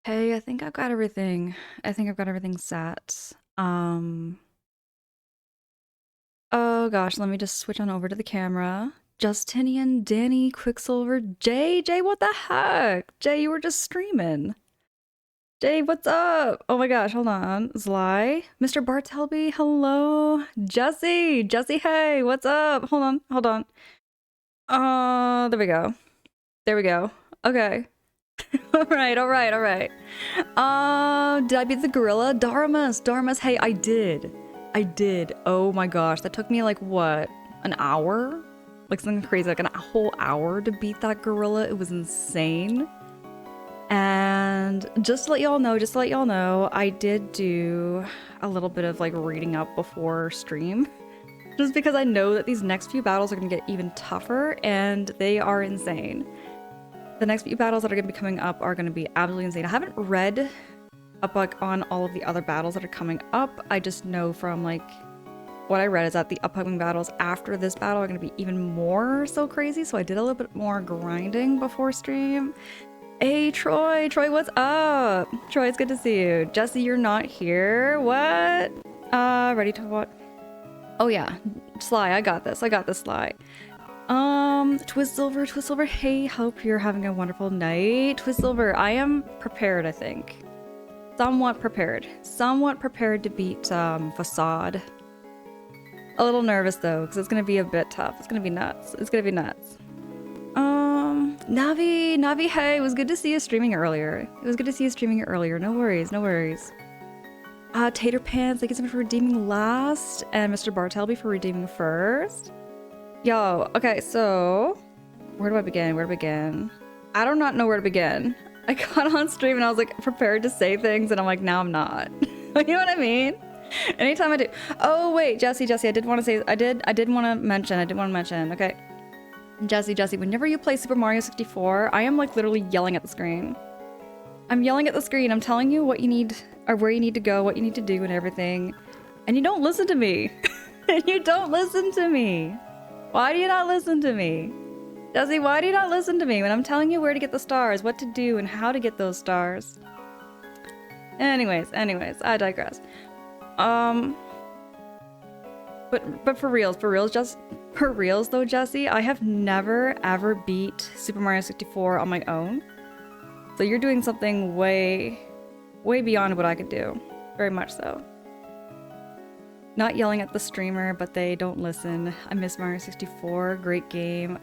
Hey, I think I've got everything. I think I've got everything set. Oh gosh, let me just switch on over to the camera. Justinian, Danny, Quicksilver, Jay, what the heck? Jay, you were just streaming. Jay, what's up? Oh my gosh, hold on. Zly, Mr. Bartelby, hello. Jesse, hey, what's up? Hold on. There we go. There we go. Okay. All right. Did I beat the gorilla? Dharmas, hey, I did. I did. Oh my gosh, that took me like what? An hour? Like something crazy, like a whole hour to beat that gorilla. It was insane. And just to let y'all know, I did do a little bit of like reading up before stream. Just because I know that these next few battles are gonna get even tougher and they are insane. The next few battles that are going to be coming up are going to be absolutely insane. I haven't read up like on all of the other battles that are coming up. I just know from like what I read is that the upcoming battles after this battle are going to be even more so crazy. So I did a little bit more grinding before stream. Hey Troy, what's up? Troy, it's good to see you. Jesse, you're not here. What? Ready to what? Oh yeah, Sly, I got this, Sly. Twist Silver, hey, hope you're having a wonderful night. Twist Silver, I am prepared, I think. Somewhat prepared to beat, Facade. A little nervous, though, because it's gonna be a bit tough. It's gonna be nuts. Navi, hey, it was good to see you streaming earlier. No worries. Tater Pants, thank you so much for redeeming last, and Mr. Bartelby for redeeming first. Yo, okay, so where do I begin? I do not know where to begin. I got on stream and I was like prepared to say things and I'm like, now I'm not. You know what I mean? Anytime I do. Oh wait, Jesse, I did want to say, I did want to mention, okay. Jesse, whenever you play Super Mario 64, I am like literally yelling at the screen. I'm yelling at the screen, I'm telling you what you need, or where you need to go, what you need to do and everything. And you don't listen to me. And you don't listen to me. Why do you not listen to me? Jesse, why do you not listen to me when I'm telling you where to get the stars, what to do, and how to get those stars? Anyways, I digress. But for reals though, Jesse, I have never ever beat Super Mario 64 on my own. So you're doing something way beyond what I could do. Very much so. Not yelling at the streamer, but they don't listen. I miss Mario 64, great game.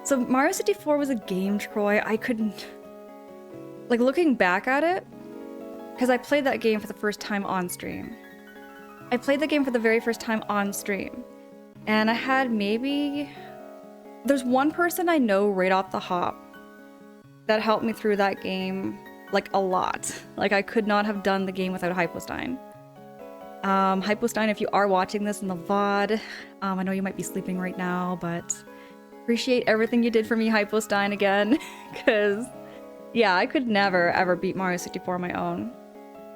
So Mario 64 was a game, Troy, I couldn't... Like, looking back at it, because I played that game for the first time on stream. I played the game for the very first time on stream. And I had maybe... There's one person I know right off the hop that helped me through that game, like, a lot. Like, I could not have done the game without Hypostein. Hypostein, if you are watching this in the VOD, I know you might be sleeping right now, but appreciate everything you did for me, Hypostein, again, because, yeah, I could never, ever beat Mario 64 on my own.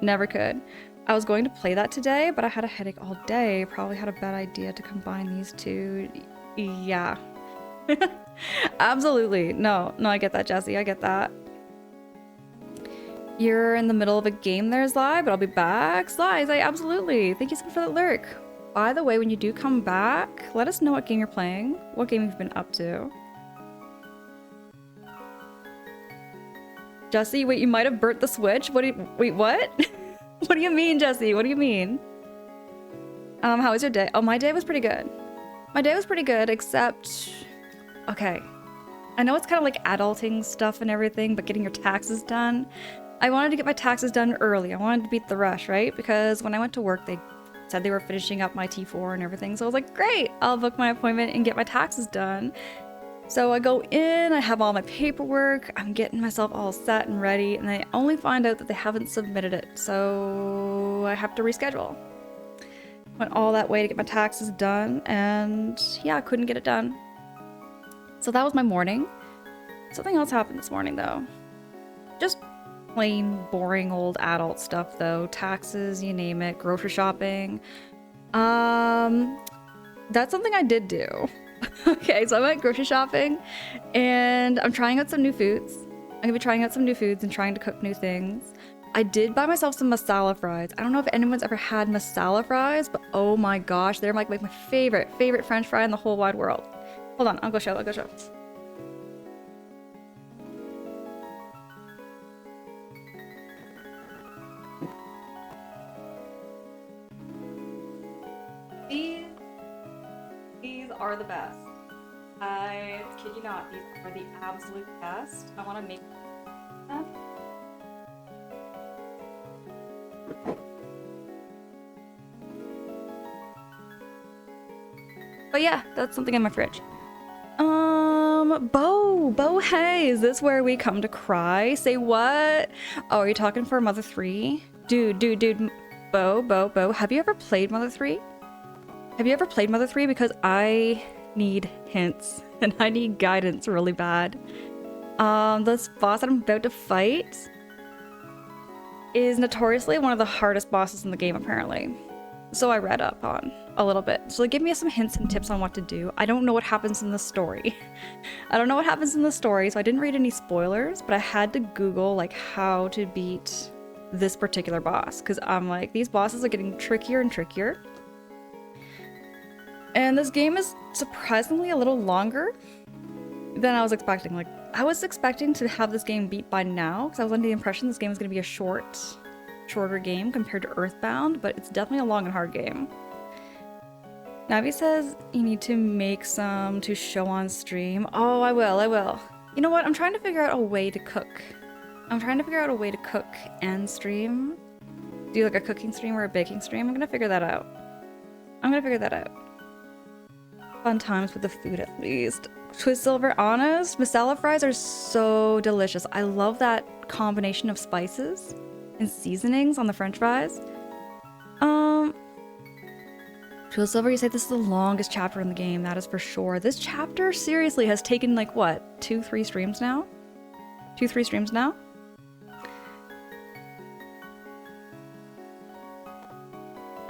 Never could. I was going to play that today, but I had a headache all day. Probably had a bad idea to combine these two. Yeah. Absolutely. No, I get that, Jesse. I get that. You're in the middle of a game there, Sly, but I'll be back. Sly, absolutely. Thank you so much for that lurk. By the way, when you do come back, let us know what game you're playing, what game you've been up to. Jesse, wait, you might have burnt the Switch? Wait, what? What do you mean, Jesse? What do you mean? How was your day? Oh, my day was pretty good. Except... Okay. I know it's kind of like adulting stuff and everything, but getting your taxes done... I wanted to get my taxes done early. I wanted to beat the rush, right? Because when I went to work, they said they were finishing up my T4 and everything. So I was like, great, I'll book my appointment and get my taxes done. So I go in, I have all my paperwork, I'm getting myself all set and ready, and I only find out that they haven't submitted it. So I have to reschedule. Went all that way to get my taxes done, and yeah, I couldn't get it done. So that was my morning. Something else happened this morning, though. Just plain boring old adult stuff though. Taxes, you name it, grocery shopping. That's something I did do. Okay, so I went grocery shopping and I'm trying out some new foods. gonna be trying out some new foods and trying to cook new things. I did buy myself some masala fries. I don't know if anyone's ever had masala fries, but oh my gosh, they're like my favorite French fry in the whole wide world. Hold on, I'll go show. These are the best. I kid you not, these are the absolute best. I want to make them. But yeah, that's something in my fridge. Bo, hey, is this where we come to cry? Say what? Oh, are you talking for Mother 3? Dude, Bo, have you ever played Mother 3? Have you ever played Mother 3? Because I need hints and I need guidance really bad. This boss that I'm about to fight is notoriously one of the hardest bosses in the game, apparently. So I read up on a little bit. So give me some hints and tips on what to do. I don't know what happens in the story. I don't know what happens in the story, so I didn't read any spoilers, but I had to Google like how to beat this particular boss, because I'm like, these bosses are getting trickier and trickier. And this game is surprisingly a little longer than I was expecting. Like, I was expecting to have this game beat by now, because I was under the impression this game was going to be a shorter game compared to Earthbound, but it's definitely a long and hard game. Navi says you need to make some to show on stream. Oh, I will. You know what? I'm trying to figure out a way to cook. I'm trying to figure out a way to cook and stream. Do like a cooking stream or a baking stream. I'm gonna figure that out. Fun times with the food at least. Twissilver, honest, masala fries are so delicious. I love that combination of spices and seasonings on the French fries. Twissilver, you say this is the longest chapter in the game. That is for sure. This chapter seriously has taken like what, 2-3 streams now? 2-3 streams now?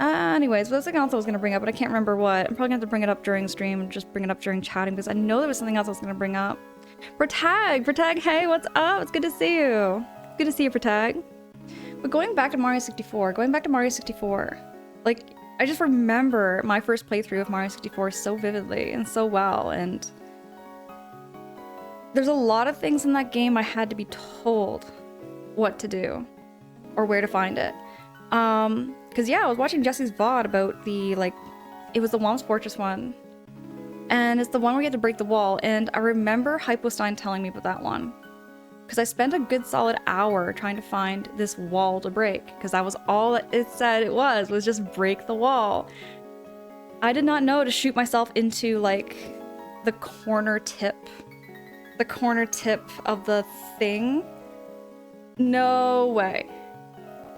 Anyways, there's something else I was gonna bring up, but I can't remember what. I'm probably gonna have to bring it up during stream and just bring it up during chatting, because I know there was something else I was gonna bring up. Protag, hey, what's up? It's good to see you. Good to see you, Protag. But going back to Mario 64, like, I just remember my first playthrough of Mario 64 so vividly and so well, and there's a lot of things in that game I had to be told what to do or where to find it. Because yeah, I was watching Jesse's VOD about the, like, it was the Whomp's Fortress one, and it's the one where you had to break the wall, and I remember Hypostein telling me about that one. Because I spent a good solid hour trying to find this wall to break, because that was all it said it was just break the wall. I did not know to shoot myself into, like, the corner tip of the thing. No way.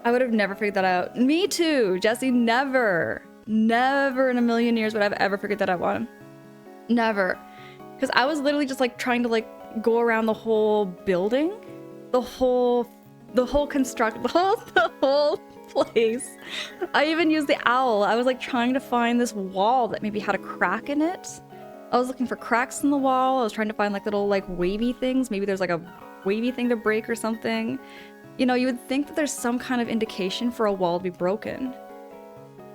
I would have never figured that out. Me too, Jesse, never in a million years would I've ever figured that out one. Never. Because I was literally just, like, trying to, like, go around the whole building, the whole place. I even used the owl. I was like trying to find this wall that maybe had a crack in it. I was looking for cracks in the wall. I was trying to find like little like wavy things. Maybe there's like a wavy thing to break or something. You know, you would think that there's some kind of indication for a wall to be broken,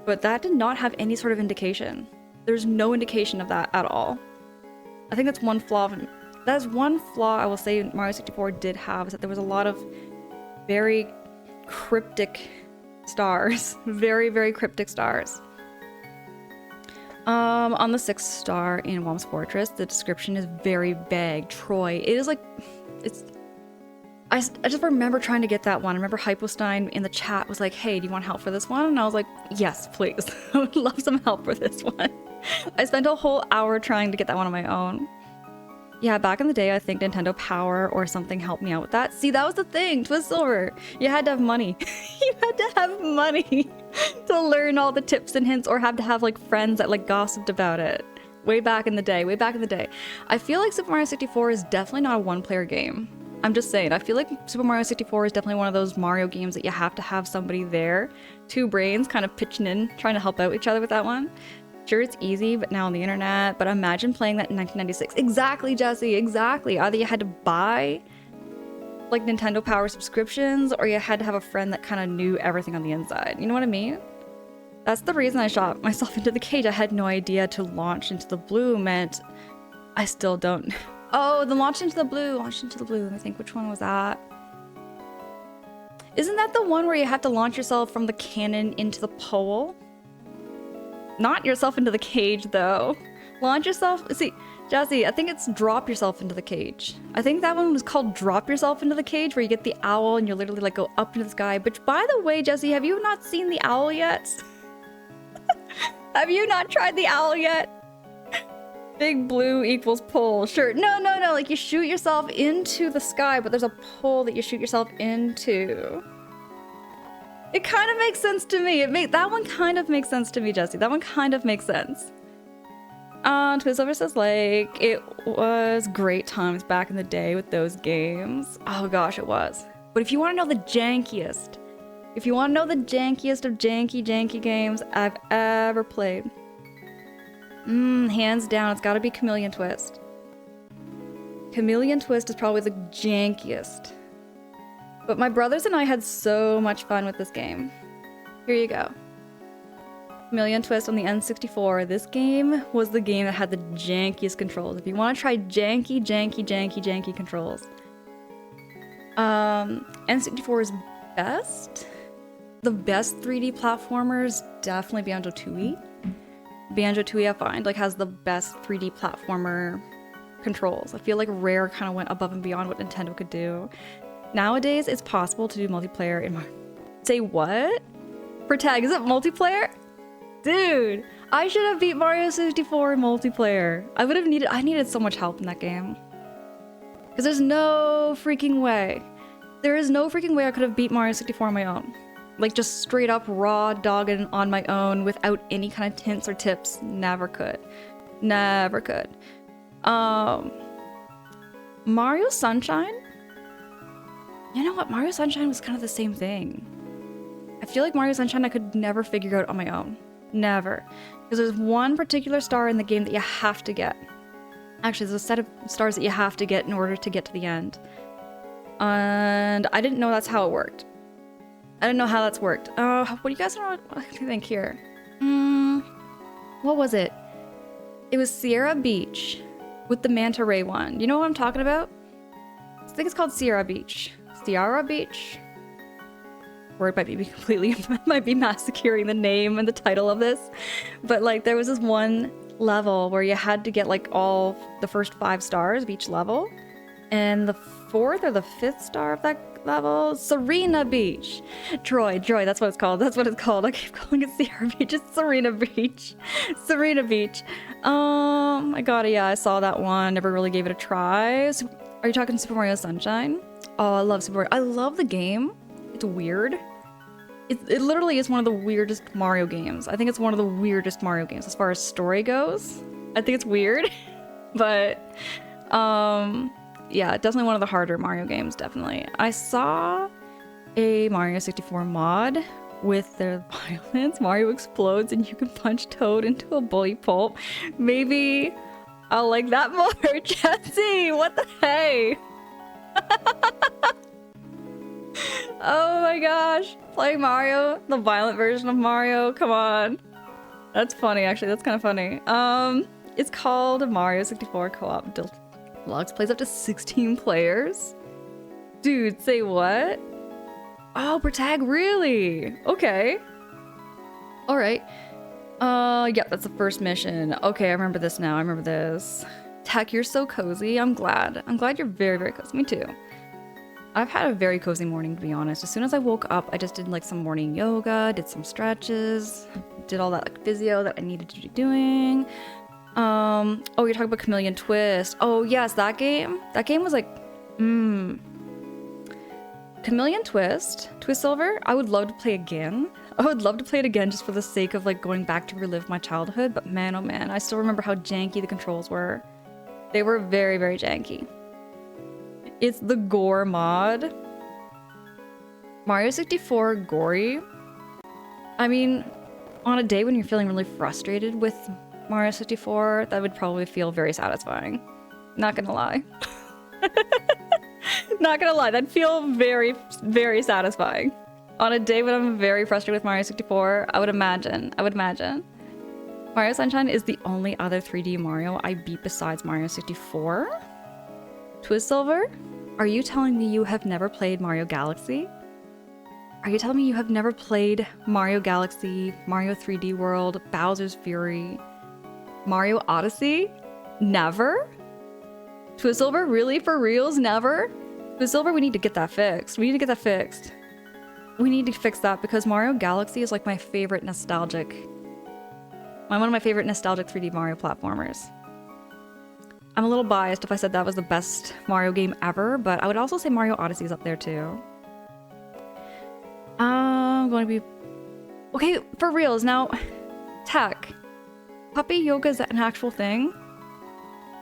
but that did not have any sort of indication. There's no indication of that at all. I think that's one flaw of That is one flaw I will say Mario 64 did have, is that there was a lot of very cryptic stars. Very cryptic stars. On the 6th star in Whomp's Fortress, the description is very vague. Troy. It is like, it's... I just remember trying to get that one. I remember Hypostein in the chat was like, hey, do you want help for this one? And I was like, yes, please. I would love some help for this one. I spent a whole hour trying to get that one on my own. Yeah, back in the day, I think Nintendo Power or something helped me out with that. See, that was the thing, Twissilver. You had to have money. You had to have money to learn all the tips and hints, or have to have like friends that like gossiped about it. Way back in the day. I feel like Super Mario 64 is definitely not a one-player game. I'm just saying, I feel like Super Mario 64 is definitely one of those Mario games that you have to have somebody there. Two brains kind of pitching in, trying to help out each other with that one. Sure, it's easy, but now on the internet. But imagine playing that in 1996. Exactly, Jesse, exactly. Either you had to buy like Nintendo Power subscriptions, or you had to have a friend that kind of knew everything on the inside. You know what I mean? That's the reason I shot myself into the cage. I had no idea to launch into the blue meant I still don't. Oh, the launch into the blue. Launch into the blue. Let me think. Which one was that? Isn't that the one where you have to launch yourself from the cannon into the pole? Not yourself into the cage, though. Launch yourself. See, Jazzy, I think it's drop yourself into the cage. I think that one was called drop yourself into the cage, where you get the owl and you literally like go up into the sky. But by the way, Jesse, have you not seen the owl yet? Have you not tried the owl yet? Big blue equals pole. Sure. No. Like you shoot yourself into the sky, but there's a pole that you shoot yourself into. It kind of makes sense to me. That one kind of makes sense to me, Jesse. That one kind of makes sense. Twistlover says, like, it was great times back in the day with those games. Oh gosh, it was. But if you want to know the jankiest, of janky games I've ever played, hands down, it's gotta be Chameleon Twist. Chameleon Twist is probably the jankiest. But my brothers and I had so much fun with this game. Here you go. Chameleon Twist on the N64. This game was the game that had the jankiest controls. If you want to try janky controls, N64 is best. The best 3D platformers, definitely Banjo-Tooie. Banjo-Tooie, I find, like, has the best 3D platformer controls. I feel like Rare kind of went above and beyond what Nintendo could do. Nowadays, it's possible to do multiplayer in Mario. Say what? For tag, is it multiplayer? Dude, I should have beat Mario 64 in multiplayer. I needed so much help in that game. Because there's no freaking way. There is no freaking way I could have beat Mario 64 on my own. Like, just straight up raw dogging on my own without any kind of hints or tips. Never could. Never could. Mario Sunshine? You know what? Mario Sunshine was kind of the same thing. I feel like Mario Sunshine I could never figure out on my own. Never. Because there's one particular star in the game that you have to get. Actually, there's a set of stars that you have to get in order to get to the end. And I didn't know that's how it worked. I didn't know how that's worked. What do you guys know? What do you think here? What was it? It was Sierra Beach with the Manta Ray one. You know what I'm talking about? I think it's called Sierra Beach. Sierra Beach? Word might be completely, might be massacring the name and the title of this. But like there was this one level where you had to get like all the first 5 stars of each level. And the 4th or the 5th star of that level, Serena Beach. Troy, that's what it's called. That's what it's called. I keep calling it Sierra Beach. It's Serena Beach. Serena Beach. I got it. Yeah, I saw that one. Never really gave it a try. So, are you talking Super Mario Sunshine? Oh, I love Super Mario. I love the game. It's weird. It literally is one of the weirdest Mario games. I think it's one of the weirdest Mario games as far as story goes. I think it's weird, but yeah, definitely one of the harder Mario games, definitely. I saw a Mario 64 mod with their violence. Mario explodes and you can punch Toad into a bully pulp. Maybe I'll like that more. Jesse, what the hey? Oh my gosh. Playing Mario, the violent version of Mario, come on. That's funny, actually. That's kind of funny. It's called Mario 64 Co-op Deluxe. Plays up to 16 players. Dude, say what? Oh, per tag, really? Okay. Alright. Yep, that's the first mission. Okay, I remember this now. I remember this. Tech, you're so cozy. I'm glad. I'm glad you're very, very cozy. Me too. I've had a very cozy morning, to be honest. As soon as I woke up, I just did like some morning yoga, did some stretches, did all that like physio that I needed to be doing. Oh, you're talking about Chameleon Twist. Oh, yes, that game. That game was like, Chameleon Twist, Twistlover, I would love to play again. I would love to play it again just for the sake of like going back to relive my childhood. But man, oh man, I still remember how janky the controls were. They were very, very janky. It's the Gore mod. Mario 64 gory. I mean, on a day when you're feeling really frustrated with Mario 64, that would probably feel very satisfying. Not gonna lie. Not gonna lie, that'd feel very, very satisfying. On a day when I'm very frustrated with Mario 64, I would imagine. Mario Sunshine is the only other 3D Mario I beat besides Mario 64. Twistsilver, are you telling me you have never played Mario Galaxy? Are you telling me you have never played Mario Galaxy, Mario 3D World, Bowser's Fury, Mario Odyssey? Never? Twistsilver, really? For reals? Never? Twistsilver, we need to get that fixed. We need to fix that because Mario Galaxy is like my favorite nostalgic... one of my favorite nostalgic 3D Mario platformers. I'm a little biased if I said that was the best Mario game ever, but I would also say Mario Odyssey is up there too. I'm going to be... Okay, for reals, now... Tech. Puppy yoga is an actual thing?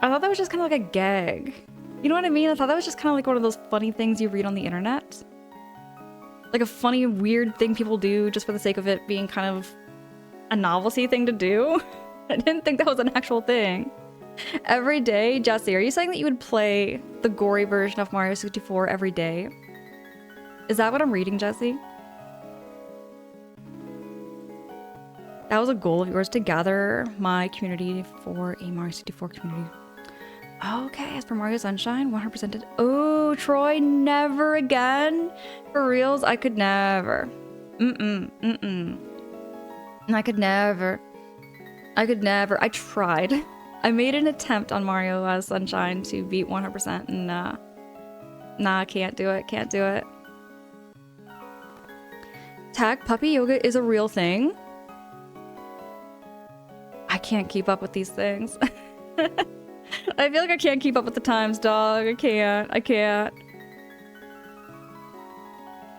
I thought that was just kind of like a gag. You know what I mean? I thought that was just kind of like one of those funny things you read on the internet. Like a funny, weird thing people do just for the sake of it being kind of a novelty thing to do. I didn't think that was an actual thing. Every day, Jesse, are you saying that you would play the gory version of Mario 64 every day? Is that what I'm reading, Jesse? That was a goal of yours to gather my community for a Mario 64 community. Okay, as for Mario Sunshine, 100%. Oh, Troy, never again? For reals, I could never. I could never. I tried. I made an attempt on Mario Sunshine to beat 100% and nah, can't do it. Tag, puppy yoga is a real thing. I can't keep up with these things. I feel like I can't keep up with the times, dog. I can't.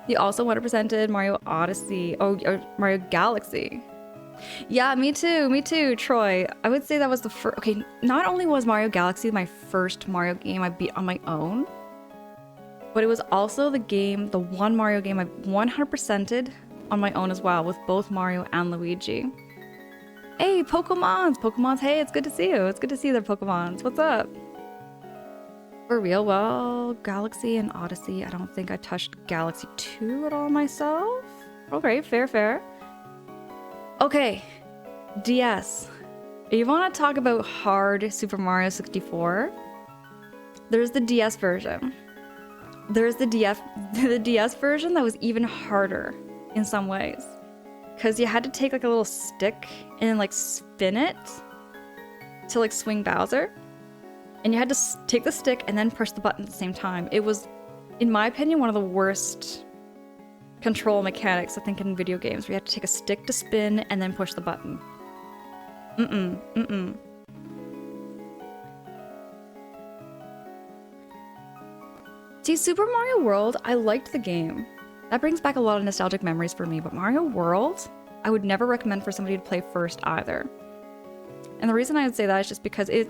You also 100%ed Mario Odyssey. Oh, or Mario Galaxy. Yeah, me too, Troy. I would say that was the first... Okay, not only was Mario Galaxy my first Mario game I beat on my own, but it was also the one Mario game I 100%ed on my own as well, with both Mario and Luigi. Hey, Pokemons, hey, it's good to see you. It's good to see their Pokemons. What's up? For real, well, Galaxy and Odyssey, I don't think I touched Galaxy 2 at all myself. Okay, fair. Okay, DS. If you want to talk about hard Super Mario 64, there's the DS version. There's the DS version that was even harder in some ways. Because you had to take like a little stick and like spin it to like swing Bowser. And you had to take the stick and then push the button at the same time. It was, in my opinion, one of the worst control mechanics, I think, in video games, where you have to take a stick to spin and then push the button. See, Super Mario World, I liked the game. That brings back a lot of nostalgic memories for me, but Mario World, I would never recommend for somebody to play first either. And the reason I would say that is just because I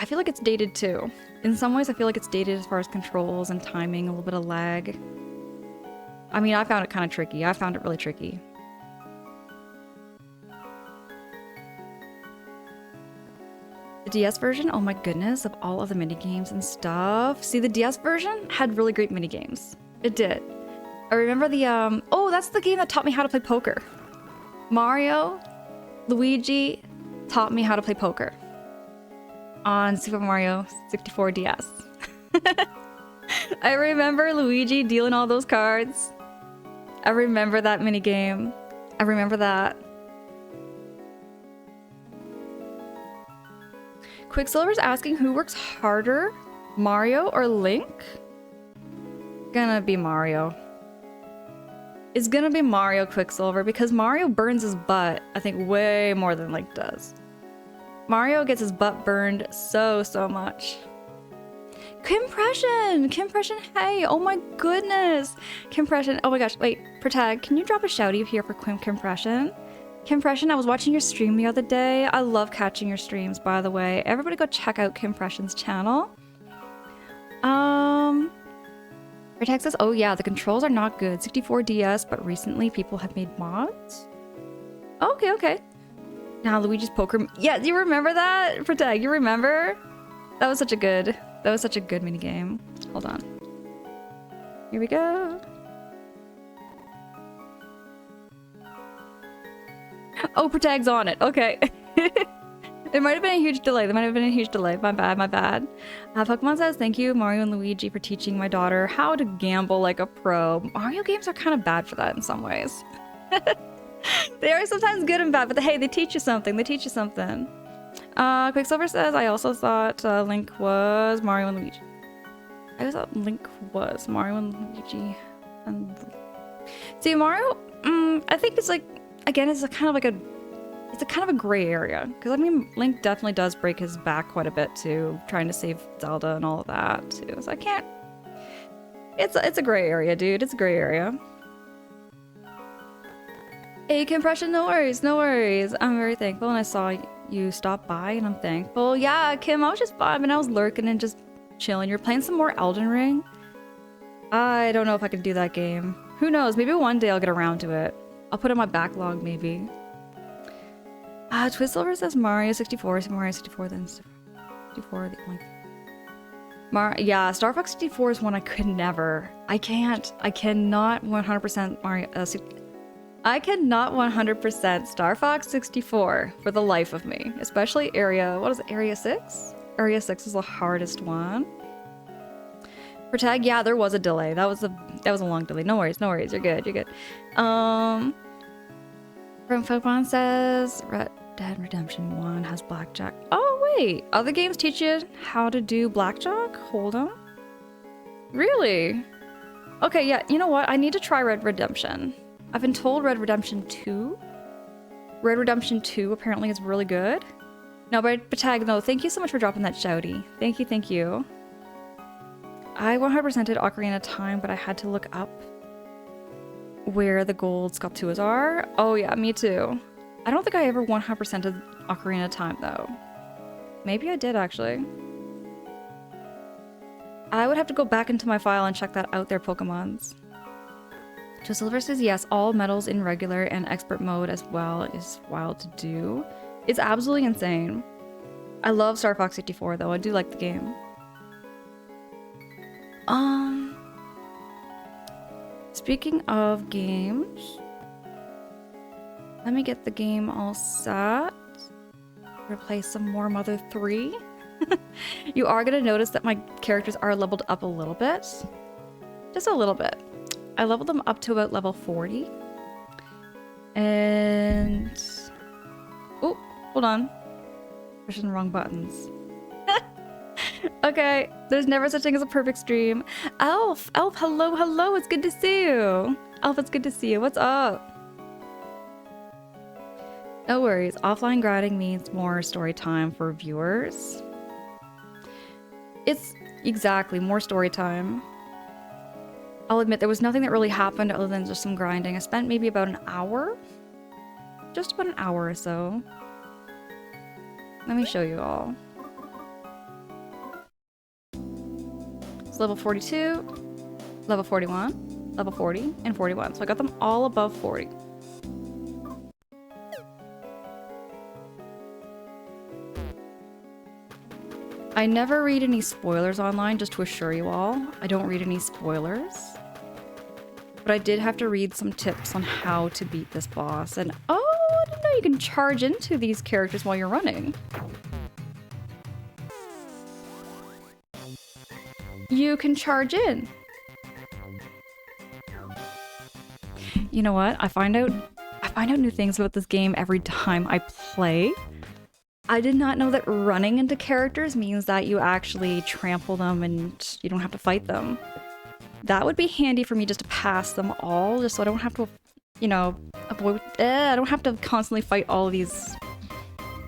feel like it's dated too. In some ways, I feel like it's dated as far as controls and timing, a little bit of lag. I mean, I found it kind of tricky. I found it really tricky. The DS version, oh my goodness, of all of the minigames and stuff. See, the DS version had really great minigames. It did. I remember the, oh, that's the game that taught me how to play poker. Mario, Luigi taught me how to play poker on Super Mario 64 DS. I remember Luigi dealing all those cards. I remember that minigame. I remember that. Quicksilver's asking who works harder, Mario or Link? Gonna be Mario. It's gonna be Mario, Quicksilver, because Mario burns his butt, I think, way more than Link does. Mario gets his butt burned so much. Kimpression, hey, oh my goodness. Kimpression, oh my gosh, wait, Protag, can you drop a shouty here for Kimpression? Kimpression, I was watching your stream the other day. I love catching your streams, by the way. Everybody go check out Kimpression's channel. Protag says, oh yeah, the controls are not good. 64 DS, but recently people have made mods? Okay. Now Luigi's Poker... Yeah, do you remember that? Protag, you remember? That was such a good That was such a good minigame. Hold on. Here we go. Oh, Protag's on it. Okay. There might have been a huge delay. My bad, my bad. Pokemon says, thank you, Mario and Luigi, for teaching my daughter how to gamble like a pro. Mario games are kind of bad for that in some ways. They are sometimes good and bad, but hey, they teach you something. Quicksilver says, I also thought Link was Mario and Luigi. I always thought Link was Mario and Luigi. See, Mario, I think it's like, again, it's a kind of a gray area. Because, I mean, Link definitely does break his back quite a bit, too. Trying to save Zelda and all of that, too. So I can't... It's a gray area, dude. It's a gray area. Hey, Compression, no worries, no worries. I'm very thankful, and I saw you stop by, and I'm thankful. Yeah, Kim, I was just vibing. I was lurking and just chilling. You're playing some more Elden Ring? I don't know if I can do that game. Who knows? Maybe one day I'll get around to it. I'll put it in my backlog, maybe. Twizzlever says Mario 64. Is Mario 64 then 64 the only... yeah, Star Fox 64 is one I could never. I cannot 100% Mario... I cannot 100% Star Fox 64 for the life of me. Especially Area... What is it? Area 6? Area 6 is the hardest one. For Tag, yeah, there was a delay. That was a long delay. No worries, you're good, From Pokemon says... Red Dead Redemption 1 has blackjack. Oh, wait. Other games teach you how to do blackjack? Hold on. Really? Okay, yeah, you know what? I need to try Red Redemption. I've been told Red Redemption 2. Red Redemption 2 apparently is really good. No, but Tag, no, thank you so much for dropping that shouty. Thank you. I 100% did Ocarina of Time, but I had to look up where the gold Sculptuas are. Oh yeah, me too. I don't think I ever 100% did Ocarina of Time, though. Maybe I did, actually. I would have to go back into my file and check that out there, Pokemons. So Silver says, yes, all medals in regular and expert mode as well is wild to do. It's absolutely insane. I love Star Fox 64, though. I do like the game. Speaking of games... Let me get the game all set. Replace some more Mother 3. You are going to notice that my characters are leveled up a little bit. Just a little bit. I leveled them up to about level 40. And... Oh, hold on. Pushing the wrong buttons. Okay, there's never such thing as a perfect stream. Elf, hello, it's good to see you. Elf, it's good to see you. What's up? No worries, offline grinding means more story time for viewers. It's exactly more story time. I'll admit there was nothing that really happened other than just some grinding. I spent maybe about an hour. Just about an hour or so. Let me show you all. It's level 42, level 41, level 40, and 41. So I got them all above 40. I never read any spoilers online, just to assure you all. I don't read any spoilers. But I did have to read some tips on how to beat this boss. And oh, I didn't know you can charge into these characters while you're running. You can charge in. You know what? I find out new things about this game every time I play. I did not know that running into characters means that you actually trample them and you don't have to fight them. That would be handy for me just to pass them all, just so I don't have to, you know, avoid. I don't have to constantly fight all of these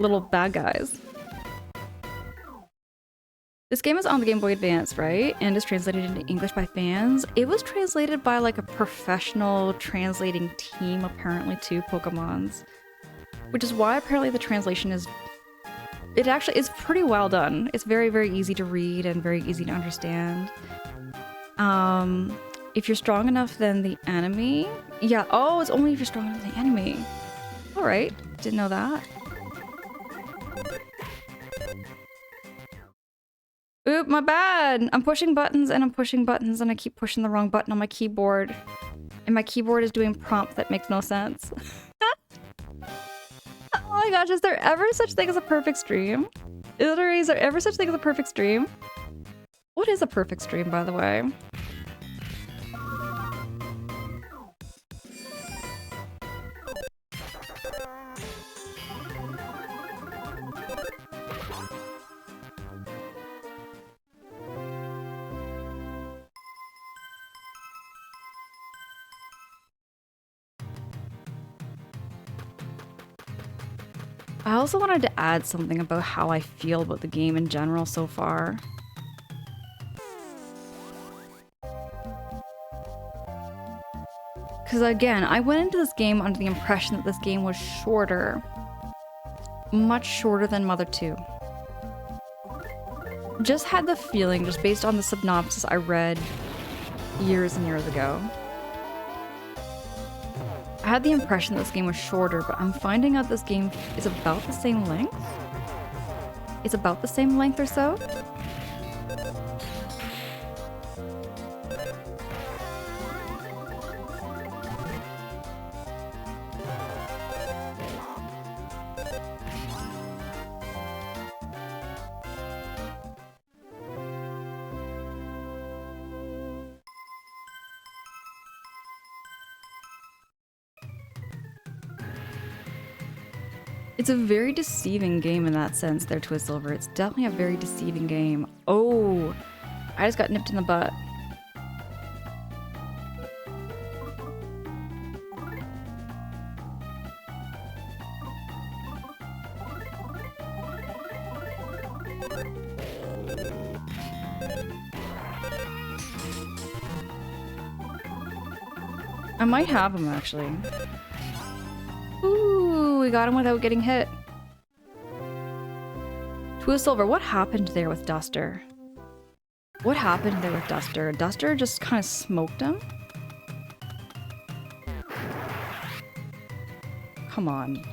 little bad guys. This game is on the Game Boy Advance, right? And is translated into English by fans. It was translated by like a professional translating team, apparently, to Pokemon's. Which is why apparently the translation is... It actually is pretty well done. It's very, very easy to read and very easy to understand. If you're strong enough, then the enemy... Yeah, oh, it's only if you're strong enough than the enemy. Alright, didn't know that. Oop, my bad. I'm pushing buttons and I'm pushing buttons and I keep pushing the wrong button on my keyboard. And my keyboard is doing prompt that makes no sense. Oh my gosh, is there ever such thing as a perfect stream? Literally, is there ever such thing as a perfect stream? What is a perfect stream, by the way? I also wanted to add something about how I feel about the game in general so far. Because again, I went into this game under the impression that this game was shorter. Much shorter than Mother 2. Just had the feeling, just based on the synopsis I read years and years ago. I had the impression that this game was shorter, but I'm finding out this game is about the same length. It's about the same length or so. It's a very deceiving game in that sense there, Twistsilver. It's definitely a very deceiving game. Oh, I just got nipped in the butt. I might have him, actually. Ooh, we got him without getting hit. Twistsilver, what happened there with Duster? What happened there with Duster? Duster just kind of smoked him? Come on.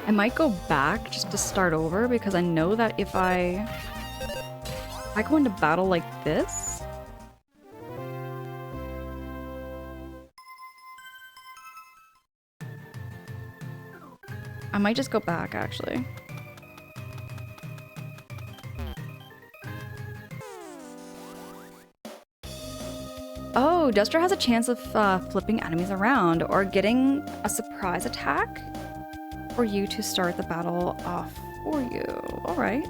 I might go back just to start over because I know that if I go into battle like this, I might just go back actually. Oh, Duster has a chance of flipping enemies around or getting a surprise attack for you to start the battle off for you. All right.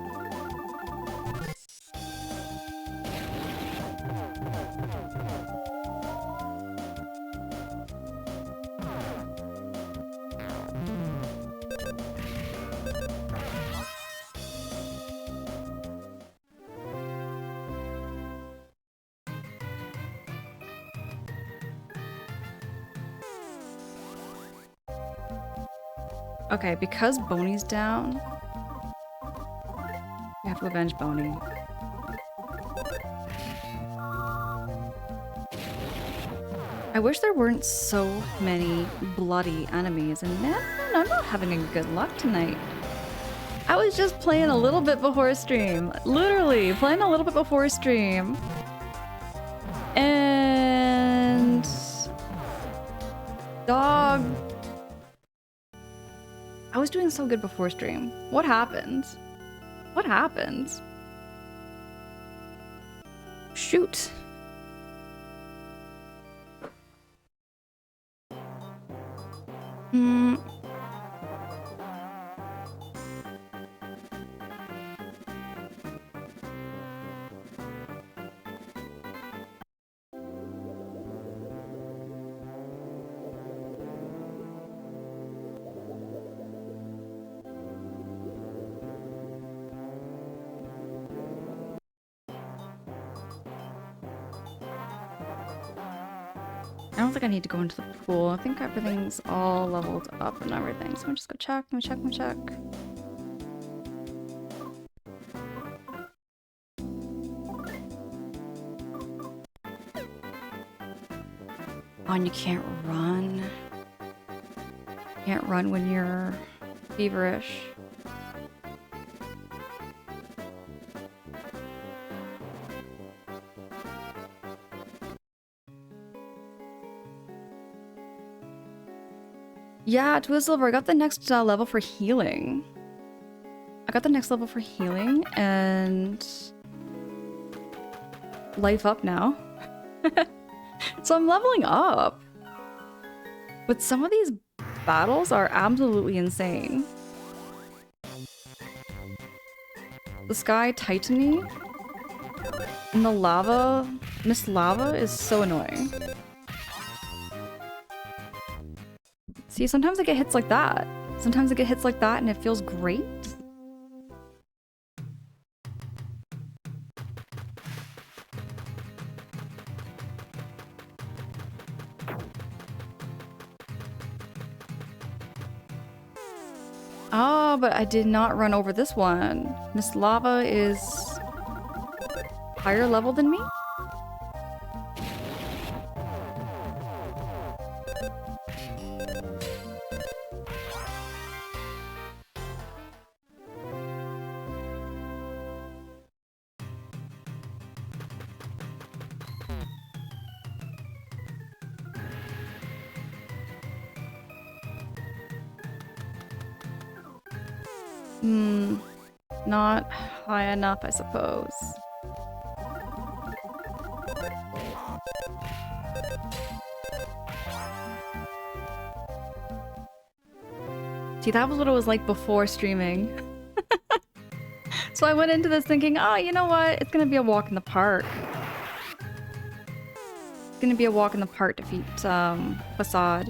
Okay, because Boney's down, we have to avenge Boney. I wish there weren't so many bloody enemies, and man, I'm not having a good luck tonight. I was just playing a little bit before stream. Literally, playing a little bit before stream. And... Dog... I was doing so good before stream. What happened? What happened? Shoot. I don't think I need to go into the pool. I think everything's all leveled up and everything. So I'm just go check, let me check, let me check. Oh, and you can't run. Can't run when you're feverish. Yeah, Twizzlever, I got the next level for healing. I got the next level for healing and life up now. So I'm leveling up. But some of these battles are absolutely insane. The Sky Titany and the lava, Miss Lava is so annoying. See, sometimes I get hits like that. Sometimes I get hits like that and it feels great. Oh, but I did not run over this one. Miss Lava is higher level than me? Not high enough, I suppose. See, that was what it was like before streaming. So I went into this thinking, oh, you know what? It's gonna be a walk in the park. It's gonna be a walk in the park to defeat Facade.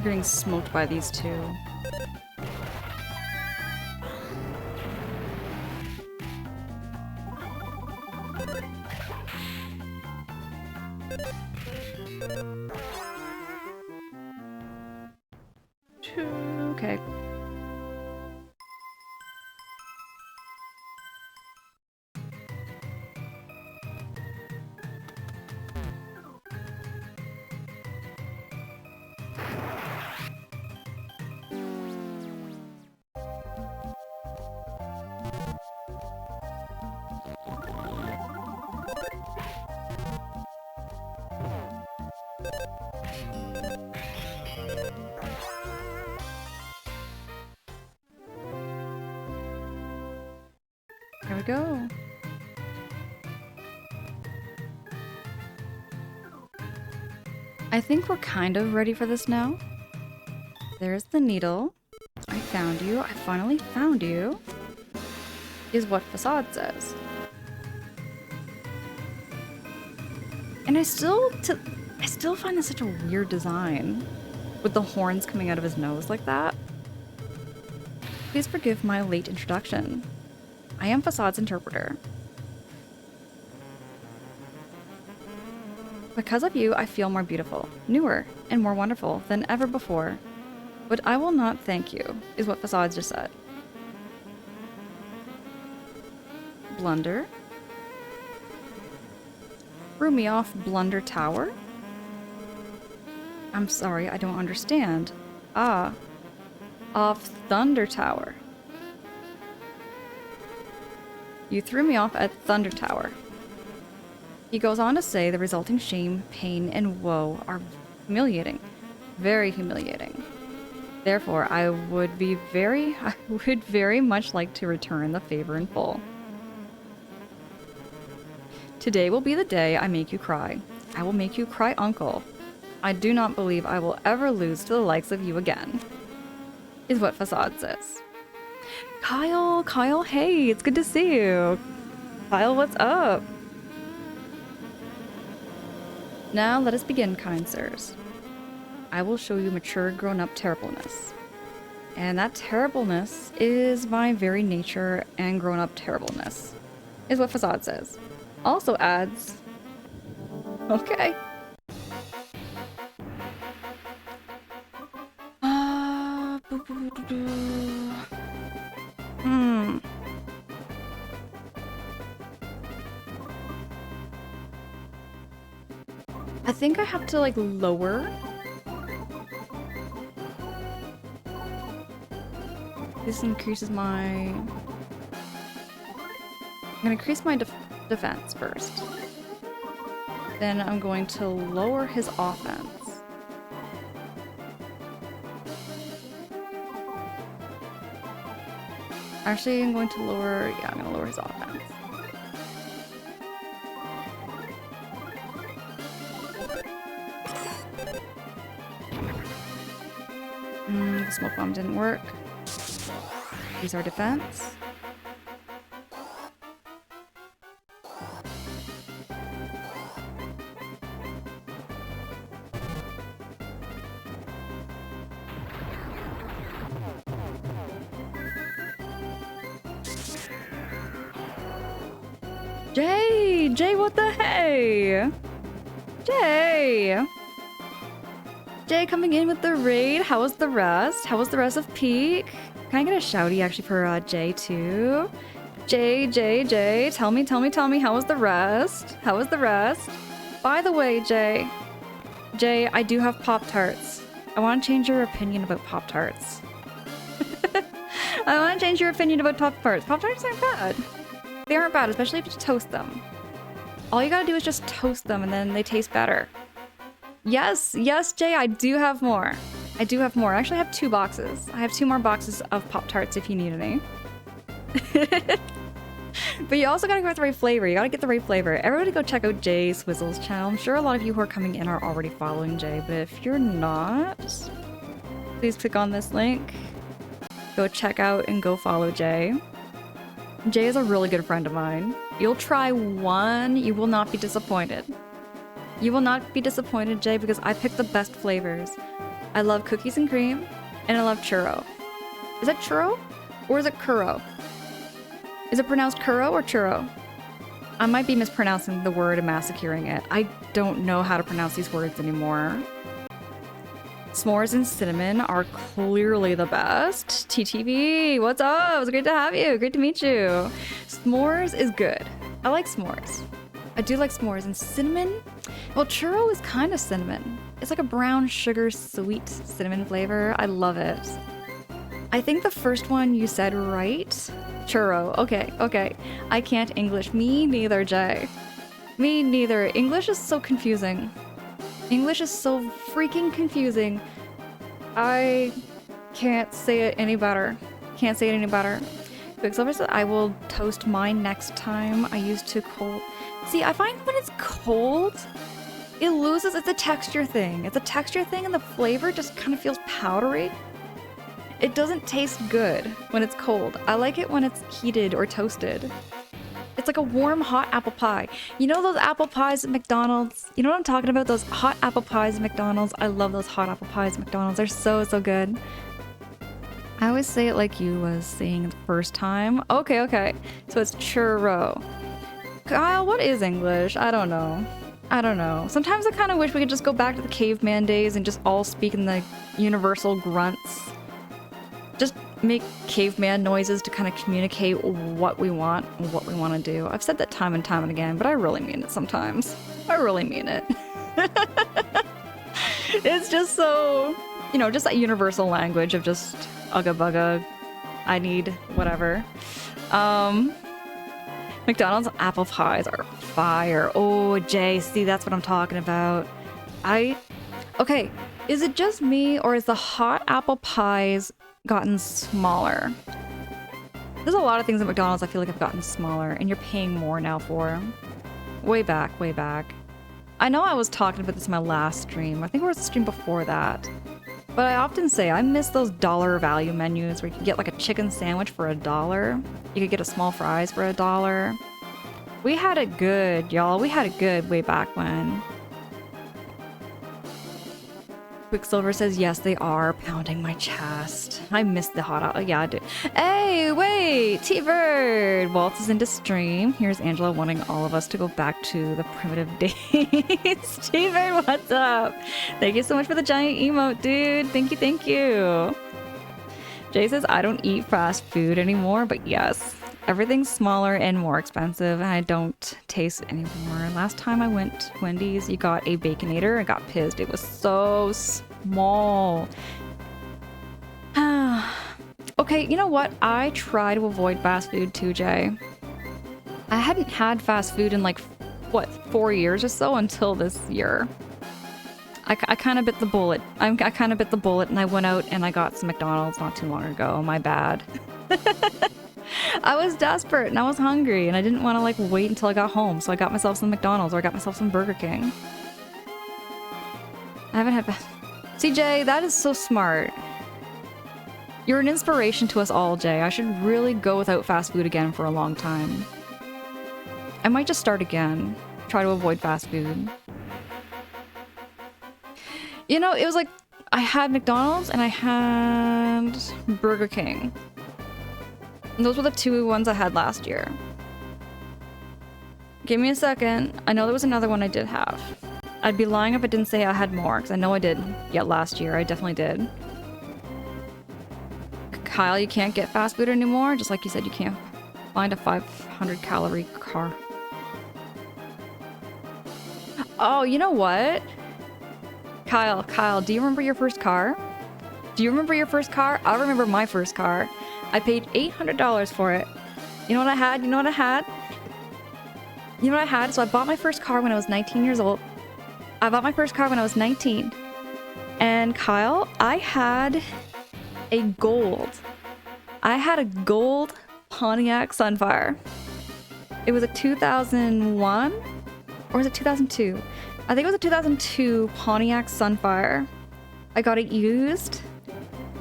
Getting smoked by these two. Okay. Here we go. I think we're kind of ready for this now. There's the needle. I found you. I finally found you. Is what Facade says. And I still find this such a weird design. With the horns coming out of his nose like that. Please forgive my late introduction. I am Facade's interpreter. Because of you, I feel more beautiful, newer, and more wonderful than ever before. But I will not thank you, is what Facade just said. Blunder? Threw me off Blunder Tower? I'm sorry, I don't understand. Ah. Off Thunder Tower. You threw me off at Thunder Tower. He goes on to say the resulting shame, pain, and woe are humiliating. Very humiliating. Therefore, I would very much like to return the favor in full. Today will be the day I make you cry. I will make you cry, uncle. I do not believe I will ever lose to the likes of you again. Is what Facade says. Kyle, hey, it's good to see you. Kyle, what's up? Now let us begin, kind sirs. I will show you mature, grown-up terribleness. And that terribleness is my very nature and grown-up terribleness, is what Facade says. Also ads. Okay. Hmm. I think I have to like lower. This increases my... I'm gonna increase my defense first. Then I'm going to lower his offense. Actually, I'm going to lower... Yeah, I'm gonna lower his offense. The smoke bomb didn't work. Use our defense. Jay, what the hey? Jay coming in with the raid. How was the rest? How was the rest of Peak? Can I get a shouty actually for Jay too? Jay, tell me, how was the rest? How was the rest? By the way, Jay, I do have Pop-Tarts. I want to change your opinion about Pop-Tarts. I want to change your opinion about Pop-Tarts. Pop-Tarts aren't bad. They aren't bad, especially if you toast them. All you gotta do is just toast them and then they taste better. Yes, Jay, I do have more. I actually have 2 boxes. I have 2 more boxes of Pop-Tarts if you need any. But you also gotta go with the right flavor. You gotta get the right flavor. Everybody go check out Jay Swizzle's channel. I'm sure a lot of you who are coming in are already following Jay, but if you're not, please click on this link. Go check out and go follow Jay. Jay is a really good friend of mine. You'll try one, you will not be disappointed. You will not be disappointed, Jay, because I picked the best flavors. I love cookies and cream, and I love churro. Is that churro? Or is it churro? Is it pronounced churro or churro? I might be mispronouncing the word and massacring it. I don't know how to pronounce these words anymore. S'mores and cinnamon are clearly the best. TTV, what's up? It's great to have you. Great to meet you. S'mores is good. I like s'mores. I do like s'mores. And cinnamon? Well, churro is kind of cinnamon. It's like a brown sugar sweet cinnamon flavor. I love it. I think the first one you said right. Churro. Okay. I can't English. Me neither, Jay. Me neither. English is so confusing. English is so freaking confusing. I can't say it any better. Quicksilver said, I will toast mine next time. I used to cold. See, I find when it's cold, it loses. It's a texture thing. And the flavor just kind of feels powdery. It doesn't taste good when it's cold. I like it when it's heated or toasted. It's like a warm, hot apple pie. You know those apple pies at McDonald's? You know what I'm talking about? Those hot apple pies at McDonald's. I love those hot apple pies at McDonald's. They're so good. I always say it like you was saying the first time. Okay. So it's churro. Kyle, what is English? I don't know. Sometimes I kind of wish we could just go back to the caveman days and just all speak in the universal grunts. Just make caveman noises to kind of communicate what we want and what we want to do. I've said that time and time again, but I really mean it sometimes. I really mean it. It's just so, just that universal language of just ugga bugga, I need whatever. McDonald's apple pies are fire. Oh, Jay, see, that's what I'm talking about. Okay, is it just me or is the hot apple pies gotten smaller? There's a lot of things at McDonald's I feel like have gotten smaller and you're paying more now for. Way back. I know I was talking about this in my last stream. I think it was the stream before that. But I often say I miss those dollar value menus where you can get like a chicken sandwich for $1. You could get a small fries for $1. We had it good, y'all. We had it good way back when. Quicksilver says, yes, they are pounding my chest. I missed the hot out. Yeah, I did. Hey, wait! T-Bird! Waltz is into stream. Here's Angela wanting all of us to go back to the primitive days. T-Bird, what's up? Thank you so much for the giant emote, dude. Thank you, thank you. Jay says, I don't eat fast food anymore, but yes. Everything's smaller and more expensive, and I don't taste anymore. Last time I went to Wendy's, you got a Baconator. I got pissed. It was so small. Okay, you know what? I try to avoid fast food too, Jay. I hadn't had fast food in like, what, 4 years or so until this year. I kind of bit the bullet. I kind of bit the bullet, and I went out and I got some McDonald's not too long ago. My bad. I was desperate and I was hungry and I didn't want to like wait until I got home, so I got myself some McDonald's or I got myself some Burger King. I haven't had CJ, that is so smart. You're an inspiration to us all, Jay. I should really go without fast food again for a long time. I might just start again. Try to avoid fast food. You know, it was like I had McDonald's and I had Burger King. And those were the two ones I had last year. Give me a second. I know there was another one I did have. I'd be lying if I didn't say I had more, because I know I did get last year. I definitely did. Kyle, you can't get fast food anymore. Just like you said, you can't find a 500-calorie car. Oh, you know what? Kyle, do you remember your first car? Do you remember your first car? I remember my first car. I paid $800 for it. You know what I had? You know what I had? You know what I had? So I bought my first car when I was 19 years old. I bought my first car when I was 19. And Kyle, I had a gold Pontiac Sunfire. It was a 2001? Or was it 2002? I think it was a 2002 Pontiac Sunfire. I got it used.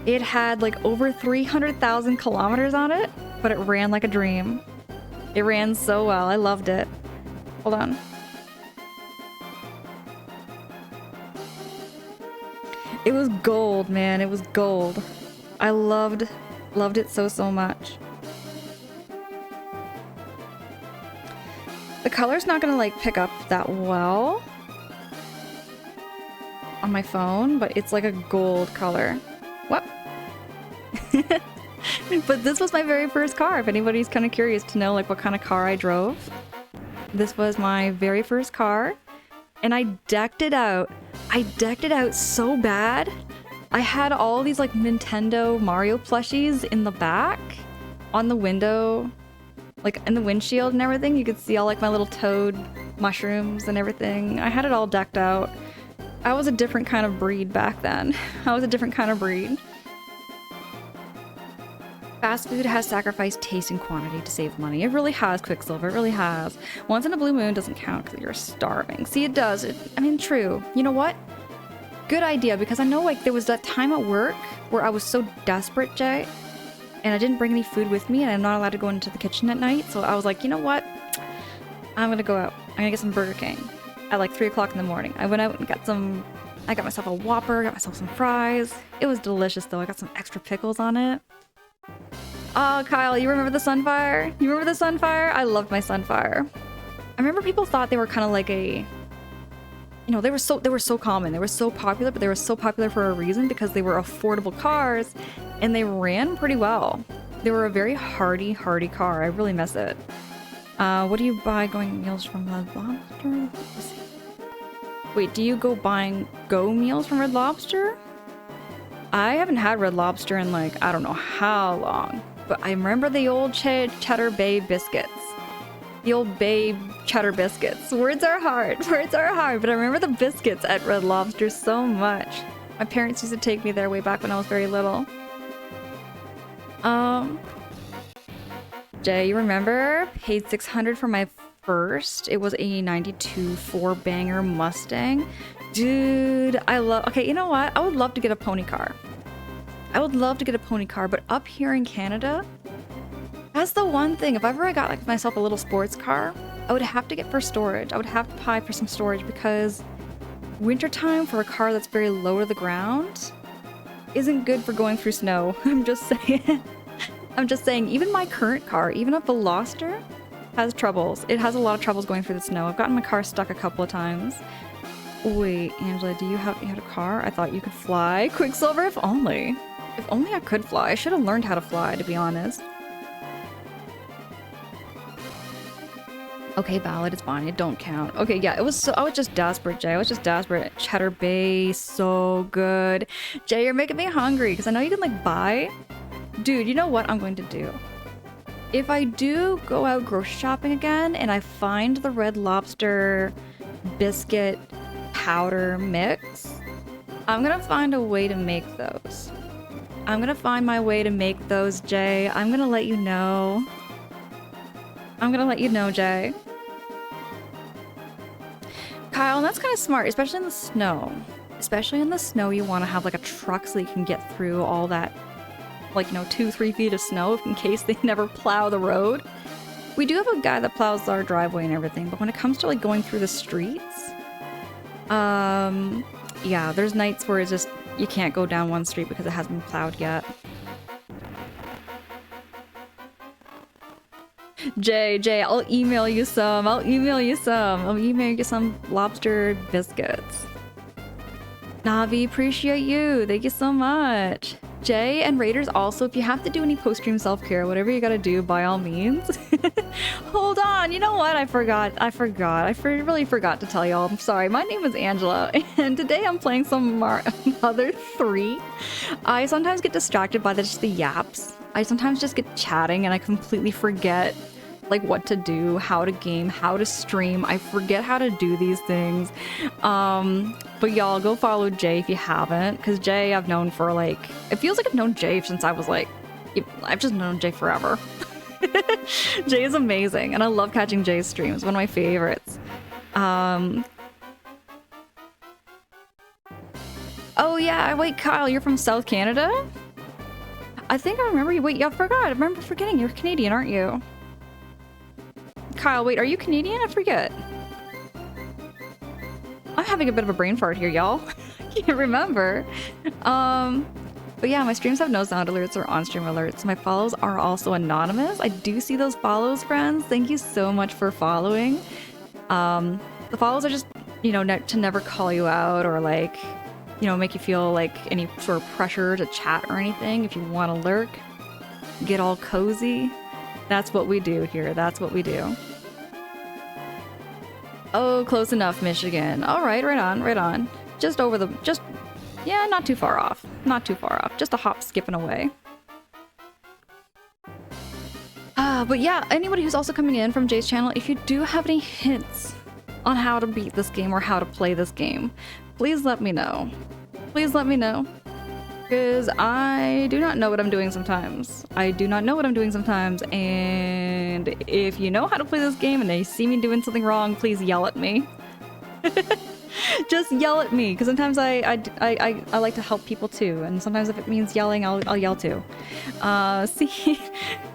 It had like over 300,000 kilometers on it, but it ran like a dream. It ran so well. I loved it. Hold on. It was gold, man. It was gold. I loved it so much. The color's not gonna like pick up that well on my phone, but it's like a gold color. What? But this was my very first car, if anybody's kind of curious to know like what kind of car I drove. This was my very first car, and I decked it out. I decked it out so bad. I had all these like Nintendo Mario plushies in the back, on the window, like in the windshield and everything. You could see all like my little Toad mushrooms and everything. I had it all decked out. I was a different kind of breed back then. I was a different kind of breed. Fast food has sacrificed taste and quantity to save money. It really has, Quicksilver. It really has. Once in a blue moon doesn't count because you're starving. See, it does. I mean, true. You know what? Good idea, because I know like there was that time at work where I was so desperate, Jay, and I didn't bring any food with me, and I'm not allowed to go into the kitchen at night. So I was like, you know what? I'm gonna go out. I'm gonna get some Burger King at like 3 o'clock in the morning. I went out and got some. I got myself a Whopper, got myself some fries. It was delicious though. I got some extra pickles on it. Oh, Kyle, you remember the Sunfire? You remember the Sunfire? I loved my Sunfire. I remember people thought they were kind of like a, you know, they were so common. They were so popular, but they were so popular for a reason, because they were affordable cars and they ran pretty well. They were a very hardy car. I really miss it. What do you buy going meals from Red Lobster? Wait, do you go buying meals from Red Lobster? I haven't had Red Lobster in like, I don't know how long, but I remember the old Cheddar Bay biscuits. The old Bay Cheddar biscuits. Words are hard, but I remember the biscuits at Red Lobster so much. My parents used to take me there way back when I was very little. Jay, you remember? Paid $600 for my first. It was a 92 4-banger Mustang. Dude, okay, you know what? I would love to get a pony car. But up here in Canada, that's the one thing. If ever I got like myself a little sports car, I would have to get for storage. I would have to pay for some storage, because wintertime for a car that's very low to the ground isn't good for going through snow. I'm just saying. I'm just saying, even my current car, even a Veloster, has troubles. It has a lot of troubles going through the snow. I've gotten my car stuck a couple of times. Wait, Angela, you had a car? I thought you could fly. Quicksilver, if only. If only I could fly. I should have learned how to fly, to be honest. Okay, Ballad, it's fine. It don't count. Okay, yeah, it was so, I was just desperate, Jay. I was just desperate. Cheddar Bay, so good. Jay, you're making me hungry, because I know you can, like, buy. Dude, you know what I'm going to do? If I do go out grocery shopping again, and I find the Red Lobster biscuit powder mix, I'm gonna find a way to make those. I'm gonna find my way to make those, Jay. I'm gonna let you know. I'm gonna let you know, Jay. Kyle, and that's kind of smart, especially in the snow. Especially in the snow, you want to have like a truck so you can get through all that, like, you know, 2-3 feet of snow in case they never plow the road. We do have a guy that plows our driveway and everything, but when it comes to like going through the streets, yeah, there's nights where it's just, you can't go down one street because it hasn't been plowed yet. Jay, I'll email you some. I'll email you some lobster biscuits. Navi, appreciate you. Thank you so much. Jay and Raiders, also, if you have to do any post-stream self-care, whatever you gotta do, by all means. Hold on, you know what? I really forgot to tell y'all. I'm sorry, my name is Angela, and today I'm playing some Mother 3. I sometimes get distracted by just the yaps. I sometimes just get chatting and I completely forget like what to do, how to game, how to stream. I forget how to do these things. But y'all go follow Jay if you haven't, because Jay I've known for like, it feels like I've known Jay since I was like, I've just known Jay forever. Jay is amazing and I love catching Jay's streams, one of my favorites. Oh yeah, wait, Kyle, you're from South Canada? I think I remember you. Wait, yeah, I forgot. I remember forgetting. You're Canadian, aren't you? Kyle, wait, are you Canadian? I forget. I'm having a bit of a brain fart here, y'all. I can't remember. But yeah, my streams have no sound alerts or on-stream alerts. My follows are also anonymous. I do see those follows, friends. Thank you so much for following. The follows are just, you know, to never call you out or like, you know, make you feel like any sort of pressure to chat or anything. If you want to lurk, get all cozy. That's what we do here. That's what we do. Oh, close enough, Michigan. All right, right on. Just over the, yeah, not too far off. Not too far off. Just a hop skipping away. But yeah, anybody who's also coming in from Jay's channel, if you do have any hints on how to beat this game or how to play this game, please let me know. Please let me know. Because I do not know what I'm doing sometimes. And if you know how to play this game and you see me doing something wrong, please yell at me. Just yell at me, because sometimes I like to help people too, and sometimes if it means yelling, I'll yell too. See,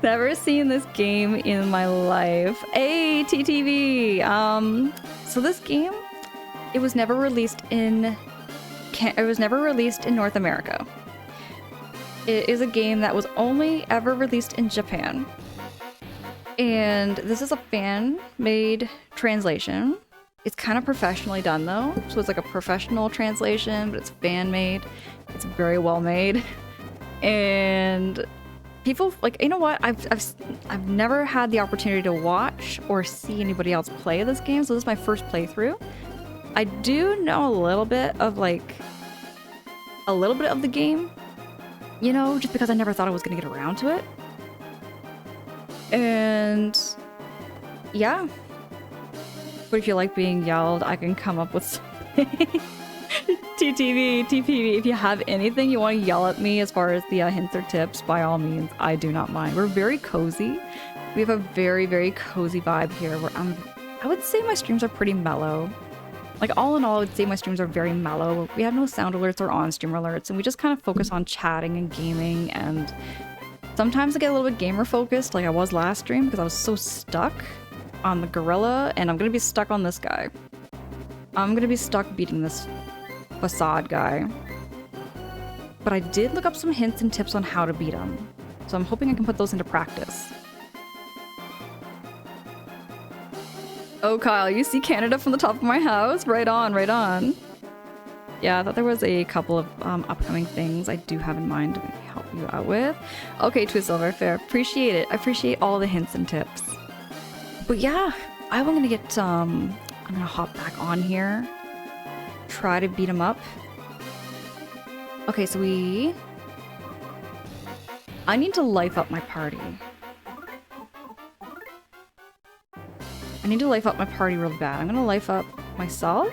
never seen this game in my life. Hey, TTV! So this game, it was never released in North America. It is a game that was only ever released in Japan. And this is a fan-made translation. It's kind of professionally done though. So it's like a professional translation, but it's fan-made. It's very well made. And people, like, you know what? I've never had the opportunity to watch or see anybody else play this game, so this is my first playthrough. I do know a little bit of the game, you know, just because I never thought I was gonna get around to it. And yeah. But if you like being yelled, I can come up with something. TPV, if you have anything you want to yell at me as far as the hints or tips, by all means, I do not mind. We're very cozy. We have a very, very cozy vibe here where I would say my streams are pretty mellow. Like, all in all, I would say my streams are very mellow. We have no sound alerts or on-stream alerts, and we just kind of focus on chatting and gaming, and sometimes I get a little bit gamer-focused, like I was last stream, because I was so stuck on the gorilla, and I'm gonna be stuck on this guy. I'm gonna be stuck beating this facade guy. But I did look up some hints and tips on how to beat him. So I'm hoping I can put those into practice. Oh, Kyle, you see Canada from the top of my house? Right on, right on. Yeah, I thought there was a couple of upcoming things I do have in mind to help you out with. Okay, Twisilver, fair. Appreciate it. I appreciate all the hints and tips. But yeah, I'm gonna get, I'm gonna hop back on here. Try to beat him up. Okay, so I need to life up my party. I need to life up my party real bad. I'm gonna life up myself.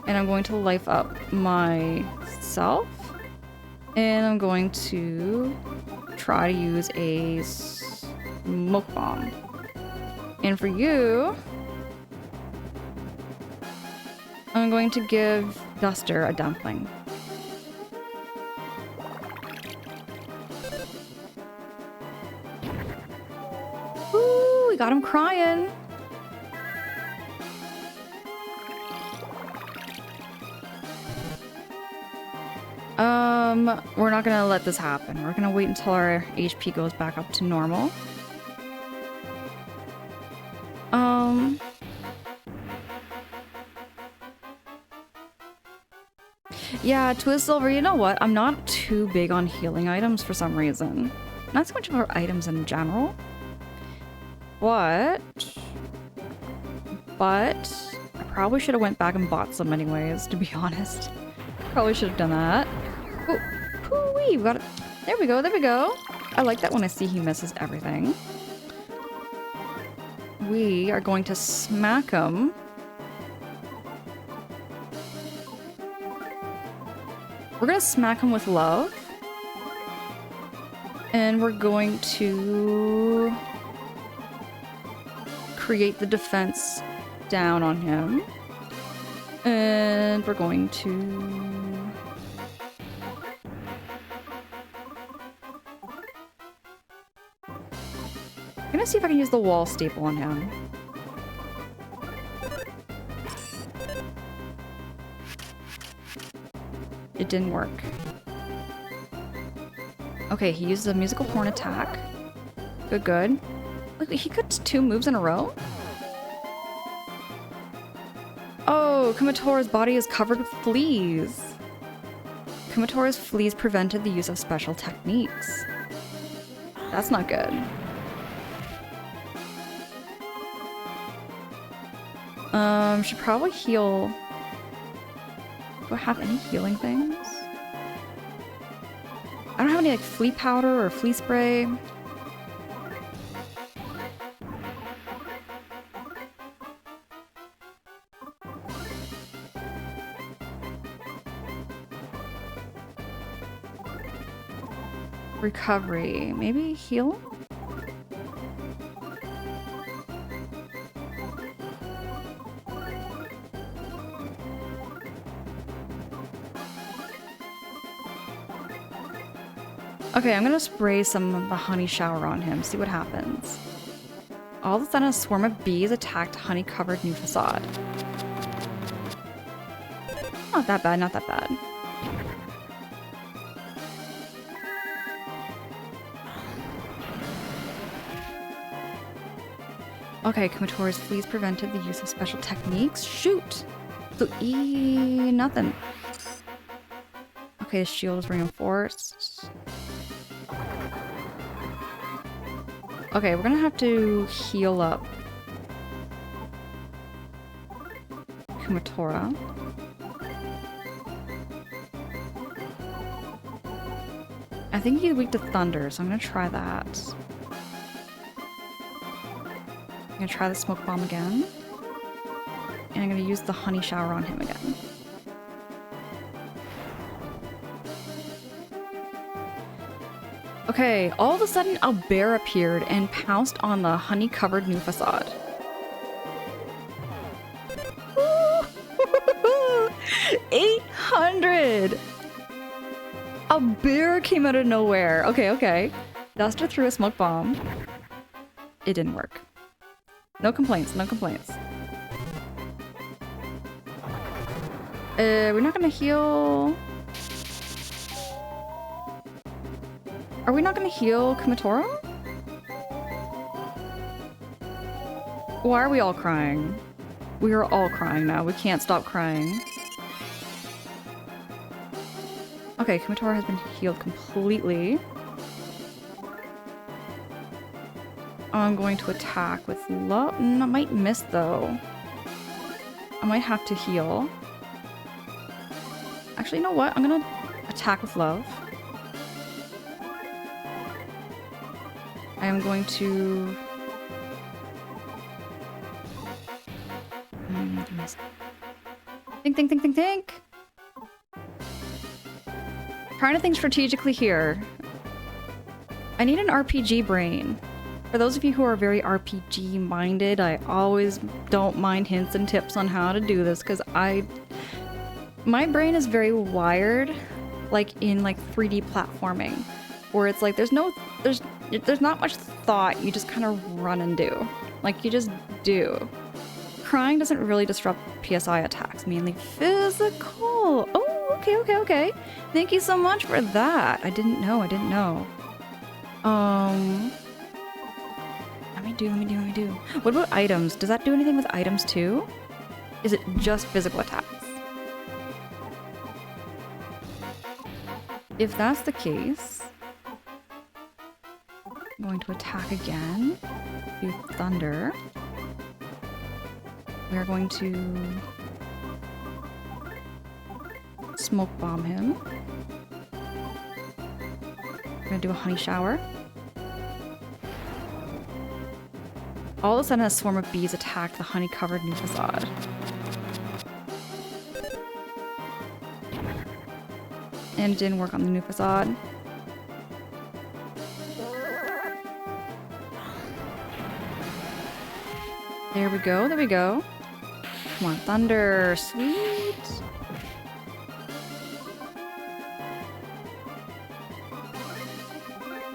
And I'm going to life up myself. And I'm going to try to use a smoke bomb. And for you, I'm going to give Duster a dumpling. Ooh, we got him crying. We're not gonna let this happen. We're gonna wait until our HP goes back up to normal. Yeah, Twisilver, you know what? I'm not too big on healing items for some reason. Not so much of our items in general. But I probably should have went back and bought some anyways, to be honest. Probably should have done that. Oh, hoo-wee, we got it. There we go, there we go. I like that when I see he misses everything. We are going to smack him. We're gonna smack him with love. And we're going to create the defense down on him. And we're going to... I'm gonna see if I can use the wall staple on him. It didn't work. Okay, he uses a musical horn attack. Good, good. Look, he got 2 moves in a row? Oh, Kumatora's body is covered with fleas. Kumatora's fleas prevented the use of special techniques. That's not good. Should probably heal. Do I have any healing things? I don't have any like flea powder or flea spray. Recovery. Maybe heal? Okay, I'm gonna spray some of the honey shower on him, see what happens. All of a sudden, a swarm of bees attacked honey-covered new facade. Not that bad, not that bad. Okay, Kumatora's fleas prevented the use of special techniques. Shoot! So nothing. Okay, the shield is reinforced. Okay, we're gonna have to heal up Kumatora. I think he's weak to thunder, so I'm gonna try that. I'm gonna try the smoke bomb again. And I'm gonna use the honey shower on him again. Okay, all of a sudden a bear appeared and pounced on the honey-covered new facade. 800! A bear came out of nowhere. Okay, okay. Duster threw a smoke bomb. It didn't work. No complaints, no complaints. We're not gonna heal... Are we not gonna heal Kumatora? Why are we all crying? We are all crying now. We can't stop crying. Okay, Kumatora has been healed completely. I'm going to attack with love. I might miss though. I might have to heal. Actually, you know what? I'm gonna attack with love. I am going to... Think. Trying to think strategically here. I need an RPG brain. For those of you who are very RPG minded, I always don't mind hints and tips on how to do this because my brain is very wired like in like 3D platforming where it's like there's not much thought, you just kind of run and do. Like you just do. Crying doesn't really disrupt PSI attacks, mainly physical. Oh, okay. Thank you so much for that. I didn't know. Let me do. What about items? Does that do anything with items too? Is it just physical attacks? If that's the case, I'm going to attack again. Do thunder. We're going to smoke bomb him. We're gonna do a honey shower. All of a sudden, a swarm of bees attacked the honey-covered new facade. And it didn't work on the new facade. There we go. Come on, thunder. Sweet.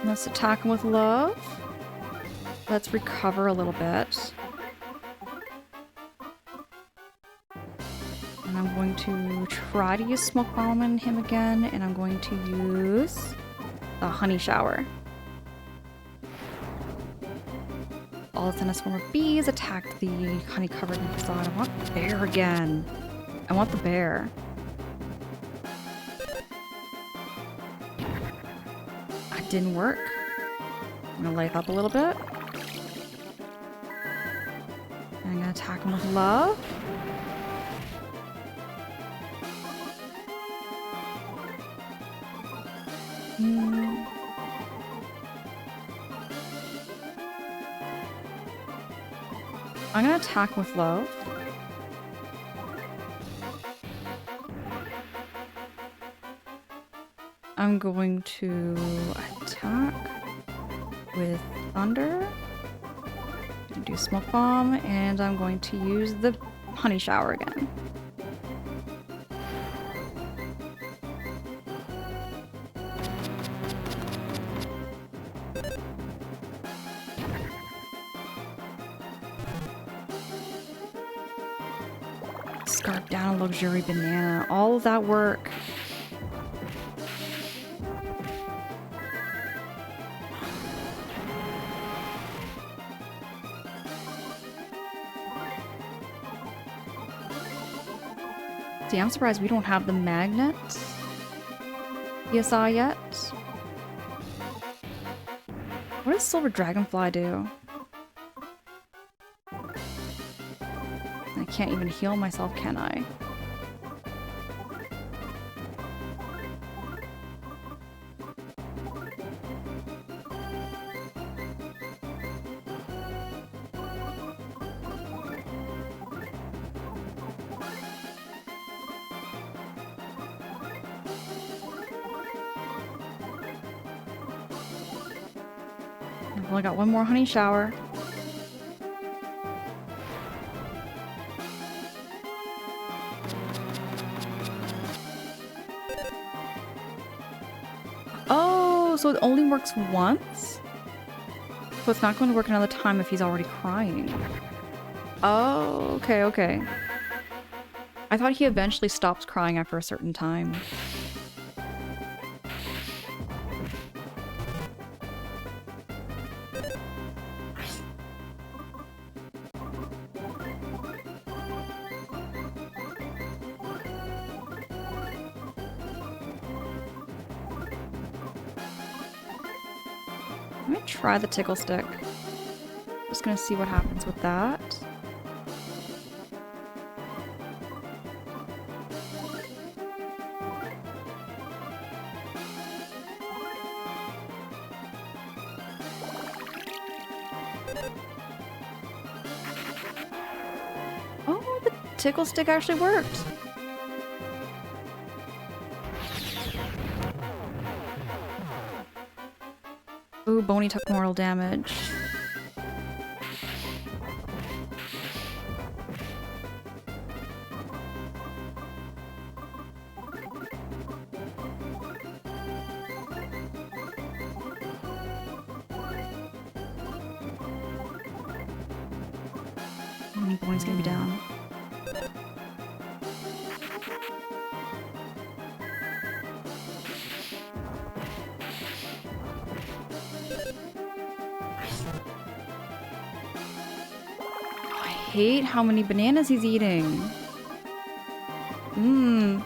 Let's attack him with love. Let's recover a little bit. And I'm going to try to use smoke bomb on him again, and I'm going to use the honey shower. All of a sudden, a swarm of bees attacked the honey-covered facade. I want the bear again. I want the bear. That didn't work. I'm gonna light up a little bit. And I'm gonna attack him with love. I'm gonna attack with love. I'm going to attack with thunder. I'm gonna do smoke bomb, and I'm going to use the honey shower again. Scarf down a luxury banana. All of that work. See, I'm surprised we don't have the magnet PSI yet. What does Silver Dragonfly do? I can't even heal myself, can I? I've only got one more honey shower. Oh, so it only works once? So it's not going to work another time if he's already crying. Oh, okay. I thought he eventually stops crying after a certain time. Let me try the tickle stick. Just gonna see what happens with that. Oh, the tickle stick actually worked. Ooh, Boney took mortal damage. Boney's gonna be down. I hate how many bananas he's eating. Mmm.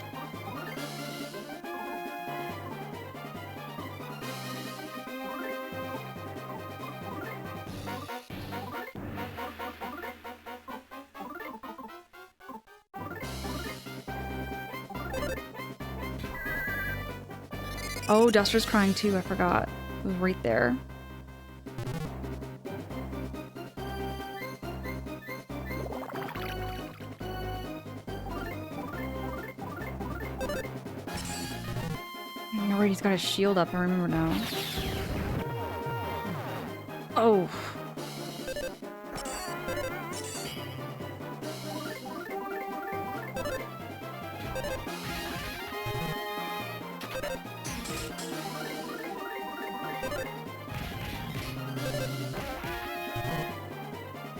Oh, Duster's crying too, I forgot. It was right there. Alright, he's got his shield up, I remember now. Oh.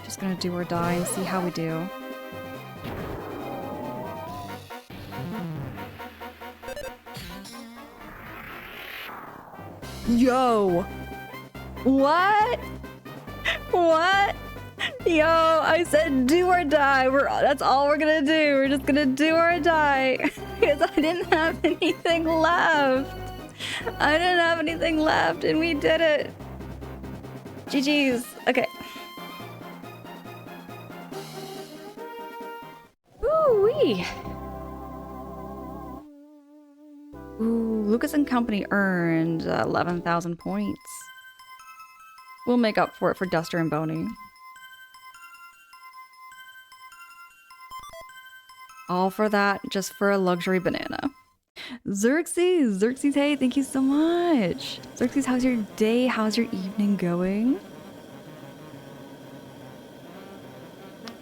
Just gonna do or die and see how we do. Yo! What? What? Yo, I said do or die. That's all we're gonna do. We're just gonna do or die. Because I didn't have anything left. I didn't have anything left and we did it. GG's. Okay. Ooh-wee. Ooh, Lucas and Company earned 11,000 points. We'll make up for it for Duster and Boney. All for that, just for a luxury banana. Xerxes, hey, thank you so much. Xerxes, how's your day? How's your evening going?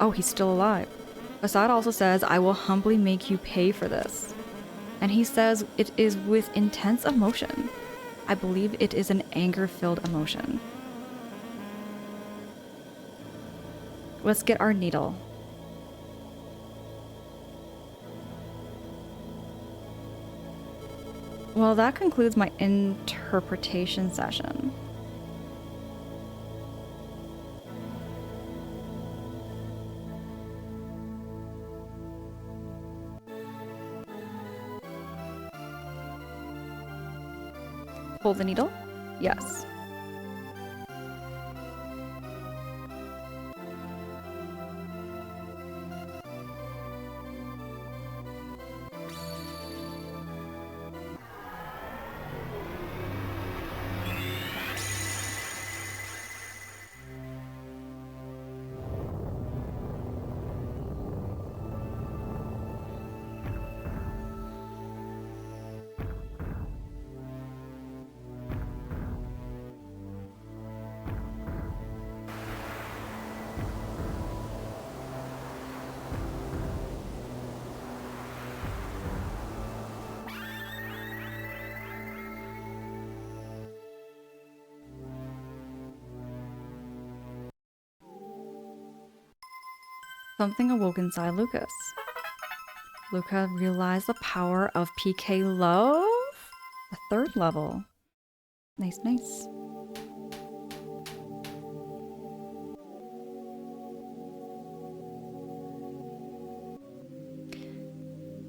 Oh, he's still alive. Assad also says, I will humbly make you pay for this. And he says it is with intense emotion. I believe it is an anger-filled emotion. Let's get our needle. Well, that concludes my interpretation session. Pull the needle? Yes. Something awoke inside Lucas. Luca realized the power of PK Love? The third level. Nice, nice.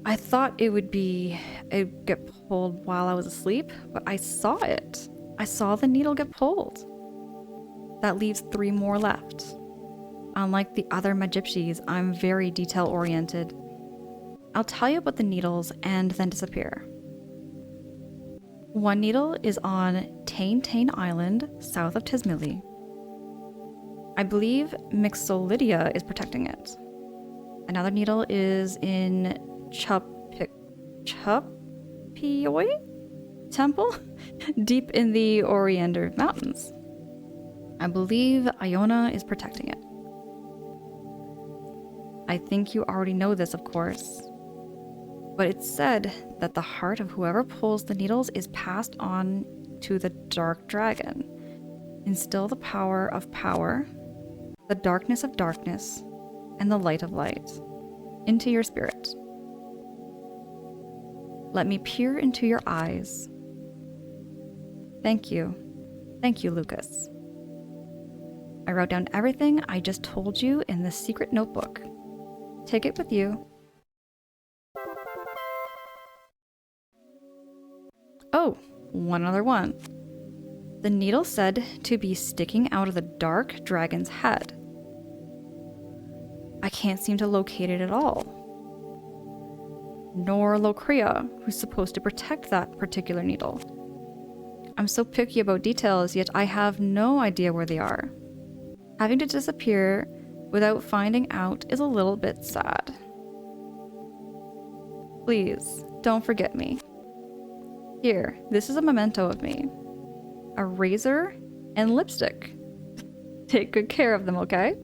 I thought it'd get pulled while I was asleep, but I saw it. I saw the needle get pulled. That leaves 3 more left. Unlike the other Magypsies, I'm very detail-oriented. I'll tell you about the needles and then disappear. One needle is on Tain Island, south of Tismili. I believe Mixolydia is protecting it. Another needle is in Chupioi Temple, deep in the Oriander Mountains. I believe Iona is protecting it. I think you already know this, of course. But it's said that the heart of whoever pulls the needles is passed on to the Dark Dragon. Instill the power of power, the darkness of darkness, and the light of light into your spirit. Let me peer into your eyes. Thank you. Thank you, Lucas. I wrote down everything I just told you in this secret notebook. Take it with you. Oh, one other one. The needle said to be sticking out of the Dark Dragon's head. I can't seem to locate it at all. Nor Locrea, who's supposed to protect that particular needle. I'm so picky about details, yet I have no idea where they are. Having to disappear without finding out is a little bit sad. Please, don't forget me. Here, this is a memento of me. A razor and lipstick. Take good care of them, okay?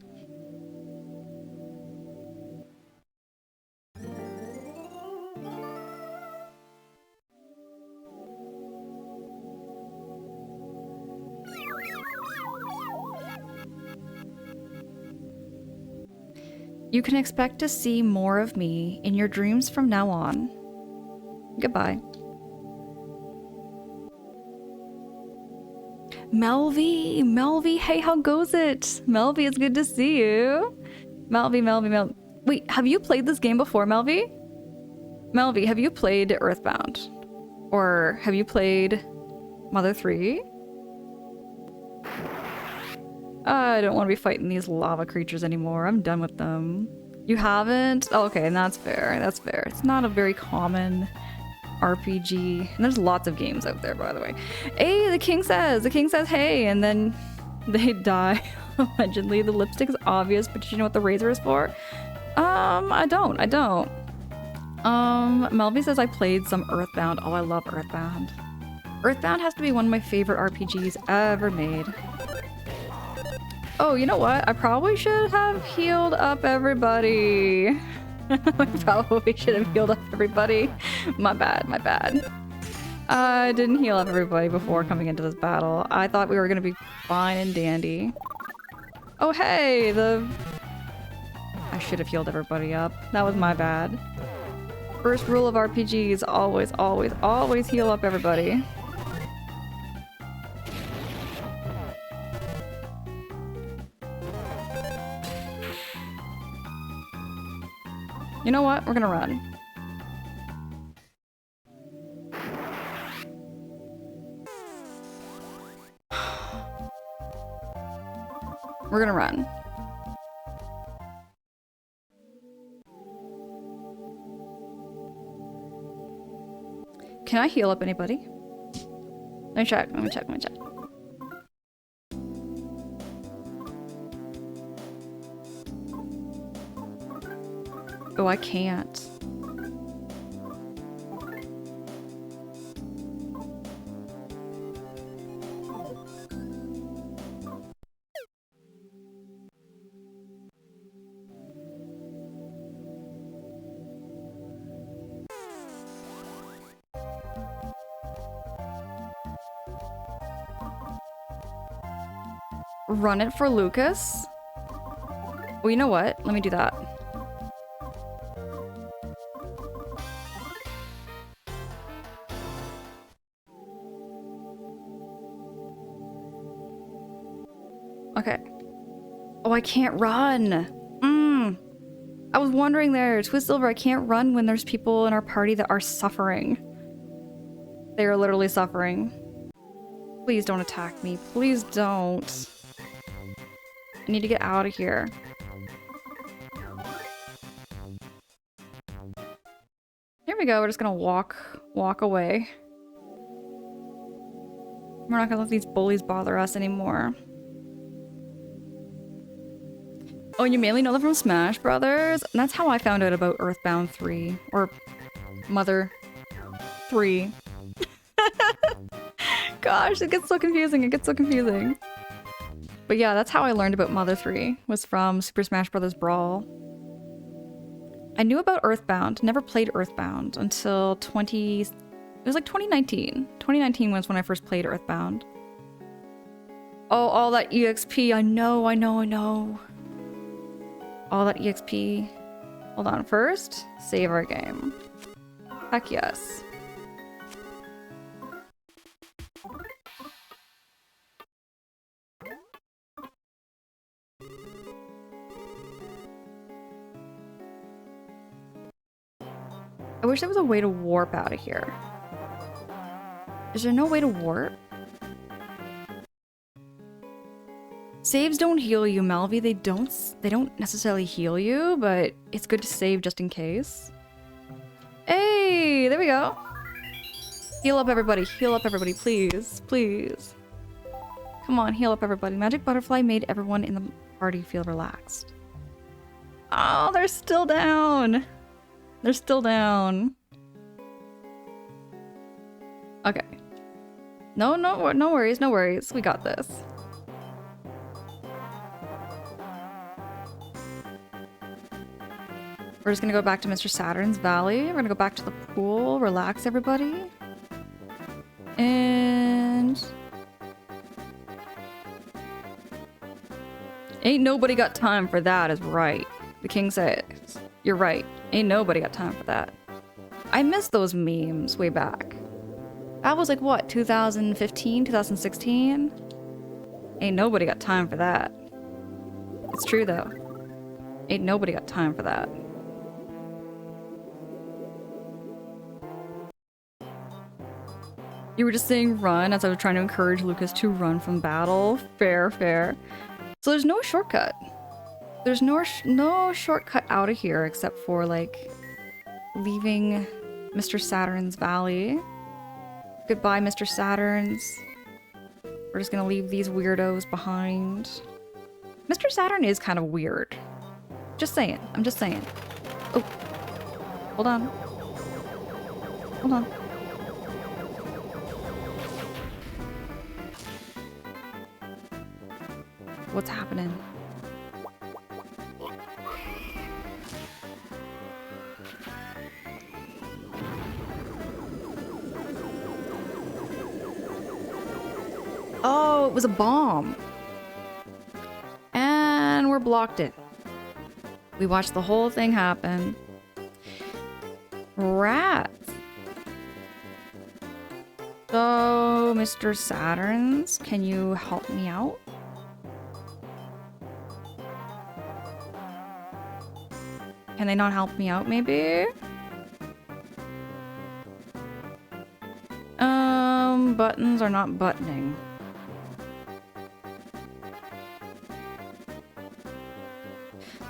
You can expect to see more of me in your dreams from now on. Goodbye. Melvy, hey, how goes it? Melvy, it's good to see you. Melvy. Wait, have you played this game before, Melvy? Melvy, have you played Earthbound? Or have you played Mother 3? I don't want to be fighting these lava creatures anymore. I'm done with them. You haven't? Oh, okay, and that's fair. That's fair. It's not a very common RPG. And there's lots of games out there, by the way. Hey, the king says hey, and then they die. Allegedly. The lipstick is obvious, but did you know what the razor is for? I don't. Melvy says I played some Earthbound. Oh, I love Earthbound. Earthbound has to be one of my favorite RPGs ever made. Oh, you know what? I probably should have healed up everybody. I probably should have healed up everybody. My bad. I didn't heal up everybody before coming into this battle. I thought we were gonna be fine and dandy. Oh, hey, I should have healed everybody up. That was my bad. First rule of RPGs, always heal up everybody. You know what? We're gonna run. We're gonna run. Can I heal up anybody? Let me check. Oh, I can't. Run it for Lucas? Well, you know what? Let me do that. Okay. Oh, I can't run. I was wondering there. Twistsilver, I can't run when there's people in our party that are suffering. They are literally suffering. Please don't attack me. Please don't. I need to get out of here. Here we go. We're just gonna walk away. We're not gonna let these bullies bother us anymore. Oh, you mainly know them from Smash Brothers? And that's how I found out about Earthbound 3. Or Mother 3. Gosh, it gets so confusing. It gets so confusing. But yeah, that's how I learned about Mother 3. Was from Super Smash Bros. Brawl. I knew about Earthbound. Never played Earthbound until It was like 2019. 2019 was when I first played Earthbound. Oh, all that EXP. I know. All that EXP. Hold on. First, save our game. Heck yes. I wish there was a way to warp out of here. Is there no way to warp? Saves don't heal you, Malvi. They don't necessarily heal you, but it's good to save just in case. Hey, there we go. Heal up everybody, please, please. Come on, heal up everybody. Magic Butterfly made everyone in the party feel relaxed. Oh, they're still down. They're still down. Okay. No worries, no worries. We got this. We're just gonna go back to Mr. Saturn's Valley. We're gonna go back to the pool, relax everybody. And... ain't nobody got time for that is right. The king says, you're right. Ain't nobody got time for that. I miss those memes way back. That was like what, 2015, 2016? Ain't nobody got time for that. It's true though. Ain't nobody got time for that. You were just saying run as I was trying to encourage Lucas to run from battle. Fair, fair. So there's no shortcut. There's no shortcut out of here except for like leaving Mr. Saturn's Valley. Goodbye, Mr. Saturn's. We're just gonna leave these weirdos behind. Mr. Saturn is kind of weird. Just saying. I'm just saying. Oh. Hold on. Hold on. What's happening? Oh, it was a bomb. And we're blocked it. We watched the whole thing happen. Rats. So, Mr. Saturn's, can you help me out? Can they not help me out, maybe? Buttons are not buttoning.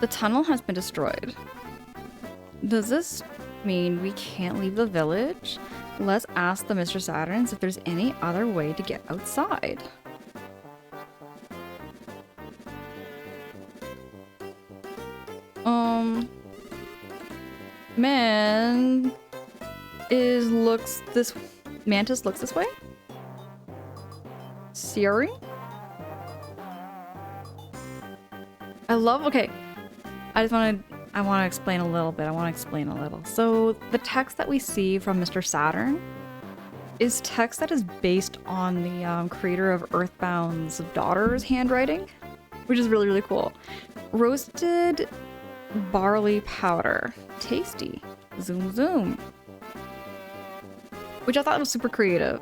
The tunnel has been destroyed. Does this mean we can't leave the village? Let's ask the Mr. Saturns if there's any other way to get outside. Mantis looks this way? Siri? I want to explain a little. So the text that we see from Mr. Saturn is text that is based on the creator of Earthbound's daughter's handwriting, which is really, really cool. Roasted barley powder. Tasty. Zoom zoom. Which I thought was super creative.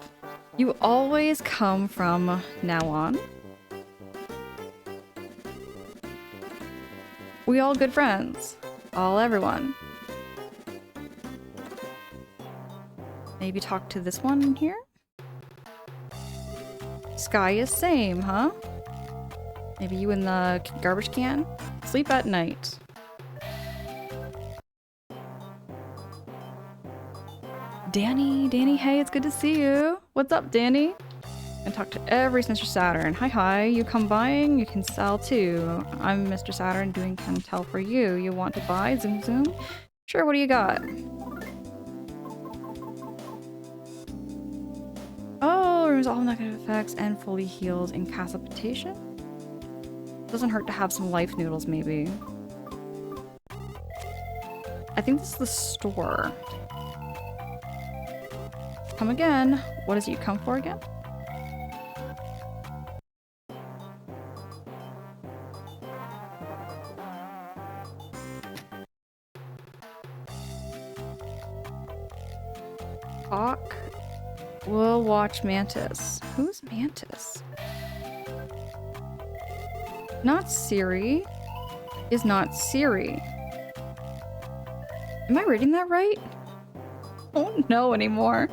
You always come from now on. We all good friends. All everyone. Maybe talk to this one here? Sky is same, huh? Maybe you in the garbage can? Sleep at night. Danny, hey, it's good to see you. What's up, Danny? And talk to every Mr. Saturn. Hi, you come buying, you can sell too. I'm Mr. Saturn doing can tell for you. You want to buy? Zoom? Sure, what do you got? Oh, removes all negative effects and fully heals incapacitation. Doesn't hurt to have some life noodles, maybe. I think this is the store. Come again. What is it you come for again? Hawk. We'll watch Mantis. Who's Mantis? Not Siri. Is not Siri. Am I reading that right? I don't know anymore.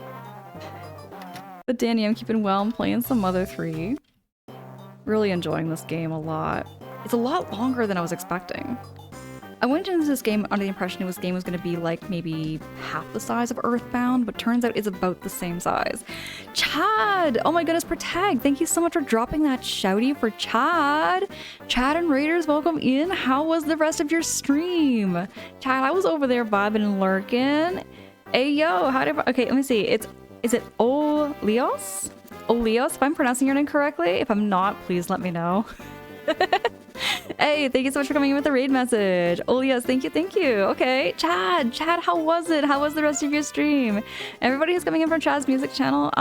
But Danny, I'm keeping well. I'm playing some Mother 3. Really enjoying this game a lot. It's a lot longer than I was expecting. I went into this game under the impression this game was going to be like maybe half the size of Earthbound, but turns out it's about the same size. Chad! Oh my goodness, Protag! Thank you so much for dropping that shouty for Chad! Chad and Raiders, welcome in. How was the rest of your stream? Chad, I was over there vibing and lurking. Hey yo, okay, let me see. Is it Oleos? Oleos, if I'm pronouncing your name correctly. If I'm not, please let me know. Hey, thank you so much for coming in with the raid message. Oleos, thank you. Okay, Chad, how was it? How was the rest of your stream? Everybody who's coming in from Chad's music channel,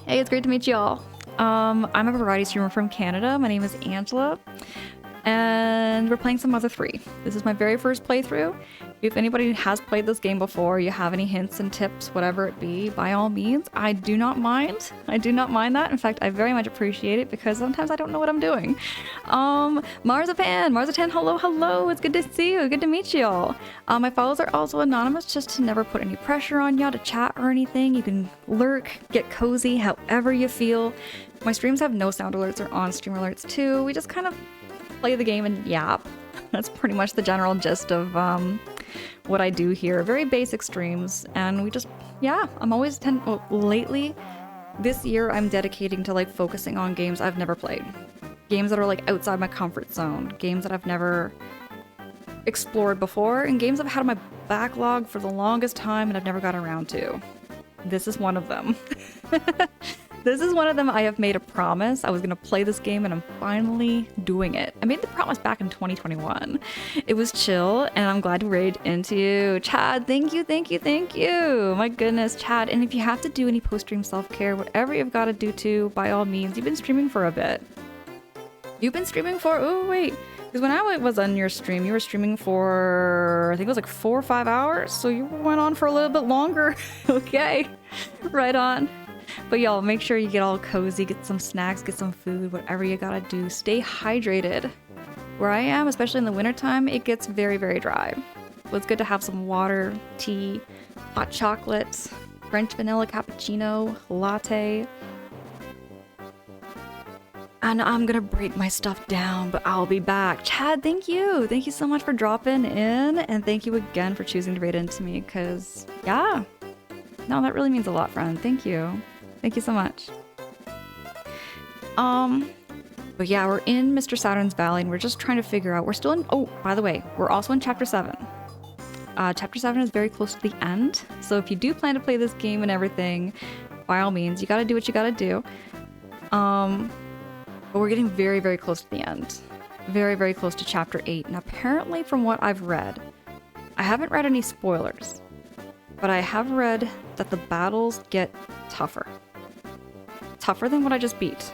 hey, it's great to meet y'all. I'm a variety streamer from Canada. My name is Angela, and we're playing some Mother 3. This is my very first playthrough. If anybody has played this game before, you have any hints and tips, whatever it be, by all means, I do not mind. I do not mind that. In fact, I very much appreciate it because sometimes I don't know what I'm doing. Marzipan, hello. It's good to see you. Good to meet you all. My follows are also anonymous just to never put any pressure on y'all to chat or anything. You can lurk, get cozy, however you feel. My streams have no sound alerts or on-stream alerts too. We just kind of play the game and yap. That's pretty much the general gist of what I do here. Very basic streams, and we just, yeah, I'm always lately, this year I'm dedicating to like focusing on games I've never played. Games that are like outside my comfort zone. Games that I've never explored before, and games I've had on my backlog for the longest time and I've never got around to. This is one of them. This is one of them. I have made a promise. I was going to play this game and I'm finally doing it. I made the promise back in 2021. It was chill and I'm glad to raid into you. Chad, thank you. My goodness, Chad. And if you have to do any post-stream self-care, whatever you've got to do too, by all means, you've been streaming for a bit. You've been streaming for, oh wait, because when I was on your stream, you were streaming for, I think it was like 4 or 5 hours. So you went on for a little bit longer. Okay, right on. But y'all, make sure you get all cozy, get some snacks, get some food, whatever you gotta do. Stay hydrated. Where I am, especially in the wintertime, it gets very, very dry. So it's good to have some water, tea, hot chocolate, French vanilla cappuccino, latte. And I'm gonna break my stuff down, but I'll be back. Chad, thank you. Thank you so much for dropping in, and thank you again for choosing to raid into me, because, yeah. No, that really means a lot, friend. Thank you. Thank you so much. But yeah, we're in Mr. Saturn's Valley and we're just trying to figure out, we're still in, oh, by the way, we're also in Chapter 7. Chapter 7 is very close to the end, so if you do plan to play this game and everything, by all means, you gotta do what you gotta do. But we're getting very, very close to the end. Very, very close to Chapter 8, and apparently from what I've read, I haven't read any spoilers, but I have read that the battles get tougher. Tougher than what I just beat.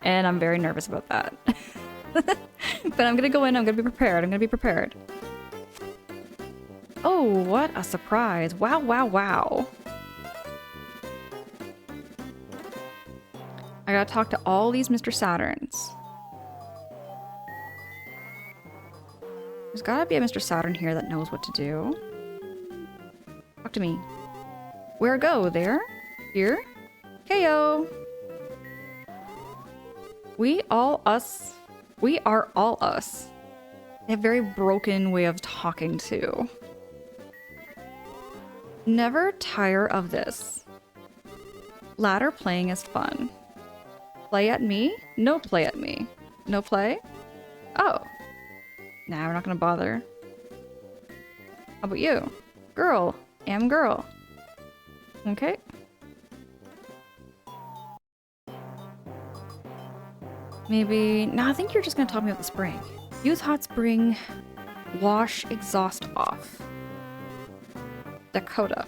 And I'm very nervous about that. But I'm gonna go in, I'm gonna be prepared. Oh, what a surprise. Wow. I gotta talk to all these Mr. Saturns. gotta be a Mr. Saturn here that knows what to do. Talk to me. Where go? There? Here? KO! We are all us. They have a very broken way of talking too. Never tire of this. Ladder playing is fun. Play at me? No play at me. No play? Oh. Nah, we're not gonna bother. How about you? Girl. Am girl. Okay. Maybe... No, I think you're just gonna talk me about the spring. Use hot spring. Wash exhaust off. Dakota.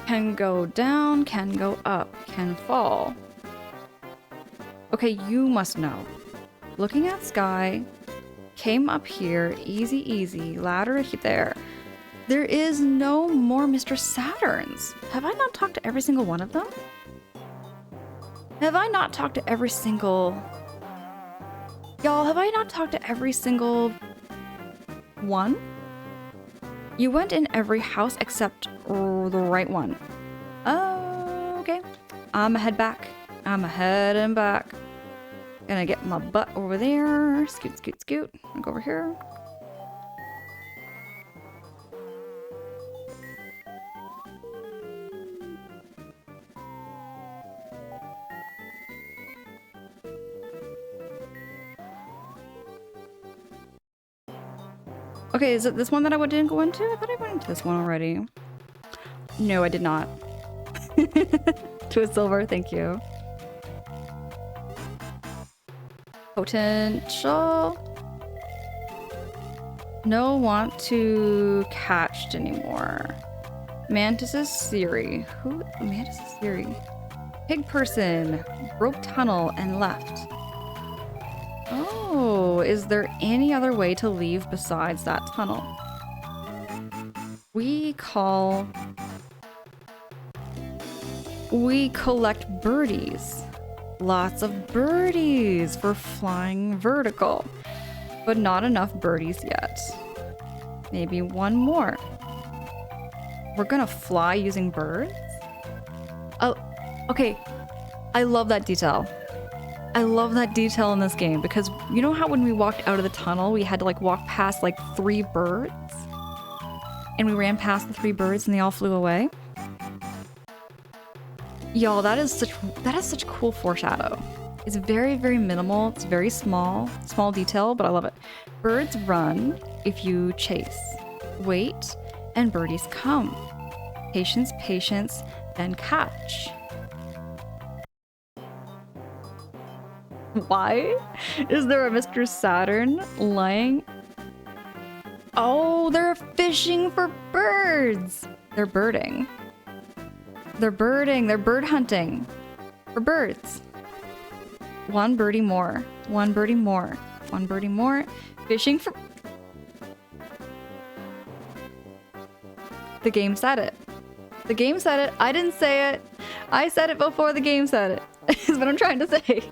Can go down, can go up, can fall. Okay, you must know. Looking at sky, came up here, easy, easy, ladder there. There is no more Mr. Saturns. Have I not talked to every single one of them? Have I not talked to every single... Y'all, have I not talked to every single one? You went in every house except the right one. Oh, okay. I'ma head back. I'ma heading back. Gonna get my butt over there. Scoot, scoot, scoot. I'll go over here. Okay, is it this one that I didn't go into? I thought I went into this one already. No, I did not. To a silver, thank you. Potential. No want to catched anymore. Mantis is Siri. Who? Mantis is Siri. Pig person. Broke tunnel and left. Oh, is there any other way to leave besides that tunnel? We collect birdies. Lots of birdies for flying vertical, but not enough birdies yet. Maybe one more. We're gonna fly using birds? Oh, okay. I love that detail. I love that detail in this game because you know how when we walked out of the tunnel, we had to like walk past like 3 birds? And we ran past the 3 birds and they all flew away? Y'all, that is such cool foreshadow. It's very, very minimal. It's very small detail, but I love it. Birds run if you chase. Wait, and birdies come. Patience, patience, then catch. Why is there a Mr. Saturn lying? Oh, they're fishing for birds. They're birding. They're birding. They're bird hunting for birds. One birdie more. One birdie more. One birdie more. Fishing for... The game said it. The game said it. I didn't say it. I said it before the game said it. Is what I'm trying to say.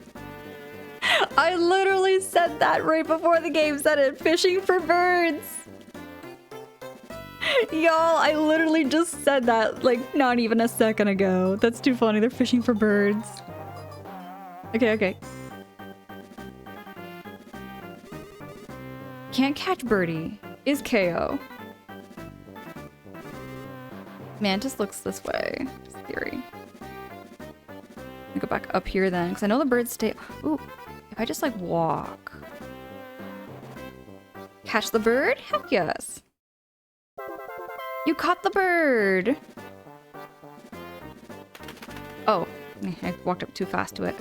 I literally said that right before the game said it. Fishing for birds. Y'all, I literally just said that like not even a second ago. That's too funny. They're fishing for birds. Okay, okay. Can't catch birdie. Is KO. Mantis looks this way. Just theory. Go back up here then, because I know the birds stay... Ooh, if I just like walk. Catch the bird? Heck yes. You caught the bird! Oh, I walked up too fast to it.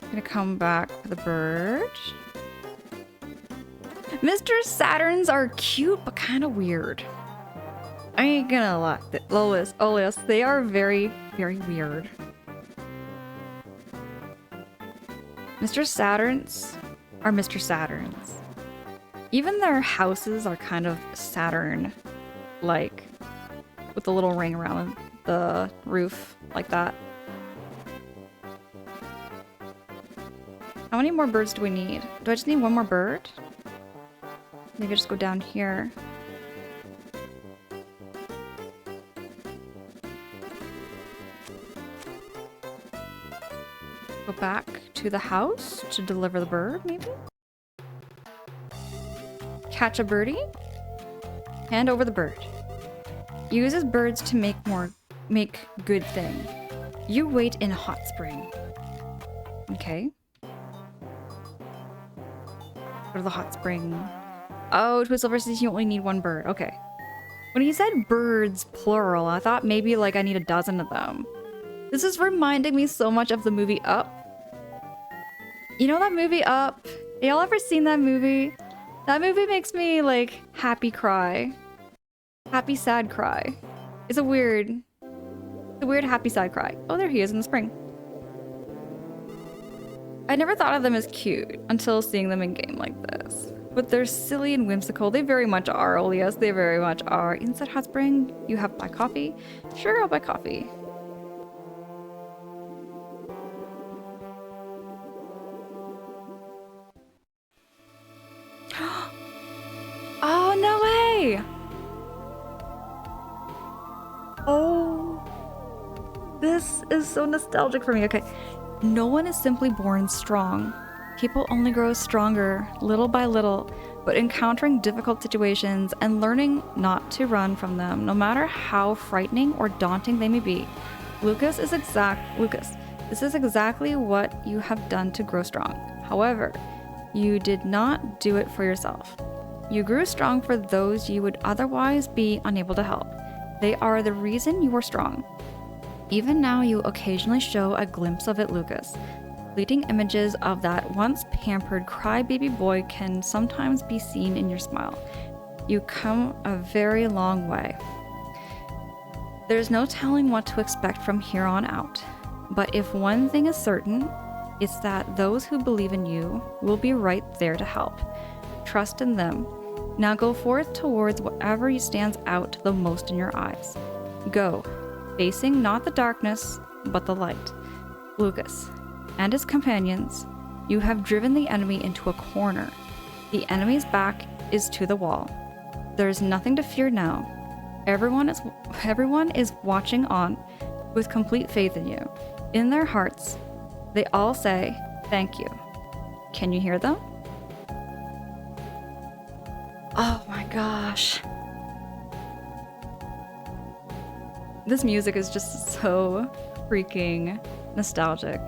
I'm gonna come back for the bird. Mr. Saturns are cute, but kind of weird. I ain't gonna lie. Lois, Olius, they are very, very weird. Mr. Saturns are Mr. Saturns. Even their houses are kind of Saturn, like with the little ring around the roof, like that. How many more birds do we need? Do I just need one more bird? Maybe just go down here. Go back to the house to deliver the bird, maybe? Catch a birdie? Hand over the bird. Uses birds to make good thing. You wait in hot spring. Okay. Go to the hot spring. Oh, Twistle says you only need one bird. Okay. When he said birds, plural, I thought maybe like I need a dozen of them. This is reminding me so much of the movie Up. You know that movie Up? Y'all ever seen that movie? That movie makes me like happy cry. Happy sad cry. It's a weird happy sad cry. Oh, there he is in the spring. I never thought of them as cute until seeing them in game like this. But they're silly and whimsical. They very much are, Olias. They very much are. Inside Hot Spring, you have buy coffee? Sure, I'll buy coffee. Oh, no way! Oh, this is so nostalgic for me. Okay, no one is simply born strong. People only grow stronger, little by little, but encountering difficult situations and learning not to run from them, no matter how frightening or daunting they may be. Lucas, this is exactly what you have done to grow strong. However, you did not do it for yourself. You grew strong for those you would otherwise be unable to help. They are the reason you are strong. Even now, you occasionally show a glimpse of it, Lucas. Fleeting images of that once pampered crybaby boy can sometimes be seen in your smile. You come a very long way. There's no telling what to expect from here on out. But if one thing is certain, it's that those who believe in you will be right there to help. Trust in them. Now go forth towards whatever stands out the most in your eyes. Go, facing not the darkness, but the light. Lucas and his companions, you have driven the enemy into a corner. The enemy's back is to the wall. There is nothing to fear now. Everyone is watching on with complete faith in you. In their hearts, they all say, thank you. Can you hear them? Oh my gosh. This music is just so freaking nostalgic.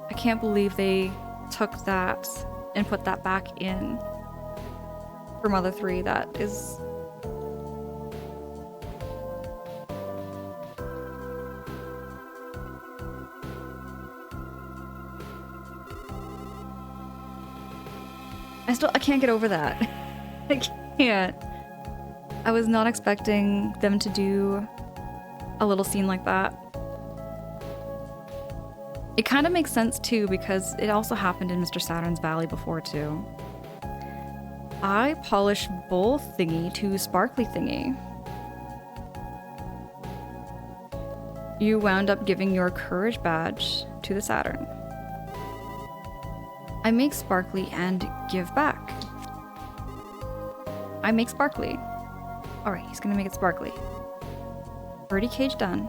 I can't believe they took that and put that back in for Mother 3. That is... I can't get over that. I can't. I was not expecting them to do a little scene like that. It kind of makes sense too, because it also happened in Mr. Saturn's Valley before too. I polished both thingy to sparkly thingy. You wound up giving your courage badge to the Saturn. I make sparkly and give back. I make sparkly. Alright, he's gonna make it sparkly. Birdie cage done.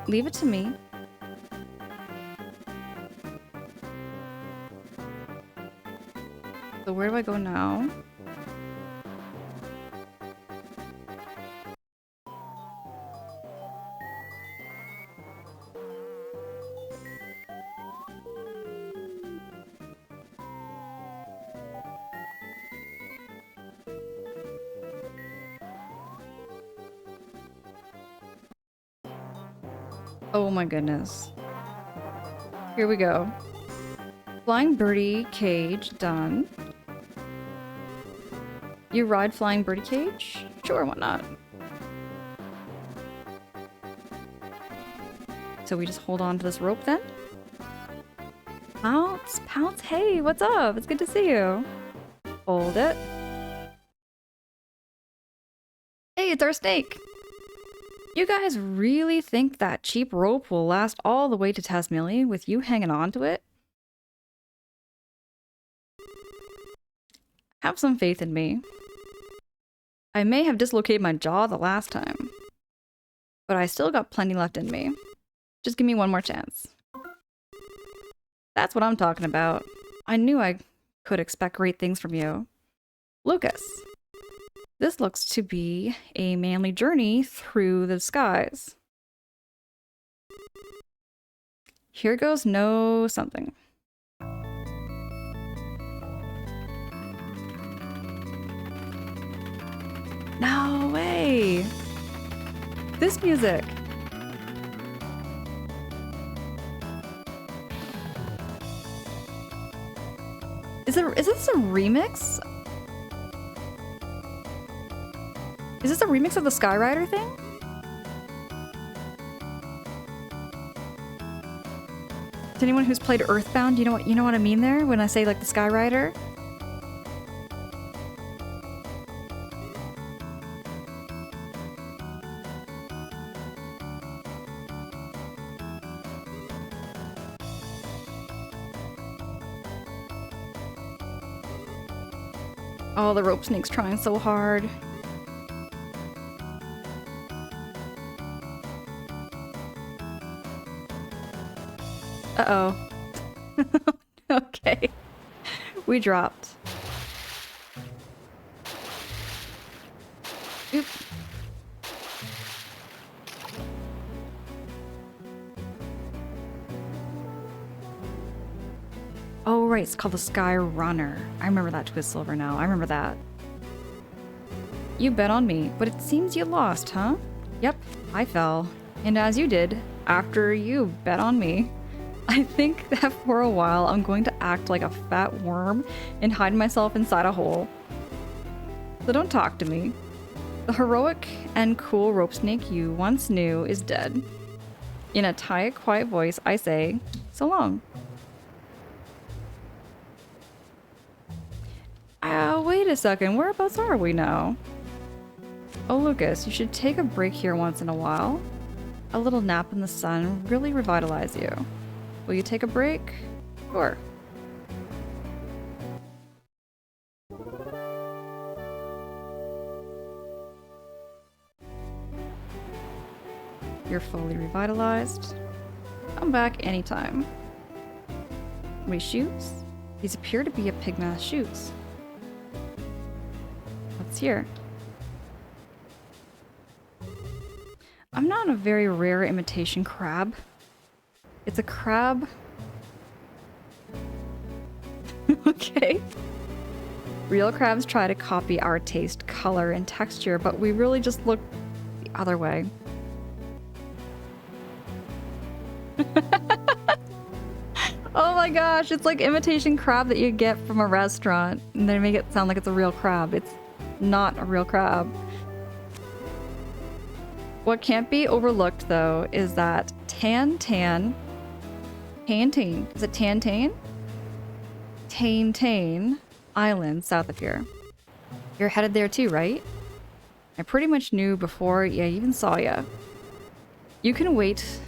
Leave it to me. So where do I go now? Oh my goodness. Here we go. Flying birdie cage, done. You ride flying birdie cage? Sure, why not? So we just hold on to this rope then? Pounce, Pounce, hey, what's up? It's good to see you. Hold it. Hey, it's our snake. You guys really think that cheap rope will last all the way to Tasmili with you hanging on to it? Have some faith in me. I may have dislocated my jaw the last time, but I still got plenty left in me. Just give me one more chance. That's what I'm talking about. I knew I could expect great things from you. Lucas, this looks to be a manly journey through the skies. Here goes no something. No way! This music! Is this a remix? Is this a remix of the Skyrider thing? To anyone who's played Earthbound, you know what I mean there when I say like the Skyrider? Oh, the rope snake's trying so hard. Uh-oh. Okay. We dropped. Oop. Oh, right. It's called the Sky Runner. I remember that Twistsilver now. I remember that. You bet on me, but it seems you lost, huh? Yep, I fell. And as you did, after you bet on me. I think that for a while I'm going to act like a fat worm and hide myself inside a hole. So don't talk to me. The heroic and cool rope snake you once knew is dead. In a tight, quiet voice, I say, so long. Wait a second, whereabouts are we now? Oh, Lucas, you should take a break here once in a while. A little nap in the sun really revitalize you. Will you take a break? Sure. You're fully revitalized. Come back anytime. Wait, shoots? These appear to be a pigmath shoots. What's here? I'm not a very rare imitation crab. It's a crab. Okay. Real crabs try to copy our taste, color, and texture, but we really just look the other way. Oh my gosh, it's like imitation crab that you get from a restaurant, and they make it sound like it's a real crab. It's not a real crab. What can't be overlooked, though, is that Tantane. Is it Tantane? Tantane Island, south of here. You're headed there too, right? I pretty much knew before I even saw ya. You can wait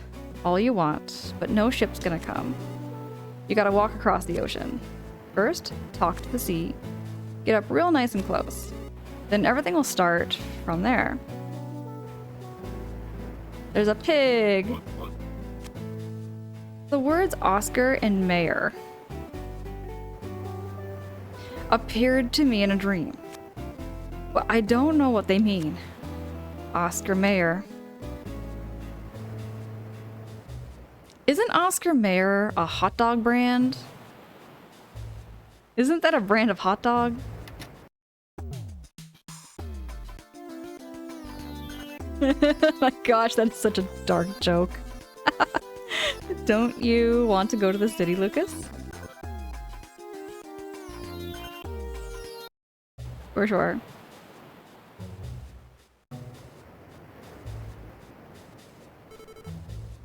all you want, but no ship's gonna come. You gotta walk across the ocean. First, talk to the sea. Get up real nice and close. Then everything will start from there. There's a pig. The words Oscar and Mayer appeared to me in a dream. But I don't know what they mean. Oscar Mayer. Isn't Oscar Mayer a hot dog brand? Isn't that a brand of hot dog? My gosh, that's such a dark joke. Don't you want to go to the city, Lucas? For sure.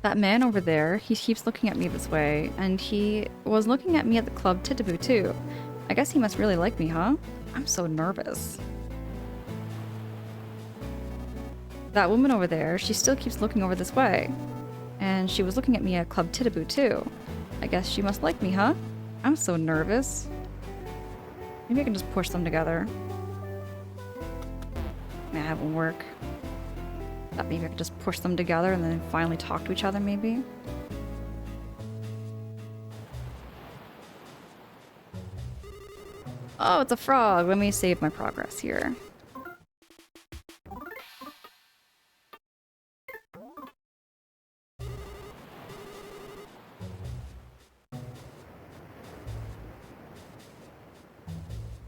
That man over there, he keeps looking at me this way, and he was looking at me at the club Tittaboo too. I guess he must really like me, huh? I'm so nervous. That woman over there, she still keeps looking over this way. And she was looking at me at Club Tittaboo too. I guess she must like me, huh? I'm so nervous. Maybe I can just push them together. Nah, that won't work. Thought maybe I could just push them together and then finally talk to each other, maybe. Oh, it's a frog. Let me save my progress here.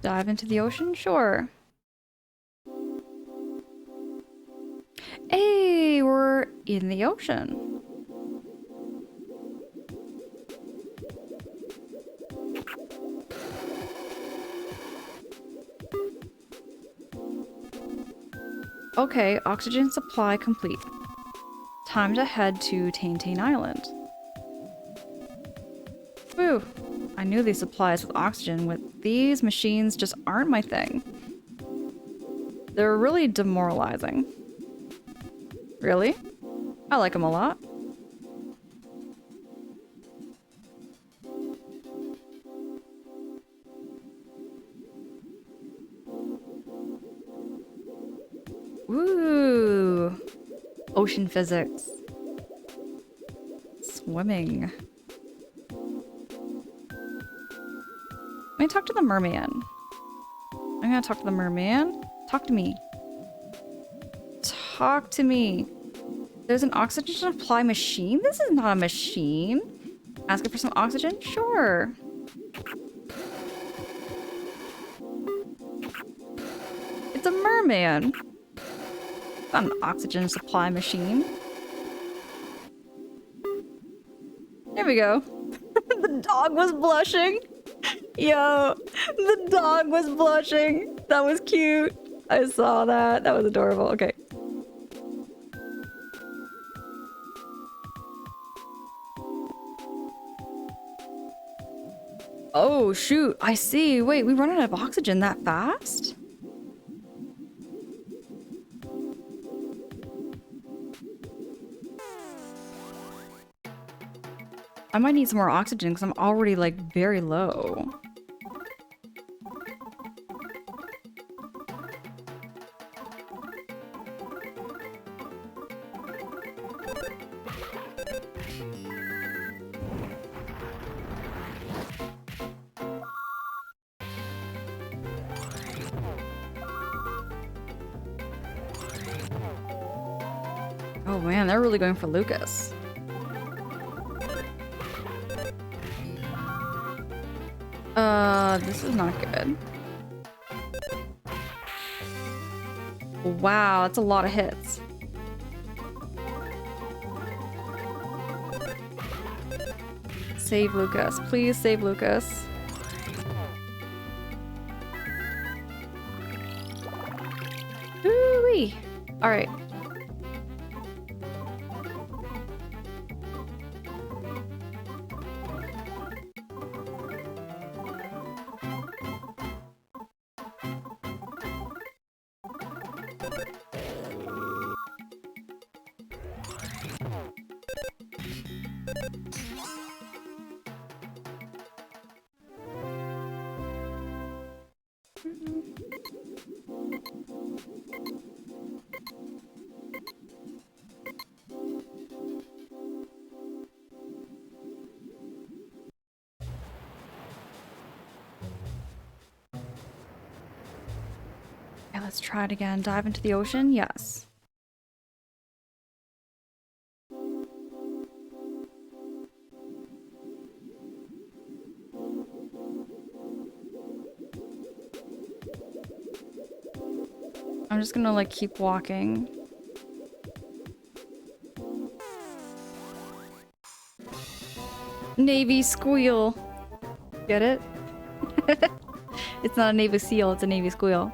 Dive into the ocean? Sure. Hey, we're in the ocean. Okay, oxygen supply complete. Time to head to Taintain Island. Whew. I knew these supplies with oxygen with these machines just aren't my thing. They're really demoralizing. Really? I like them a lot. Ooh. Ocean physics. Swimming. Let me talk to the merman. I'm gonna talk to the merman. Talk to me. Talk to me. There's an oxygen supply machine? This is not a machine. Asking for some oxygen? Sure. It's a merman. Not an oxygen supply machine. There we go. The dog was blushing. Yo, the dog was blushing. That was cute. I saw that. That was adorable. Okay. Oh, shoot. I see. Wait, we run out of oxygen that fast? I might need some more oxygen because I'm already, like, very low. Oh man, they're really going for Lucas. This is not good. Wow, that's a lot of hits. Save Lucas. Please save Lucas. Woo-wee. All right. Yeah, let's try it again. Dive into the ocean? Yes. I'm just gonna like keep walking. Navy squeal. Get it? It's not a Navy seal, it's a Navy squeal.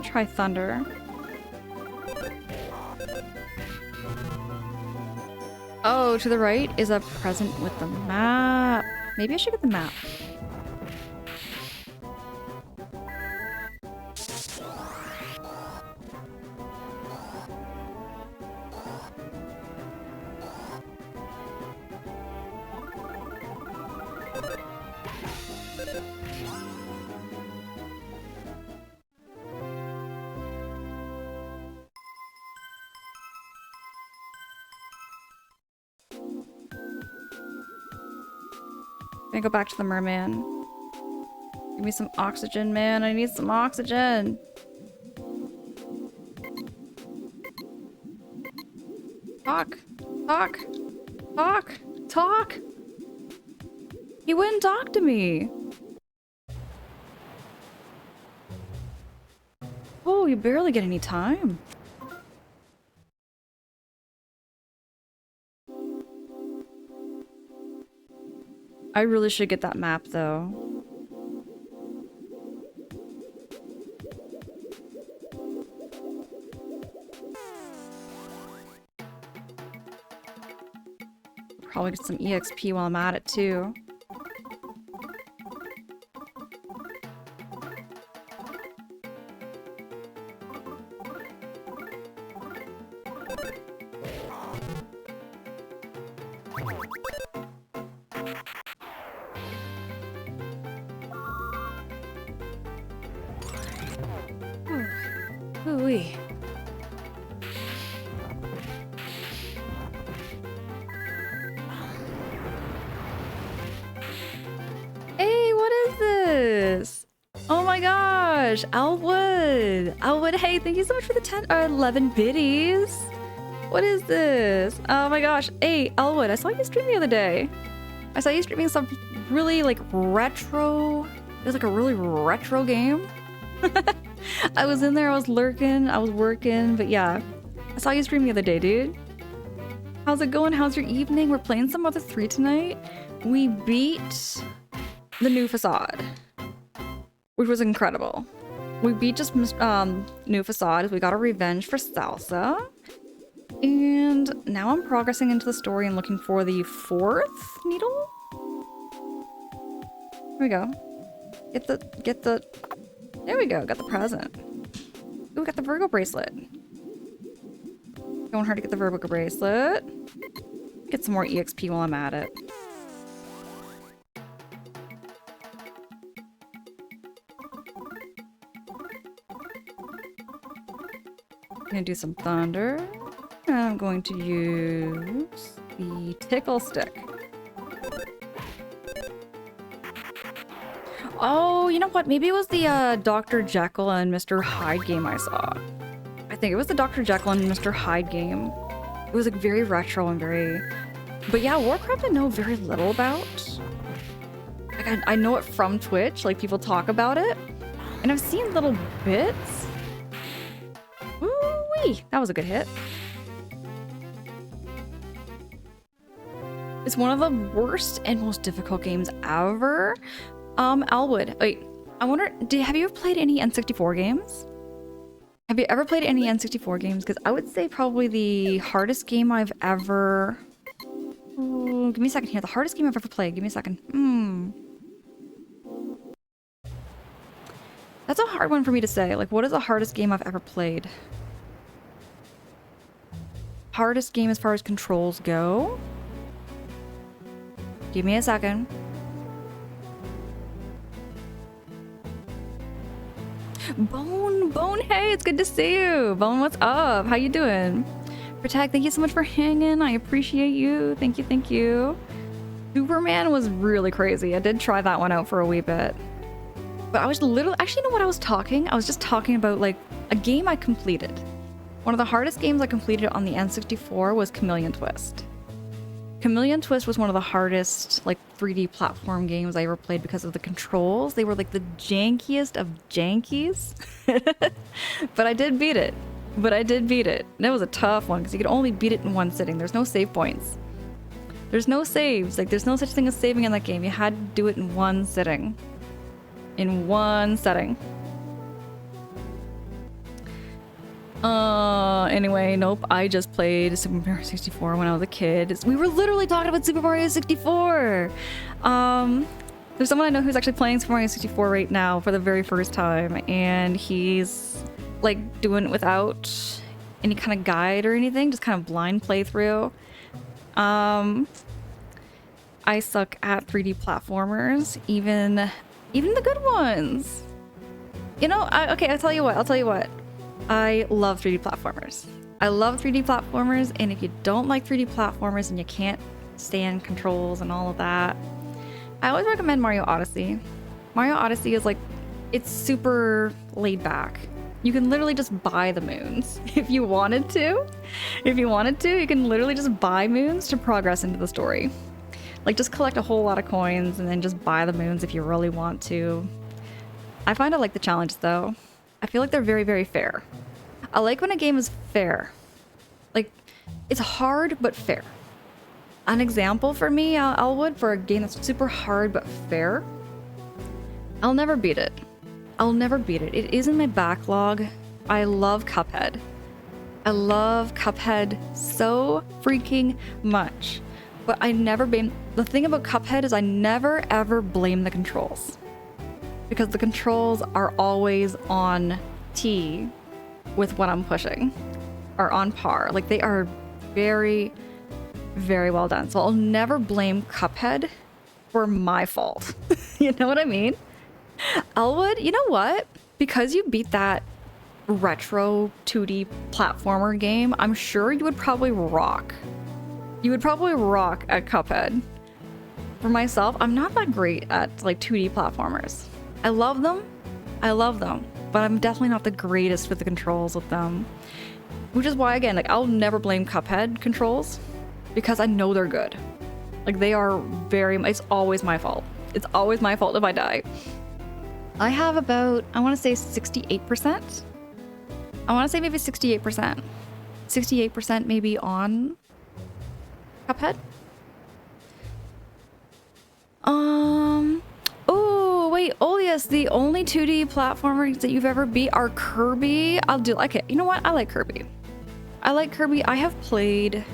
Try thunder. Oh, to the right is a present with the map. Maybe I should get the map. I'm gonna go back to the merman. Give me some oxygen, man. I need some oxygen. Talk. Talk. Talk. Talk. He wouldn't talk to me. Oh, you barely get any time. I really should get that map, though. Probably get some EXP while I'm at it, too. Ooh-wee. Hey, what is this? Oh my gosh, Elwood. Elwood, hey, thank you so much for the 10 or 11 biddies. What is this? Oh my gosh. Hey, Elwood, I saw you stream the other day. I saw you streaming some really like retro. It was like a really retro game. I was in there, I was lurking, I was working, but yeah. I saw you stream the other day, dude. How's it going? How's your evening? We're playing some Mother 3 tonight. We beat the new facade, which was incredible. We beat just new facade. We got a revenge for Salsa. And now I'm progressing into the story and looking for the 4th needle. Here we go. Get the, there we go, got the present. Ooh, got the Virgo bracelet. Going hard to get the Virgo bracelet. Get some more EXP while I'm at it. Gonna do some thunder. And I'm going to use the tickle stick. Oh, you know what? Maybe it was the Dr. Jekyll and Mr. Hyde game I saw. I think it was the Dr. Jekyll and Mr. Hyde game. It was like very retro and very... But yeah, Warcraft I know very little about. Like I know it from Twitch, like people talk about it. And I've seen little bits. Ooh-wee! That was a good hit. It's one of the worst and most difficult games ever. Elwood, wait, I wonder, have you ever played any N64 games? Have you ever played any N64 games? Because I would say probably the hardest game I've ever... Ooh, give me a second here. The hardest game I've ever played. Give me a second. That's a hard one for me to say. Like, what is the hardest game I've ever played? Hardest game as far as controls go? Give me a second. Bone, hey, it's good to see you. Bone, what's up? How you doing? Protect, thank you so much for hanging. I appreciate you. Thank you, thank you. Superman was really crazy. I did try that one out for a wee bit. But I was literally, actually, you know what I was talking? I was just talking about like a game I completed. One of the hardest games I completed on the N64 was Chameleon Twist. Chameleon Twist was one of the hardest like 3D platform games I ever played because of the controls. They were like the jankiest of jankies. But I did beat it. And it was a tough one because you could only beat it in one sitting. There's no save points. There's no saves. Like, there's no such thing as saving in that game. You had to do it in one sitting. In one setting. Anyway, nope. I just played Super Mario 64 when I was a kid. We were literally talking about Super Mario 64! There's someone I know who's actually playing Super Mario 64 right now for the very first time, and he's, like, doing it without any kind of guide or anything, just kind of blind playthrough. I suck at 3D platformers, even the good ones. You know, okay, I'll tell you what. I love 3D platformers. I love 3D platformers, and if you don't like 3D platformers and you can't stand controls and all of that, I always recommend Mario Odyssey. Mario Odyssey is like, it's super laid back. You can literally just buy the moons if you wanted to. If you wanted to, you can literally just buy moons to progress into the story. Like, just collect a whole lot of coins and then just buy the moons if you really want to. I find I like the challenges though. I feel like they're very, very fair. I like when a game is fair. Like, it's hard but fair. An example for me, Elwood, for a game that's super hard but fair, I'll never beat it. I'll never beat it. It is in my backlog. I love Cuphead. I love Cuphead so freaking much. But I never blame... The thing about Cuphead is I never ever blame the controls. Because the controls are always on T with what I'm pushing. Or on par. Like, they are very, very well done. So I'll never blame Cuphead for my fault. You know what I mean? Elwood, you know what? Because you beat that retro 2D platformer game, I'm sure you would probably rock. You would probably rock at Cuphead. For myself, I'm not that great at like 2D platformers. I love them, but I'm definitely not the greatest with the controls with them. Which is why, again, like, I'll never blame Cuphead controls because I know they're good. Like, they are very, it's always my fault. It's always my fault if I die. I have about, I want to say 68%. I want to say maybe 68%. 68% maybe on Cuphead. Oh, wait. Oh, yes. The only 2D platformers that you've ever beat are Kirby. Okay, you know what? I like Kirby. I have played...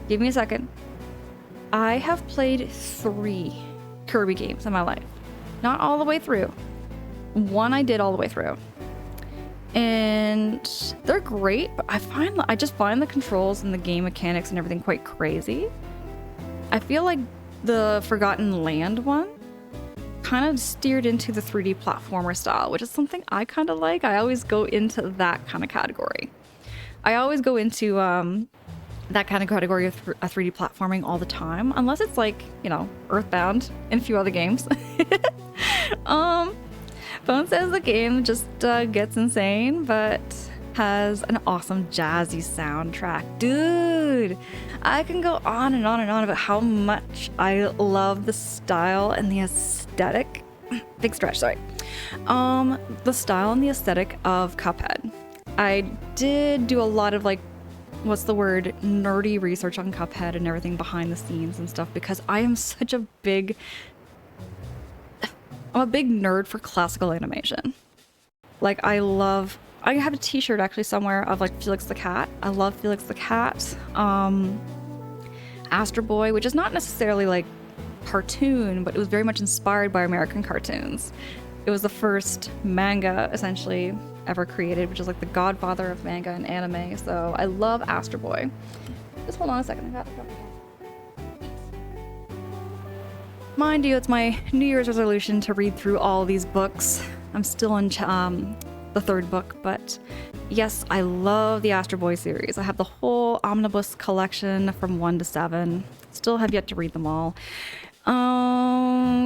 Give me a second. I have played 3 Kirby games in my life. Not all the way through. One I did all the way through. And they're great, but I just find the controls and the game mechanics and everything quite crazy. I feel like the Forgotten Land one kind of steered into the 3D platformer style, which is something I kind of like. I always go into that kind of category. I always go into that kind of category of 3D platforming all the time, unless it's like, you know, Earthbound and a few other games. Phone says the game just gets insane, but has an awesome jazzy soundtrack. Dude, I can go on and on and on about how much I love the style and the aesthetic. Big stretch, sorry. The style and the aesthetic of Cuphead. I did do a lot of, like, what's the word, nerdy research on Cuphead and everything behind the scenes and stuff, because I am such a big... I'm a big nerd for classical animation. Like, I have a t-shirt actually somewhere of, like, Felix the Cat. I love Felix the Cat. Astro Boy, which is not necessarily like cartoon, but it was very much inspired by American cartoons. It was the first manga essentially ever created, which is like the godfather of manga and anime. So I love Astro Boy. Just hold on a second. Mind you, it's my New Year's resolution to read through all these books. I'm still in the 3rd book, but yes, I love the Astro Boy series. I have the whole omnibus collection from 1 to 7. Still have yet to read them all.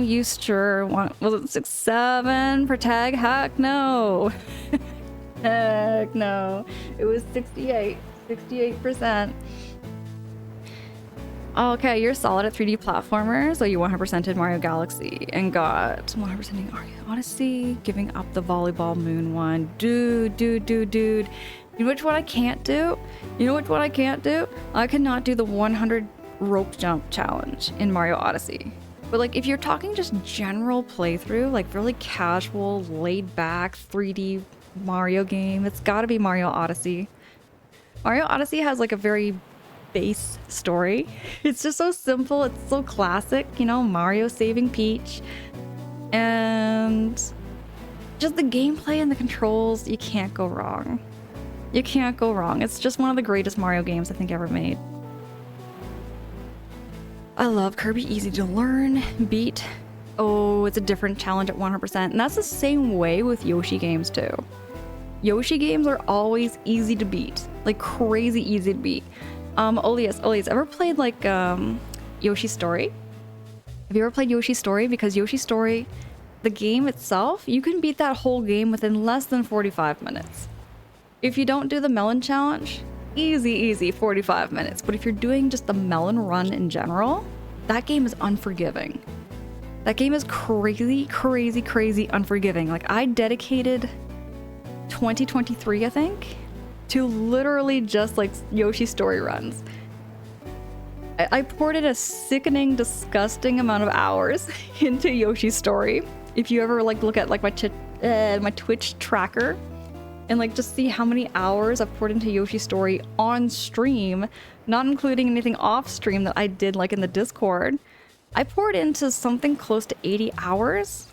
You sure want... Was it 6, 7 for tag? Heck no. Heck no. It was 68. 68%. Okay, you're solid at 3D platformers, so you 100%ed Mario Galaxy and got 100%ing Mario Odyssey, giving up the Volleyball Moon one. Dude. You know which one I can't do? I cannot do the 100 rope jump challenge in Mario Odyssey. But like, if you're talking just general playthrough, like really casual, laid back 3D Mario game, it's gotta be Mario Odyssey. Mario Odyssey has like a very base story. It's just so simple, it's so classic, you know, Mario saving Peach. And just the gameplay and the controls, you can't go wrong. You can't go wrong. It's just one of the greatest Mario games I think ever made. I love Kirby, easy to learn, beat. Oh, it's a different challenge at 100%. And that's the same way with Yoshi games too. Yoshi games are always easy to beat. Like crazy easy to beat. Olias, ever played like Yoshi's Story? Have you ever played Yoshi's Story? Because Yoshi's Story, the game itself, you can beat that whole game within less than 45 minutes. If you don't do the melon challenge, easy 45 minutes. But if you're doing just the melon run in general, that game is unforgiving. That game is crazy unforgiving. Like, I dedicated 2023, I think, to literally just like Yoshi Story runs. I poured in a sickening, disgusting amount of hours into Yoshi's Story. If you ever like look at like my Twitch tracker and like just see how many hours I've poured into Yoshi's Story on stream, not including anything off stream that I did like in the Discord, I poured into something close to 80 hours.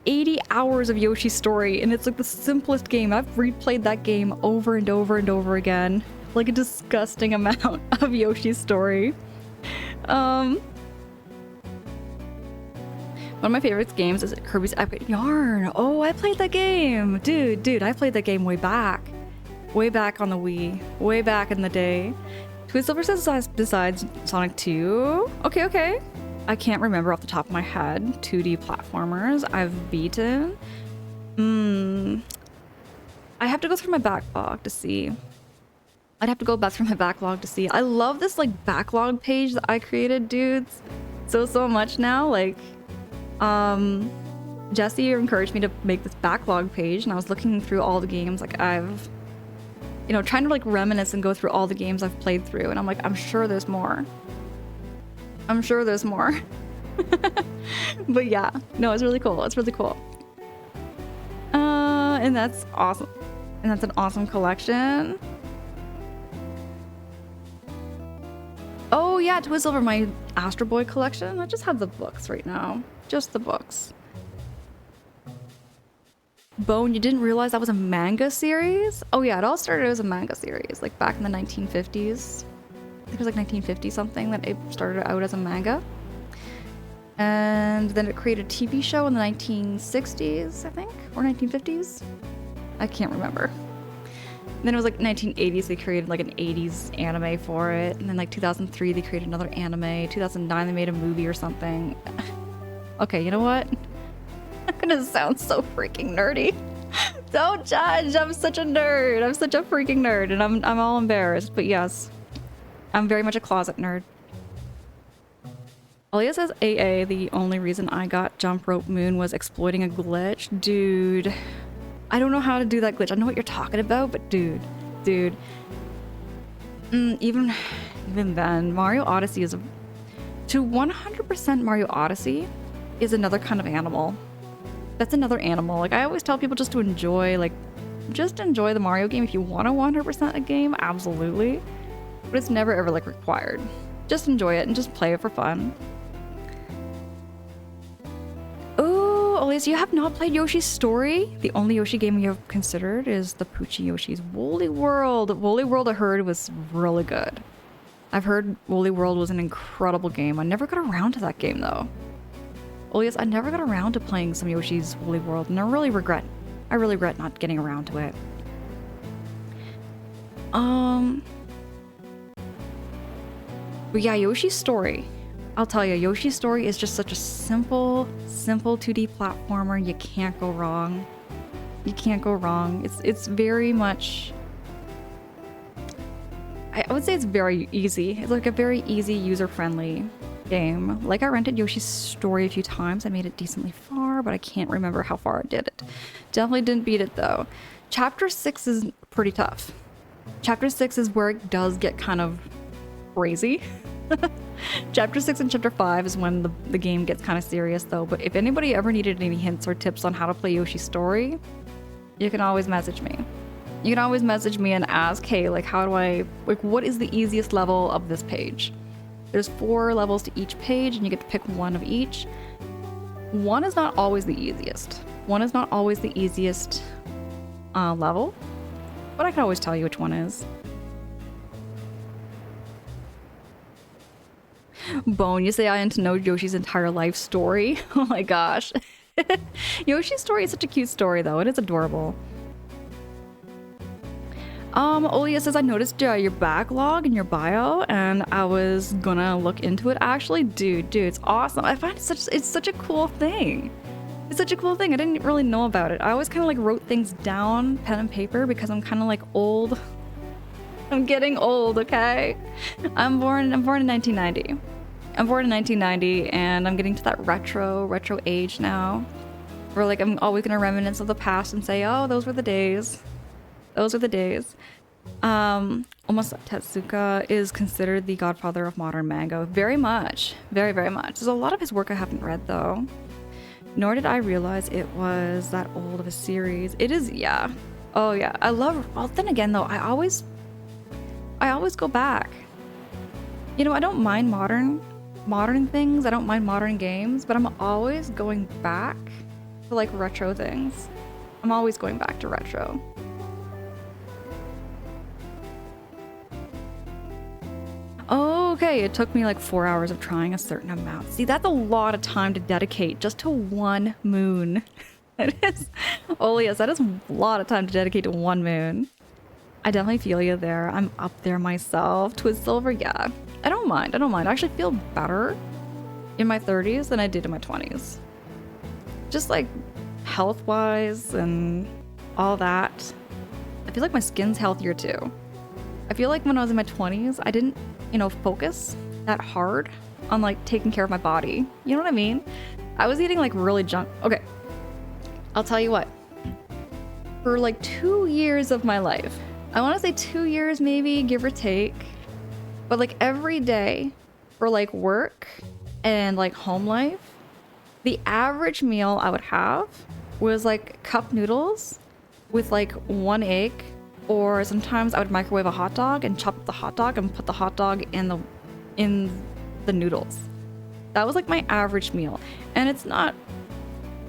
80 hours of Yoshi's Story, and it's like the simplest game. I've replayed that game over and over again. Like a disgusting amount of Yoshi's Story. One of my favorite games is Kirby's Epic Yarn. Oh, I played that game. Dude, I played that game way back. Way back on the Wii. Way back in the day. Twizzlers says besides Sonic 2. Okay. I can't remember off the top of my head 2D platformers I've beaten. I have to go through my backlog to see. I'd have to go back through my backlog to see. I love this like backlog page that I created, dudes. So much now. Like, Jesse encouraged me to make this backlog page, and I was looking through all the games like I've, you know, trying to like reminisce and go through all the games I've played through, and I'm like, I'm sure there's more. But yeah, no, it's really cool. And that's awesome. And that's an awesome collection. Oh yeah, Twizzle, my Astro Boy collection. I just have the books right now. Just the books. Bone, you didn't realize that was a manga series? Oh yeah, it all started as a manga series, like back in the 1950s. I think it was like 1950 something that it started out as a manga. And then it created a TV show in the 1960s, I think, or 1950s. I can't remember. And then it was like 1980s, they created like an 80s anime for it. And then like 2003, they created another anime. 2009, they made a movie or something. Okay, you know what? I'm gonna sound so freaking nerdy. Don't judge, I'm such a nerd. I'm such a freaking nerd, and I'm all embarrassed, but yes. I'm very much a closet nerd. Alia says AA, the only reason I got Jump Rope Moon was exploiting a glitch. Dude, I don't know how to do that glitch. I know what you're talking about, but dude. Even then, Mario Odyssey is to 100% Mario Odyssey is another kind of animal. That's another animal. Like, I always tell people just to enjoy, like, just enjoy the Mario game. If you want to 100% a game, absolutely. But it's never ever, like, required. Just enjoy it and just play it for fun. Oh, Elias, you have not played Yoshi's Story? The only Yoshi game you have considered is the Poochie Yoshi's Woolly World. Woolly World, I heard, was really good. I've heard Woolly World was an incredible game. I never got around to that game, though. Elias, I never got around to playing some Yoshi's Woolly World, and I really regret not getting around to it. But yeah, Yoshi's Story. I'll tell you, Yoshi's Story is just such a simple 2D platformer. You can't go wrong. You can't go wrong. It's very much... I would say it's very easy. It's like a very easy, user-friendly game. Like, I rented Yoshi's Story a few times. I made it decently far, but I can't remember how far I did it. Definitely didn't beat it though. Chapter 6 is pretty tough. Chapter 6 is where it does get kind of crazy. Chapter 6 and Chapter 5 is when the game gets kind of serious though, but if anybody ever needed any hints or tips on how to play Yoshi's Story, you can always message me. You can always message me and ask, hey, like, how do I, like, what is the easiest level of this page? There's 4 levels to each page, and you get to pick one of each. One is not always the easiest. One is not always the easiest level, but I can always tell you which one is. Bone, you say I want to know Yoshi's entire life story? Oh my gosh. Yoshi's Story is such a cute story, though. It is adorable. Olia says, I noticed your backlog in your bio, and I was gonna look into it. Actually, dude, it's awesome. I find it's such a cool thing. It's such a cool thing. I didn't really know about it. I always kind of like wrote things down, pen and paper, because I'm kind of like old. I'm getting old, okay? I'm born in 1990. I'm born in 1990, and I'm getting to that retro age now, where like I'm always gonna reminisce of the past and say, oh, those were the days. Those are the days. Almost Tezuka is considered the godfather of modern manga. Very much. Very, very much. There's a lot of his work I haven't read, though. Nor did I realize it was that old of a series. It is, yeah. Oh, yeah. I love... Well, then again, though, I always go back. You know, I don't mind modern things. I don't mind modern games, but I'm always going back to, like, retro things. I'm always going back to retro. Okay, it took me like 4 hours of trying a certain amount. See, that's a lot of time to dedicate just to one moon. It is. Oh yes, that is a lot of time to dedicate to one moon. I definitely feel you there. I'm up there myself. Twizzilver, yeah. I don't mind. I actually feel better in my 30s than I did in my 20s. Just like health-wise and all that. I feel like my skin's healthier too. I feel like when I was in my 20s, I didn't, you know, focus that hard on like taking care of my body. You know what I mean? I was eating like really junk. Okay, I'll tell you what. For like 2 years of my life, I want to say 2 years maybe, give or take, but like every day for like work and like home life, the average meal I would have was like cup noodles with like 1 egg. Or sometimes I would microwave a hot dog and chop up the hot dog and put the hot dog in the noodles. That was like my average meal. And it's not,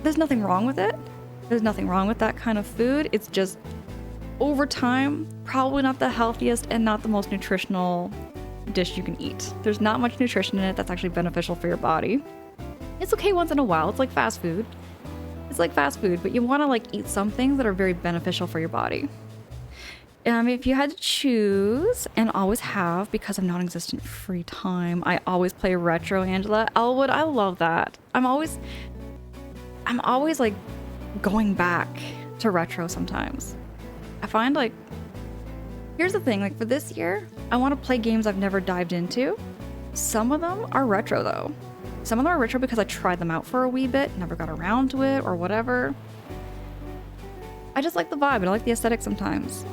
there's nothing wrong with it. There's nothing wrong with that kind of food. It's just over time, probably not the healthiest and not the most nutritional dish you can eat. There's not much nutrition in it that's actually beneficial for your body. It's okay once in a while. It's like fast food. It's like fast food, but you want to like eat some things that are very beneficial for your body. If you had to choose, and always have because of non-existent free time, I always play retro, Angela. Elwood, I love that. I'm always like going back to retro sometimes. I find like, here's the thing, like for this year, I want to play games I've never dived into. Some of them are retro though. Some of them are retro because I tried them out for a wee bit, never got around to it or whatever. I just like the vibe and I like the aesthetic sometimes.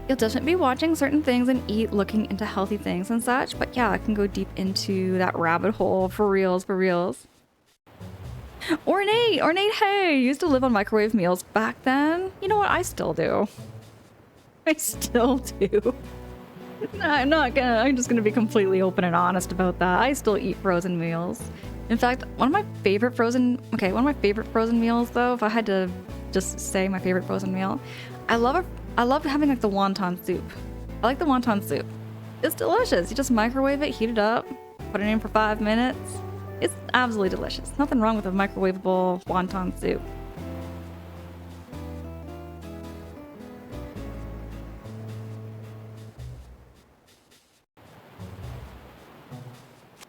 You'll definitely be watching certain things and looking into healthy things and such, but yeah, I can go deep into that rabbit hole for reals, for reals. Ornate, hey, used to live on microwave meals back then. You know what? I still do. I still do. I'm just gonna be completely open and honest about that. I still eat frozen meals. In fact, one of my favorite frozen meals though, if I had to just say my favorite frozen meal, I love having like the wonton soup. I like the wonton soup. It's delicious. You just microwave it, heat it up, put it in for 5 minutes. It's absolutely delicious. Nothing wrong with a microwavable wonton soup.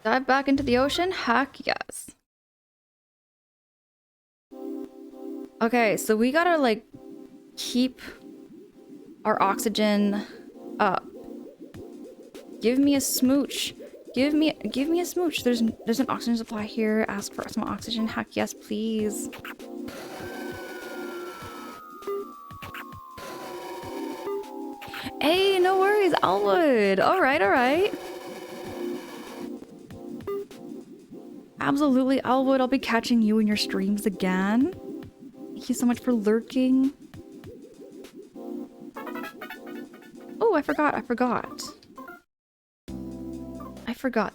Dive back into the ocean? Heck yes. Okay, so we gotta like keep our oxygen up. Give me a smooch. Give me a smooch. There's an oxygen supply here. Ask for some oxygen. Heck yes, please. Hey, no worries, Elwood. All right. Absolutely, Elwood. I'll be catching you in your streams again. Thank you so much for lurking. Oh, I forgot.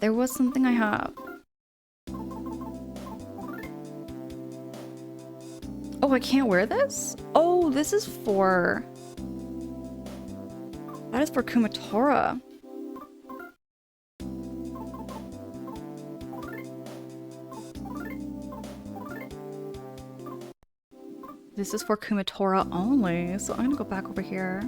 There was something I have. Oh, I can't wear this? Oh, this is for... That is for Kumatora. This is for Kumatora only, so I'm gonna go back over here.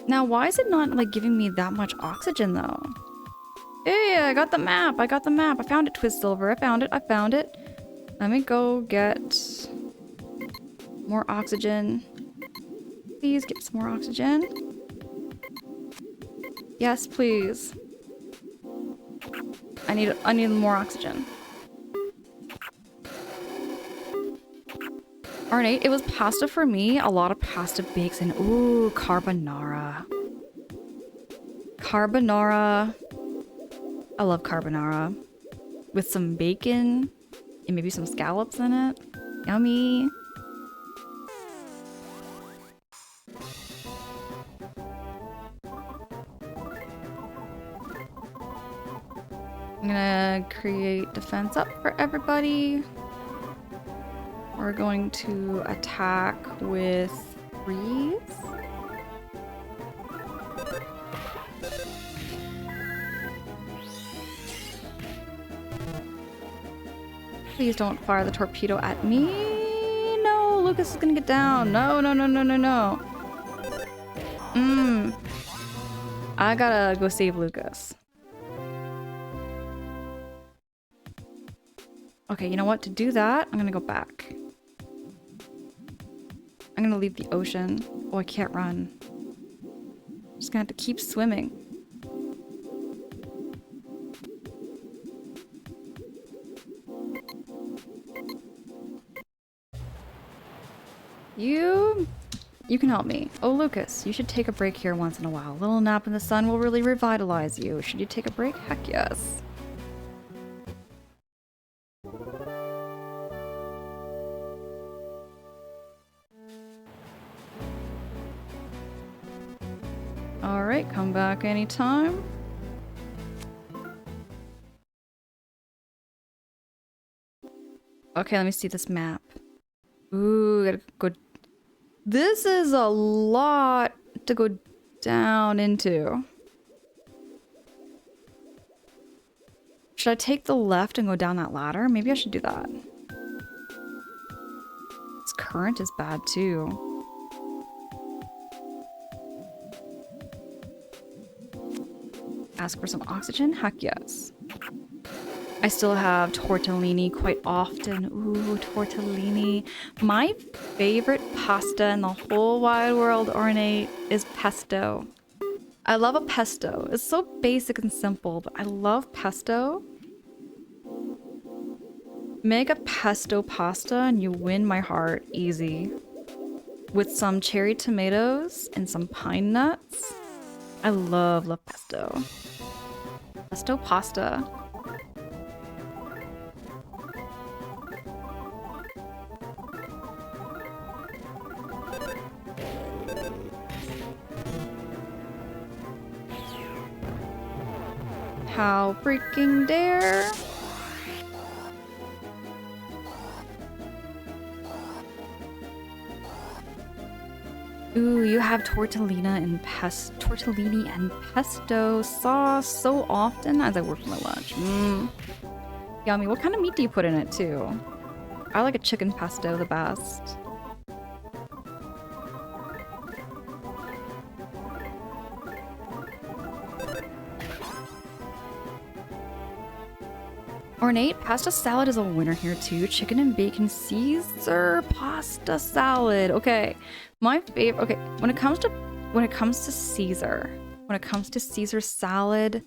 Now, why is it not, like, giving me that much oxygen, though? Hey, I got the map! I found it, Twistsilver. I found it. Let me go get more oxygen. Please get some more oxygen. Yes, please. I need more oxygen. Ornate, it was pasta for me. A lot of pasta bakes in. Ooh, carbonara. Carbonara. I love carbonara. With some bacon and maybe some scallops in it. Yummy. I'm gonna create defense up for everybody. We're going to attack with freeze. Please don't fire the torpedo at me. No, Lucas is gonna get down. No. I gotta go save Lucas. Okay, you know what? To do that, I'm gonna go back. I'm gonna leave the ocean. Oh, I can't run. I'm just gonna have to keep swimming. You can help me. Oh, Lucas, you should take a break here once in a while. A little nap in the sun will really revitalize you. Should you take a break? Heck yes. Alright, come back anytime. Okay, let me see this map. Ooh, gotta go. This is a lot to go down into. Should I take the left and go down that ladder? Maybe I should do that. This current is bad too. Ask for some oxygen? Heck yes. I still have tortellini quite often. Ooh, tortellini. My favorite pasta in the whole wide world, Ornate, is pesto. I love a pesto. It's so basic and simple, but I love pesto. Make a pesto pasta and you win my heart easy. With some cherry tomatoes and some pine nuts. I love pesto. Pesto pasta. How freaking dare! Ooh, you have tortellini and pesto sauce so often as I work for my lunch. Yummy. What kind of meat do you put in it too? I like a chicken pesto the best. Ornate pasta salad is a winner here too. Chicken and bacon Caesar pasta salad. Okay, my favorite. Okay, when it comes to Caesar salad,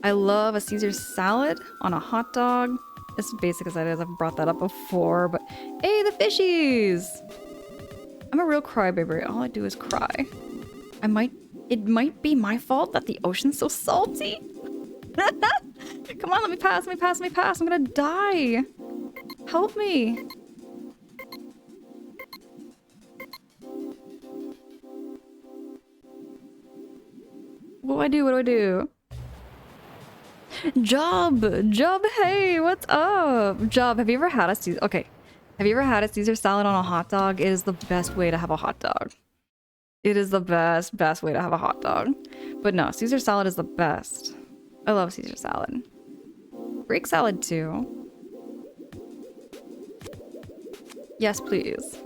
I love a Caesar salad on a hot dog. As basic as that is, I've brought that up before. But hey, the fishies! I'm a real crybaby. All I do is cry. It might be my fault that the ocean's so salty. Come on, let me pass, let me pass. I'm gonna die. Help me. What do I do? Job, hey, what's up? Job, have you ever had a Caesar? Okay, have you ever had a Caesar salad on a hot dog? It is the best way to have a hot dog. It is the best way to have a hot dog. But no, Caesar salad is the best. I love Caesar salad. Greek salad too. Yes, please.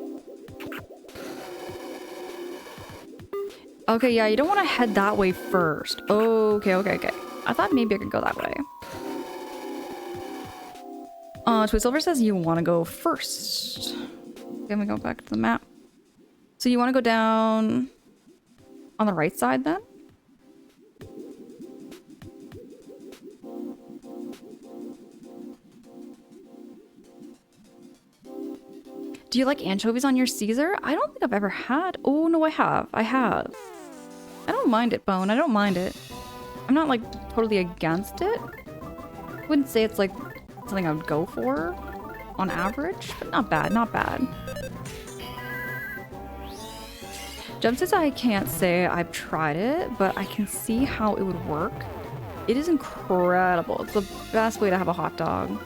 Okay, yeah, you don't want to head that way first. Okay. I thought maybe I could go that way. Twisilver says you want to go first. Let me go back to the map. So you want to go down on the right side then? Do you like anchovies on your Caesar? I don't think I've ever had. Oh, no, I have. I don't mind it, Bone. I don't mind it. I'm not, like, totally against it. I wouldn't say it's, like, something I would go for on average, but not bad, not bad. Jump says I can't say I've tried it, but I can see how it would work. It is incredible. It's the best way to have a hot dog.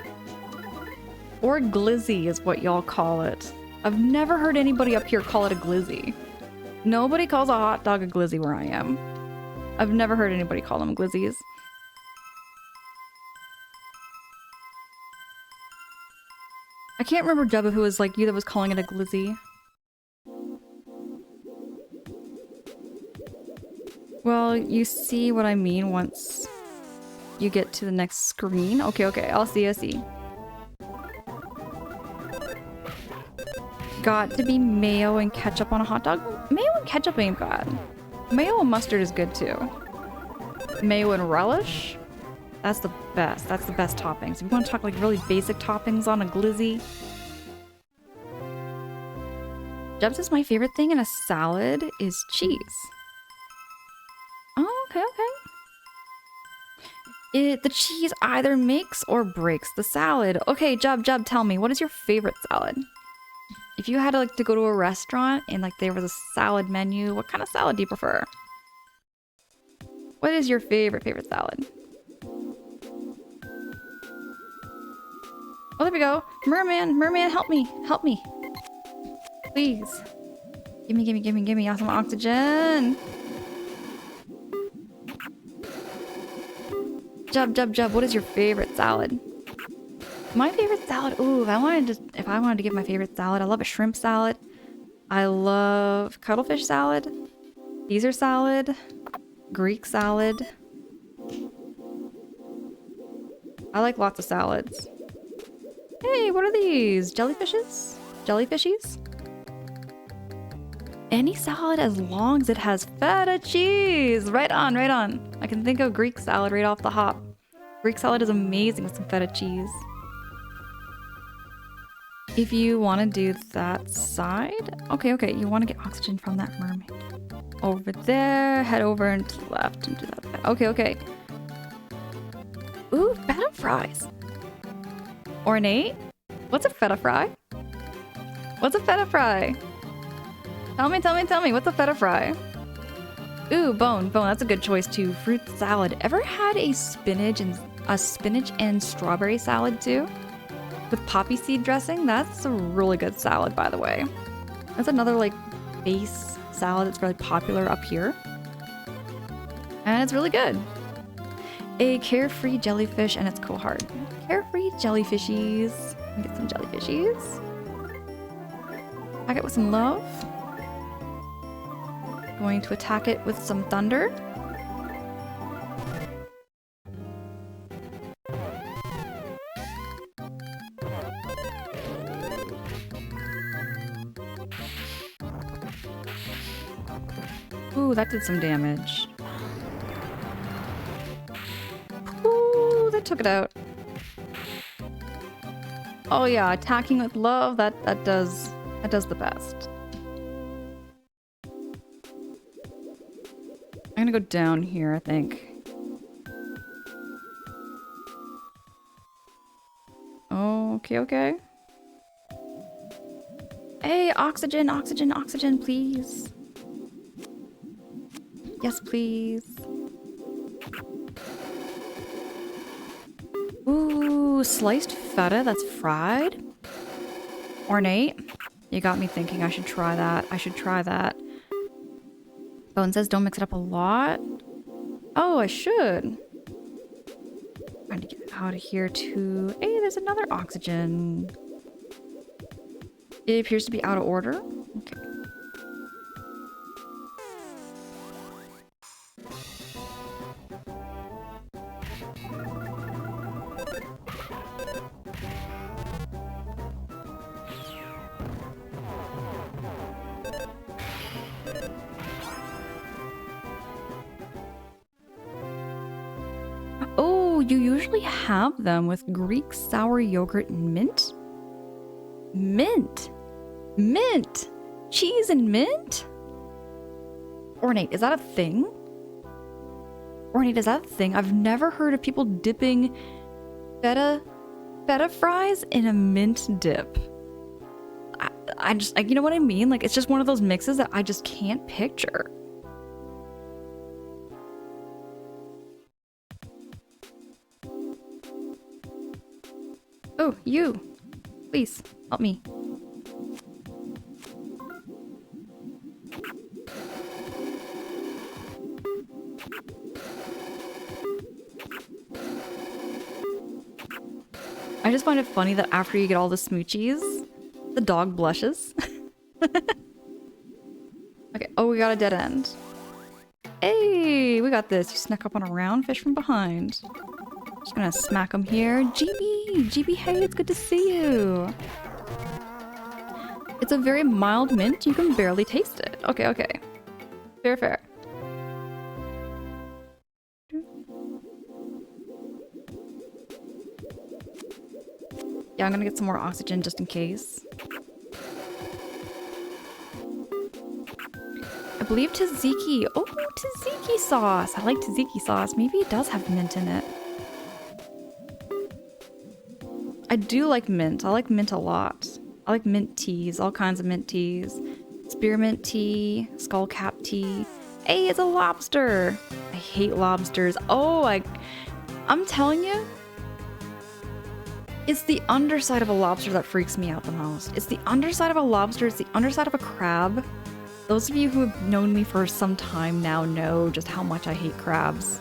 Or glizzy is what y'all call it. I've never heard anybody up here call it a glizzy. Nobody calls a hot dog a glizzy where I am. I've never heard anybody call them glizzies. I can't remember, Jeb, if it was like you that was calling it a glizzy. Well, you see what I mean once you get to the next screen. Okay, I'll see. Got to be mayo and ketchup on a hot dog? Mayo and ketchup ain't bad. Mayo and mustard is good too. Mayo and relish? That's the best. That's the best toppings. If you want to talk like really basic toppings on a glizzy. Jeb says my favorite thing in a salad is cheese. Oh, okay. The cheese either makes or breaks the salad. Okay, Jeb, tell me, what is your favorite salad? If you had to go to a restaurant and like there was a salad menu, what kind of salad do you prefer? What is your favorite salad? Oh, there we go. Merman, help me. Please. Give me some oxygen. Jub, what is your favorite salad? My favorite salad, ooh, if I wanted to give my favorite salad, I love a shrimp salad. I love cuttlefish salad, Caesar salad, Greek salad. I like lots of salads. Hey, what are these? Jellyfishes? Jellyfishies? Any salad as long as it has feta cheese. Right on. I can think of Greek salad right off the hop. Greek salad is amazing with some feta cheese. If you want to do that side, okay, you want to get oxygen from that mermaid. Over there, head over and to the left and do that. Okay. Ooh, feta fries. Ornate? What's a feta fry? Tell me, what's a feta fry? Ooh, bone, that's a good choice too. Fruit salad. Ever had a spinach and strawberry salad too? With poppy seed dressing? That's a really good salad, by the way. That's another like base salad that's really popular up here. And it's really good. A carefree jellyfish and its cohort. Carefree jellyfishies. Let me get some jellyfishies. Pack it with some love. Going to attack it with some thunder. inflicted some damage. Ooh, that took it out. Oh yeah, attacking with love, that does the best. I'm gonna go down here, I think. Okay, okay. Hey, oxygen, oxygen, oxygen, please. Yes, please. Ooh, sliced feta that's fried? Ornate? You got me thinking I should try that. I should try that. Bone says don't mix it up a lot. Oh, I should. Trying to get out of here too. Hey, there's another oxygen. It appears to be out of order. Okay. Oh, you usually have them with Greek sour yogurt and mint? Mint! Mint! Cheese and mint? Ornate, is that a thing? Ornate, is that a thing? I've never heard of people dipping feta fries in a mint dip. I just, you know what I mean? Like, it's just one of those mixes that I just can't picture. Oh, you. Please, help me. I just find it funny that after you get all the smoochies, the dog blushes. Okay, oh, we got a dead end. Hey, we got this. You snuck up on a round fish from behind. Just gonna smack him here. GB! GB, hey, it's good to see you. It's a very mild mint. You can barely taste it. Okay, okay. Fair, fair. Yeah, I'm gonna get some more oxygen just in case. I believe tzatziki. Oh, tzatziki sauce. I like tzatziki sauce. Maybe it does have mint in it. I do like mint. I like mint a lot. I like mint teas, all kinds of mint teas. Spearmint tea, skullcap tea. Hey, it's a lobster. I hate lobsters. Oh, I'm telling you, it's the underside of a lobster that freaks me out the most. It's the underside of a lobster. It's the underside of a crab. Those of you who have known me for some time now know just how much I hate crabs.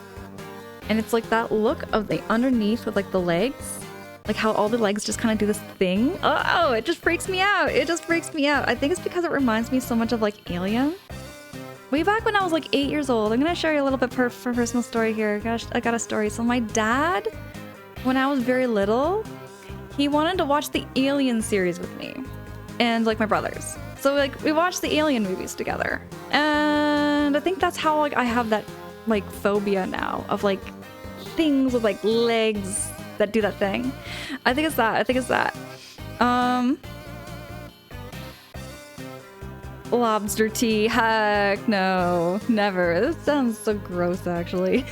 And it's like that look of the underneath with like the legs. Like how all the legs just kind of do this thing. Oh, it just freaks me out. It just freaks me out. I think it's because it reminds me so much of like Alien. Way back when I was like 8 years old. I'm gonna share you a little bit for personal story here. Gosh, I got a story. So my dad, when I was very little, he wanted to watch the Alien series with me. And like my brothers. So like we watched the Alien movies together. And I think that's how like I have that like phobia now of like things with like legs that do that thing. I think it's that. I think it's that. Lobster tea. Heck no. Never. This sounds so gross actually.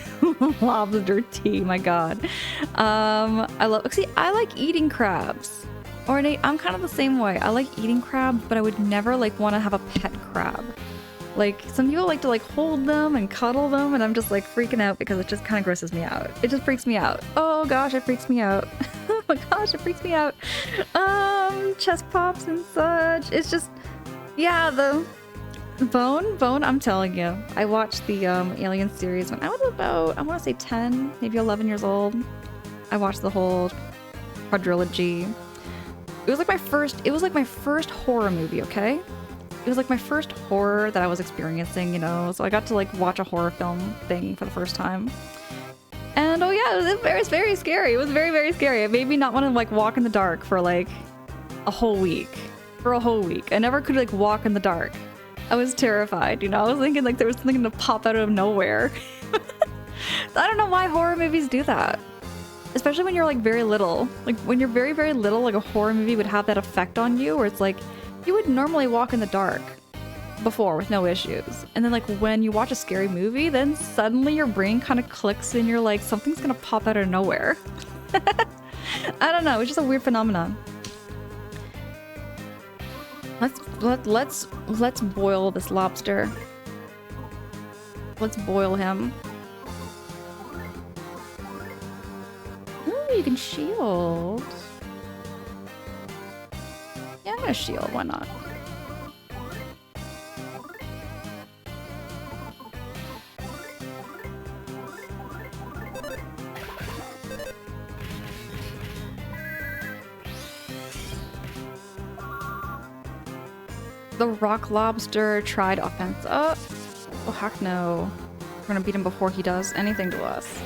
Lobster tea, my god. I like eating crabs. Ornate, I'm kind of the same way. I like eating crabs, but I would never like want to have a pet crab. Like, some people like to like hold them and cuddle them, and I'm just like freaking out because it just kind of grosses me out. It just freaks me out. Oh gosh, it freaks me out. Oh my gosh, it freaks me out. Chest pops and such. It's just, yeah, the Bone, I'm telling you. I watched the Alien series when I was about, I want to say 10, maybe 11 years old. I watched the whole quadrilogy. It was like my first horror movie, okay? It was like my first horror that I was experiencing, you know? So I got to like watch a horror film thing for the first time. And oh yeah, it was very, very scary. It was very, very scary. It made me not want to like walk in the dark for like a whole week. For a whole week. I never could like walk in the dark. I was terrified, you know? I was thinking like there was something gonna pop out of nowhere. I don't know why horror movies do that. Especially when you're like very little. Like when you're very, very little, like a horror movie would have that effect on you where it's like you would normally walk in the dark before with no issues. And then like when you watch a scary movie, then suddenly your brain kind of clicks and you're like, something's gonna pop out of nowhere. I don't know, it's just a weird phenomenon. Let's boil this lobster. Let's boil him. Ooh, you can shield. Yeah, I'm gonna shield, why not? The rock lobster tried offense. Oh heck no. We're gonna beat him before he does anything to us.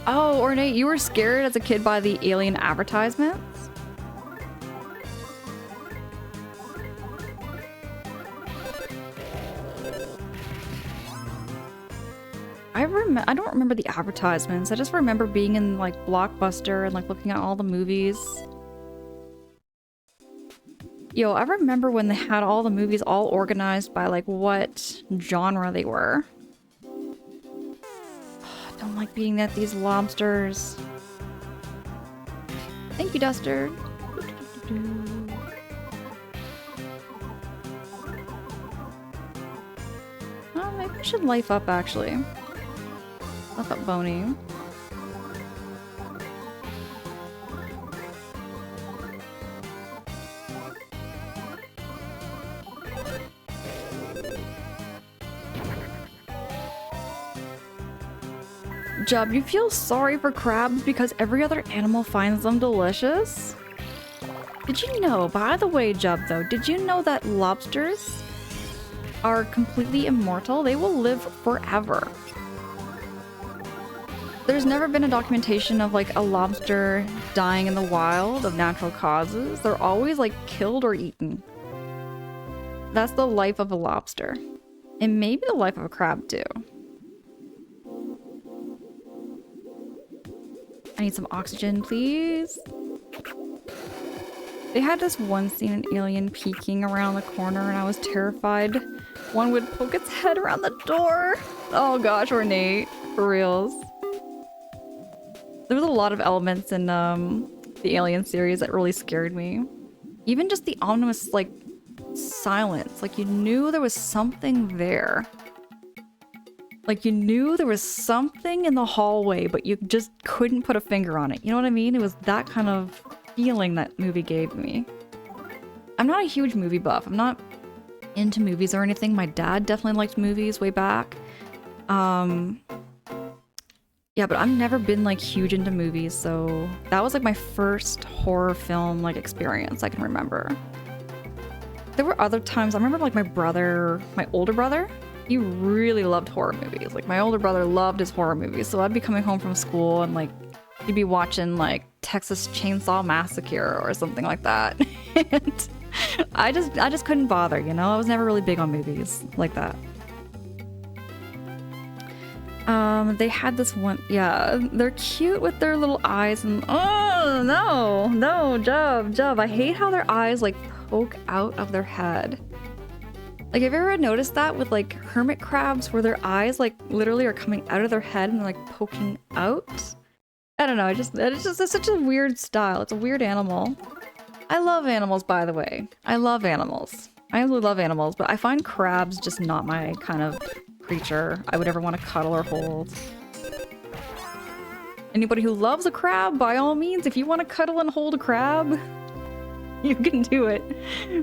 Oh, Ornate, you were scared as a kid by the alien advertisements? I don't remember the advertisements. I just remember being in like Blockbuster and like looking at all the movies. Yo, I remember when they had all the movies all organized by like what genre they were. I don't like being at these lobsters. Thank you, Duster. Oh, maybe I should life up actually. Life up Boney. Jub, you feel sorry for crabs because every other animal finds them delicious? Did you know, by the way, Jub, though, did you know that lobsters are completely immortal? They will live forever. There's never been a documentation of like a lobster dying in the wild of natural causes. They're always like killed or eaten. That's the life of a lobster. And maybe the life of a crab too. I need some oxygen, please. They had this one scene in Alien peeking around the corner and I was terrified. One would poke its head around the door. Oh gosh, Ornate. For reals. There was a lot of elements in the Alien series that really scared me. Even just the ominous, like, silence. Like, you knew there was something there. Like, you knew there was something in the hallway, but you just couldn't put a finger on it. You know what I mean? It was that kind of feeling that movie gave me. I'm not a huge movie buff. I'm not into movies or anything. My dad definitely liked movies way back. Yeah, but I've never been like huge into movies, so that was like my first horror film like experience I can remember. There were other times, I remember like my older brother, he really loved horror movies. Like my older brother loved his horror movies, so I'd be coming home from school and like he'd be watching like Texas Chainsaw Massacre or something like that. And I just couldn't bother, you know? I was never really big on movies like that. They had this one, yeah, they're cute with their little eyes and, oh, no, Jub, I hate how their eyes, like, poke out of their head. Like, have you ever noticed that with, like, hermit crabs where their eyes, like, literally are coming out of their head and, like, poking out? I don't know, it's such a weird style. It's a weird animal. I love animals, by the way. I love animals. I really love animals, but I find crabs just not my kind of creature I would ever want to cuddle or hold. Anybody who loves a crab, by all means, if you want to cuddle and hold a crab, you can do it.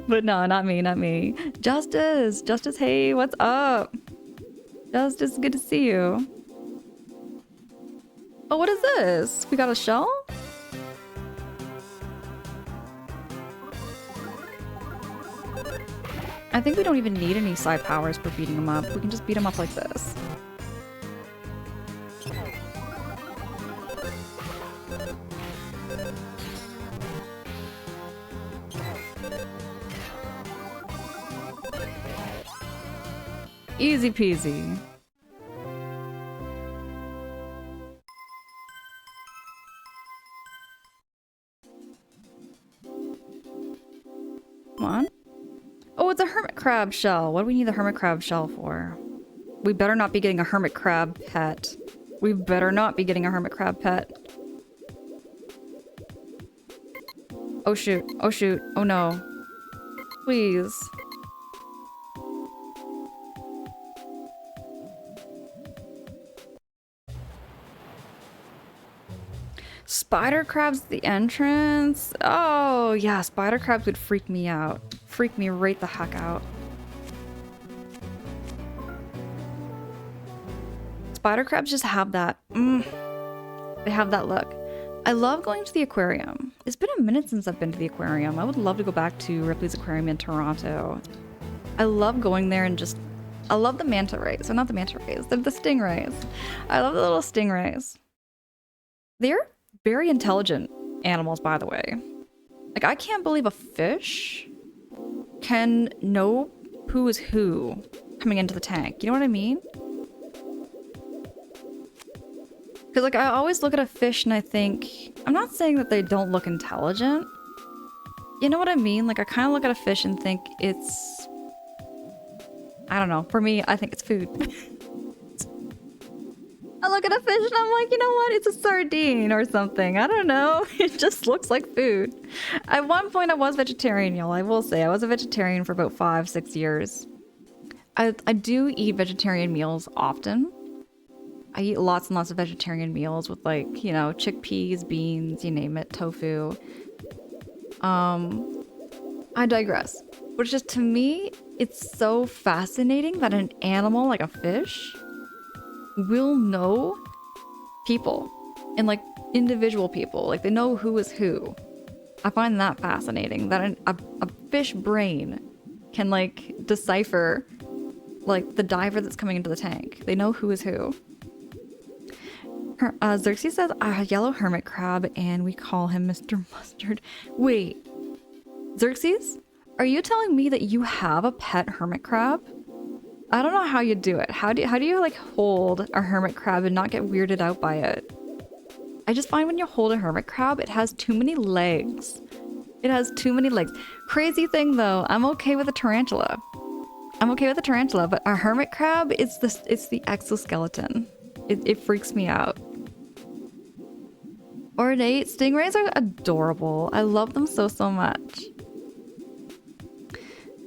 But no, not me. Justice, hey, what's up? Justice, good to see you. Oh, what is this? We got a shell? I think we don't even need any side powers for beating them up. We can just beat them up like this. Easy peasy. Come on. Oh, it's a hermit crab shell. What do we need the hermit crab shell for? We better not be getting a hermit crab pet. We better not be getting a hermit crab pet. Oh shoot. Oh shoot. Oh no. Please. Spider crabs at the entrance? Oh yeah, spider crabs would freak me out. Freak me right the heck out. Spider crabs just have that, they have that look. I love going to the aquarium. It's been a minute since I've been to the aquarium. I would love to go back to Ripley's Aquarium in Toronto. I love going there and just, I love the manta rays. Or not the manta rays, they're the stingrays. I love the little stingrays. They're very intelligent animals, by the way. Like, I can't believe a fish can know who is who coming into the tank. You know what I mean? Because, like, I always look at a fish and I think, I'm not saying that they don't look intelligent. You know what I mean? Like, I kind of look at a fish and think it's, I don't know. For me, I think it's food. I look at a fish and I'm like, you know what? It's a sardine or something. I don't know. It just looks like food. At one point, I was vegetarian, y'all. I will say I was a vegetarian for about 5-6 years. I do eat vegetarian meals often. I eat lots and lots of vegetarian meals with, like, you know, chickpeas, beans, you name it, tofu. I digress. But it's just, to me, it's so fascinating that an animal like a fish will know people and, like, individual people. Like, they know who is who. I find that fascinating, that a fish brain can, like, decipher, like, the diver that's coming into the tank. They know who is who. Xerxes says a yellow hermit crab and we call him Mr. Mustard. Wait, Xerxes? Are you telling me that you have a pet hermit crab? I don't know how you do it. How do you like hold a hermit crab and not get weirded out by it? I just find when you hold a hermit crab, it has too many legs. It has too many legs. Crazy thing though, I'm okay with a tarantula. I'm okay with a tarantula, but a hermit crab, it's the exoskeleton. It freaks me out. Ornate stingrays are adorable. I love them so much.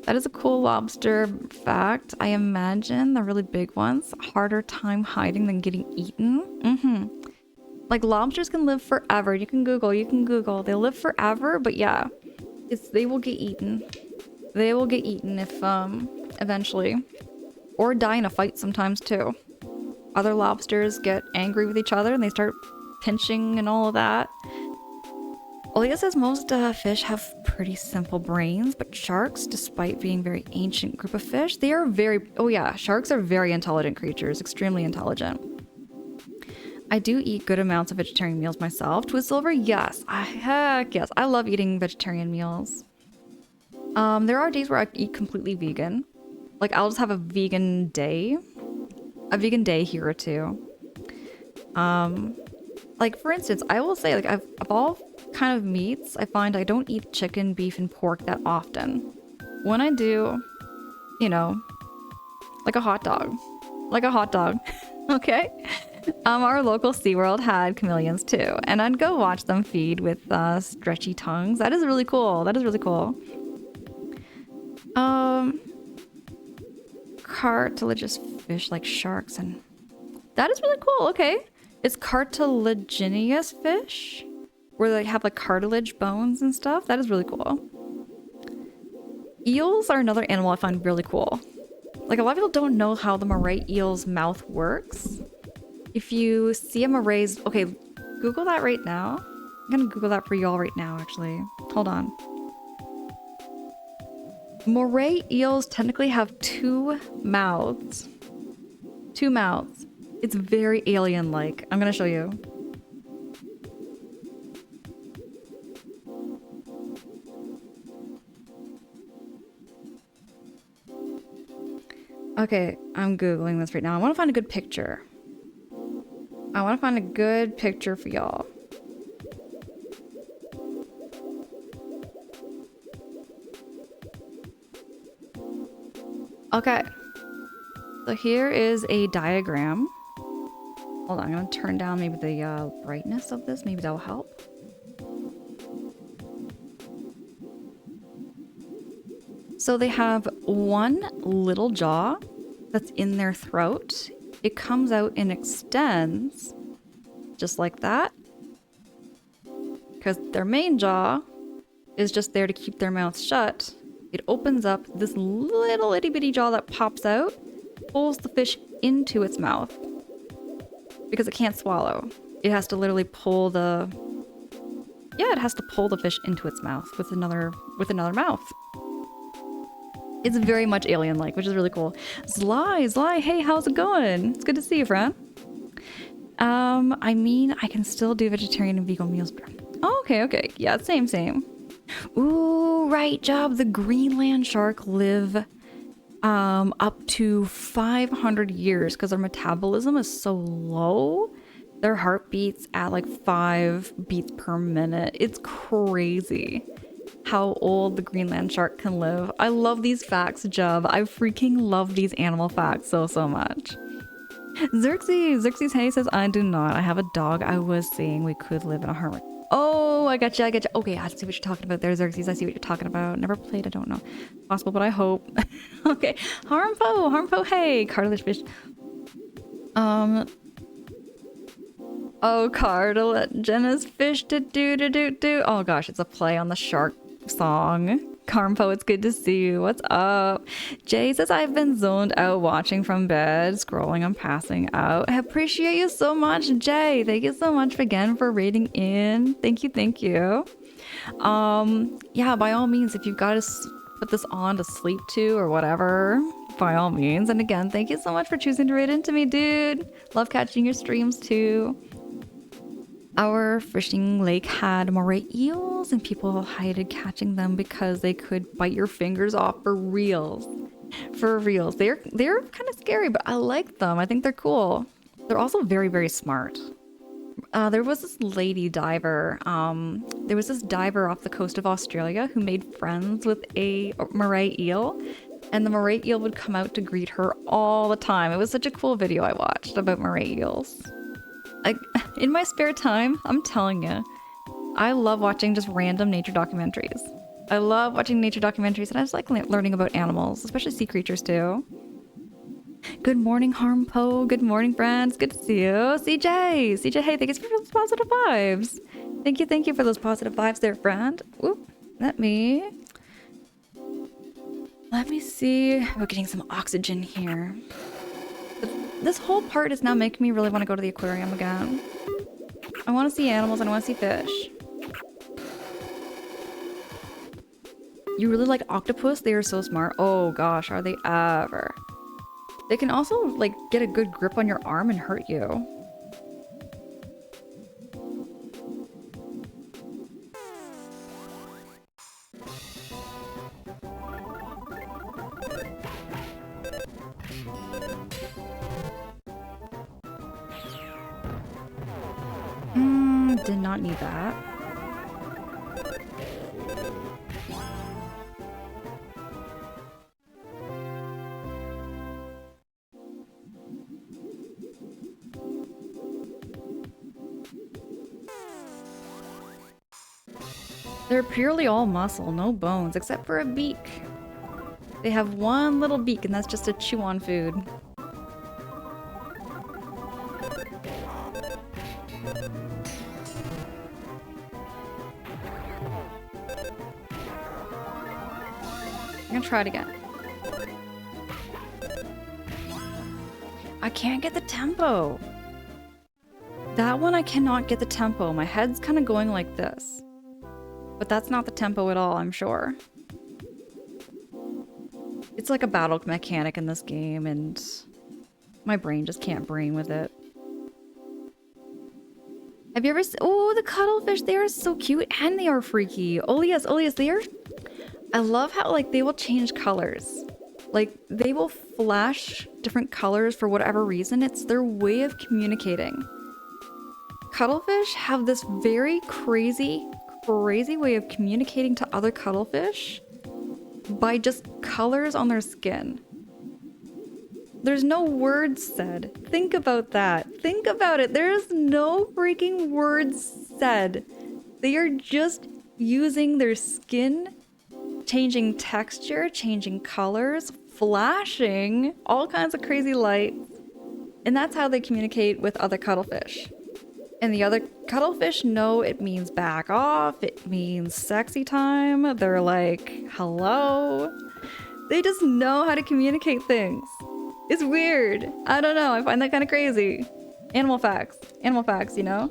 That is a cool lobster fact. I imagine the really big ones, harder time hiding than getting eaten. Like, lobsters can live forever. You can Google. They live forever, but yeah, they will get eaten. They will get eaten if, eventually. Or die in a fight sometimes too. Other lobsters get angry with each other and they start pinching and all of that. Olivia says most fish have pretty simple brains, but sharks, despite being a very ancient group of fish, they are very... Oh yeah, sharks are very intelligent creatures, extremely intelligent. I do eat good amounts of vegetarian meals myself. Twist Silver, yes. Heck yes. I love eating vegetarian meals. There are days where I eat completely vegan. Like, I'll just have a vegan day. A vegan day here or two. Like, for instance, I will say, like, of all kind of meats, I find I don't eat chicken, beef, and pork that often. When I do, you know, like a hot dog. Like a hot dog. Okay? Our local SeaWorld had chameleons too, and I'd go watch them feed with stretchy tongues. That is really cool. That is really cool. Cartilaginous fish like sharks, and that is really cool. Okay. It's cartilaginous fish where they have like cartilage bones and stuff. That is really cool. Eels are another animal I find really cool. Like, a lot of people don't know how the moray eel's mouth works. If you see a moray's... Okay, Google that right now. I'm gonna Google that for y'all right now, actually. Hold on. Moray eels technically have 2 mouths. 2 mouths. It's very alien-like. I'm gonna show you. Okay, I'm Googling this right now. I want to find a good picture. I want to find a good picture for y'all. Okay. So here is a diagram. Hold on, I'm gonna turn down maybe the brightness of this. Maybe that'll help. So they have one little jaw that's in their throat. It comes out and extends just like that. Because their main jaw is just there to keep their mouth shut. It opens up this little itty bitty jaw that pops out, pulls the fish into its mouth. Because it can't swallow. It has to literally pull the... Yeah, it has to pull the fish into its mouth with another mouth. It's very much alien-like, which is really cool. Zly, hey, how's it going? It's good to see you, friend. I mean, I can still do vegetarian and vegan meals. Oh, okay. Yeah, same. Ooh, right, Job. The Greenland shark live up to 500 years because their metabolism is so low. Their heart beats at like 5 beats per minute. It's crazy how old the Greenland shark can live. I love these facts, Jub. I freaking love these animal facts so much. Xerxes, hey, says, I do not. I have a dog. I was saying we could live in a hermit. Oh, I gotcha. Okay, I see what you're talking about there, Xerxes. I see what you're talking about. Never played, I don't know. Possible, but I hope. Okay, Harmfo, hey, cartilage fish. Oh, cartilaginous fish do. Oh gosh, it's a play on the shark song. Carmpo, it's good to see you. What's up? Jay says, I've been zoned out watching from bed, scrolling, I'm passing out. I appreciate you so much, Jay. Thank you so much again for rating in. Thank you. Yeah, by all means, if you've got to put this on to sleep to or whatever, by all means. And again, thank you so much for choosing to rate into me, dude. Love catching your streams too. Our fishing lake had moray eels and people hated catching them because they could bite your fingers off for reals. They're kind of scary, but I like them. I think they're cool. They're also very smart. There was this lady diver. There was this diver off the coast of Australia who made friends with a moray eel, and the moray eel would come out to greet her all the time. It was such a cool video I watched about moray eels. In my spare time, I'm telling you, I love watching just random nature documentaries. I love watching nature documentaries, and I just like learning about animals, especially sea creatures too. Good morning, Harmpo. Good morning, friends. Good to see you. CJ, hey, thank you for those positive vibes. Thank you for those positive vibes there, friend. Oop, let me see. We're getting some oxygen here. This whole part is now making me really want to go to the aquarium again. I want to see animals and I want to see fish. You really like octopus? They are so smart. Oh gosh, are they ever. They can also like get a good grip on your arm and hurt you. Did not need that. They're purely all muscle, no bones, except for a beak. They have one little beak, and that's just to chew on food. I'm gonna try it again. I can't get the tempo. That one I cannot get the tempo. My head's kind of going like this. But that's not the tempo at all, I'm sure. It's like a battle mechanic in this game, and my brain just can't brain with it. Have you ever seen— oh, the cuttlefish, they are so cute and they are freaky. Oleus, they are— I love how like they will change colors. Like, they will flash different colors for whatever reason. It's their way of communicating. Cuttlefish have this very crazy way of communicating to other cuttlefish by just colors on their skin. There's no words said. Think about that. Think about it. There's no freaking words said. They are just using their skin, changing texture, changing colors, flashing all kinds of crazy lights. And that's how they communicate with other cuttlefish. And the other cuttlefish know it means back off, it means sexy time. They're like, hello. They just know how to communicate things. It's weird. I don't know. I find that kind of crazy. Animal facts. Animal facts, you know?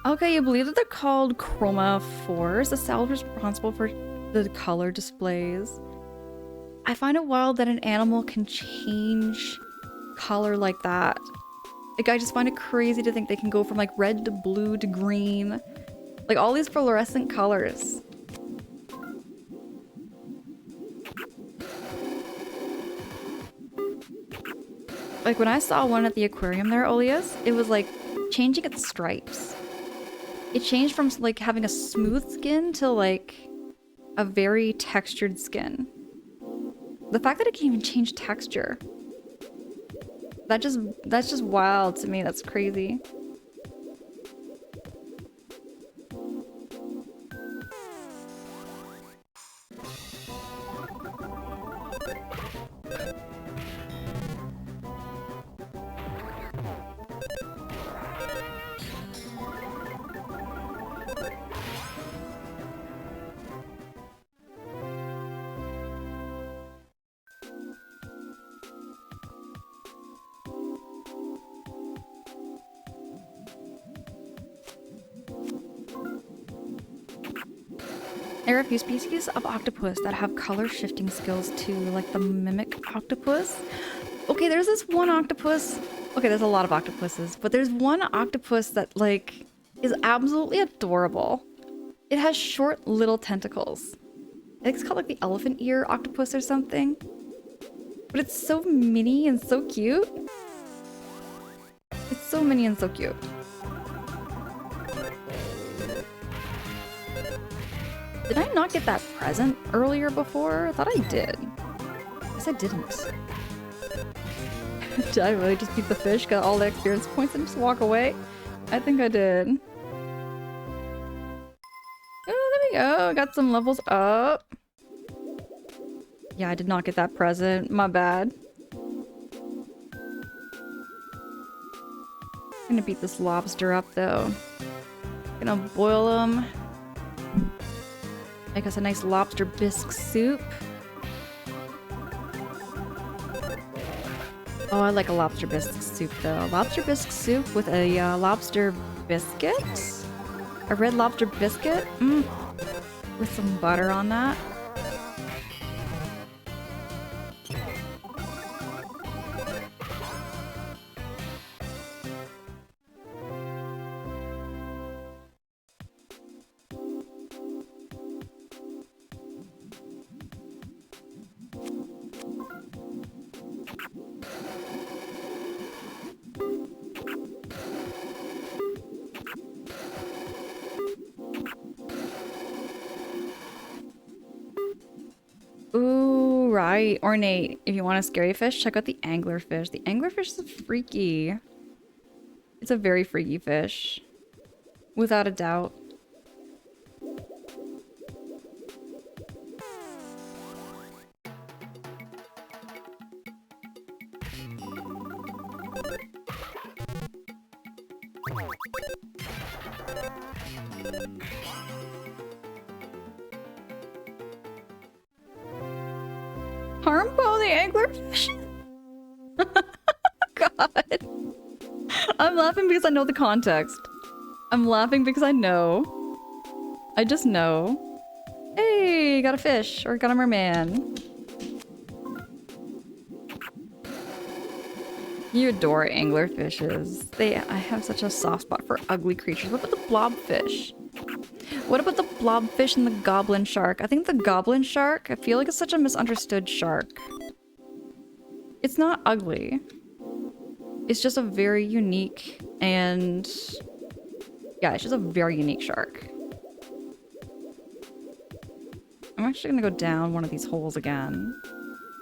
Okay, you believe that they're called chromophores, the cells responsible for the color displays. I find it wild that an animal can change color like that. Like, I just find it crazy to think they can go from like red to blue to green. Like all these fluorescent colors. Like when I saw one at the aquarium there, Olias, it was like changing its stripes. It changed from like having a smooth skin to like a very textured skin. The fact that it can even change texture. That's just wild to me. That's crazy. There are a few species of octopus that have color shifting skills too, like the mimic octopus. Okay, there's this one octopus. Okay, there's a lot of octopuses, but there's one octopus that like is absolutely adorable. It has short little tentacles. I think it's called like the elephant ear octopus or something. But it's so mini and so cute. It's so mini and so cute. Did I not get that present earlier before? I thought I did. I guess I didn't. Did I really just beat the fish, got all the experience points, and just walk away? I think I did. Oh, there we go. I got some levels up. Yeah, I did not get that present. My bad. I'm gonna beat this lobster up, though. Gonna boil him. Make us a nice lobster bisque soup. Oh, I like a lobster bisque soup though. Lobster bisque soup with a lobster biscuit? A red lobster biscuit? With some butter on that. Ooh, right. Ornate. If you want a scary fish, check out the anglerfish. The anglerfish is freaky. It's a very freaky fish. Without a doubt. Harmpo the anglerfish? God. I'm laughing because I know the context. I'm laughing because I know. I just know. Hey, got a fish. Or got a merman. You adore anglerfishes. I have such a soft spot for ugly creatures. What about the blobfish? What about the blobfish and the goblin shark? I think the goblin shark, I feel like it's such a misunderstood shark. It's not ugly. It's just a very unique and... yeah, it's just a very unique shark. I'm actually gonna go down one of these holes again.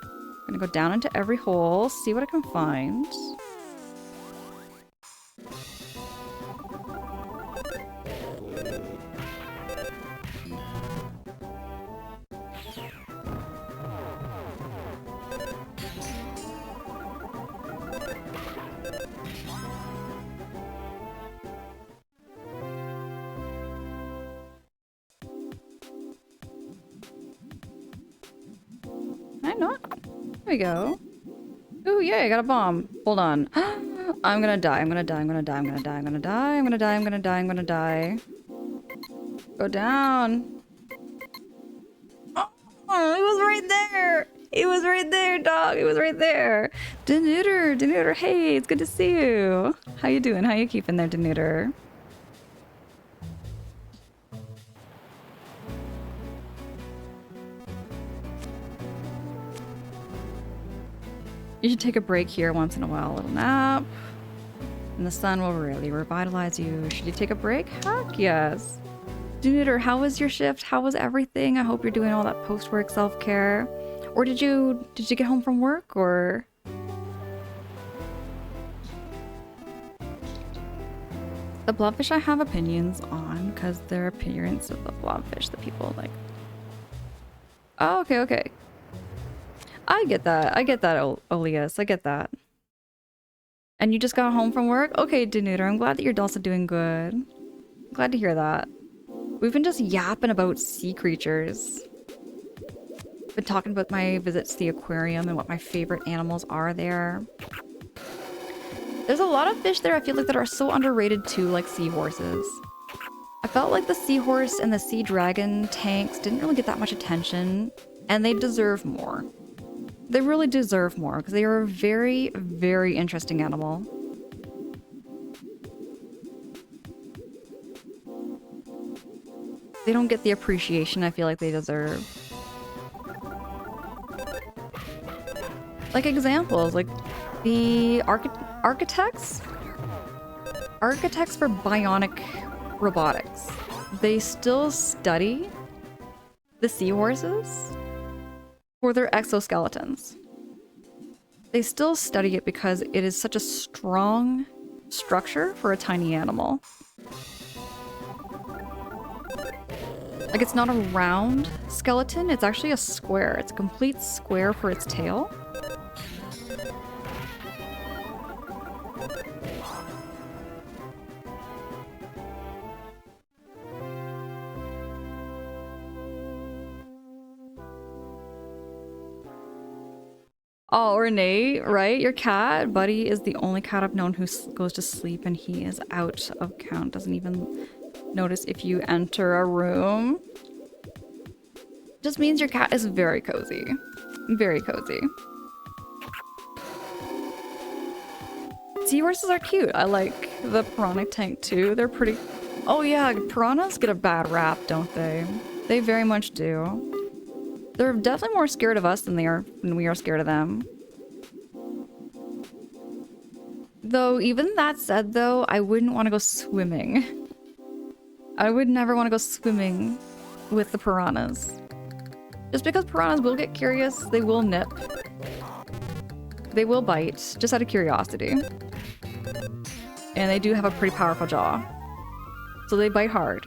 I'm gonna go down into every hole, see what I can find. Can I not? There we go. Ooh, yay, I got a bomb. Hold on. I'm gonna die, I'm gonna die, I'm gonna die, I'm gonna die, I'm gonna die, I'm gonna die, I'm gonna die, I'm gonna die. Go down. Oh, it was right there! It was right there, dog! It was right there! Danuter, hey, it's good to see you! How you doing? How you keeping there, Danuter? You should take a break here once in a while, a little nap. And the sun will really revitalize you. Should you take a break? Heck yes. Danuter, how was your shift? How was everything? I hope you're doing all that post-work self-care. Or did you get home from work, or? The blobfish I have opinions on, because their appearance of the blobfish that people like. Oh, okay. I get that, Olias, I get that. And you just got home from work? Okay, Danuter, I'm glad that you're also doing good. Glad to hear that. We've been just yapping about sea creatures. Been talking about my visits to the aquarium and what my favorite animals are there. There's a lot of fish there I feel like that are so underrated too, like seahorses. I felt like the seahorse and the sea dragon tanks didn't really get that much attention, and they deserve more. They really deserve more because they are a very, very interesting animal. They don't get the appreciation I feel like they deserve. Like examples, like the architects for bionic robotics. They still study the seahorses for their exoskeletons. They still study it because it is such a strong structure for a tiny animal. Like, it's not a round skeleton, it's actually a square. It's a complete square for its tail. Oh, Renee, right? Your cat, Buddy, is the only cat I've known who goes to sleep and he is out of count. Doesn't even notice if you enter a room. Just means your cat is very cozy. Very cozy. Seahorses are cute. I like the piranha tank too. They're pretty... Oh yeah, piranhas get a bad rap, don't they? They very much do. They're definitely more scared of us than we are scared of them. Though, even that said though, I wouldn't want to go swimming. I would never want to go swimming with the piranhas. Just because piranhas will get curious, they will nip. They will bite, just out of curiosity. And they do have a pretty powerful jaw. So they bite hard.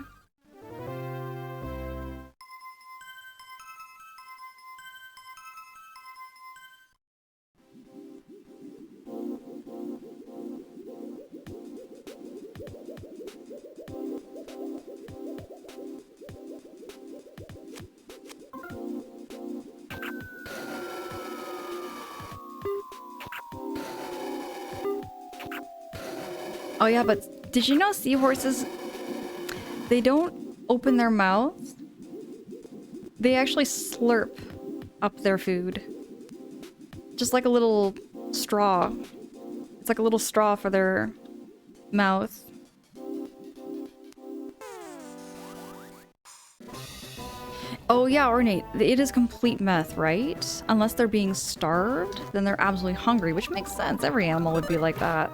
Oh yeah, but did you know seahorses, they don't open their mouths? They actually slurp up their food. Just like a little straw. It's like a little straw for their mouth. Oh yeah, Ornate, it is complete meth, right? Unless they're being starved, then they're absolutely hungry, which makes sense. Every animal would be like that.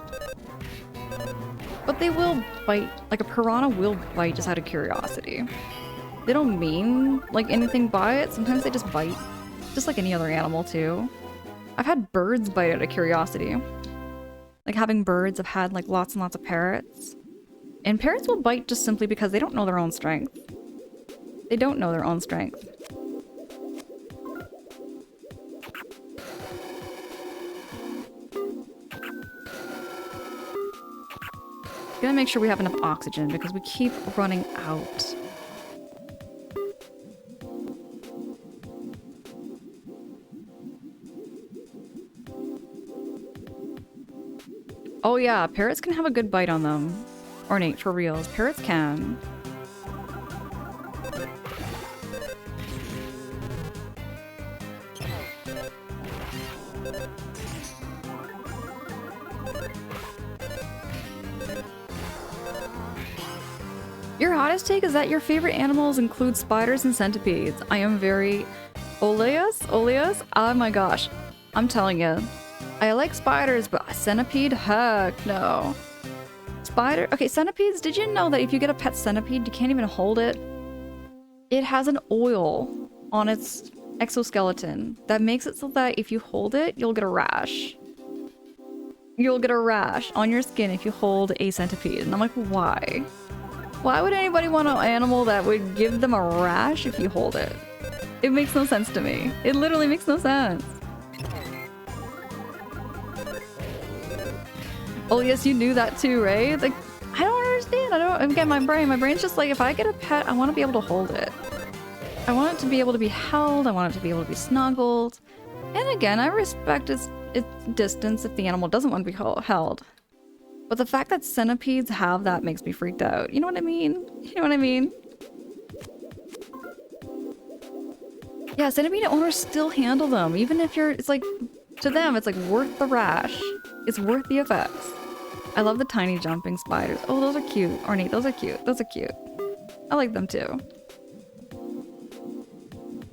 But they will bite, like a piranha will bite just out of curiosity. They don't mean like anything by it. Sometimes they just bite, just like any other animal too. I've had birds bite out of curiosity. Like having birds, I've had like lots and lots of parrots. And parrots will bite just simply because they don't know their own strength. They don't know their own strength. Gotta make sure we have enough oxygen because we keep running out. Oh yeah, parrots can have a good bite on them. Ornate, for reals. Parrots can. Your hottest take is that your favorite animals include spiders and centipedes. I am very... Oleus? Oleus? Oh my gosh. I'm telling you. I like spiders, but a centipede? Heck no. Spider... Okay, centipedes, did you know that if you get a pet centipede, you can't even hold it? It has an oil on its exoskeleton that makes it so that if you hold it, you'll get a rash. You'll get a rash on your skin if you hold a centipede. And I'm like, why? Why would anybody want an animal that would give them a rash if you hold it? It makes no sense to me. It literally makes no sense. Oh yes, you knew that too, right? Like, I don't understand. I don't get my brain's just like, if I get a pet, I want to be able to hold it. I want it to be able to be held. I want it to be able to be snuggled. And again, I respect its distance if the animal doesn't want to be held. But the fact that centipedes have that makes me freaked out. You know what I mean? You know what I mean? Yeah, centipede owners still handle them. Even if you're... It's like... To them, it's like worth the rash. It's worth the effects. I love the tiny jumping spiders. Oh, those are cute. Ornate, those are cute. Those are cute. I like them too.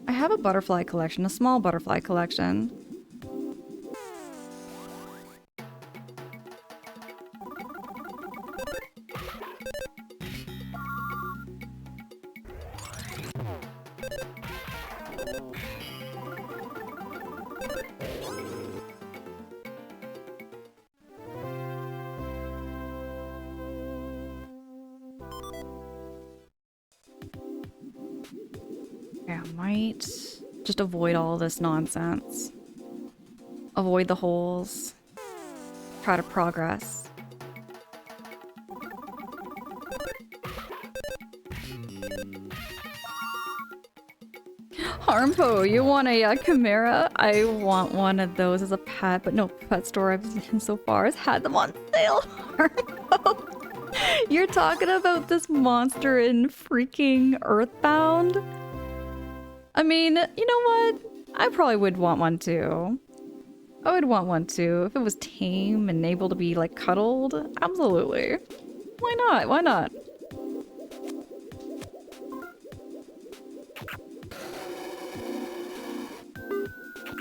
I have a butterfly collection. A small butterfly collection. Yeah, I might just avoid all this nonsense. Avoid the holes. Try to progress. Harmpo, you want a chimera? I want one of those as a pet, but no pet store I've been so far has had them on sale. Harmpo, you're talking about this monster in freaking Earthbound? I mean, you know what? I probably would want one too. I would want one too. If it was tame and able to be like cuddled, absolutely. Why not? Why not?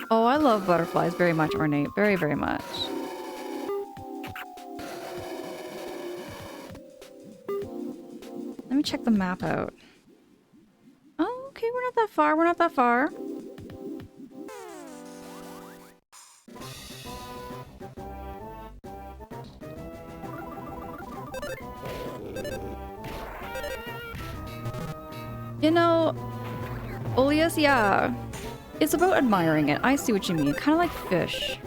Oh, I love butterflies very much, Ornate. Very, very much. Let me check the map out. Oh, okay, we're not that far. We're not that far. You know, Oleus, yeah. It's about admiring it. I see what you mean. Kind of like fish.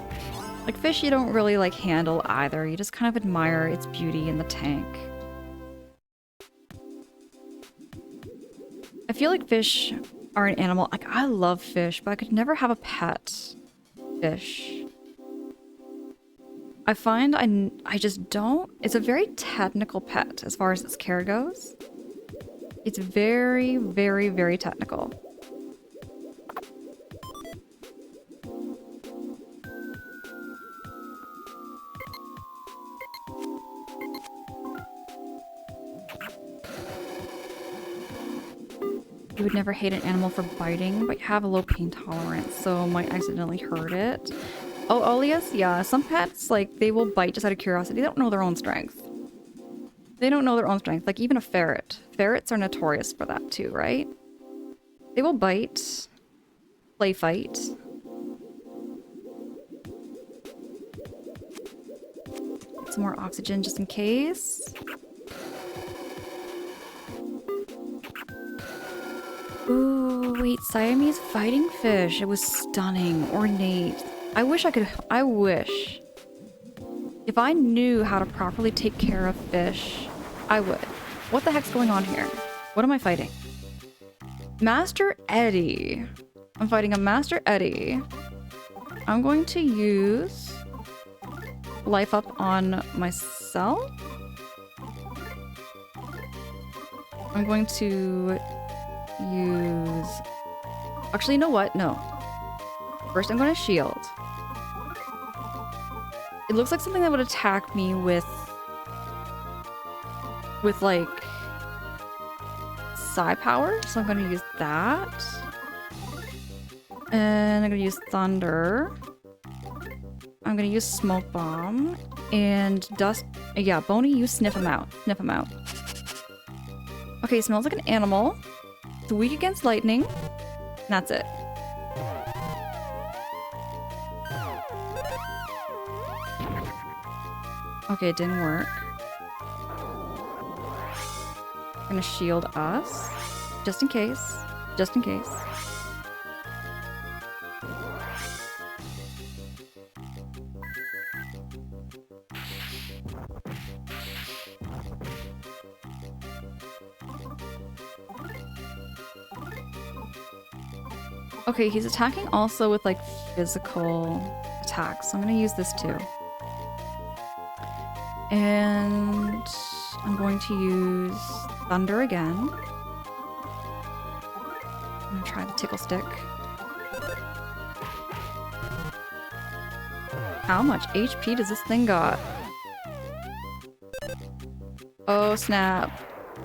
Like fish you don't really like handle either. You just kind of admire its beauty in the tank. I feel like fish are an animal. Like I love fish, but I could never have a pet fish. I find I just don't. It's a very technical pet as far as its care goes. It's very, very, very technical. You would never hate an animal for biting, but you have a low pain tolerance, so might accidentally hurt it. Oh, Oleus? Yeah, some pets, like, they will bite just out of curiosity. They don't know their own strength. They don't know their own strength. Like, even a ferret. Ferrets are notorious for that too, right? They will bite. Play fight. Get some more oxygen just in case. Ooh, wait, Siamese fighting fish. It was stunning, ornate. I wish. If I knew how to properly take care of fish, I would. What the heck's going on here? What am I fighting? Master Eddie. I'm fighting a Master Eddie. I'm going to use life up on myself. I'm going to use... Actually, you know what? No. First, I'm going to shield. It looks like something that would attack me with like psi power, so I'm going to use that. And I'm going to use thunder. I'm going to use smoke bomb and dust. Yeah, Boney, you sniff him out. Sniff him out. Okay, smells like an animal. It's weak against lightning. And that's it. Okay, it didn't work. I'm gonna shield us. Just in case. Just in case. Okay, he's attacking also with like physical attacks, so I'm gonna use this too. And I'm going to use thunder again. I'm gonna try the tickle stick. How much HP does this thing got? Oh snap.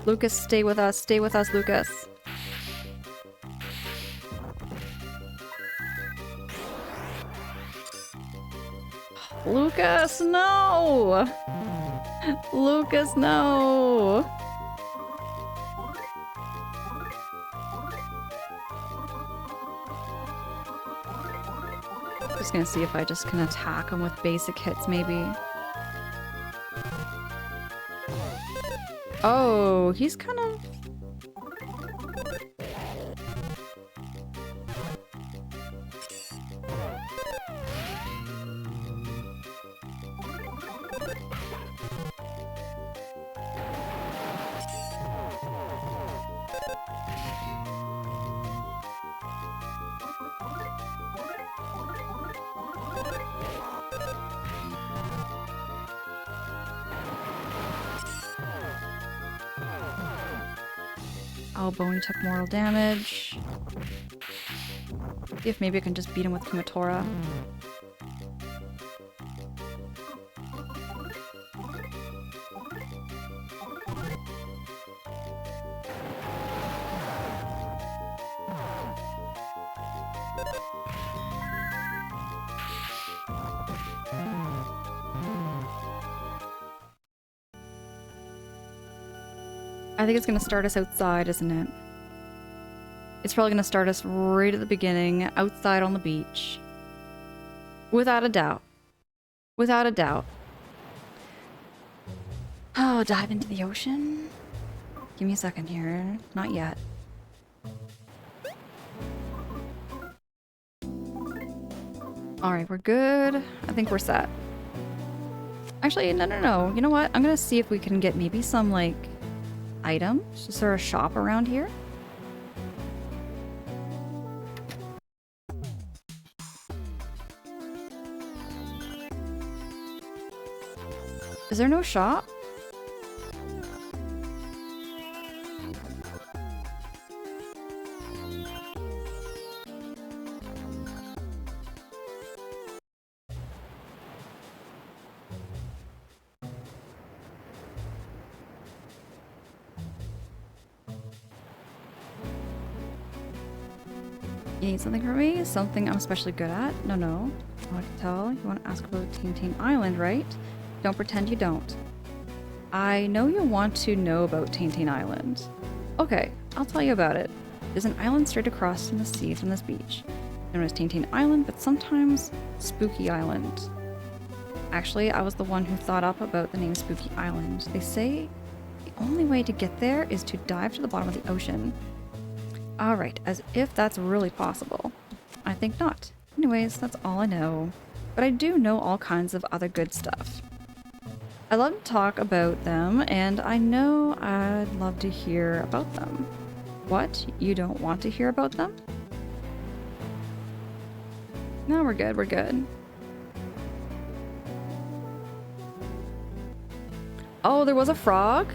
Lucas, stay with us. Stay with us, Lucas. Lucas, no! Lucas, no! Just gonna see if I just can attack him with basic hits, maybe. Oh, he's kind of... Oh, Boney took mortal damage. See if maybe I can just beat him with Kumatora. I think it's gonna start us outside, isn't it? It's probably gonna start us right at the beginning, outside on the beach. Without a doubt. Without a doubt. Oh, dive into the ocean? Give me a second here. Not yet. Alright, we're good. I think we're set. Actually, no. You know what? I'm gonna see if we can get maybe some, like, items. Is there a shop around here? Is there no shop? You need something from me? Something I'm especially good at? No. I can tell. You want to ask about Taintain Island, right? Don't pretend you don't. I know you want to know about Taintain Island. Okay, I'll tell you about it. There's an island straight across from the sea from this beach, known as Taintain Island, but sometimes Spooky Island. Actually, I was the one who thought up about the name Spooky Island. They say the only way to get there is to dive to the bottom of the ocean. Alright, as if that's really possible. I think not. Anyways, that's all I know. But I do know all kinds of other good stuff. I love to talk about them, and I know I'd love to hear about them. What? You don't want to hear about them? No, we're good, we're good. Oh, there was a frog?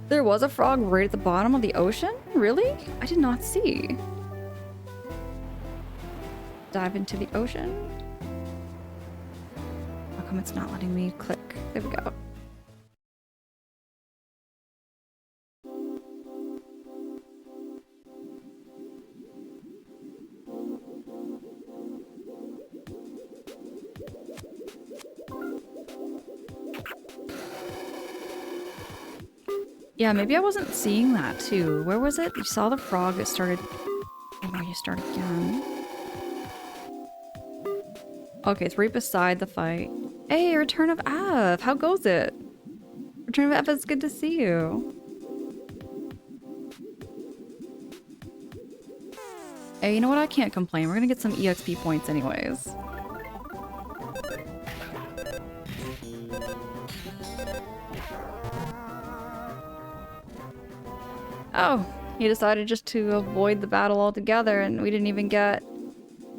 There was a frog right at the bottom of the ocean? Really? I did not see. Dive into the ocean? How come it's not letting me click? There we go. Yeah, maybe I wasn't seeing that too. Where was it? You saw the frog that started... Oh, no, you start again. Okay, it's right beside the fight. Hey, Return of Ev! How goes it? Return of Ev, it's good to see you. Hey, you know what? I can't complain. We're gonna get some EXP points anyways. Oh, he decided just to avoid the battle altogether, and we didn't even get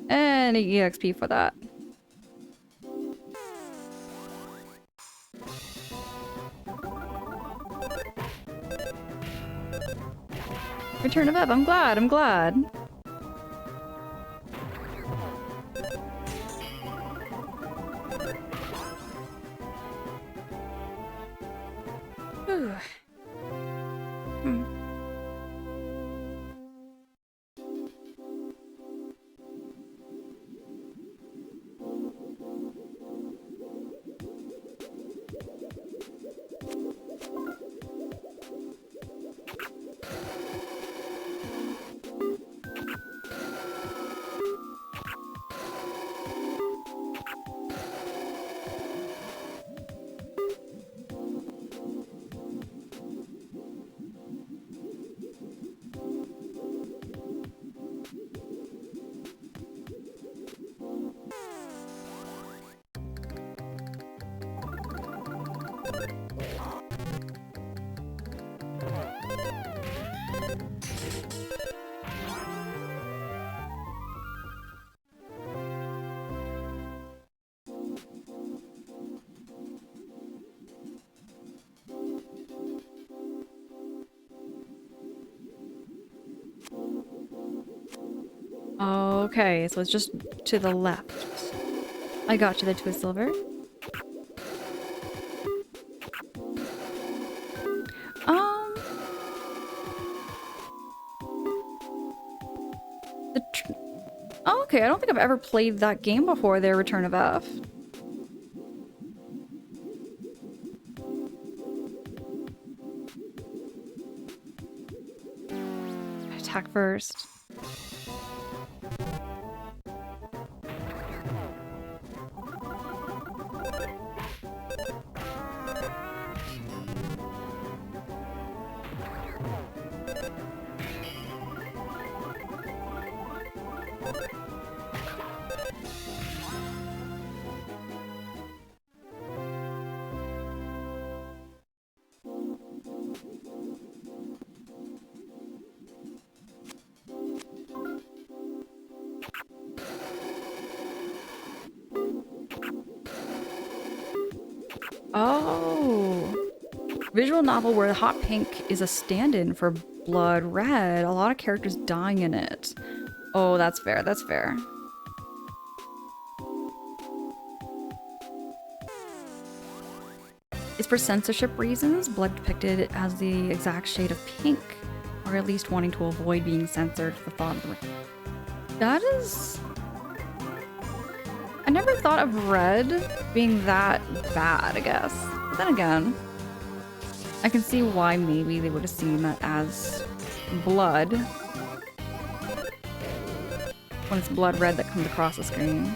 any EXP for that. Return of Ev, I'm glad, I'm glad. Whew. Okay, so it's just to the left. I got you the Twist Silver. Oh, okay, I don't think I've ever played that game before, their Return of F. Attack first. Oh. Visual novel where the hot pink is a stand-in for blood red. A lot of characters dying in it. Oh, that's fair. That's fair. It's for censorship reasons. Blood depicted as the exact shade of pink, or at least wanting to avoid being censored. The thought of the... That is... I never thought of red being that bad, I guess. But then again, I can see why maybe they would have seen that as blood. When it's blood red that comes across the screen.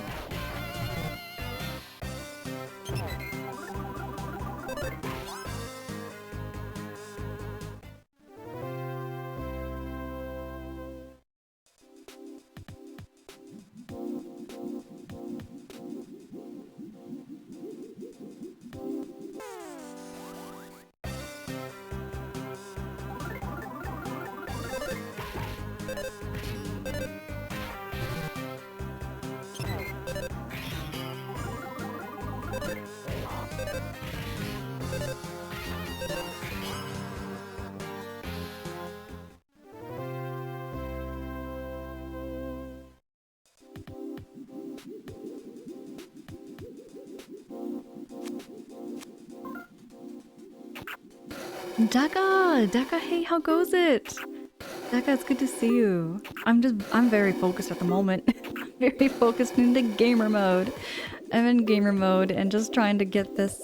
Deka, hey, how goes it? Deka, it's good to see you. I'm very focused at the moment. I'm very focused into gamer mode. I'm in gamer mode and just trying to get this,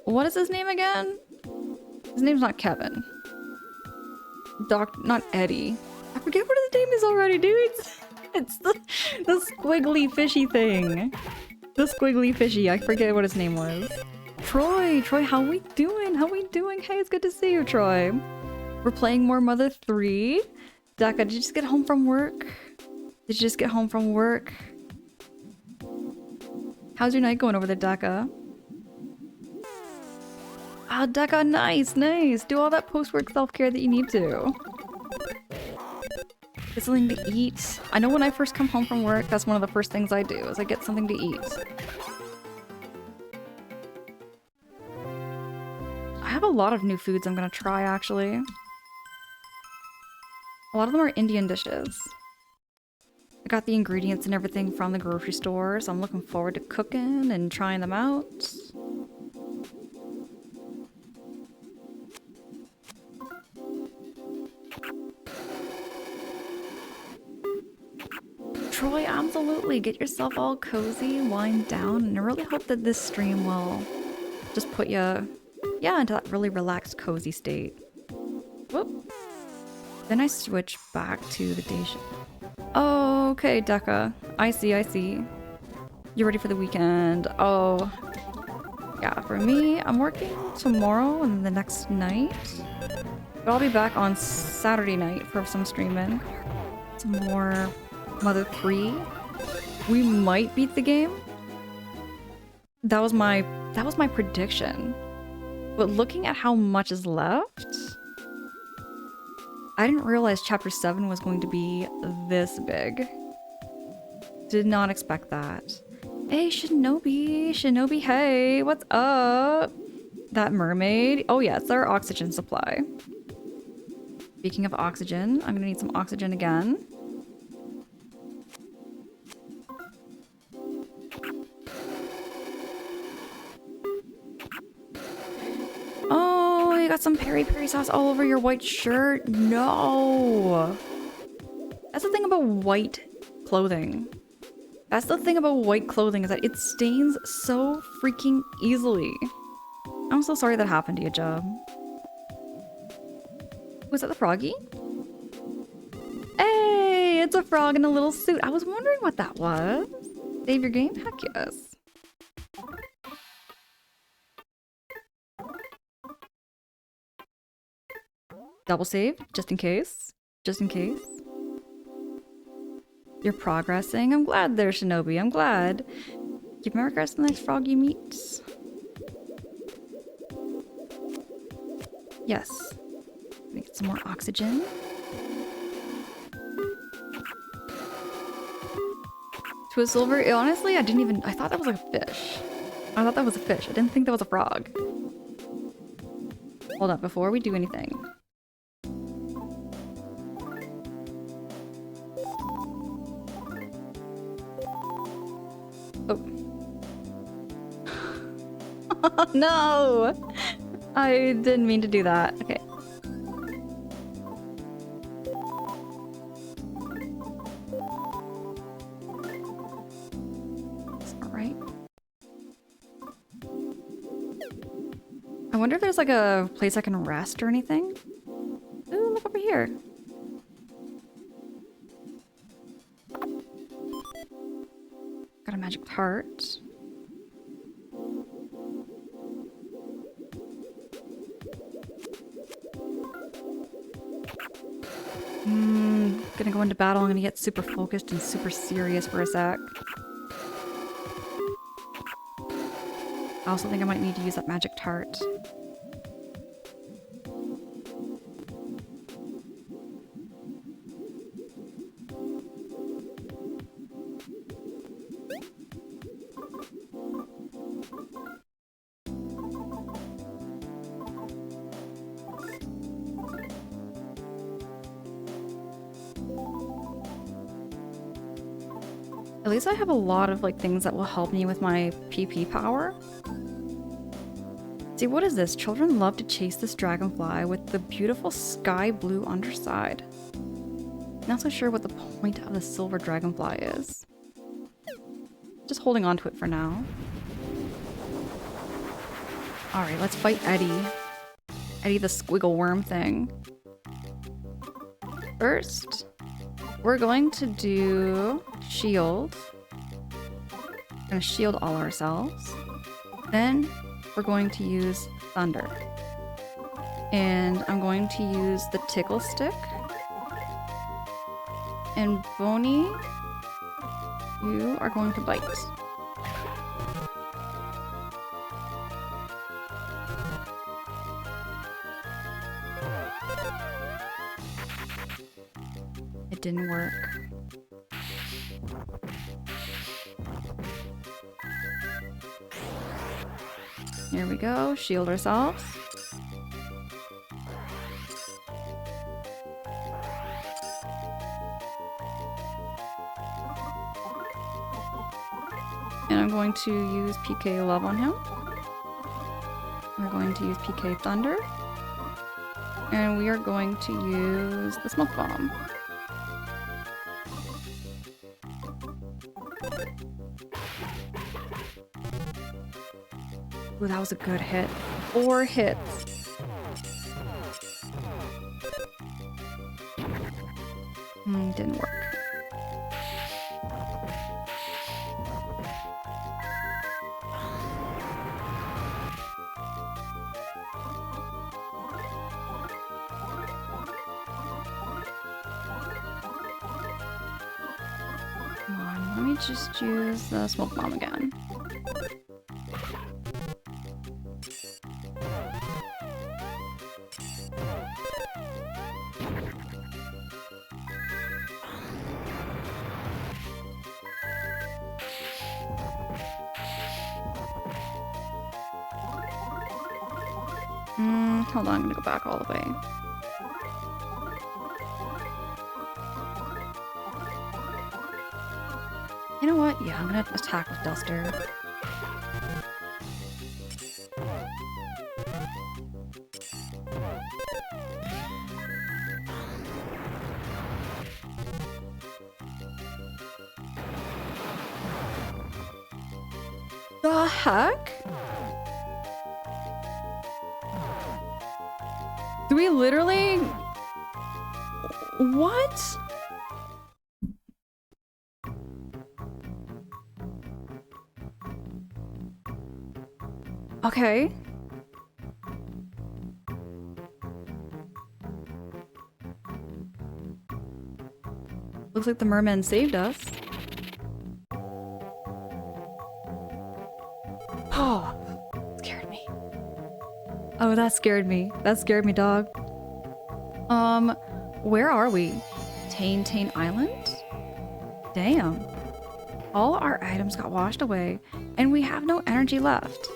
what is his name again? His name's not Kevin. Not Eddie. I forget what his name is already, dudes. It's the squiggly fishy thing. The squiggly fishy, I forget what his name was. Troy, how we doing? How we doing? Hey, it's good to see you, Troy. We're playing more Mother 3. Deka, did you just get home from work? Did you just get home from work? How's your night going over there, Deka? Ah, Deka, nice. Do all that post-work self-care that you need to. Get something to eat. I know when I first come home from work, that's one of the first things I do, is I get something to eat. I have a lot of new foods I'm gonna try, actually. A lot of them are Indian dishes. I got the ingredients and everything from the grocery store, so I'm looking forward to cooking and trying them out. Troy, absolutely. Get yourself all cozy, wind down, and I really hope that this stream will just put you, yeah, into that really relaxed, cozy state. Whoop. Then I switch back to the day shift. Oh, okay, Deka. I see. You ready for the weekend? Oh, yeah, for me, I'm working tomorrow and the next night. But I'll be back on Saturday night for some streaming. Some more Mother 3. We might beat the game. That was my prediction. But looking at how much is left, I didn't realize Chapter 7 was going to be this big. Did not expect that. Hey, Shinobi, hey, what's up? That mermaid. Oh yeah, it's our oxygen supply. Speaking of oxygen, I'm gonna need some oxygen again. Oh, you got some peri-peri sauce all over your white shirt? No! That's the thing about white clothing. That's the thing about white clothing, is that it stains so freaking easily. I'm so sorry that happened to you, Job. Was that the froggy? Hey, it's a frog in a little suit. I was wondering what that was. Save your game? Heck yes. Double save, just in case. Just in case. You're progressing. I'm glad there, Shinobi. I'm glad. Give me regards to the next frog you meet. Yes. Let me get some more oxygen. Twizzle silver. Honestly, I thought that was like a fish. I thought that was a fish. I didn't think that was a frog. Hold up, before we do anything. Oh. No! I didn't mean to do that. Okay. That's not right. I wonder if there's like a place I can rest or anything. Ooh, look over here. Got a magic tart. Gonna go into battle. I'm gonna get super focused and super serious for a sec. I also think I might need to use that magic tart. At least I have a lot of like things that will help me with my PP power. See, what is this? Children love to chase this dragonfly with the beautiful sky blue underside. Not so sure what the point of the silver dragonfly is. Just holding on to it for now. Alright, let's fight Eddie. Eddie the squiggle worm thing. First, we're going to do shield. We're gonna shield all ourselves. Then we're going to use thunder. And I'm going to use the tickle stick. And Boney, you are going to bite. It didn't work. Here we go, shield ourselves. And I'm going to use PK Love on him. We're going to use PK Thunder. And we are going to use the Smoke Bomb. Ooh, that was a good hit. 4 hits. Didn't work. Come on, let me just use the Smoke Bomb again. Hold on, I'm gonna go back all the way. You know what? Yeah, I'm gonna attack with Duster. The heck? Do we literally... What? Okay. Looks like the merman saved us. Oh, scared me. Oh, that scared me. That scared me, dog. Where are we? Tane Island? Damn. All our items got washed away, And we have no energy left.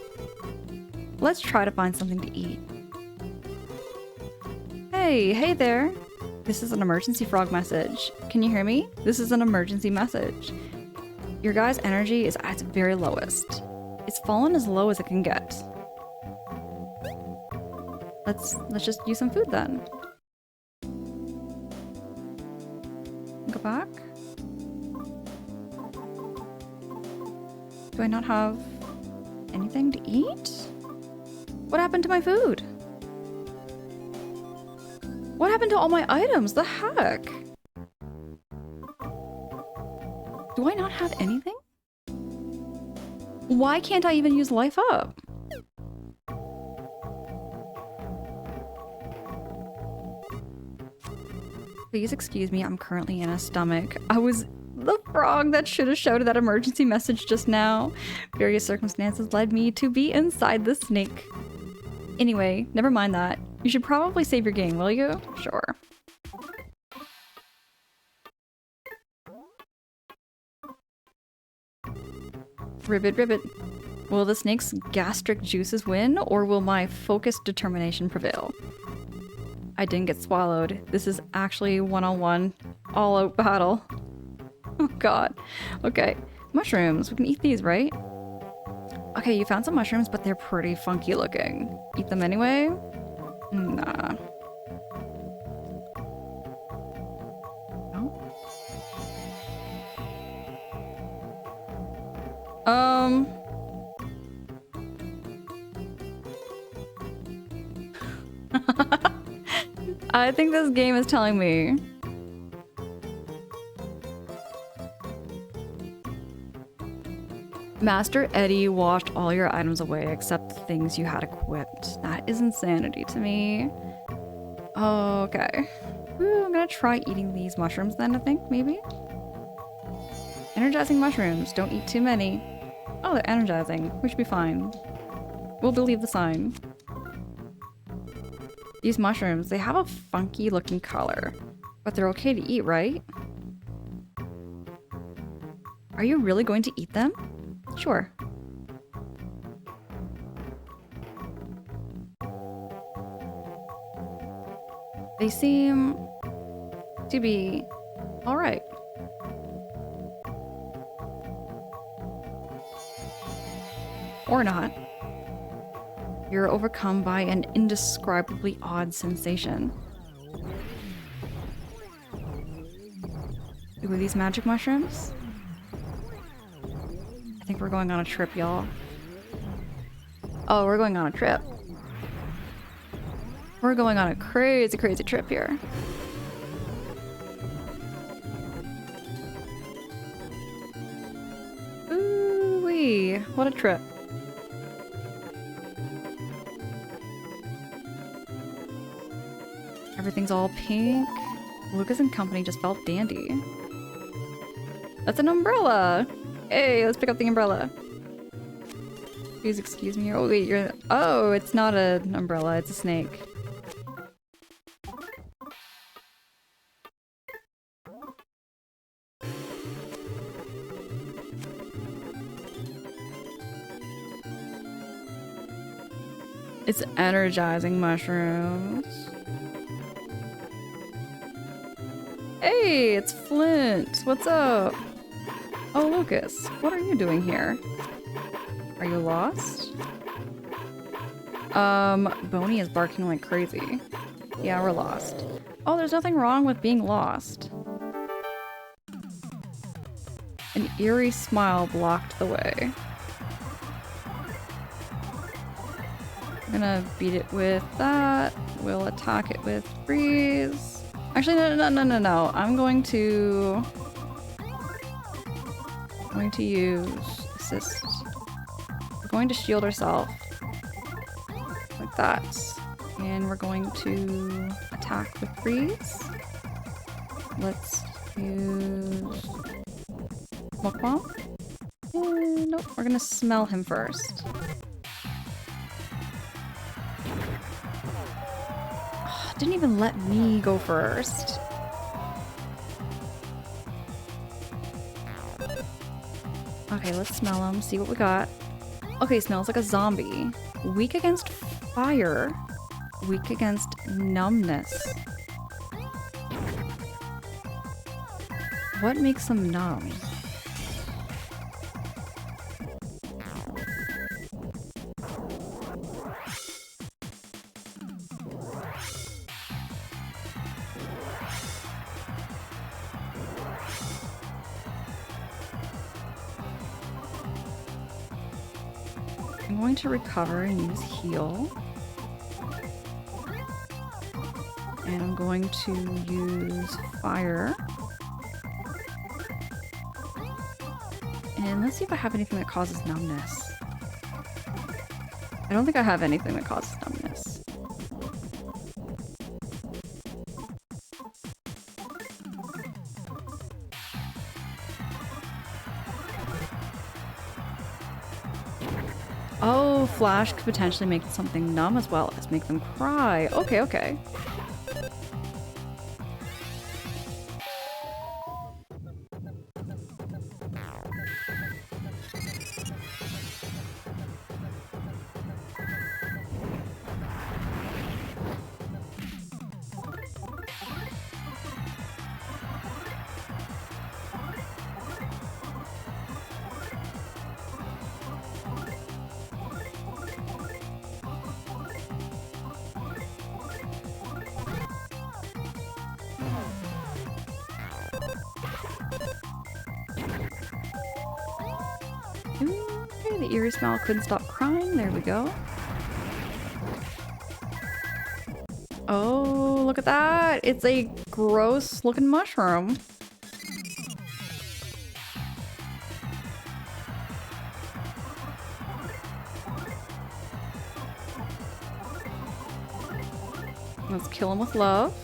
Let's try to find something to eat. Hey there. This is an emergency frog message. Can you hear me? This is an emergency message. Your guy's energy is at its very lowest. It's fallen as low as it can get. Let's just use some food then. Go back. Do I not have anything to eat? What happened to my food? What happened to all my items? The heck? Do I not have anything? Why can't I even use life up? Please excuse me, I'm currently in a stomach. I was the frog that should have shouted that emergency message just now. Various circumstances led me to be inside the snake. Anyway, never mind that. You should probably save your game, will you? Sure. Ribbit, ribbit. Will the snake's gastric juices win, or will my focused determination prevail? I didn't get swallowed. This is actually one-on-one, all-out battle. Oh god. Okay. Mushrooms. We can eat these, right? Okay, you found some mushrooms, but they're pretty funky looking. Eat them anyway? Nah. No? I think this game is telling me. Master Eddie washed all your items away except the things you had equipped. That is insanity to me. Okay. Ooh, I'm gonna try eating these mushrooms then, I think, maybe? Energizing mushrooms. Don't eat too many. Oh, they're energizing. We should be fine. We'll believe the sign. These mushrooms, they have a funky looking color, but they're okay to eat, right? Are you really going to eat them? Sure. They seem to be all right. Or not. You're overcome by an indescribably odd sensation. Ooh, these magic mushrooms? I think we're going on a trip, y'all. Oh, we're going on a trip. We're going on a crazy, crazy trip here. Ooh-wee, what a trip. Everything's all pink. Lucas and company just felt dandy. That's an umbrella! Hey, let's pick up the umbrella. Please excuse me. Oh wait, you're... Oh, it's not an umbrella, it's a snake. It's energizing mushrooms. Hey, it's Flint. What's up? Oh, Lucas, what are you doing here? Are you lost? Boney is barking like crazy. Yeah, we're lost. Oh, there's nothing wrong with being lost. An eerie smile blocked the way. I'm gonna beat it with that. We'll attack it with freeze. Actually, no. I'm going to use assist. We're going to shield ourselves like that. And we're going to attack with freeze. Let's use smoke bomb. Nope, we're gonna smell him first. Didn't even let me go first. Okay, let's smell him, see what we got. Okay, smells like a zombie. Weak against fire. Weak against numbness. What makes them numb? I'm going to recover and use heal. And I'm going to use fire. And let's see if I have anything that causes numbness. I don't think I have anything that causes numbness. Oh, flash could potentially make something numb as well as make them cry. Okay, okay. Okay, the eerie smell couldn't stop crying. There we go. Oh, look at that! It's a gross looking mushroom. Let's kill him with love.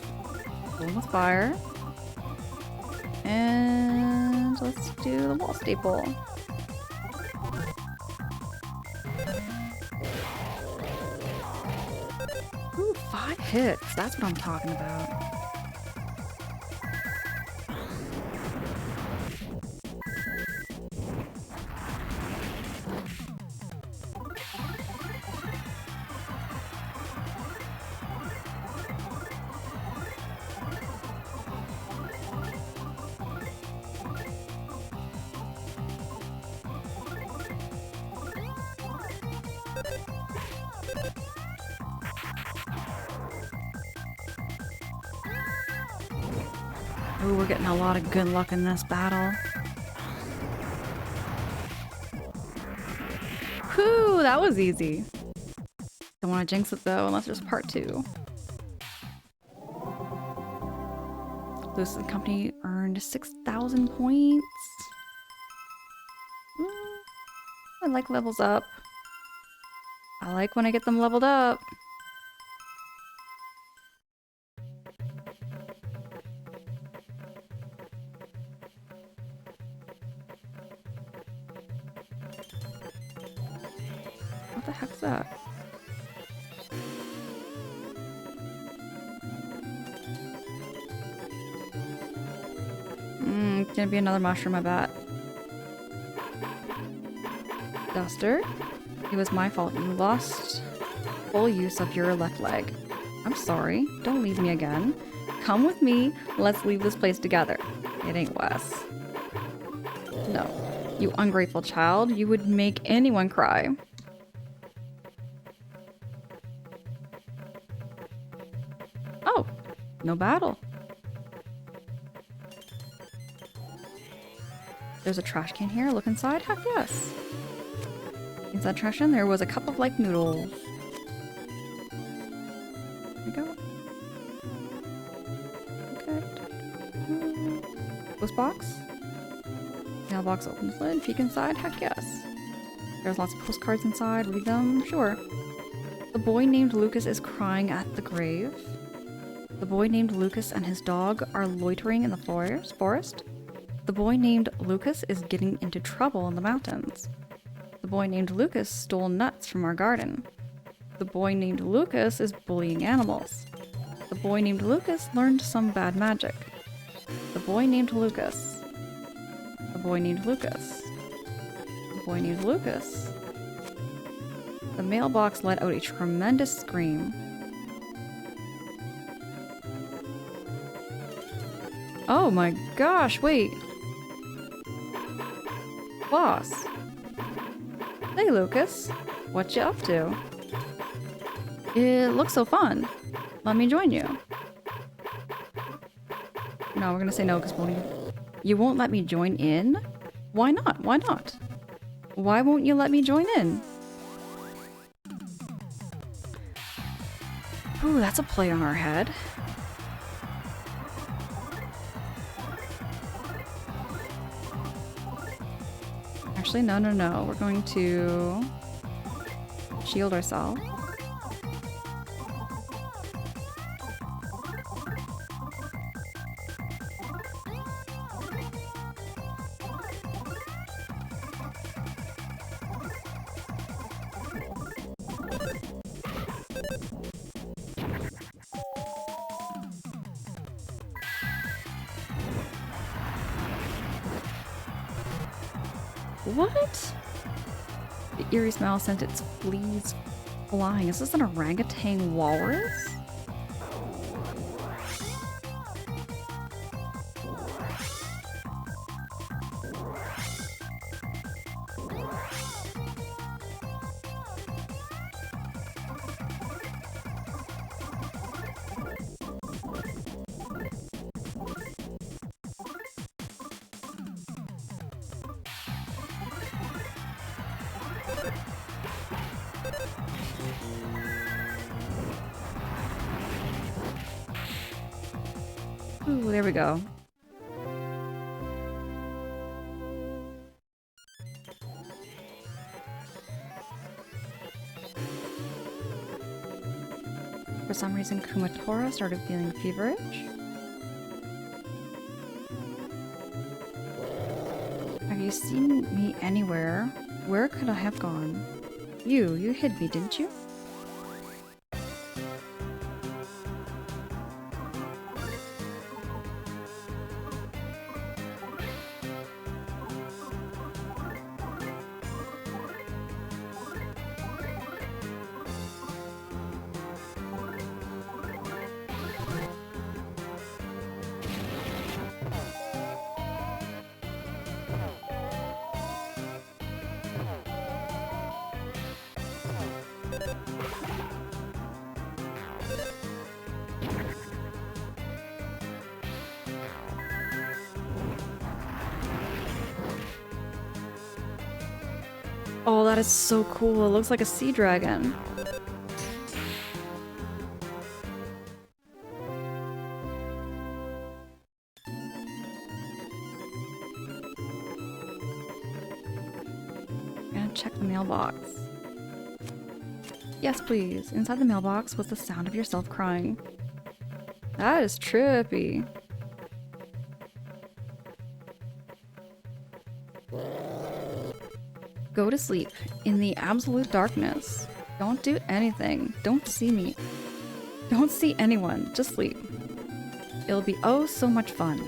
Kill him with fire. And let's do the wall staple. Ooh, 5 hits. That's what I'm talking about. Ooh, we're getting a lot of good luck in this battle. Whew, that was easy. Don't want to jinx it though, unless there's part 2. Lewis and Company earned 6,000 points. I like levels up. I like when I get them leveled up. What the heck's that? It's gonna be another mushroom, I bet. Duster, it was my fault. You lost full use of your left leg. I'm sorry. Don't leave me again. Come with me. Let's leave this place together. It ain't Wes. No. You ungrateful child. You would make anyone cry. Oh, no battle. There's a trash can here. Look inside. Heck yes. Inside trash can, there was a cup of like noodles. There we go. Okay. Post box. Mailbox opens lid. Peek inside. Heck yes. There's lots of postcards inside. Read them. Sure. The boy named Lucas is crying at the grave. The boy named Lucas and his dog are loitering in the forest. The boy named Lucas is getting into trouble in the mountains. The boy named Lucas stole nuts from our garden. The boy named Lucas is bullying animals. The boy named Lucas learned some bad magic. The boy named Lucas. The boy named Lucas. boy named Lucas. The mailbox let out a tremendous scream. Oh my gosh, wait. Boss. Hey Lucas, what you up to? It looks so fun. Let me join you. No, we're gonna say no because you won't let me join in? Why not? Why not? Why won't you let me join in? Ooh, that's a play on our head. Actually, no, no, no. We're going to shield ourselves. What? The eerie smell sent its fleas flying. Is this an orangutan walrus? Ooh, there we go. For some reason, Kumatora started feeling feverish. Have you seen me anywhere? Where could I have gone? You hid me, didn't you? Oh, that is so cool. It looks like a sea dragon. I'm gonna check the mailbox. Yes, please. Inside the mailbox was the sound of yourself crying. That is trippy. Go to sleep in the absolute darkness. Don't do anything. Don't see me. Don't see anyone. Just sleep. It'll be oh so much fun.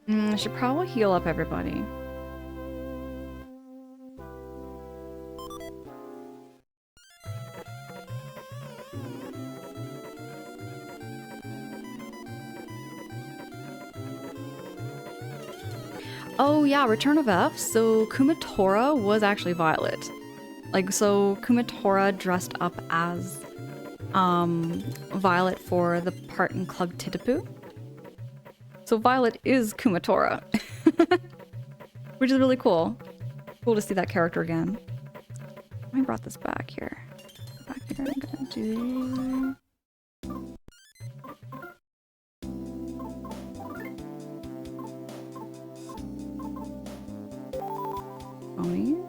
I should probably heal up everybody. Oh yeah, Return of F. So Kumatora was actually Violet. Like, so Kumatora dressed up as Violet for the part in Club Titapu. So Violet is Kumatora. Which is really cool. Cool to see that character again. I brought this back here. Back here, I'm gonna do... Oni?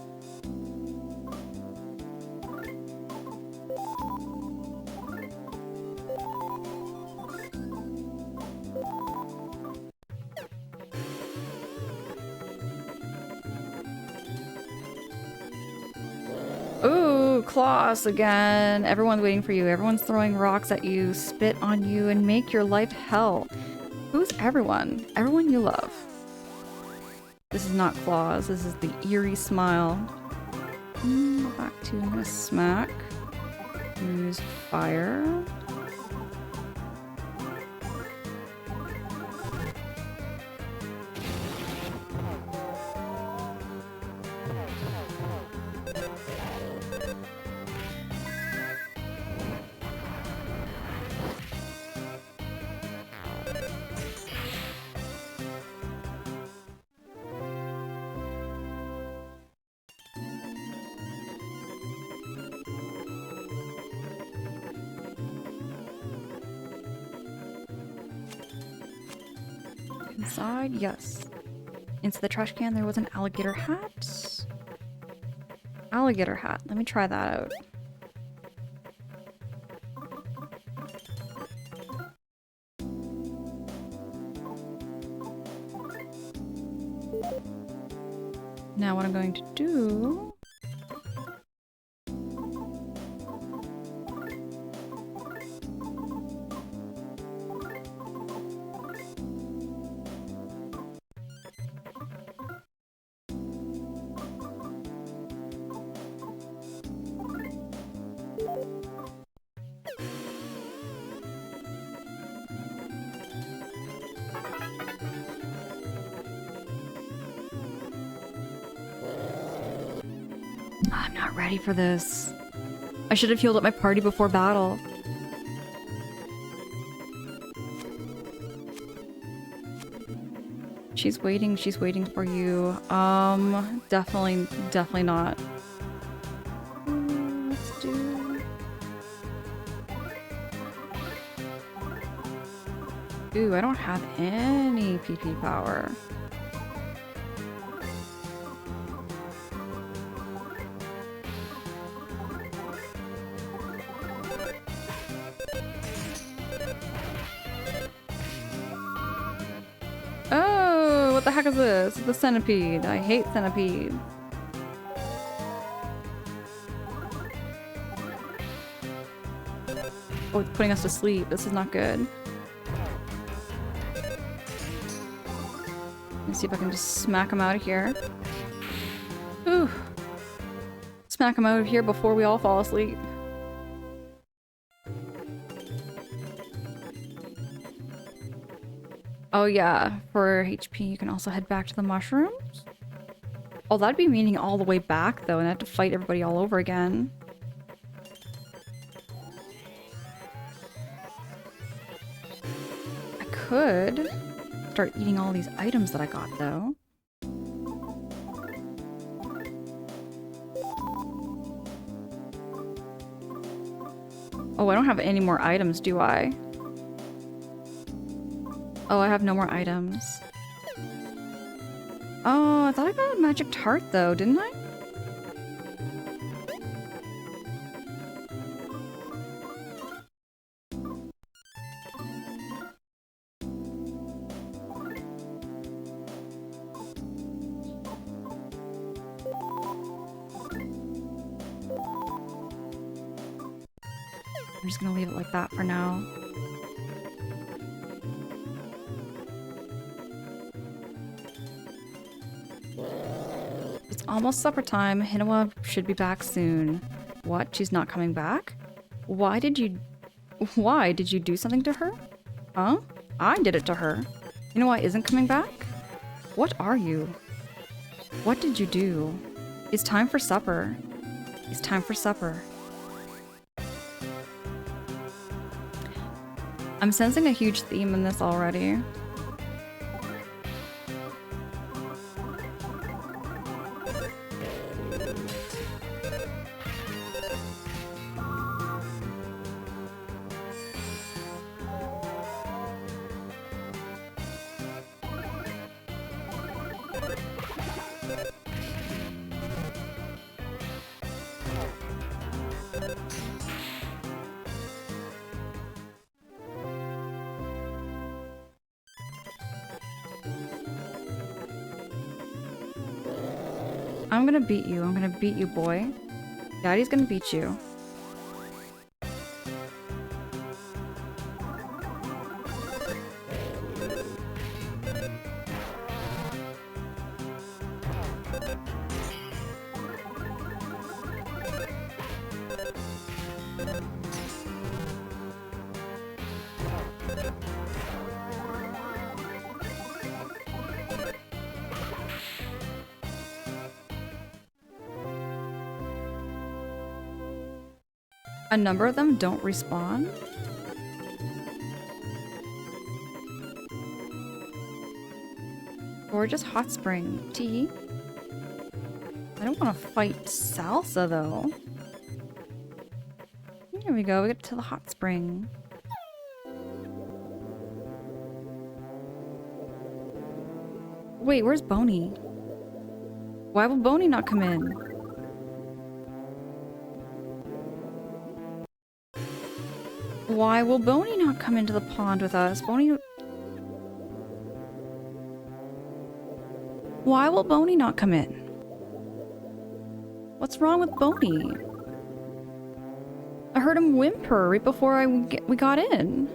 Claus again. Everyone's waiting for you. Everyone's throwing rocks at you, spit on you, and make your life hell. Who's everyone? Everyone you love. This is not Claus. This is the eerie smile. Back to, I'm gonna smack. Use fire. Inside, yes. Into the trash can there was an alligator hat. Alligator hat. Let me try that out. Now what I'm going to do... I'm not ready for this. I should have healed up my party before battle. She's waiting for you. Definitely not. Let's do... Ooh, I don't have any PP power. What the heck is this? The centipede. I hate centipedes. Oh, it's putting us to sleep. This is not good. Let's see if I can just smack him out of here. Ooh. Smack him out of here before we all fall asleep. Oh yeah, for HP you can also head back to the mushrooms? Oh, that'd be meaning all the way back though, and I have to fight everybody all over again. I could start eating all these items that I got though. Oh, I don't have any more items, do I? Oh, I have no more items. Oh, I thought I got a magic tart though, didn't I? I'm just gonna leave it like that for now. It's almost supper time. Hinawa should be back soon. What? She's not coming back? Why did you do something to her? Huh? I did it to her. Hinawa isn't coming back? What are you? What did you do? It's time for supper. It's time for supper. I'm sensing a huge theme in this already. I'm gonna beat you, boy. Daddy's gonna beat you. A number of them don't respawn? Gorgeous hot spring. Tea? I don't want to fight Salsa though. Here we go, we get to the hot spring. Wait, where's Boney? Why will Boney not come in? Why will Boney not come into the pond with us? Boney... Why will Boney not come in? What's wrong with Boney? I heard him whimper right before we got in.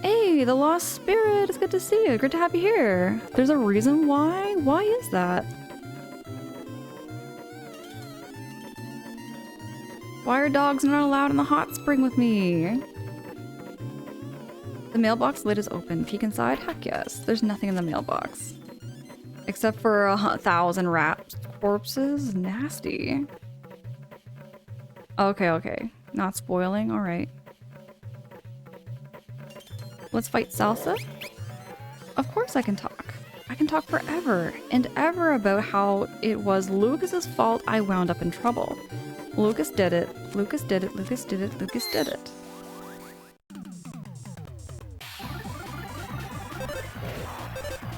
Hey, the lost spirit! It's good to see you. Good to have you here. There's a reason why? Why is that? Why are dogs not allowed in the hot spring with me? The mailbox lid is open. Peek inside? Heck yes. There's nothing in the mailbox. Except for 1,000 rat corpses? Nasty. Okay, okay. Not spoiling? Alright. Let's fight Salsa? Of course I can talk. I can talk forever and ever about how it was Lucas's fault I wound up in trouble. Lucas did it. Lucas did it. Lucas did it. Lucas did it.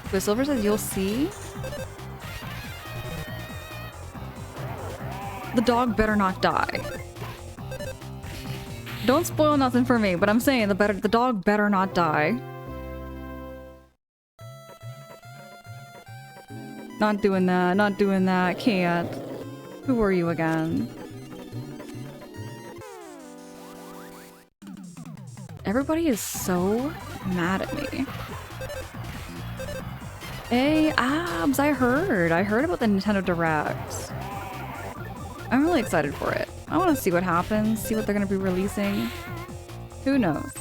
Quicksilver says you'll see. The dog better not die. Don't spoil nothing for me, but I'm saying the dog better not die. Not doing that. Not doing that. Can't. Who are you again? Everybody is so mad at me. Hey, Abs, I heard about the Nintendo Direct. I'm really excited for it. I want to see what happens, see what they're going to be releasing. Who knows?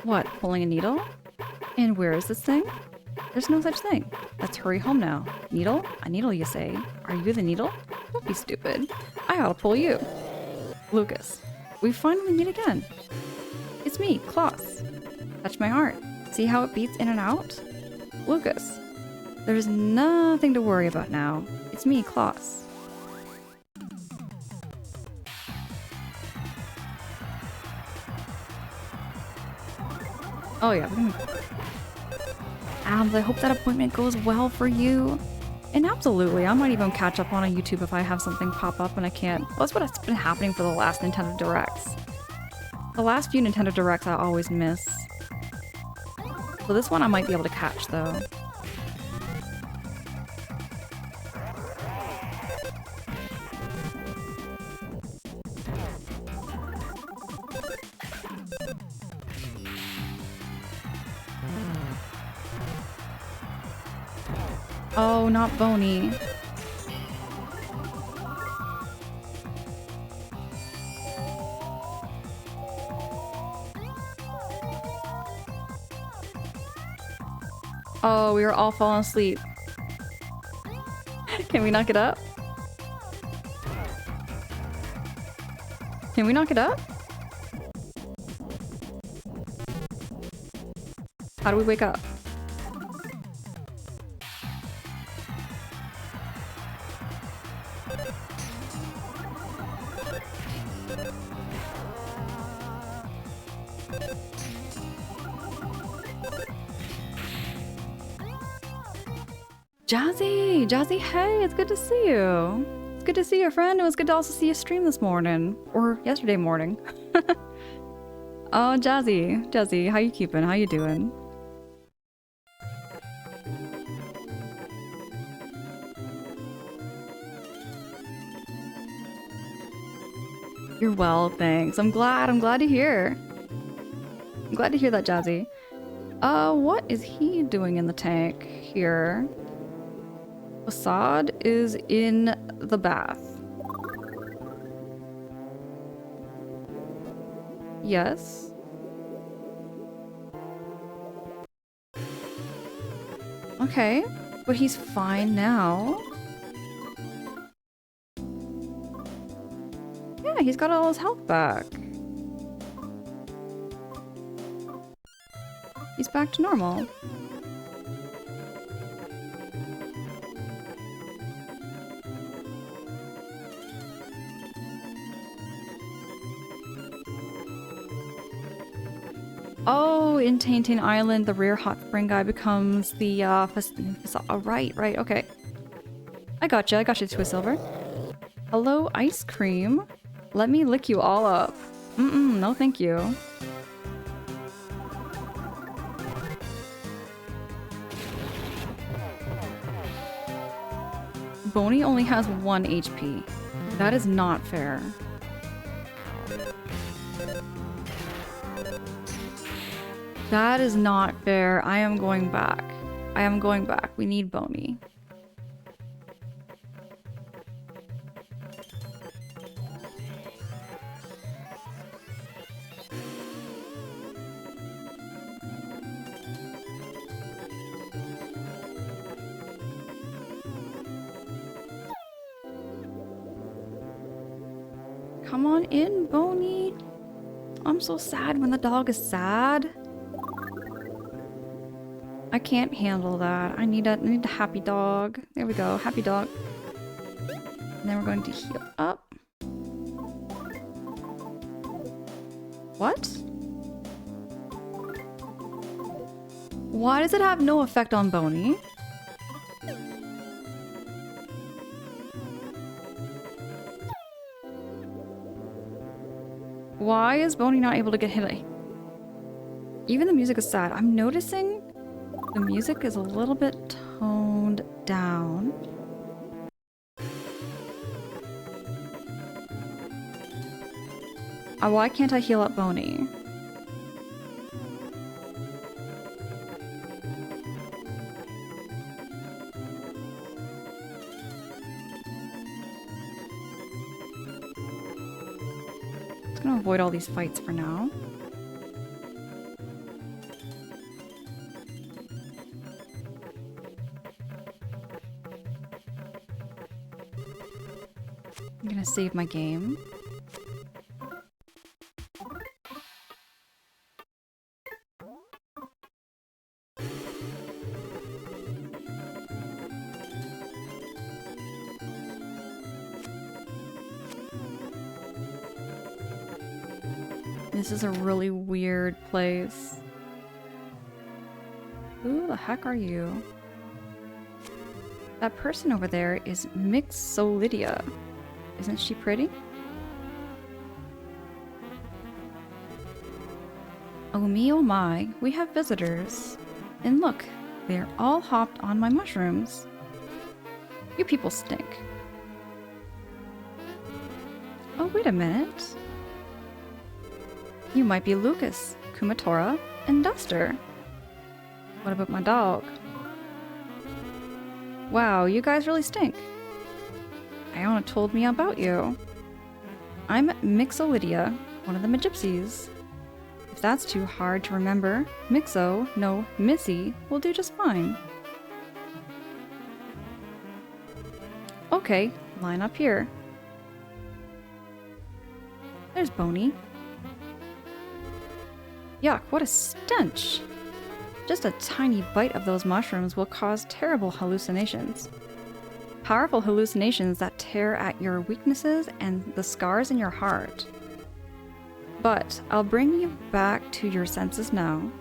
What, pulling a needle? And where is this thing? There's no such thing. Let's hurry home now. Needle? A needle, you say? Are you the needle? Don't be stupid. I ought to pull you. Lucas, we finally meet again. It's me, Klaus. Touch my heart. See how it beats in and out? Lucas, there's nothing to worry about now. It's me, Klaus. Oh yeah. Abs, I hope that appointment goes well for you. And absolutely, I might even catch up on a YouTube if I have something pop up and I can't. Well, that's what's been happening for the last Nintendo Directs. The last few Nintendo Directs I always miss. So this one I might be able to catch though. Oh, not Boney. Oh, we were all falling asleep. Can we knock it up? Can we knock it up? How do we wake up? Jazzy! Jazzy, hey, it's good to see you. It's good to see you, friend. It was good to also see you stream this morning. Or yesterday morning. Oh, Jazzy. Jazzy, how you keeping? How you doing? You're well, thanks. I'm glad to hear. I'm glad to hear that, Jazzy. What is he doing in the tank here? Assad is in the bath. Yes. Okay, but he's fine now. Yeah, he's got all his health back. He's back to normal. Oh, in Tainting Island, the rare hot spring guy becomes the, right, okay. I gotcha, Twisilver. Hello, ice cream. Let me lick you all up. No thank you. Boney only has 1 HP. That is not fair. That is not fair. I am going back. We need Boney. Come on in, Boney. I'm so sad when the dog is sad. I can't handle that. I need a happy dog. There we go, happy dog. And then we're going to heal up. What? Why does it have no effect on Boney? Why is Boney not able to get hit? Even the music is sad. I'm noticing the music is a little bit toned down. Why can't I heal up Boney? Just gonna avoid all these fights for now. I'm gonna save my game. This is a really weird place. Who the heck are you? That person over there is Mixolydia. Isn't she pretty? Oh me, oh my, we have visitors. And look, they're all hopped on my mushrooms. You people stink. Oh, wait a minute. You might be Lucas, Kumatora, and Duster. What about my dog? Wow, you guys really stink. Iona told me about you. I'm Mixolydia, one of the Magypsies. If that's too hard to remember, Mixo, no, Missy, will do just fine. Okay, line up here. There's Boney. Yuck, what a stench! Just a tiny bite of those mushrooms will cause terrible hallucinations. Powerful hallucinations that tear at your weaknesses and the scars in your heart. But I'll bring you back to your senses now.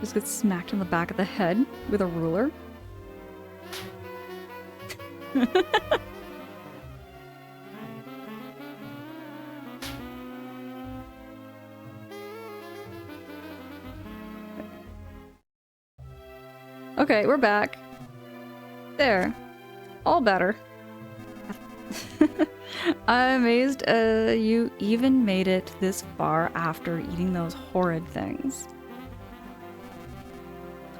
Just get smacked in the back of the head with a ruler. Okay, we're back. There. All better. I'm amazed you even made it this far after eating those horrid things.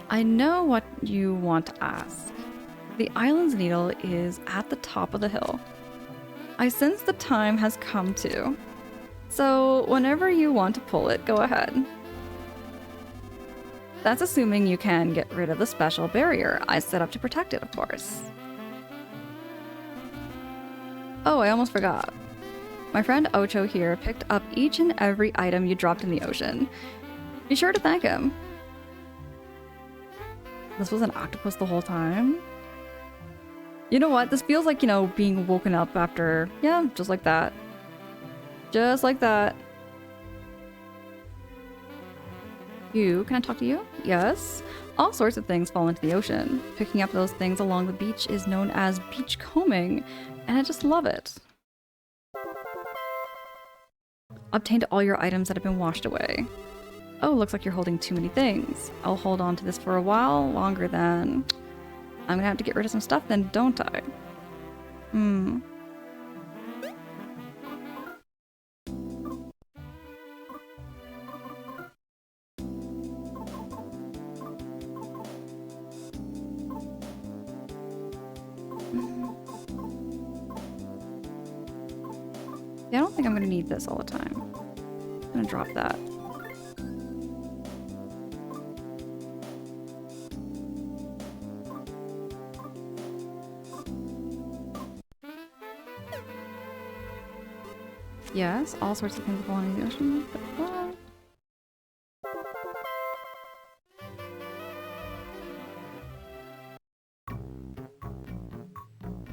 I know what you want to ask. The island's needle is at the top of the hill. I sense the time has come to. So whenever you want to pull it, go ahead. That's assuming you can get rid of the special barrier I set up to protect it, of course. Oh, I almost forgot. My friend Ocho here picked up each and every item you dropped in the ocean. Be sure to thank him. This was an octopus the whole time? You know what? This feels like, you know, being woken up after... Yeah, just like that. Just like that. You, can I talk to you? Yes. All sorts of things fall into the ocean. Picking up those things along the beach is known as beach combing, and I just love it. Obtained all your items that have been washed away. Oh, looks like you're holding too many things. I'll hold on to this for a while, longer than... I'm gonna have to get rid of some stuff then, don't I? Yeah, I don't think I'm gonna need this all the time. I'm gonna drop that. Yes, all sorts of things fall into the ocean. But what?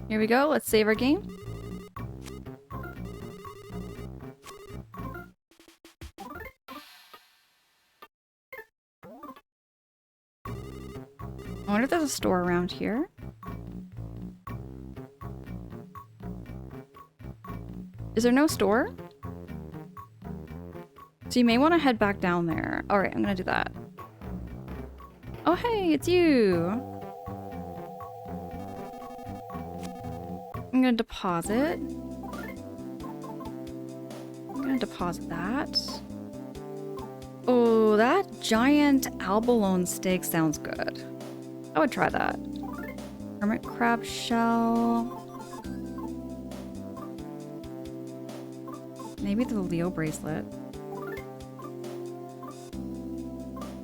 Here we go, let's save our game. I wonder if there's a store around here. Is there no store? So you may want to head back down there. Alright, I'm gonna do that. Oh hey, it's you! I'm gonna deposit. I'm gonna deposit that. Oh, that giant abalone steak sounds good. I would try that. Hermit crab shell. Maybe the Leo bracelet.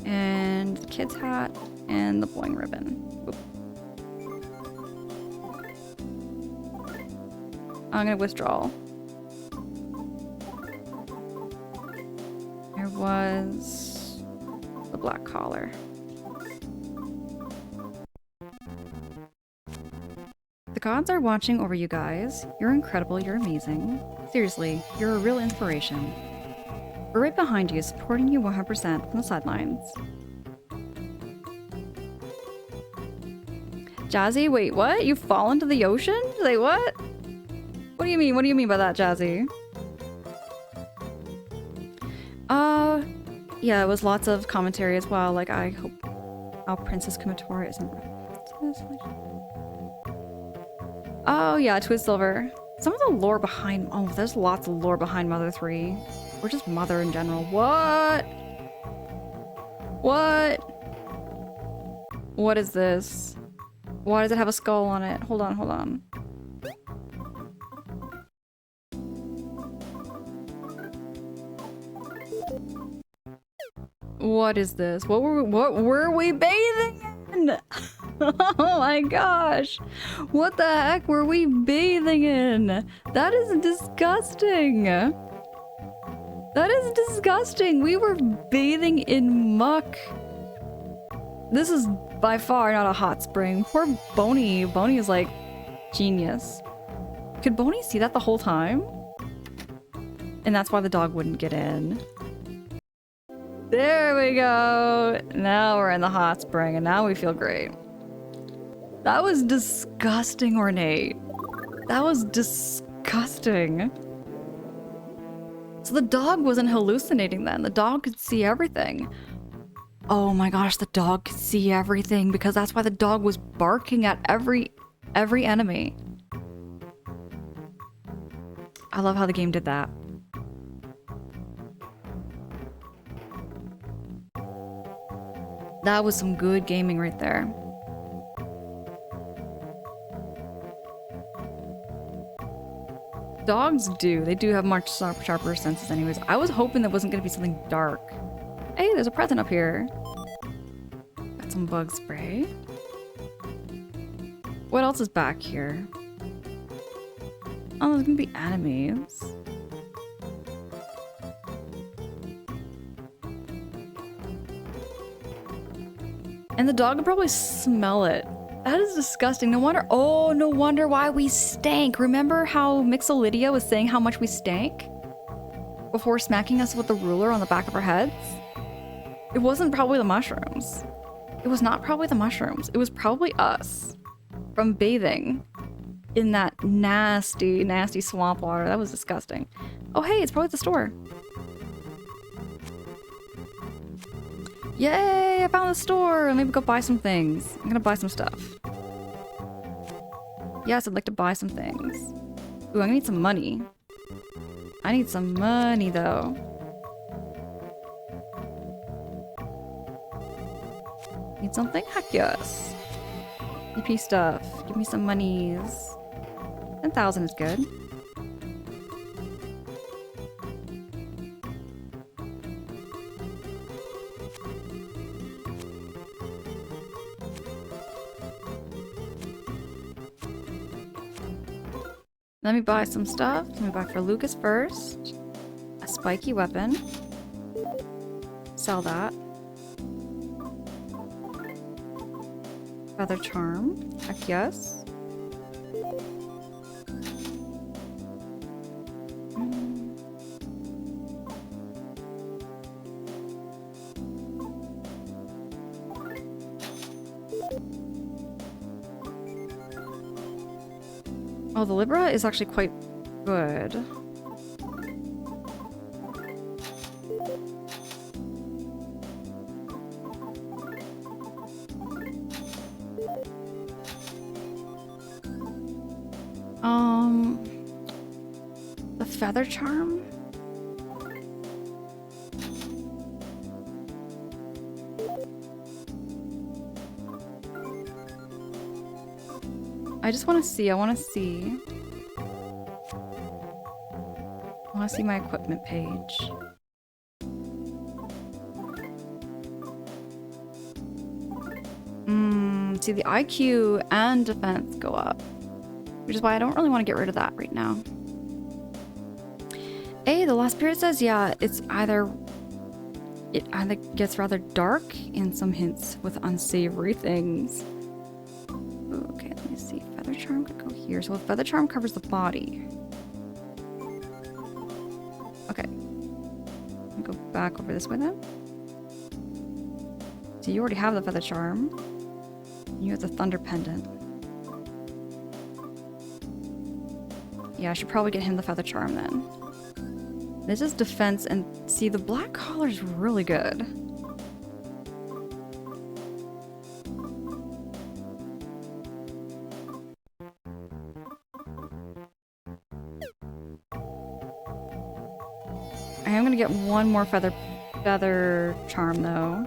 And the kid's hat and the boing ribbon. Oop. I'm gonna withdraw. There was the black collar. The gods are watching over you guys. You're incredible, you're amazing. Seriously, you're a real inspiration. We're right behind you, supporting you 100% from the sidelines. Jazzy, wait, what? You fall into the ocean? Say what? What do you mean? What do you mean by that, Jazzy? Yeah, it was lots of commentary as well. Like, I hope our Princess Kumatora isn't... Oh yeah, Twizsilver. Some of the lore behind... Oh, there's lots of lore behind Mother 3. Or just Mother in general. What? What? What is this? Why does it have a skull on it? Hold on, hold on. What is this? What were we bathing in? Oh my gosh. What the heck were we bathing in? That is disgusting. That is disgusting. We were bathing in muck. This is by far not a hot spring. Poor Boney. Boney is like genius. Could Boney see that the whole time? And that's why the dog wouldn't get in. There we go. Now we're in the hot spring and now we feel great. That was disgusting, Ornate. That was disgusting. So the dog wasn't hallucinating then. The dog could see everything. Oh my gosh, the dog could see everything because that's why the dog was barking at every enemy. I love how the game did that. That was some good gaming right there. Dogs do. They do have much sharper senses anyways. I was hoping there wasn't going to be something dark. Hey, there's a present up here. Got some bug spray. What else is back here? Oh, there's going to be enemies. And the dog would probably smell it. That is disgusting. No wonder. Oh, no wonder why we stank. Remember how Mixolydia was saying how much we stank? Before smacking us with the ruler on the back of our heads? It wasn't probably the mushrooms. It was not probably the mushrooms. It was probably us. From bathing in that nasty, nasty swamp water. That was disgusting. Oh, hey, it's probably at the store. Yay, I found the store. Maybe go buy some things. I'm gonna buy some stuff. Yes, I'd like to buy some things. Ooh, I need some money. I need some money, though. Need something? Heck yes. EP stuff. Give me some monies. 10,000 is good. Let me buy some stuff. Let me buy for Lucas first. A spiky weapon. Sell that. Feather charm. Heck yes. Oh, the Libra is actually quite good. The feather charm? I just want to see. I want to see. I want to see my equipment page. See, the IQ and defense go up, which is why I don't really want to get rid of that right now. Hey, the last period says, yeah, it either gets rather dark and some hints with unsavory things. Ooh, okay, let me see. Feather charm could go here. So feather charm covers the body. Okay. Let me go back over this way then. So you already have the feather charm. You have the thunder pendant. Yeah, I should probably get him the feather charm then. This is defense, and see, the black collar is really good. I am gonna get one more feather charm though.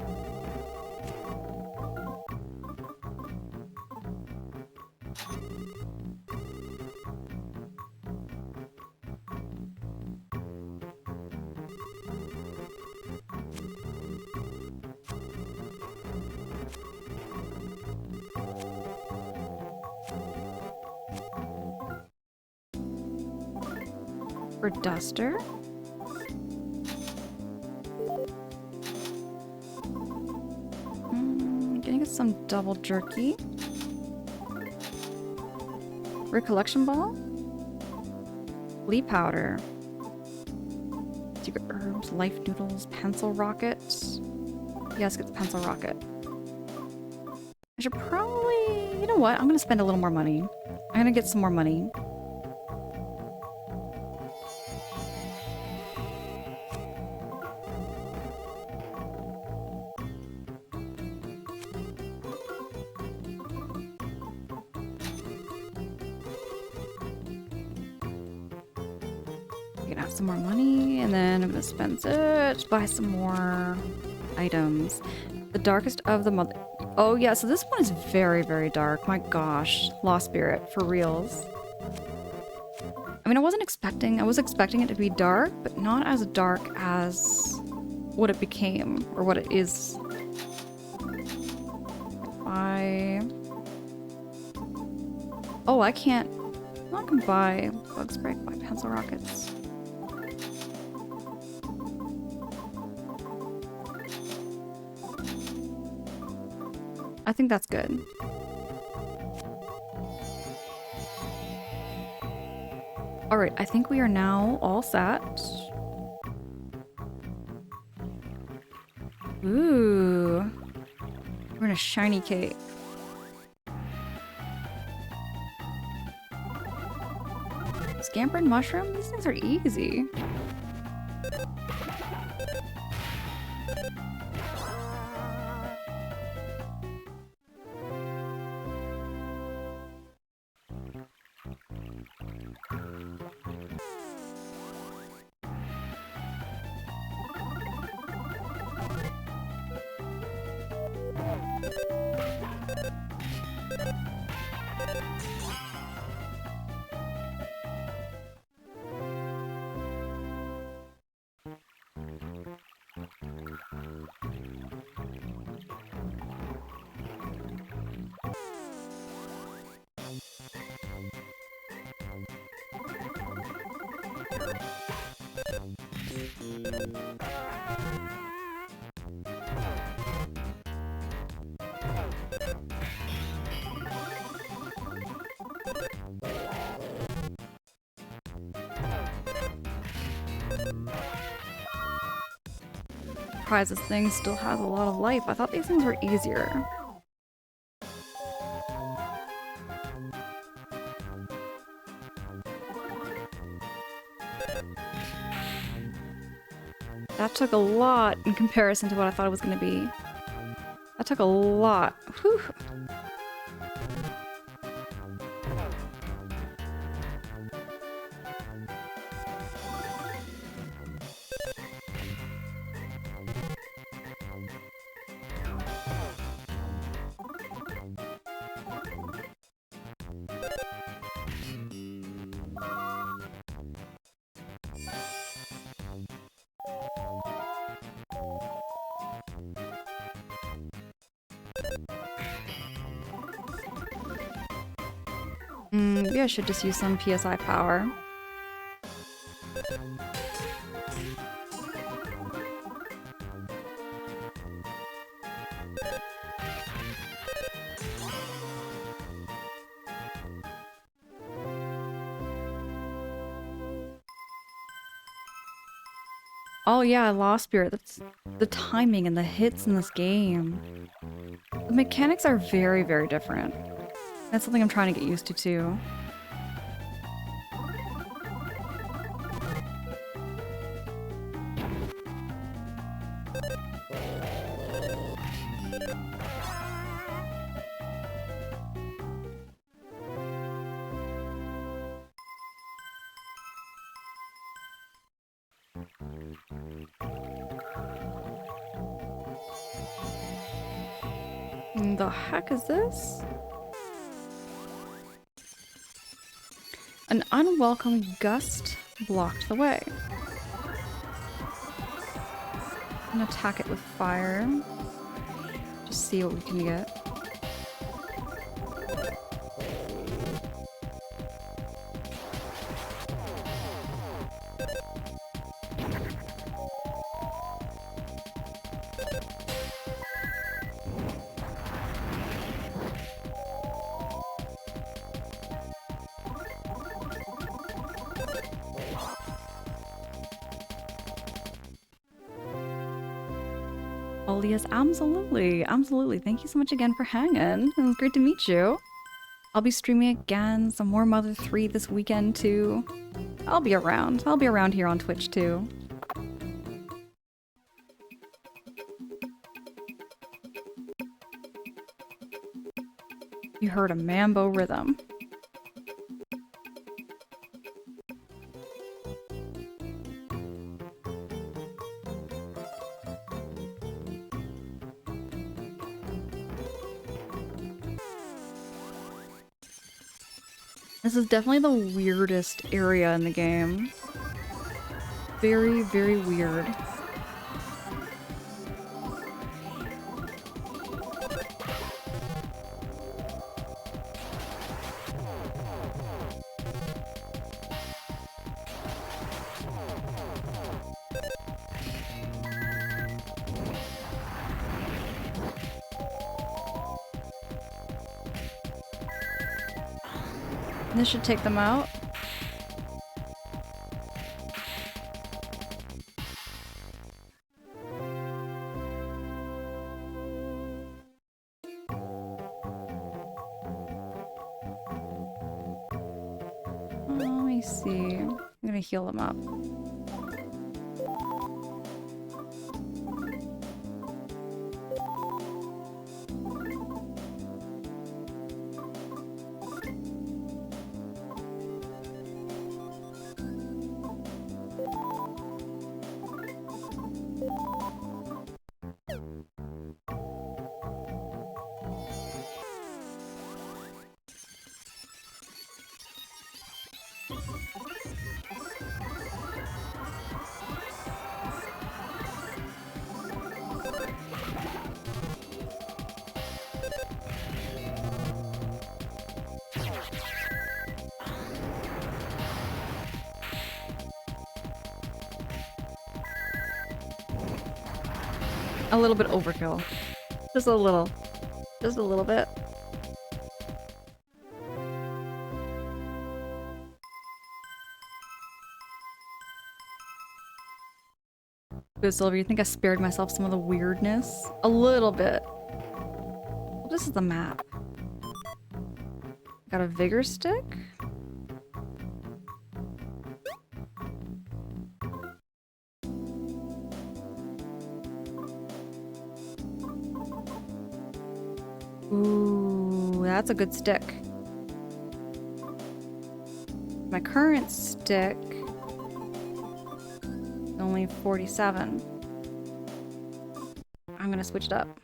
For Duster. Getting some double jerky. Recollection ball. Flea powder. Secret herbs, life noodles, pencil rockets. Yes, get the pencil rocket. I should probably... You know what? I'm gonna spend a little more money. I'm gonna get some more money. Gonna have some more money, and then I'm gonna spend it to buy some more items. The darkest of the month. Oh yeah, so this one is very, very dark. My gosh, Lost Spirit for reals. I mean, I was expecting it to be dark, but not as dark as what it became or what it is. Oh, I can't. I can buy bug spray, buy pencil rockets. I think that's good. Alright, I think we are now all set. Ooh. We're in a shiny cake. Scamper and mushroom? These things are easy. Surprised this thing still has a lot of life. I thought these things were easier. That took a lot in comparison to what I thought it was going to be. That took a lot. Whew. Maybe I should just use some PSI power. Oh yeah, Lost Spirit. That's the timing and the hits in this game. The mechanics are very, very different. That's something I'm trying to get used to too. The heck is this? An unwelcome gust blocked the way. I'm gonna attack it with fire. Just see what we can get. Oh, yes, absolutely. Absolutely. Thank you so much again for hanging. It was great to meet you. I'll be streaming again, some more Mother 3 this weekend too. I'll be around. I'll be around here on Twitch too. You heard a mambo rhythm. This is definitely the weirdest area in the game. Very, very weird. This should take them out. Let me see. I'm gonna heal them up. A little bit overkill. Just a little. Just a little bit. Good, Silver. You think I spared myself some of the weirdness? A little bit. Well, this is the map. Got a vigor stick? Ooh, that's a good stick. My current stick is only 47. I'm gonna switch it up.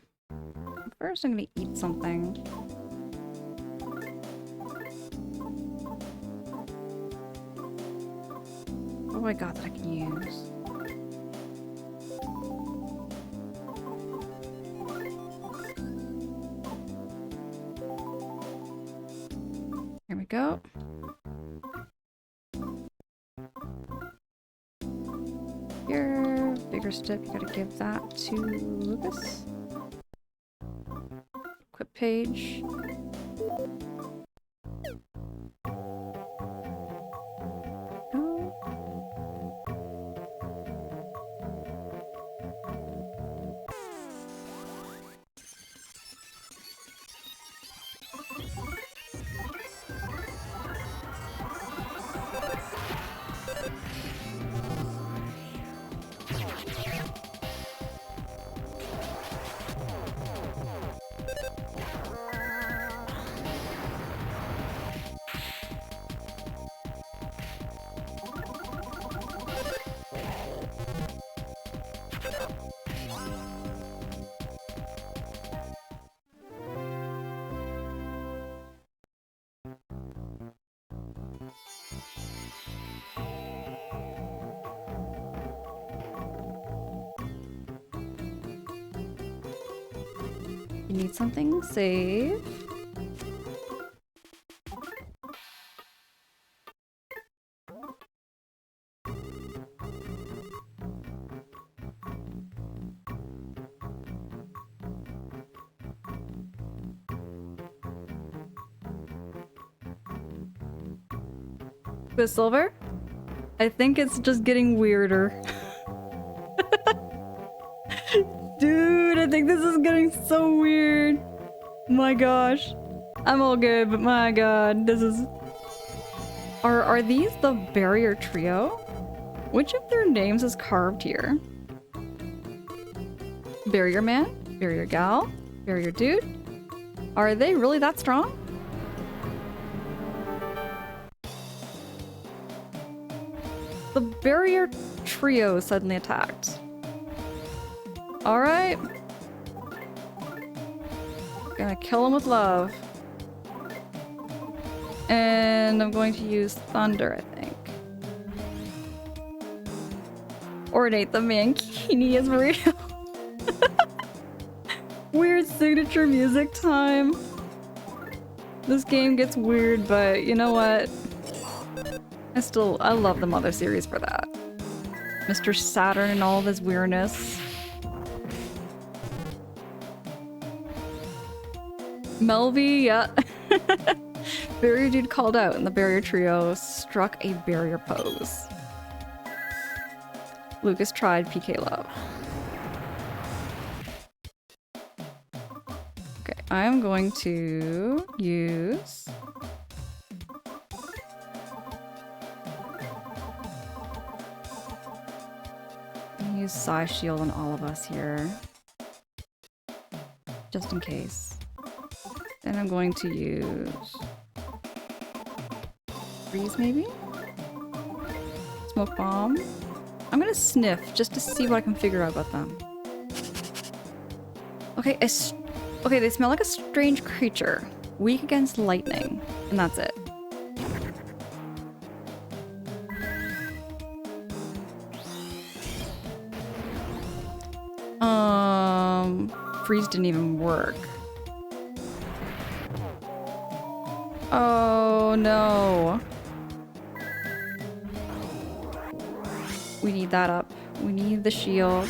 First, I'm gonna eat something. What do I got that I can use? Here we go. Here, bigger stick, you gotta give that to Lucas. Equip page. Go. You need something? Save. With Silver? I think it's just getting weirder. Dude, this is getting so weird. My gosh. I'm all good, but my god, this is... Are these the barrier trio? Which of their names is carved here? Barrier man? Barrier gal? Barrier dude? Are they really that strong? The barrier trio suddenly attacked. Alright. Gonna kill him with love. And I'm going to use thunder, I think. Ornate the Mankini is real. Weird signature music time. This game gets weird, but you know what? I love the Mother series for that. Mr. Saturn and all of his weirdness. Melvy, yeah. Barrier dude called out and the barrier trio struck a barrier pose. Lucas tried PK love. Okay, I'm going to use... use Psy Shield on all of us here. Just in case. Then I'm going to use... freeze, maybe? Smoke bomb. I'm gonna sniff just to see what I can figure out about them. Okay, okay, they smell like a strange creature. Weak against lightning. And that's it. Freeze didn't even work. Oh no. We need that up. We need the shield.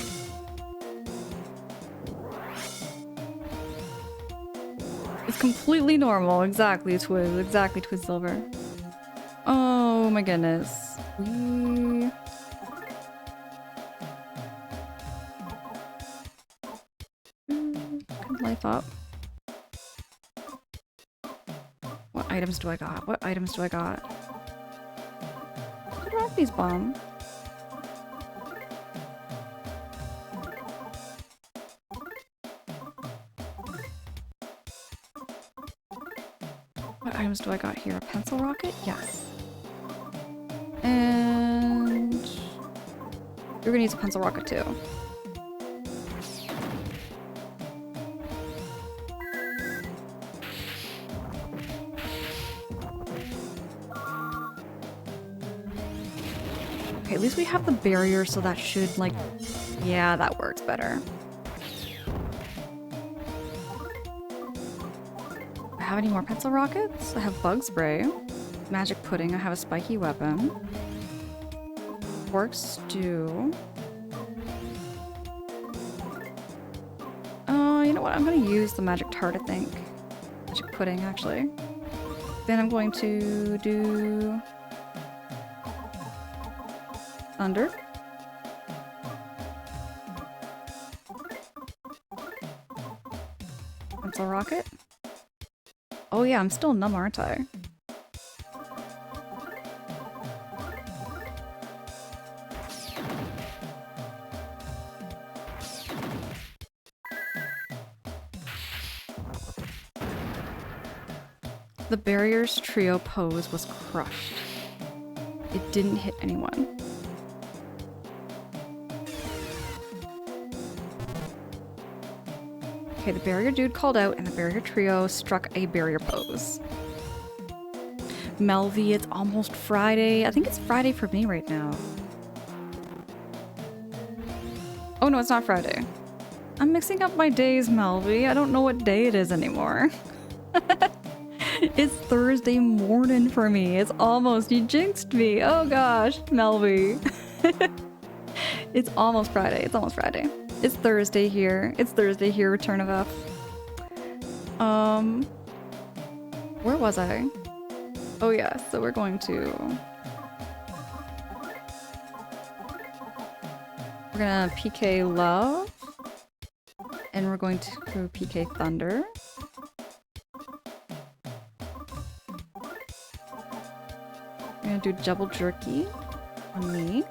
It's completely normal. Exactly, Twiz. Exactly, Twiz Silver. Oh my goodness. We... life up. What items do I got? What items do I got? Rappi's bomb. What items do I got here? A pencil rocket? Yes. And you're gonna use a pencil rocket too. Okay, at least we have the barrier, so that should, like... yeah, that works better. Do I have any more pencil rockets? I have bug spray. Magic pudding. I have a spiky weapon. Pork stew. You know what? I'm gonna use the magic tart, I think. Magic pudding, actually. Then I'm going to do... thunder. Pencil rocket. Oh yeah, I'm still numb, aren't I? The barrier's trio pose was crushed. It didn't hit anyone. Okay, the barrier dude called out and the barrier trio struck a barrier pose. Melvy, it's almost Friday. I think it's Friday for me right now. Oh no, it's not Friday. I'm mixing up my days, Melvy. I don't know what day it is anymore. It's Thursday morning for me. It's almost, you jinxed me. Oh gosh, Melvy. It's almost Friday. It's almost Friday. It's Thursday here. It's Thursday here, Return of F. Where was I? Oh yeah, so we're going to... we're gonna PK love. And we're going to go PK Thunder. We're gonna do double jerky on me.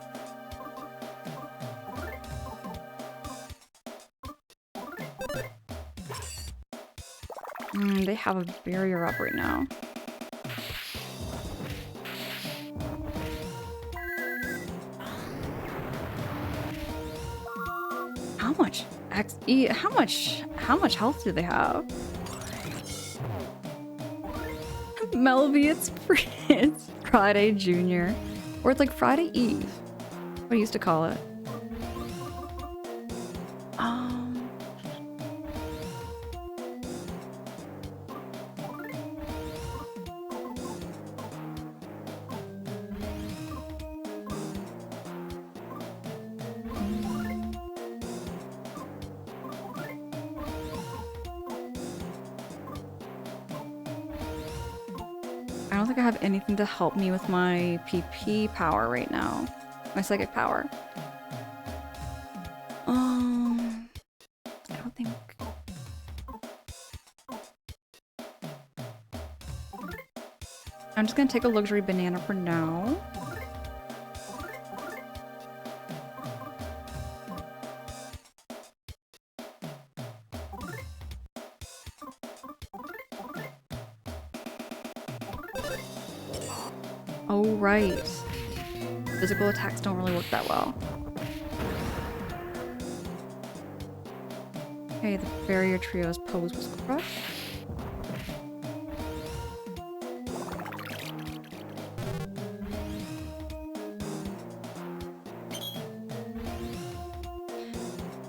They have a barrier up right now. How much XE? How much health do they have? Melvy, it's Friday Junior. Or it's like Friday Eve. What I used to call it. I don't think I have anything to help me with my PP power right now. My psychic power. I don't think... I'm just gonna take a luxury banana for now. Oh, right. Physical attacks don't really work that well. Okay, the barrier trio's pose was crushed.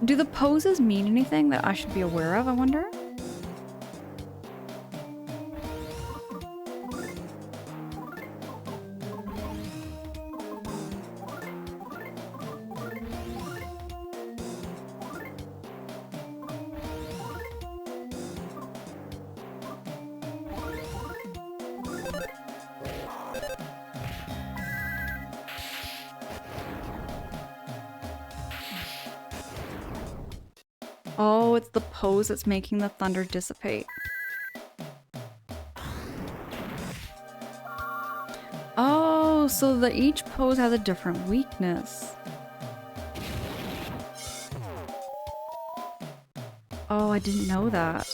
Do the poses mean anything that I should be aware of, I wonder? Oh, it's the pose that's making the thunder dissipate. Oh, so that each pose has a different weakness. Oh, I didn't know that.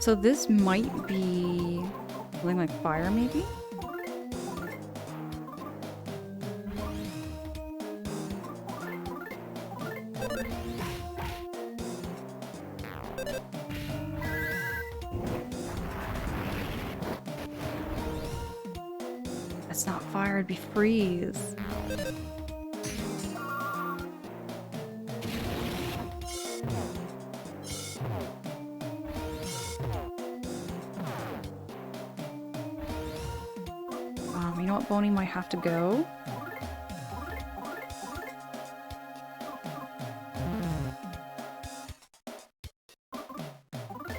So this might be something like fire, maybe? That's not fire, it'd be freeze. You know what, Boney might have to go.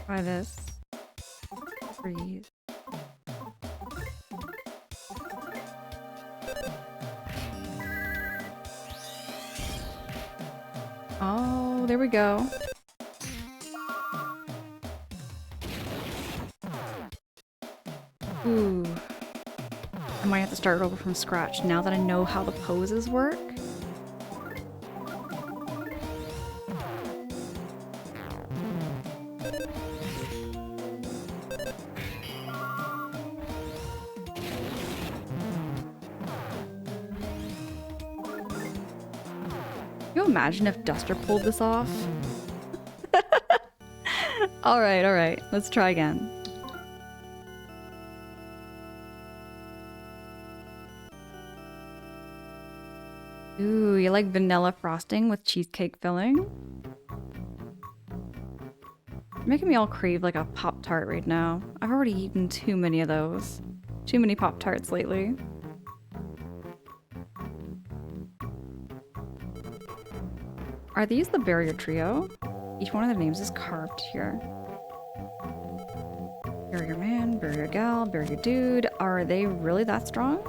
Try this. Freeze. Oh, there we go. Ooh. I might have to start over from scratch now that I know how the poses work. Can you imagine if Duster pulled this off? Alright, let's try again. Ooh, you like vanilla frosting with cheesecake filling? You're making me all crave like a Pop-Tart right now. I've already eaten too many of those. Too many Pop-Tarts lately. Are these the barrier trio? Each one of their names is carved here. Barrier man, barrier gal, barrier dude. Are they really that strong?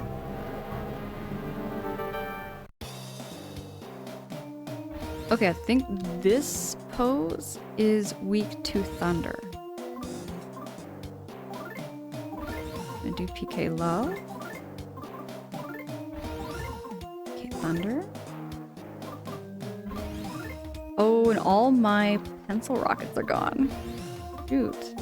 Okay, I think this pose is weak to thunder. I'm gonna do PK love. Okay, thunder. Oh, and all my pencil rockets are gone. Shoot.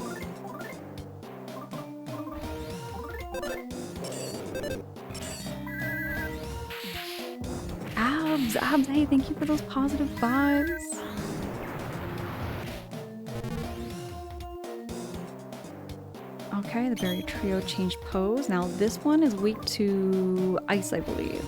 Abs, hey, thank you for those positive vibes. Okay, the barrier trio changed pose. Now this one is weak to ice, I believe.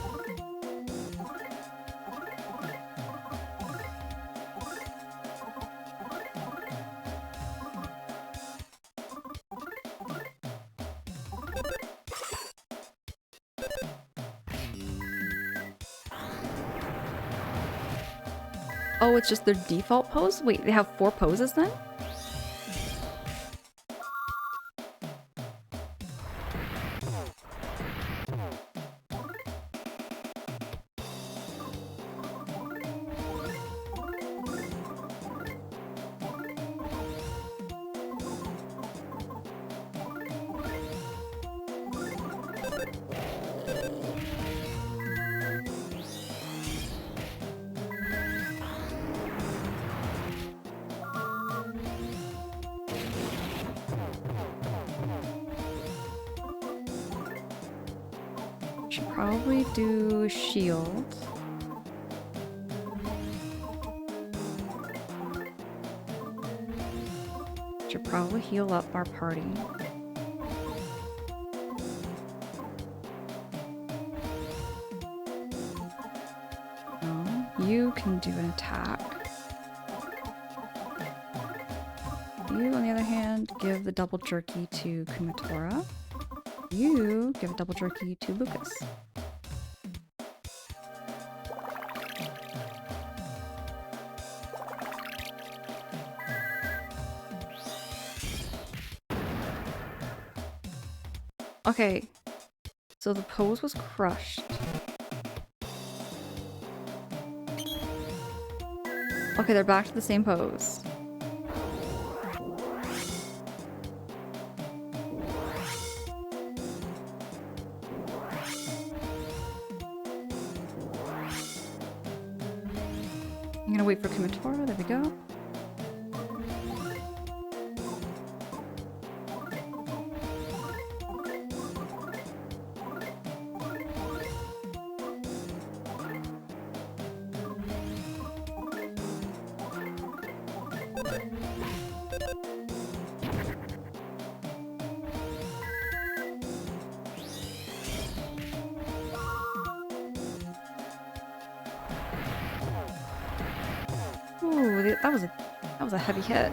Oh, it's just their default pose? Wait, they have 4 poses then? Should probably do shield. Should probably heal up our party. No, you can do an attack. You, on the other hand, give the double jerky to Kumatora. You give a double jerky to Lucas. Okay, so the pose was crushed. Okay, they're back to the same pose. I'm gonna wait for Kumatora, there we go. Ooh, that was a heavy hit.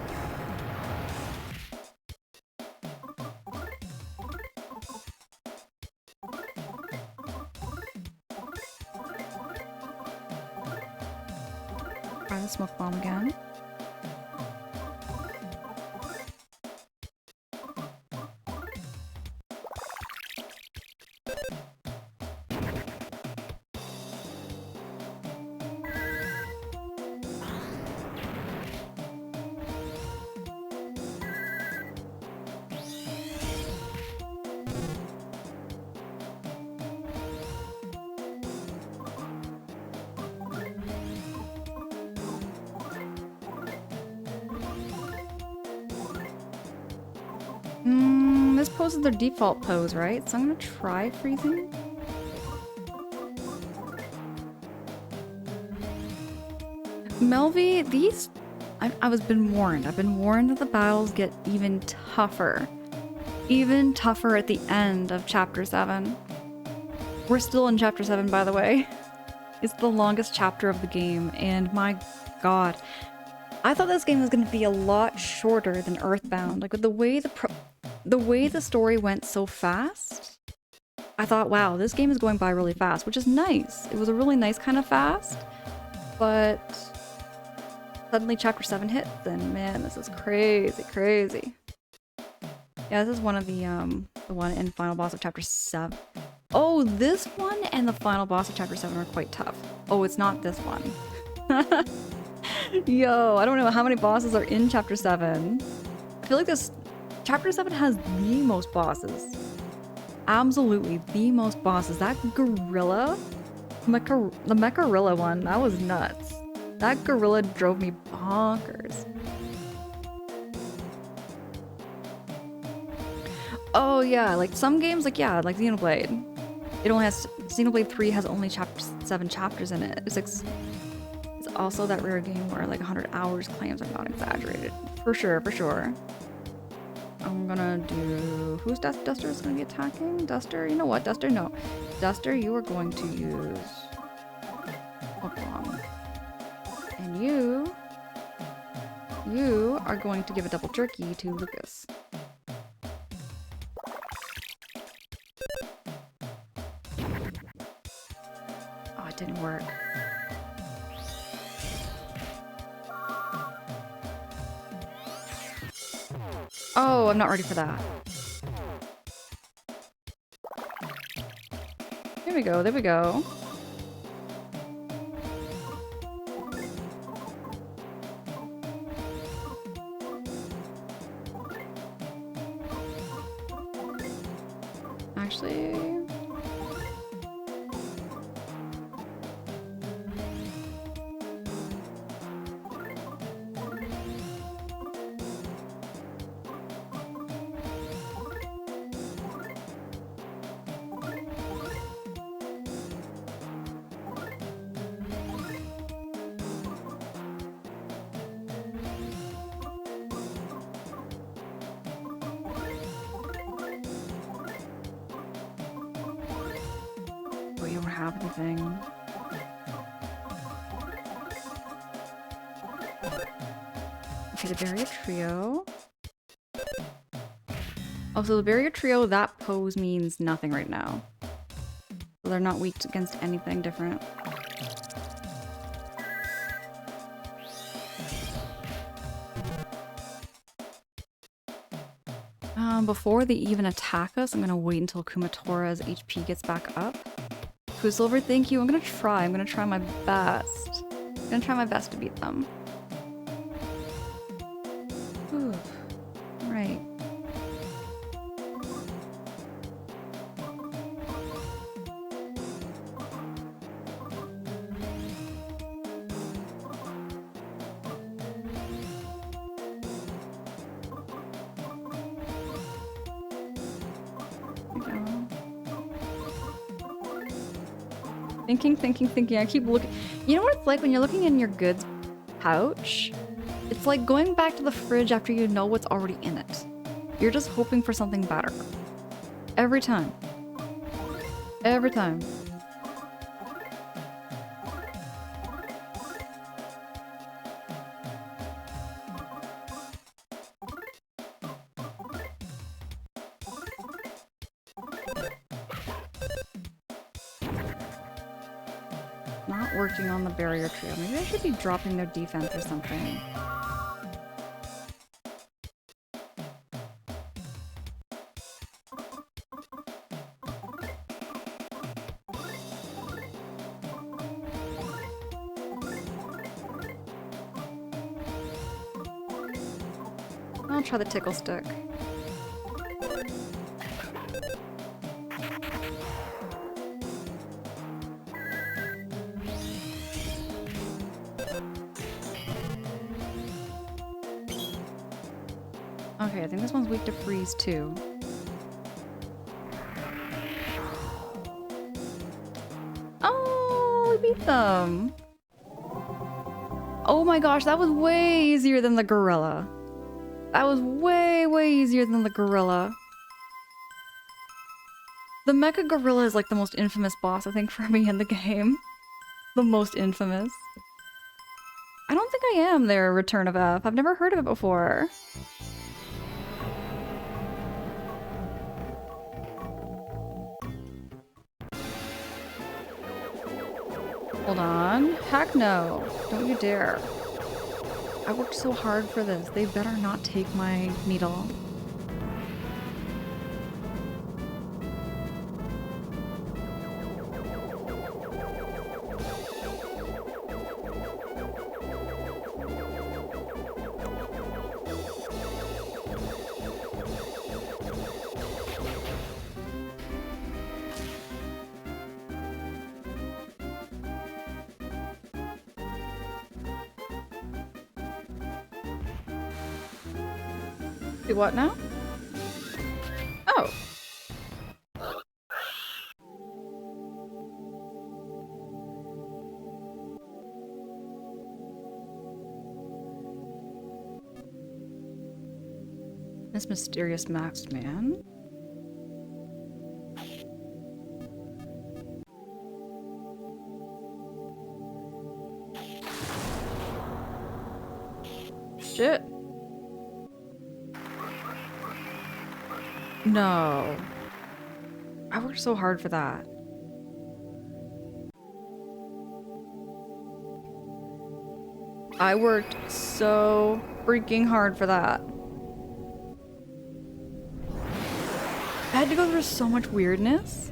Try the smoke bomb again. This pose is their default pose, right? So I'm gonna try freezing. Melvi, these... I was been warned. I've been warned that the battles get even tougher. Even tougher at the end of Chapter 7. We're still in Chapter 7, by the way. It's the longest chapter of the game, and my god. I thought this game was going to be a lot shorter than Earthbound. Like, with the way the story went so fast, I thought, wow, this game is going by really fast, which is nice. It was a really nice kind of fast, but suddenly Chapter 7 hits, and man, this is crazy, crazy. Yeah, this is one of the one in final boss of chapter 7. Oh, this one and the final boss of chapter 7 are quite tough. Oh, it's not this one. Yo, I don't know how many bosses are in chapter 7. I feel like this chapter 7 has the most bosses. Absolutely the most bosses. That gorilla, the Mecharilla one, that was nuts. That gorilla drove me bonkers. Oh yeah, like some games, like yeah, like Xenoblade. It only has Xenoblade 3 has only 7 chapters in it. It's also that rare game where like 100 hours claims are not exaggerated. For sure, for sure. I'm gonna do... Who's Duster is gonna be attacking? Duster? You know what, Duster? No. Duster, you are going to use... Pokemon. And you are going to give a double jerky to Lucas. Oh, it didn't work. Oh, I'm not ready for that. There we go, there we go. Actually... Oh, you don't have anything. Okay, the Barrier Trio. Oh, so the Barrier Trio, that pose means nothing right now. So they're not weak against anything different. Before they even attack us, I'm gonna wait until Kumatora's HP gets back up. Quicksilver, thank you. I'm gonna try my best. I'm gonna try my best to beat them. Ooh. Right. Thinking. I keep looking. You know what it's like when you're looking in your goods pouch? It's like going back to the fridge after you know what's already in it. You're just hoping for something better. Every time. Every time. Not working on the Barrier Trio. Maybe I should be dropping their defense or something. I'll try the Tickle Stick. Okay, I think this one's weak to freeze too. Oh, we beat them! Oh my gosh, that was way easier than the gorilla. That was way easier than the gorilla. The Mecha Gorilla is like the most infamous boss, I think, for me in the game. The most infamous. I don't think I am their Return of F. I've never heard of it before. Hold on. Heck no. Don't you dare. I worked so hard for this. They better not take my needle. Do what now? Oh. This mysterious masked man? Shit. No. I worked so hard for that. I worked so freaking hard for that. I had to go through so much weirdness.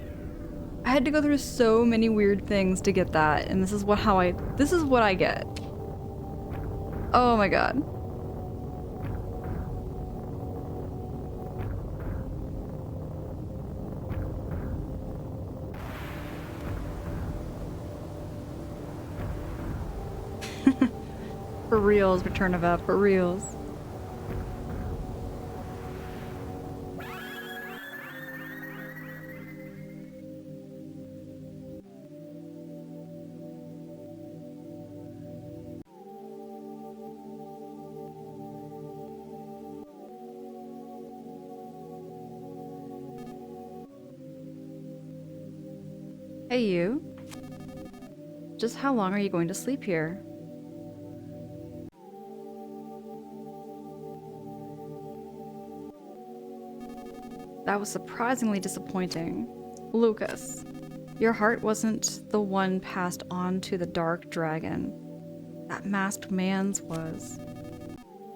I had to go through so many weird things to get that, and this is what I get. Oh my god. For reals, Return of F, for reals. Hey you. Just how long are you going to sleep here? That was surprisingly disappointing. Lucas, your heart wasn't the one passed on to the Dark Dragon. That masked man's was.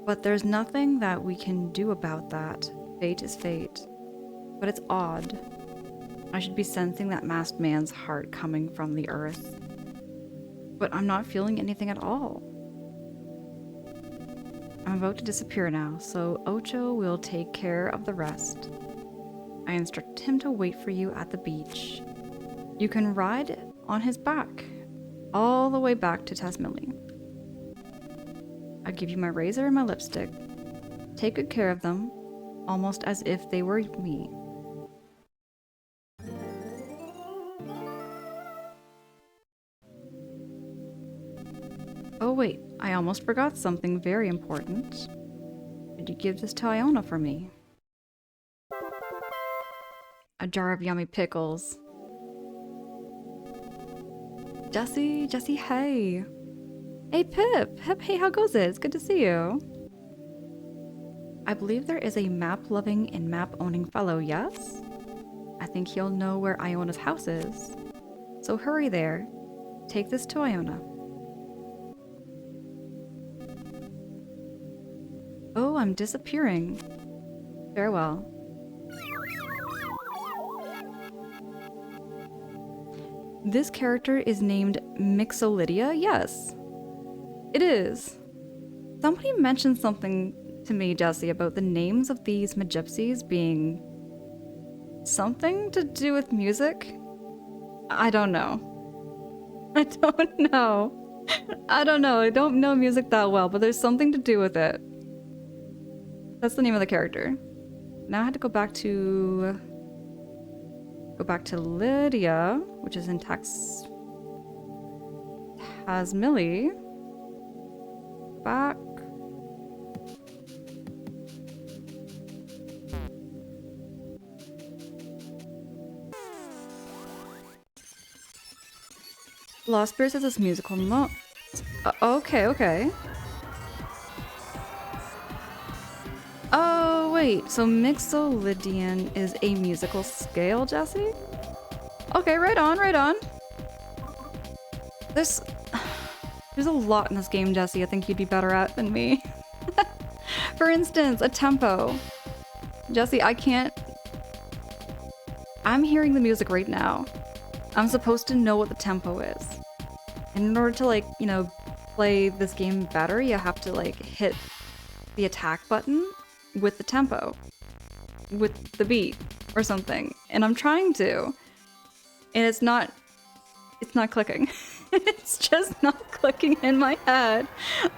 But there's nothing that we can do about that. Fate is fate. But it's odd. I should be sensing that masked man's heart coming from the earth. But I'm not feeling anything at all. I'm about to disappear now, so Ocho will take care of the rest. I instruct him to wait for you at the beach. You can ride on his back, all the way back to Tazmily. I give you my razor and my lipstick. Take good care of them, almost as if they were me. Oh wait, I almost forgot something very important. Did you give this to Iona for me? A jar of yummy pickles. Jessie, hey. Hey Pip, hey, how goes it? It's good to see you. I believe there is a map-loving and map-owning fellow, yes? I think he'll know where Iona's house is. So hurry there. Take this to Iona. Oh, I'm disappearing. Farewell. This character is named Mixolydia? Yes. It is. Somebody mentioned something to me, Jessie, about the names of these Magypsies being something to do with music? I don't know. I don't know. I don't know. I don't know music that well, but there's something to do with it. That's the name of the character. Now I had to go back to Lydia, which is in Tazmily. Back. Lost Spirits is this musical note. Okay. Oh, wait. So Mixolydian is a musical scale, Jessie? Okay, right on. There's a lot in this game, Jessie, I think you'd be better at than me. For instance, a tempo. Jessie, I'm hearing the music right now. I'm supposed to know what the tempo is. And in order to, like, you know, play this game better, you have to, like, hit the attack button with the tempo. With the beat or something. And I'm trying to. And it's not clicking. It's just not clicking in my head.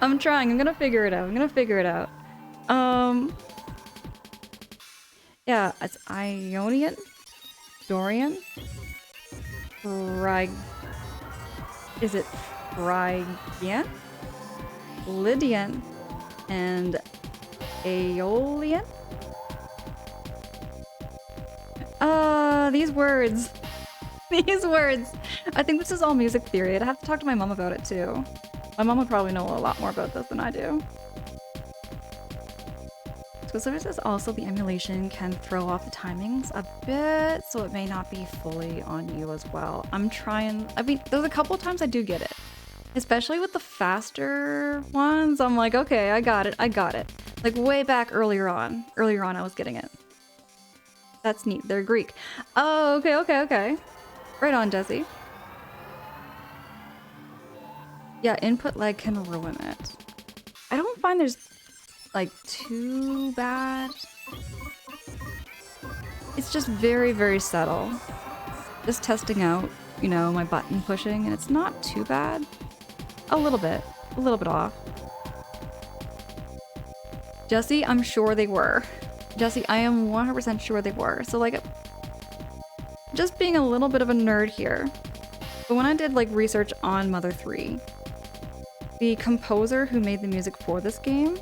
I'm trying. I'm gonna figure it out. Yeah, it's Ionian, Dorian, is it Phrygian, Lydian, and Aeolian? These words. These words. I think this is all music theory. I'd have to talk to my mom about it too. My mom would probably know a lot more about this than I do. Quicksilver says also the emulation can throw off the timings a bit, so it may not be fully on you as well. I'm trying. I mean, there's a couple of times I do get it. Especially with the faster ones, I'm like, okay, I got it, I got it. Like way back earlier on I was getting it. That's neat, they're Greek. Oh, okay, okay, okay. Right on, Jesse. Yeah, input lag can ruin it. I don't find there's like too bad. It's just very, very subtle. Just testing out, you know, my button pushing, and it's not too bad. A little bit off. Jesse, I'm sure they were. Jesse, I am 100% sure they were. So like, just being a little bit of a nerd here. But when I did like research on Mother 3, the composer who made the music for this game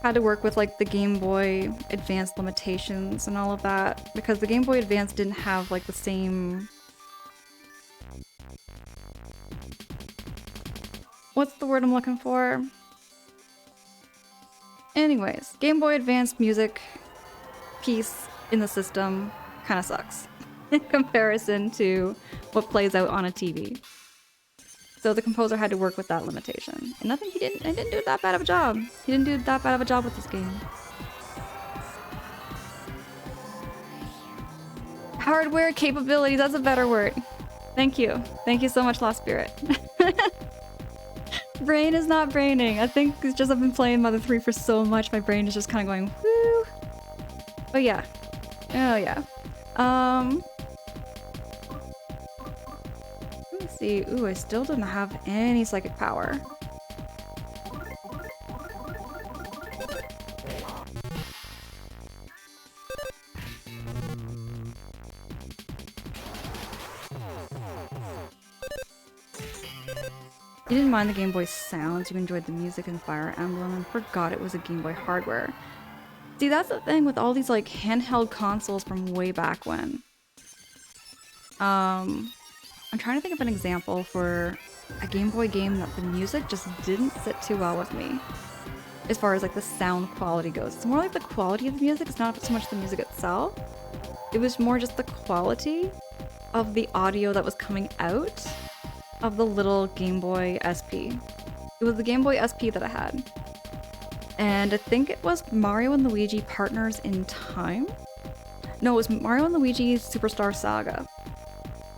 had to work with like the Game Boy Advance limitations and all of that, because the Game Boy Advance didn't have like the same... What's the word I'm looking for? Anyways, Game Boy Advance music piece in the system kind of sucks in comparison to what plays out on a TV. So the composer had to work with that limitation. And I think he didn't do that bad of a job. He didn't do that bad of a job with this game. Hardware capabilities, that's a better word. Thank you. Thank you so much, Lost Spirit. Brain is not braining. I think it's just I've been playing Mother 3 for so much, my brain is just kind of going, whoo. But yeah. Oh yeah. Let me see. Ooh, I still didn't have any psychic power. You didn't mind the Game Boy sounds, you enjoyed the music and Fire Emblem and forgot it was a Game Boy hardware. See, that's the thing with all these like handheld consoles from way back when. I'm trying to think of an example for a Game Boy game that the music just didn't sit too well with me. As far as like the sound quality goes. It's more like the quality of the music, it's not so much the music itself. It was more just the quality of the audio that was coming out of the little Game Boy SP. It was the Game Boy SP that I had. And I think it was Mario and Luigi Partners in Time? No, it was Mario and Luigi Superstar Saga.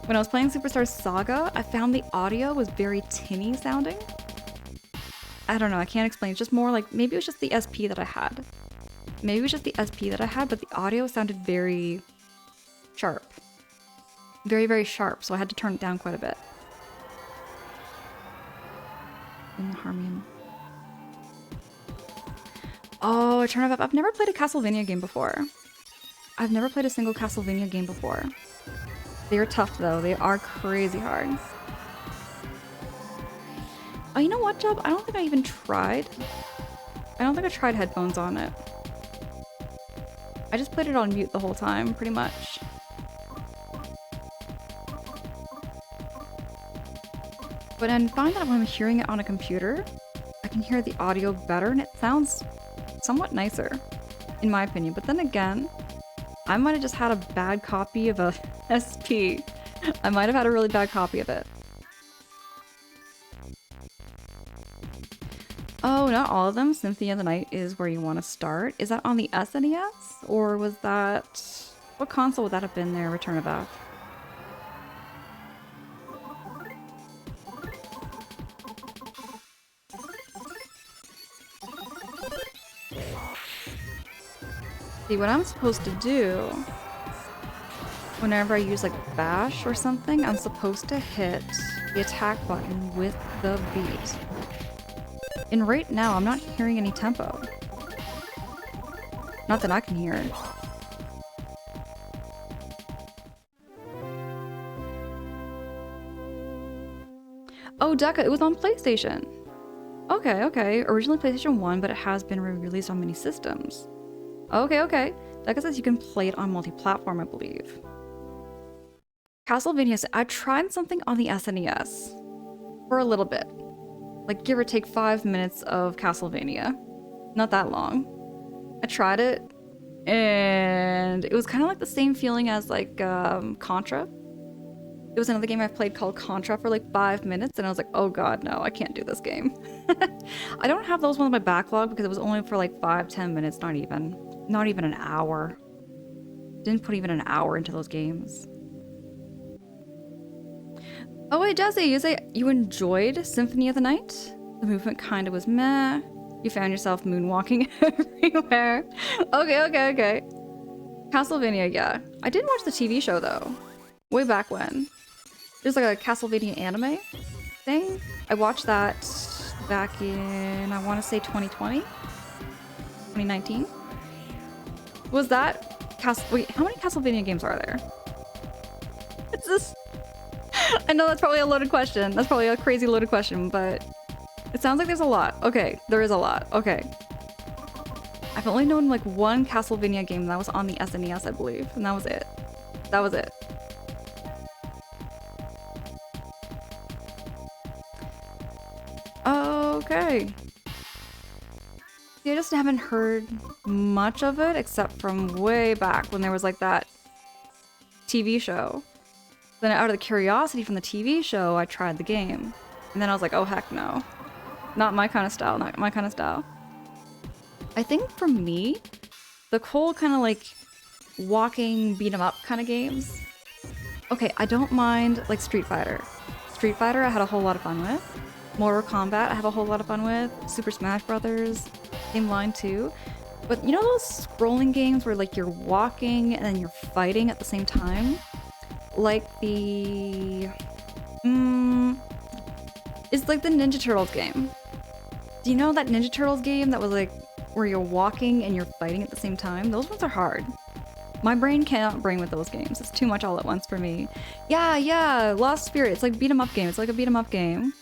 When I was playing Superstar Saga, I found the audio was very tinny sounding. I don't know, I can't explain. It's just more like, maybe it was just the SP that I had. Maybe it was just the SP that I had, but the audio sounded very sharp. Very, very sharp, so I had to turn it down quite a bit. In Harmony. Oh, Turn Up. I've never played a Castlevania game before. I've never played a single Castlevania game before. They are tough though. They are crazy hard. Oh, you know what, Job? I don't think I even tried. I don't think I tried headphones on it. I just played it on mute the whole time, pretty much. But I find that when I'm hearing it on a computer, I can hear the audio better and it sounds somewhat nicer, in my opinion. But then again, I might have just had a bad copy of a SP. I might have had a really bad copy of it. Oh, not all of them. Symphony of the Night is where you want to start. Is that on the SNES? Or was that... What console would that have been there, Return of F? See, what I'm supposed to do whenever I use like bash or something, I'm supposed to hit the attack button with the beat. And right now, I'm not hearing any tempo. Not that I can hear. Oh, Deca, it was on PlayStation. Okay, okay. Originally PlayStation 1, but it has been re-released on many systems. Okay, okay. Deca says you can play it on multi-platform, I believe. Castlevania, I tried something on the SNES for a little bit. Like, give or take 5 minutes of Castlevania. Not that long. I tried it, and it was kind of like the same feeling as, like, Contra. It was another game I played called Contra for like 5 minutes, and I was like, oh god, no, I can't do this game. I don't have those ones in my backlog because it was only for like 5-10 minutes, not even an hour. Didn't put even an hour into those games. Oh wait, Jesse, you say you enjoyed Symphony of the Night? The movement kinda was meh. You found yourself moonwalking everywhere. Okay. Castlevania, yeah. I did watch the TV show though. Way back when. There's like a Castlevania anime thing. I watched that back in, I want to say 2020? 2019? Was that wait, how many Castlevania games are there? It's this. I know that's probably a loaded question. That's probably a crazy loaded question, but it sounds like there's a lot. Okay, there is a lot. Okay. I've only known like one Castlevania game that was on the SNES, I believe, and that was it. That was it. Okay. I just haven't heard much of it except from way back when there was like that TV show. Then out of the curiosity from the TV show, I tried the game. And then I was like, oh heck no. Not my kind of style, not my kind of style. I think for me, the whole kind of like walking beat 'em up kind of games. Okay, I don't mind like Street Fighter. Street Fighter I had a whole lot of fun with. Mortal Kombat I have a whole lot of fun with. Super Smash Brothers, same line too. But you know those scrolling games where like you're walking and then you're fighting at the same time? Like the... it's like the Ninja Turtles game. Do you know that Ninja Turtles game that was like where you're walking and you're fighting at the same time? Those ones are hard. My brain cannot bring with those games. It's too much all at once for me. Yeah, Lost Spirit. It's like beat 'em up game. It's like a beat 'em up game.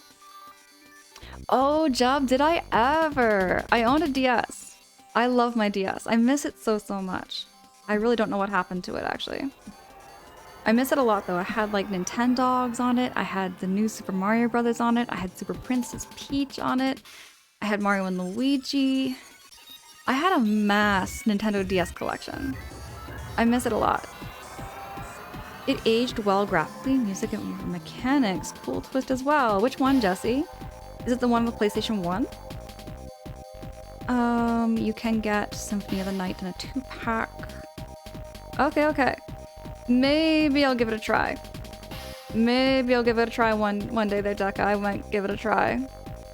Oh, Job, did I ever? I owned a DS. I love my DS. I miss it so much. I really don't know what happened to it, actually. I miss it a lot, though. I had, like, Nintendogs on it. I had the new Super Mario Brothers on it. I had Super Princess Peach on it. I had Mario and Luigi. I had a mass Nintendo DS collection. I miss it a lot. It aged well graphically, music and mechanics. Cool twist as well. Which one, Jesse? Is it the one with PlayStation 1? You can get Symphony of the Night in a 2-pack. Okay. Maybe I'll give it a try. Maybe I'll give it a try one day there, Deca. I might give it a try.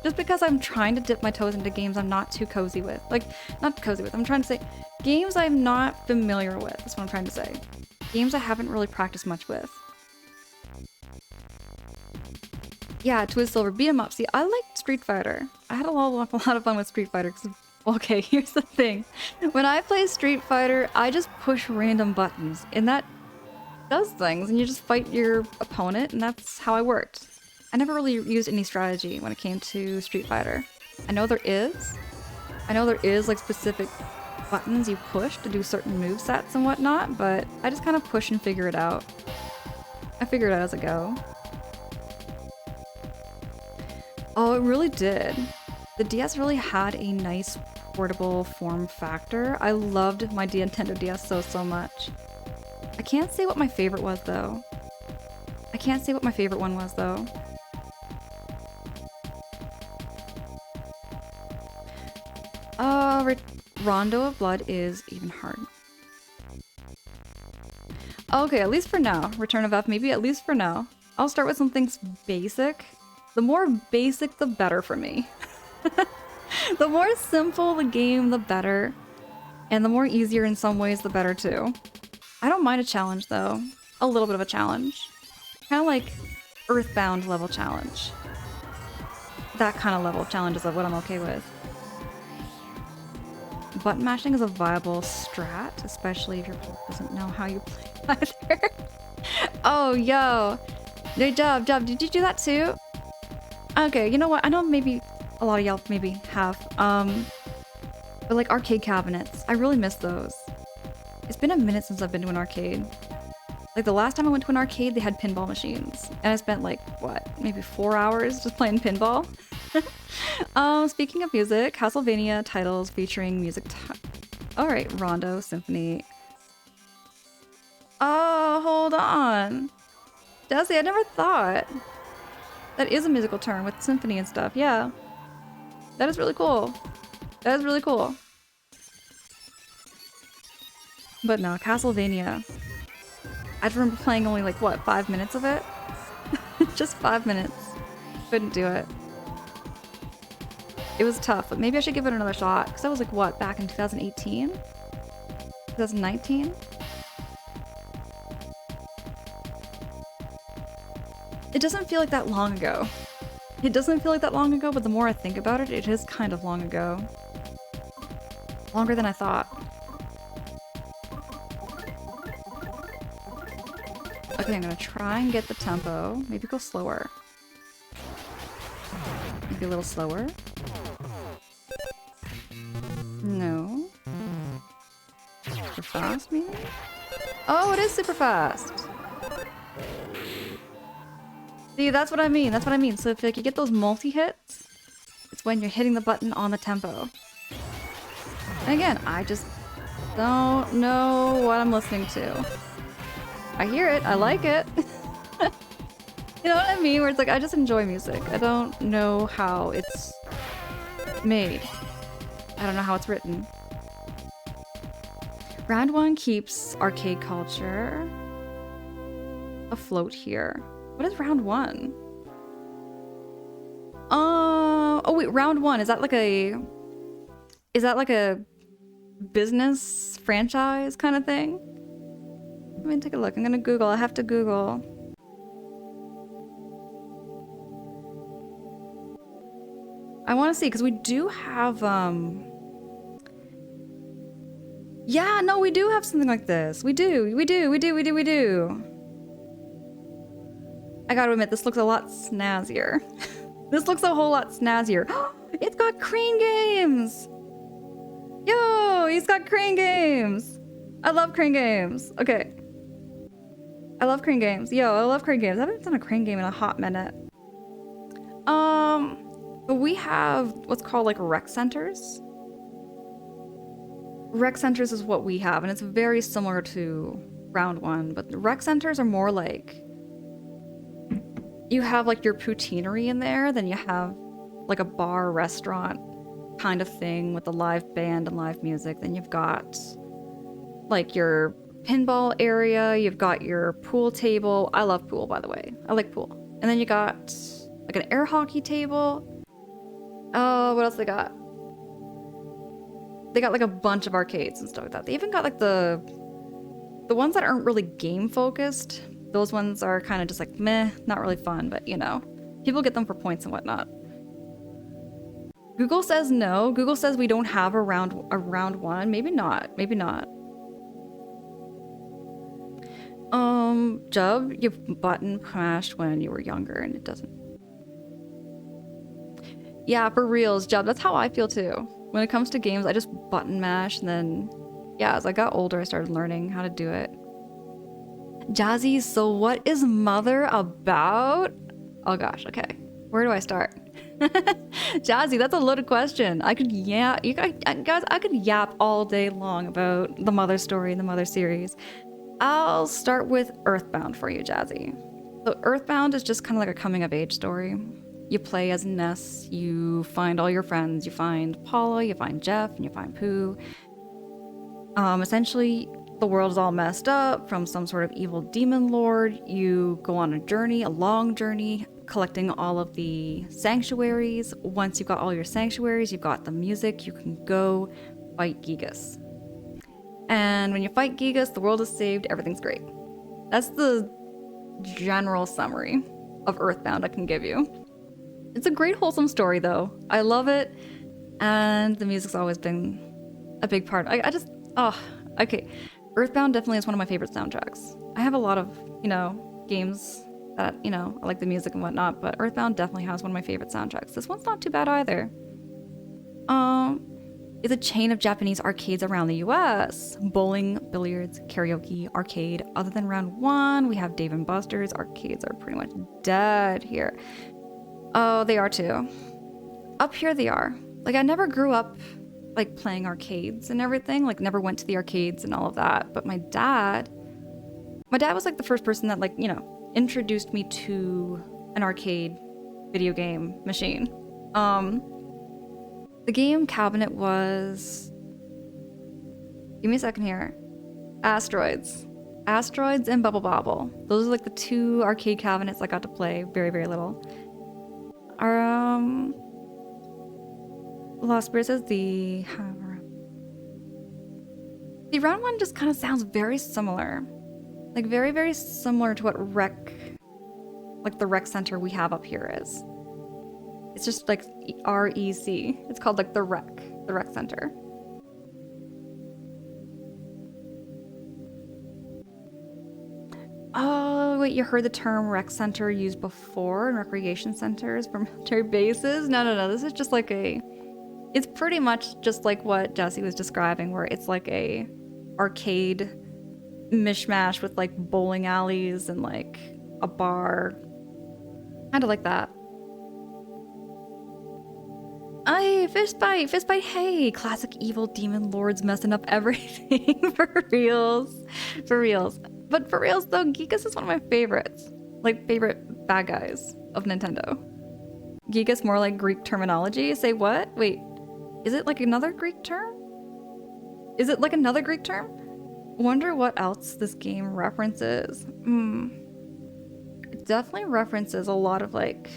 Just because I'm trying to dip my toes into games I'm not too cozy with. Like, not cozy with. I'm trying to say games I'm not familiar with. That's what I'm trying to say. Games I haven't really practiced much with. Yeah, Twist Silver, beat 'em up. See, I liked Street Fighter. I had a lot of fun with Street Fighter. Okay, here's the thing. When I play Street Fighter, I just push random buttons, and that does things, and you just fight your opponent, and that's how I worked. I never really used any strategy when it came to Street Fighter. I know there is like specific buttons you push to do certain movesets and whatnot, but I just kind of push and figure it out. I figure it out as I go. Oh, it really did. The DS really had a nice portable form factor. I loved my Nintendo DS so much. I can't say what my favorite was though. I can't say what my favorite one was though. Rondo of Blood is even hard. Okay, at least for now. Return of F, maybe at least for now. I'll start with some things basic. The more basic, the better for me. The more simple the game, the better. And the more easier in some ways, the better too. I don't mind a challenge though. A little bit of a challenge. Kind of like Earthbound level challenge. That kind of level of challenge is what I'm okay with. Button mashing is a viable strat, especially if your opponent doesn't know how you play either. Oh, yo. Hey, Dub, did you do that too? Okay, you know what? I know maybe a lot of y'all maybe have. But like arcade cabinets, I really miss those. It's been a minute since I've been to an arcade. Like the last time I went to an arcade, they had pinball machines. And I spent like, what, maybe 4 hours just playing pinball? Speaking of music, Castlevania titles featuring music. Alright, Rondo, Symphony. Oh, hold on. Desi, I never thought. That is a musical term with symphony and stuff, yeah. That is really cool. That is really cool. But no, Castlevania. I remember playing only like, what, 5 minutes of it? Just 5 minutes. Couldn't do it. It was tough, but maybe I should give it another shot. Because that was like, what, back in 2018? 2019? It doesn't feel like that long ago. It doesn't feel like that long ago, but the more I think about it, it is kind of long ago. Longer than I thought. Okay, I'm gonna try and get the tempo. Maybe go slower. Maybe a little slower. No. Super fast, maybe? Oh, it is super fast! See, that's what I mean. That's what I mean. So if like, you get those multi-hits, it's when you're hitting the button on the tempo. And again, I just don't know what I'm listening to. I hear it. I like it. You know what I mean? Where it's like, I just enjoy music. I don't know how it's made. I don't know how it's written. Round 1 keeps arcade culture afloat here. What is round 1? Oh wait, round 1, is that like a business franchise kind of thing? Let me take a look. I'm gonna Google. I have to Google. I want to see, because we do have yeah, no, we do have something like this. We do. I gotta admit, this looks a lot snazzier. This looks a whole lot snazzier. It's got Crane Games! Yo, he's got Crane Games! I love Crane Games. Okay. I love Crane Games. Yo, I love Crane Games. I haven't done a Crane game in a hot minute. But we have what's called like rec centers. Rec centers is what we have, and it's very similar to round 1, but the rec centers are more like you have like your poutineery in there, then you have like a bar restaurant kind of thing with a live band and live music. Then you've got like your pinball area, you've got your pool table. I love pool, by the way. I like pool. And then you got like an air hockey table. Oh, what else they got? They got like a bunch of arcades and stuff like that. They even got like the ones that aren't really game focused. Those ones are kind of just like meh, not really fun, but you know, people get them for points and whatnot. Google says no. Google says we don't have a round 1. Maybe not. Maybe not. Jub, you button mashed when you were younger and it doesn't. Yeah, for reals, Jub. That's how I feel too. When it comes to games, I just button mash, and then, yeah, as I got older, I started learning how to do it. Jazzy, so what is Mother about? Oh gosh, okay. Where do I start? Jazzy, that's a loaded question. I could, yeah, guys, I could yap all day long about the Mother story and the Mother series. I'll start with Earthbound for you, Jazzy. So Earthbound is just kind of like a coming of age story. You play as Ness, you find all your friends, you find Paula, you find Jeff, and you find Pooh. Essentially, the world is all messed up from some sort of evil demon lord. You go on a journey, a long journey, collecting all of the sanctuaries. Once you've got all your sanctuaries, you've got the music, you can go fight Gigas. And when you fight Gigas, the world is saved, everything's great. That's the general summary of Earthbound I can give you. It's a great wholesome story though. I love it, and the music's always been a big part. Okay. Earthbound definitely is one of my favorite soundtracks. I have a lot of, you know, games that, you know, I like the music and whatnot, but Earthbound definitely has one of my favorite soundtracks. This one's not too bad either. It's a chain of Japanese arcades around the US. Bowling, billiards, karaoke, arcade. Other than round 1, we have Dave & Buster's. Arcades are pretty much dead here. Oh, they are too. Up here they are. Like, I never grew up, like, playing arcades and everything. Like, never went to the arcades and all of that. But my dad was, like, the first person that, like, you know, introduced me to an arcade video game machine. The game cabinet was... Give me a second here. Asteroids. Asteroids and Bubble Bobble. Those are, like, the 2 arcade cabinets I got to play very, very little. Lost Bear says the round 1 just kind of sounds very similar. Like, very, very similar to what the rec center we have up here is. It's just like REC. It's called like the rec center. Oh, wait, you heard the term rec center used before in recreation centers for military bases? No. This is just like it's pretty much just like what Jesse was describing, where it's like a arcade mishmash with like bowling alleys and like a bar. Kind of like that. Aye, fist bite, hey! Classic evil demon lords messing up everything. For reals. But for reals though, Gigas is one of my favorites. Like, favorite bad guys of Nintendo. Gigas more like Greek terminology? Say what? Wait, is it like another Greek term? Wonder what else this game references. It definitely references a lot of like...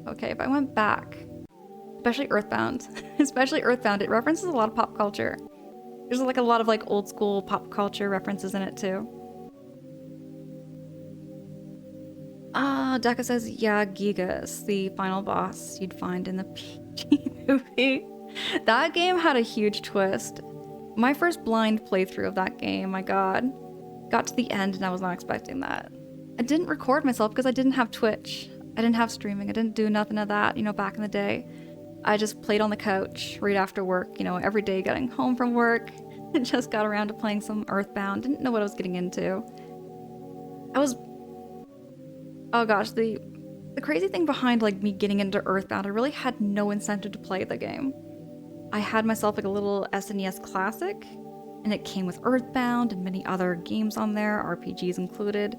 Okay, if I went back... Especially Earthbound, it references a lot of pop culture. There's like a lot of like old school pop culture references in it too. Deka says, yeah, Gigas, the final boss you'd find in the PG movie. That game had a huge twist. My first blind playthrough of that game, my god. Got to the end and I was not expecting that. I didn't record myself because I didn't have Twitch. I didn't have streaming. I didn't do nothing of that, you know, back in the day. I just played on the couch right after work, you know, every day getting home from work. Just got around to playing some Earthbound. Didn't know what I was getting into. Oh gosh, the crazy thing behind like me getting into Earthbound, I really had no incentive to play the game. I had myself like a little SNES Classic, and it came with Earthbound and many other games on there, RPGs included.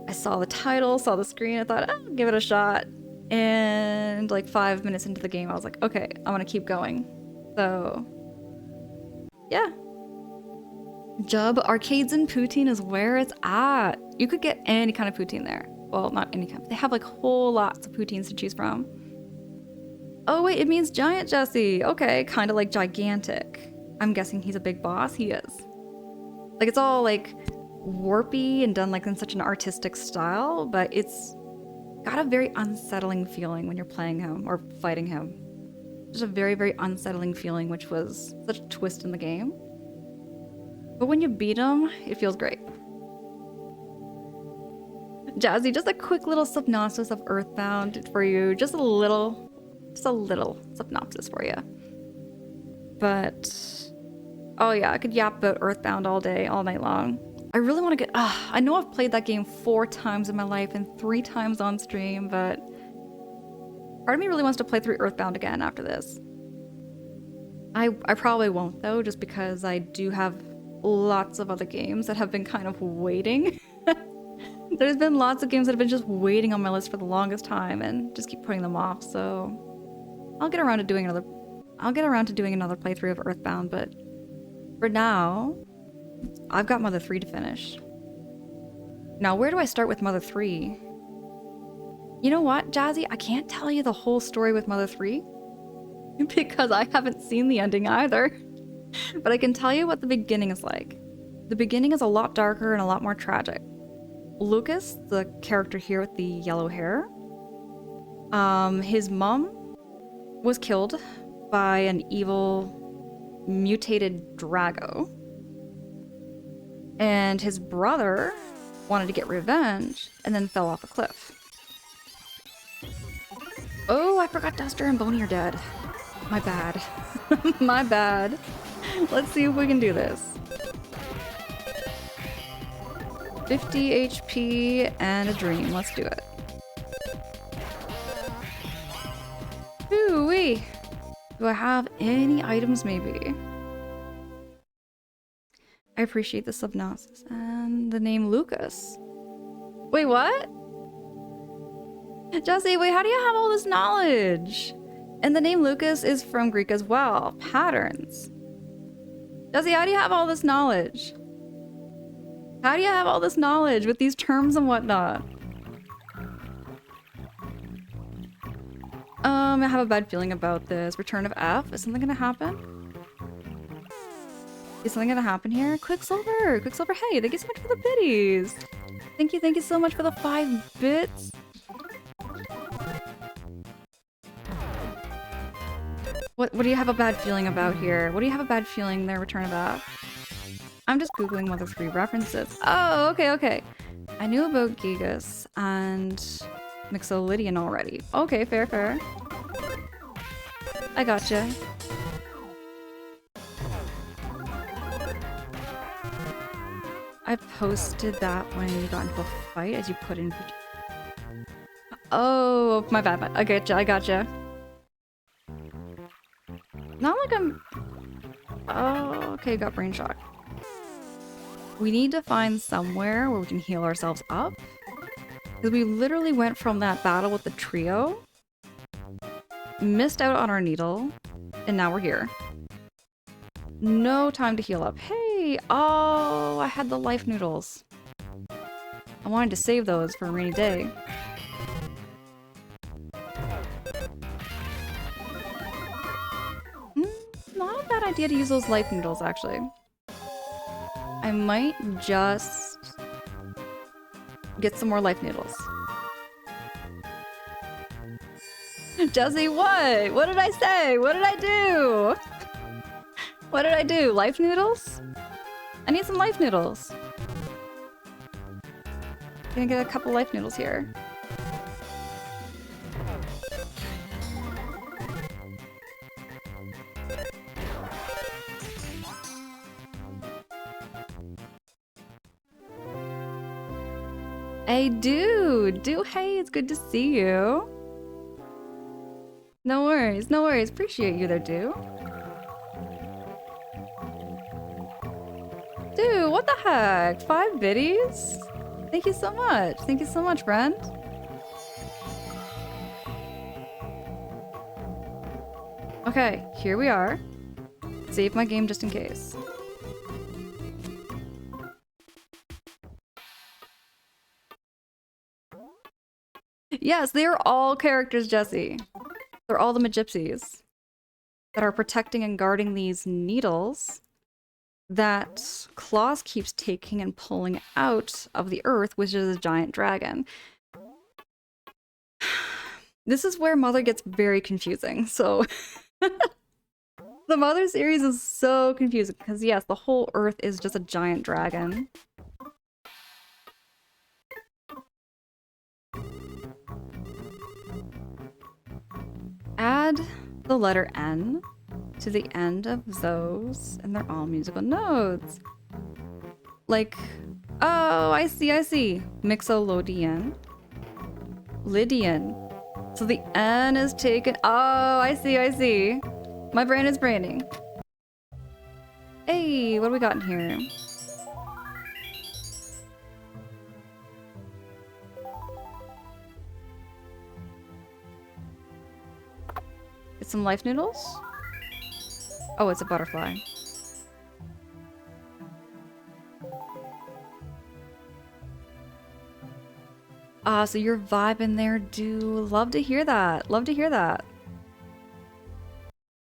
I saw the title, saw the screen, I thought, I'll give it a shot. And like 5 minutes into the game, I was like, okay, I'm gonna keep going. So, yeah. Jub Arcades and Poutine is where it's at. You could get any kind of poutine there. Well, not any kind. They have like whole lots of poutines to choose from. Oh wait, it means giant, Jesse. Okay, kind of like gigantic. I'm guessing he's a big boss. He is. Like, it's all like warpy and done like in such an artistic style, but it's got a very unsettling feeling when you're playing him or fighting him. Just a very, very unsettling feeling, which was such a twist in the game. But when you beat him, it feels great. Jazzy, just a quick little synopsis of Earthbound for you. Just a little synopsis for you. But, oh yeah, I could yap about Earthbound all day, all night long. I really want to get... I know I've played that game 4 times in my life and 3 times on stream, but part of me really wants to play through Earthbound again after this. I probably won't, though, just because I do have lots of other games that have been kind of waiting. There's been lots of games that have been just waiting on my list for the longest time and just keep putting them off, so I'll get around to doing another playthrough of Earthbound, but for now, I've got Mother 3 to finish. Now, where do I start with Mother 3? You know what, Jazzy? I can't tell you the whole story with Mother 3 because I haven't seen the ending either. But I can tell you what the beginning is like. The beginning is a lot darker and a lot more tragic. Lucas, the character here with the yellow hair, his mom was killed by an evil mutated Drago. And his brother wanted to get revenge, and then fell off a cliff. Oh, I forgot Duster and Boney are dead. My bad. My bad. Let's see if we can do this. 50 HP and a dream. Let's do it. Ooh-wee. Do I have any items, maybe? I appreciate the subnosis. And the name Lucas. Wait, what? Jesse, wait, how do you have all this knowledge? And the name Lucas is from Greek as well. Patterns. Jesse, how do you have all this knowledge? How do you have all this knowledge with these terms and whatnot? I have a bad feeling about this. Return of F? Is something gonna happen? Is something gonna happen here? Quicksilver! Quicksilver, hey, thank you so much for the biddies! Thank you so much for the 5 bits! What do you have a bad feeling about here? What do you have a bad feeling there, Return of F? I'm just googling Mother 3 references. Oh, okay. I knew about Gigas and Mixolydian already. Okay, fair. I gotcha. I posted that when you got into a fight as you put in... Oh, my bad. I gotcha. Not like I'm... Oh, okay, got brain shock. We need to find somewhere where we can heal ourselves up. Because we literally went from that battle with the trio, missed out on our needle, and now we're here. No time to heal up. Hey! Oh, I had the life noodles. I wanted to save those for a rainy day. Not a bad idea to use those life noodles, actually. I might just get some more life noodles. Jesse, what? What did I say? What did I do? What did I do? Life noodles? I need some life noodles. Gonna get a couple life noodles here. Hey, dude! Hey, it's good to see you. No worries. Appreciate you there, dude. Dude, what the heck? 5 biddies? Thank you so much, friend. Okay, here we are. Save my game just in case. Yes, they are all characters, Jesse. They're all the Magypsies that are protecting and guarding these needles that Claus keeps taking and pulling out of the earth, which is a giant dragon. This is where Mother gets very confusing, so... The Mother series is so confusing, because yes, the whole earth is just a giant dragon. Add the letter N to the end of those, and they're all musical notes. Like, oh, I see. Mixolydian. Lydian. So the N is taken. Oh, I see. My brain is braining. Hey, what do we got in here? It's some life noodles? Oh, it's a butterfly. So you're vibing there, dude. Love to hear that.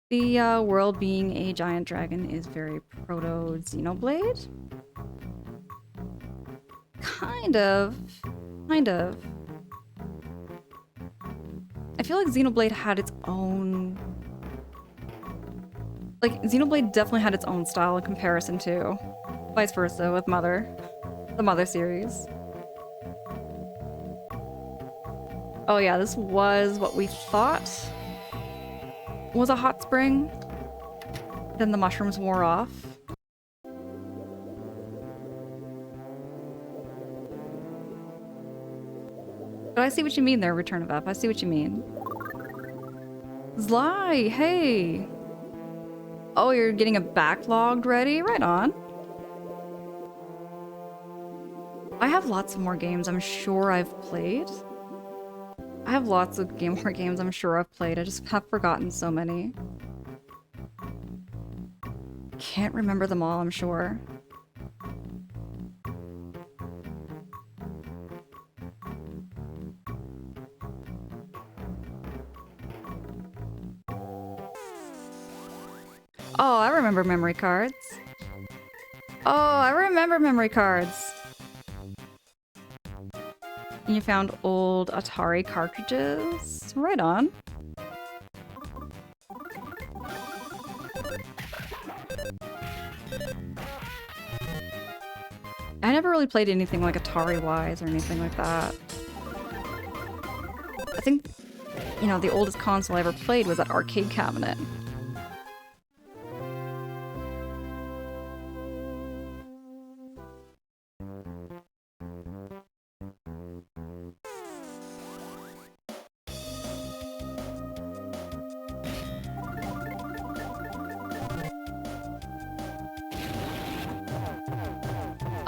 The world being a giant dragon is very proto-Xenoblade? Kind of. I feel like Xenoblade had its own... Like, Xenoblade definitely had its own style in comparison to vice versa with Mother. The Mother series. Oh yeah, this was what we thought was a hot spring. Then the mushrooms wore off. But I see what you mean there, Return of F. I see what you mean. Zly, hey! Oh, you're getting a backlogged ready? Right on. I have lots of more games I'm sure I've played. I have lots of more games I'm sure I've played. I just have forgotten so many. Can't remember them all, I'm sure. Oh, I remember memory cards. Oh, I remember memory cards. You found old Atari cartridges? Right on. I never really played anything like Atari-wise or anything like that. I think, you know, the oldest console I ever played was that arcade cabinet.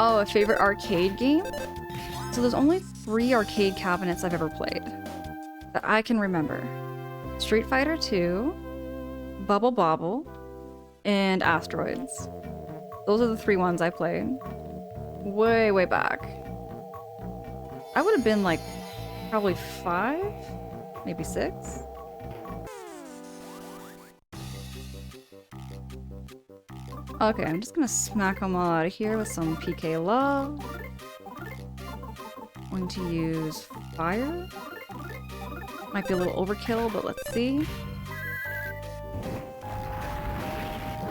Oh, a favorite arcade game? So there's only 3 arcade cabinets I've ever played that I can remember. Street Fighter 2, Bubble Bobble, and Asteroids. Those are the 3 ones I played. Way, way back. I would have been like probably 5, maybe 6. Okay, I'm just gonna smack them all out of here with some PK love. Going to use fire. Might be a little overkill, but let's see.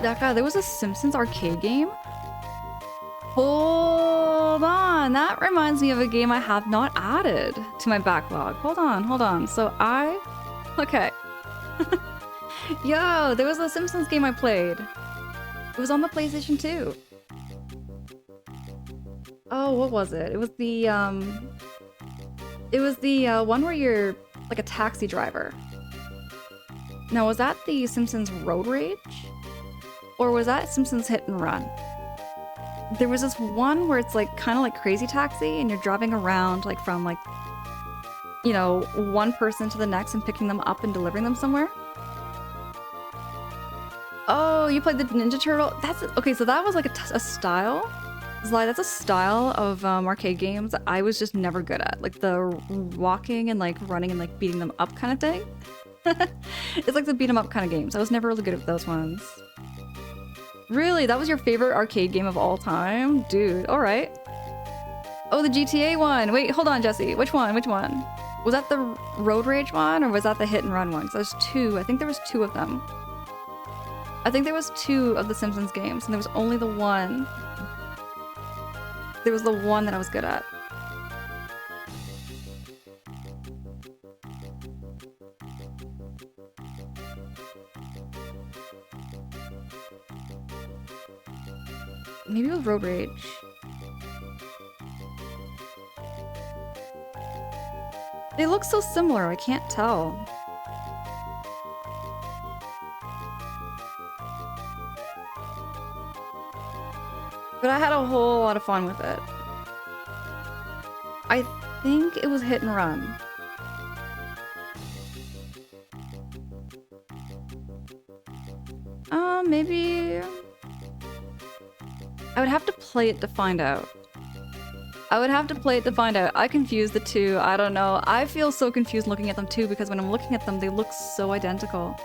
Daka, there was a Simpsons arcade game? Hold on, that reminds me of a game I have not added to my backlog. Hold on. So okay. Yo, there was a Simpsons game I played. It was on the PlayStation 2. Oh, what was it? It was the one where you're like a taxi driver. Now, was that the Simpsons Road Rage? Or was that Simpsons Hit and Run? There was this one where it's like kind of like Crazy Taxi and you're driving around like from like, you know, one person to the next and picking them up and delivering them somewhere. Oh, you played the Ninja Turtle? That's okay. So that was like a style. Zly, that's a style of arcade games that I was just never good at. Like the walking and like running and like beating them up kind of thing. It's like the beat 'em up kind of games. I was never really good at those ones. Really? That was your favorite arcade game of all time? Dude, alright. Oh, the GTA one. Wait, hold on, Jesse. Which one? Was that the Road Rage one or was that the Hit and Run one? Because there's 2. I think there was 2 of them. I think there was 2 of the Simpsons games, and there was only the one. There was the one that I was good at. Maybe it was Road Rage. They look so similar, I can't tell. But I had a whole lot of fun with it. I think it was Hit and Run. Maybe... I would have to play it to find out. I confused the 2. I don't know. I feel so confused looking at them too because when I'm looking at them, they look so identical.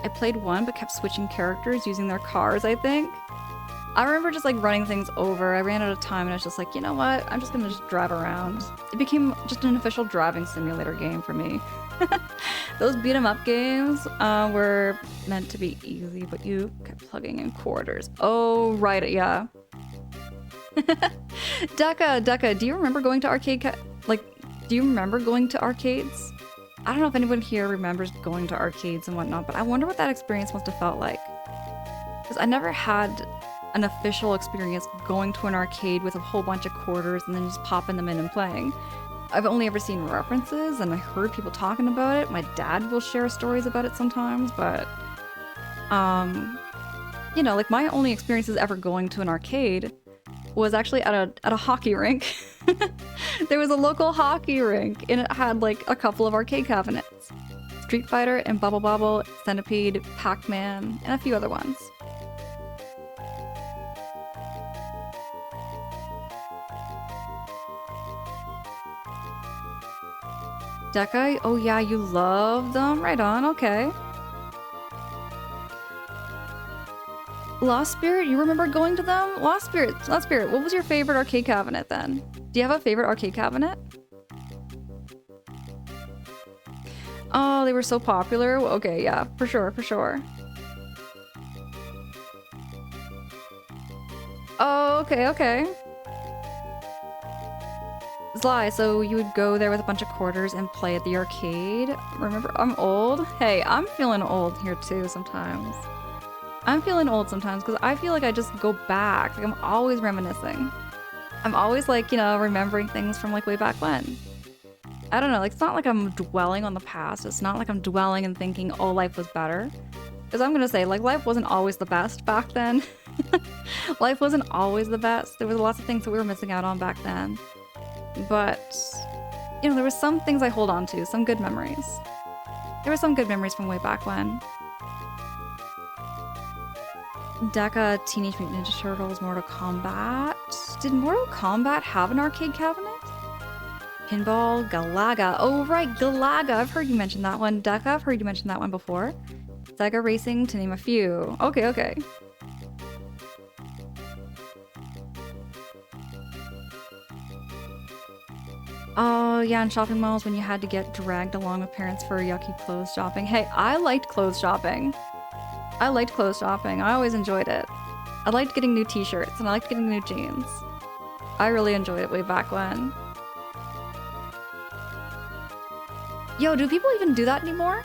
I played one but kept switching characters using their cars, I think. I remember just like running things over. I ran out of time and I was just like, you know what? I'm just gonna just drive around. It became just an official driving simulator game for me. Those beat 'em up games were meant to be easy, but you kept plugging in quarters. Oh, right, yeah. Deka, do you remember going to arcades? I don't know if anyone here remembers going to arcades and whatnot, but I wonder what that experience must have felt like. Because I never had an official experience going to an arcade with a whole bunch of quarters and then just popping them in and playing. I've only ever seen references and I heard people talking about it. My dad will share stories about it sometimes, but you know, like my only experiences ever going to an arcade was actually at a hockey rink. There was a local hockey rink and it had like a couple of arcade cabinets. Street Fighter and Bubble Bobble, Centipede, Pac-Man, and a few other ones. Deca? Oh yeah, you love them? Right on, okay. Lost Spirit? You remember going to them? Lost Spirit, what was your favorite arcade cabinet then? Do you have a favorite arcade cabinet? Oh, they were so popular? Okay, yeah, for sure, for sure. Oh, okay, okay. Sly, so you would go there with a bunch of quarters and play at the arcade? Remember, I'm old? Hey, I'm feeling old here too sometimes. I'm feeling old sometimes because I feel like I just go back. Like I'm always reminiscing. I'm always like, you know, remembering things from like way back when. I don't know, like it's not like I'm dwelling on the past. It's not like I'm dwelling and thinking, oh, life was better. Because I'm gonna say, like, life wasn't always the best back then. Life wasn't always the best. There was lots of things that we were missing out on back then. But, you know, there were some things I hold on to, some good memories. There were some good memories from way back when. Deca, Teenage Mutant Ninja Turtles, Mortal Kombat. Did Mortal Kombat have an arcade cabinet? Pinball, Galaga. Oh right, Galaga. I've heard you mention that one. Deca, I've heard you mention that one before. Sega Racing, to name a few. Okay, okay. Oh yeah, in shopping malls when you had to get dragged along with parents for yucky clothes shopping. Hey, I liked clothes shopping. I liked clothes shopping. I always enjoyed it. I liked getting new t-shirts and I liked getting new jeans. I really enjoyed it way back when. Yo, do people even do that anymore?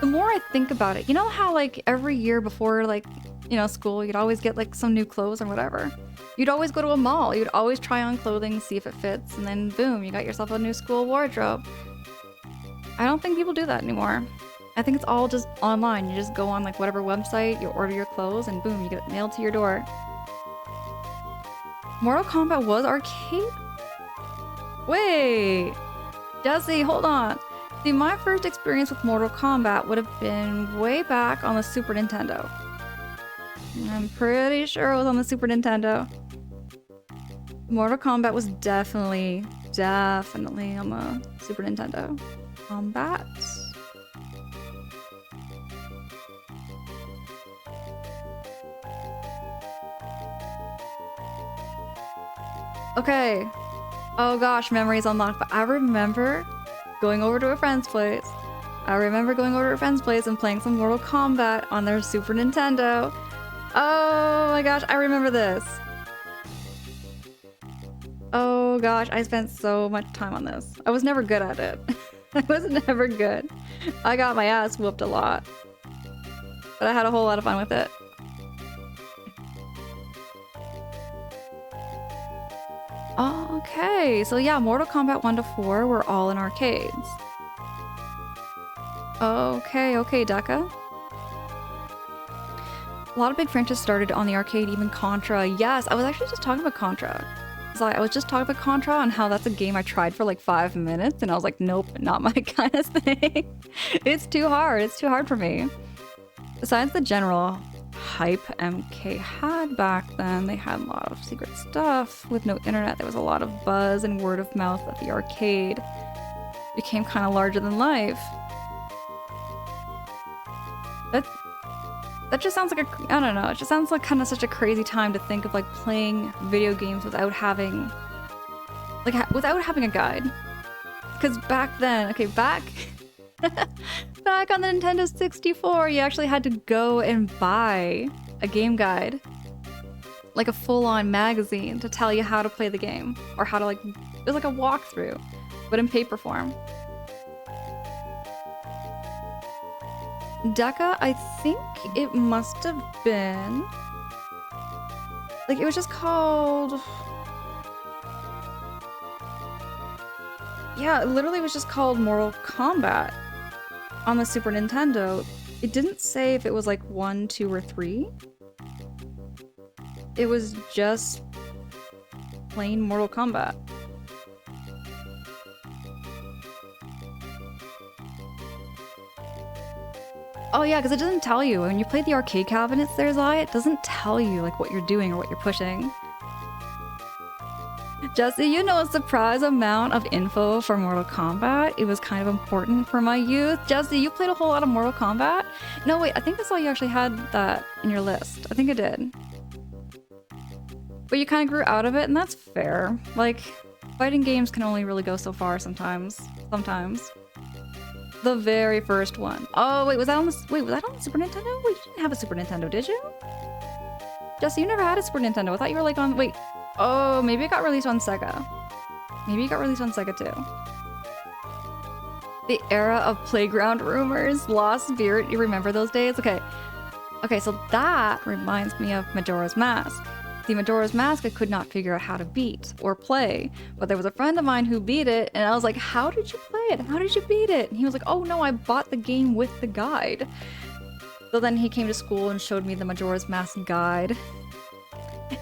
The more I think about it, you know how like every year before like, you know, school, you'd always get like some new clothes or whatever. You'd always go to a mall. You'd always try on clothing, see if it fits, and then boom, you got yourself a new school wardrobe. I don't think people do that anymore. I think it's all just online. You just go on like whatever website, you order your clothes, and boom, you get it mailed to your door. Mortal Kombat was arcade? Wait! Jesse, hold on. See, my first experience with Mortal Kombat would have been way back on the Super Nintendo. I'm pretty sure it was on the Super Nintendo. Mortal Kombat was definitely on the Super Nintendo. Combat. Okay. Oh gosh, memories unlocked. But I remember going over to a friend's place. And playing some Mortal Kombat on their Super Nintendo. Oh my gosh, I remember this. Oh gosh, I spent so much time on this. I was never good at it. I was never good. I got my ass whooped a lot. But I had a whole lot of fun with it. Okay, so yeah, Mortal Kombat 1 to 4 were all in arcades. Okay, Deca. A lot of big franchises started on the arcade, even Contra. Yes, I was actually just talking about Contra. I was just talking about Contra and how that's a game I tried for like 5 minutes and I was like, nope, not my kind of thing. It's too hard for me. Besides the general hype MK had back then, they had a lot of secret stuff. With no internet, there was a lot of buzz and word of mouth that the arcade became kind of larger than life. That just sounds like I don't know, it just sounds like kind of such a crazy time to think of like playing video games without having a guide. Because back then, okay, back on the Nintendo 64, you actually had to go and buy a game guide. Like a full-on magazine to tell you how to play the game. Or how to like, it was like a walkthrough, but in paper form. Deca, I think it must have been... Like, it was just called... Yeah, it literally was just called Mortal Kombat on the Super Nintendo. It didn't say if it was like 1, 2, or 3. It was just plain Mortal Kombat. Oh yeah, because it doesn't tell you. When you play the arcade cabinets there, Zai, it doesn't tell you like what you're doing or what you're pushing. Jesse, you know a surprise amount of info for Mortal Kombat. It was kind of important for my youth. Jesse, you played a whole lot of Mortal Kombat? No, wait, I think I saw you actually had that in your list. I think I did. But you kind of grew out of it, and that's fair. Like, fighting games can only really go so far sometimes. The very first one. Oh, wait, was that on the Super Nintendo? Wait, you didn't have a Super Nintendo, did you? Jesse, you never had a Super Nintendo. I thought you were like on... Wait. Oh, maybe it got released on Sega. Maybe it got released on Sega too. The era of playground rumors. Lost Spirit. You remember those days? Okay. Okay, so that reminds me of Majora's Mask. The Majora's Mask I could not figure out how to beat or play, but there was a friend of mine who beat it, and I was like, how did you play it? How did you beat it? And he was like, oh no, I bought the game with the guide. So then he came to school and showed me the Majora's Mask guide.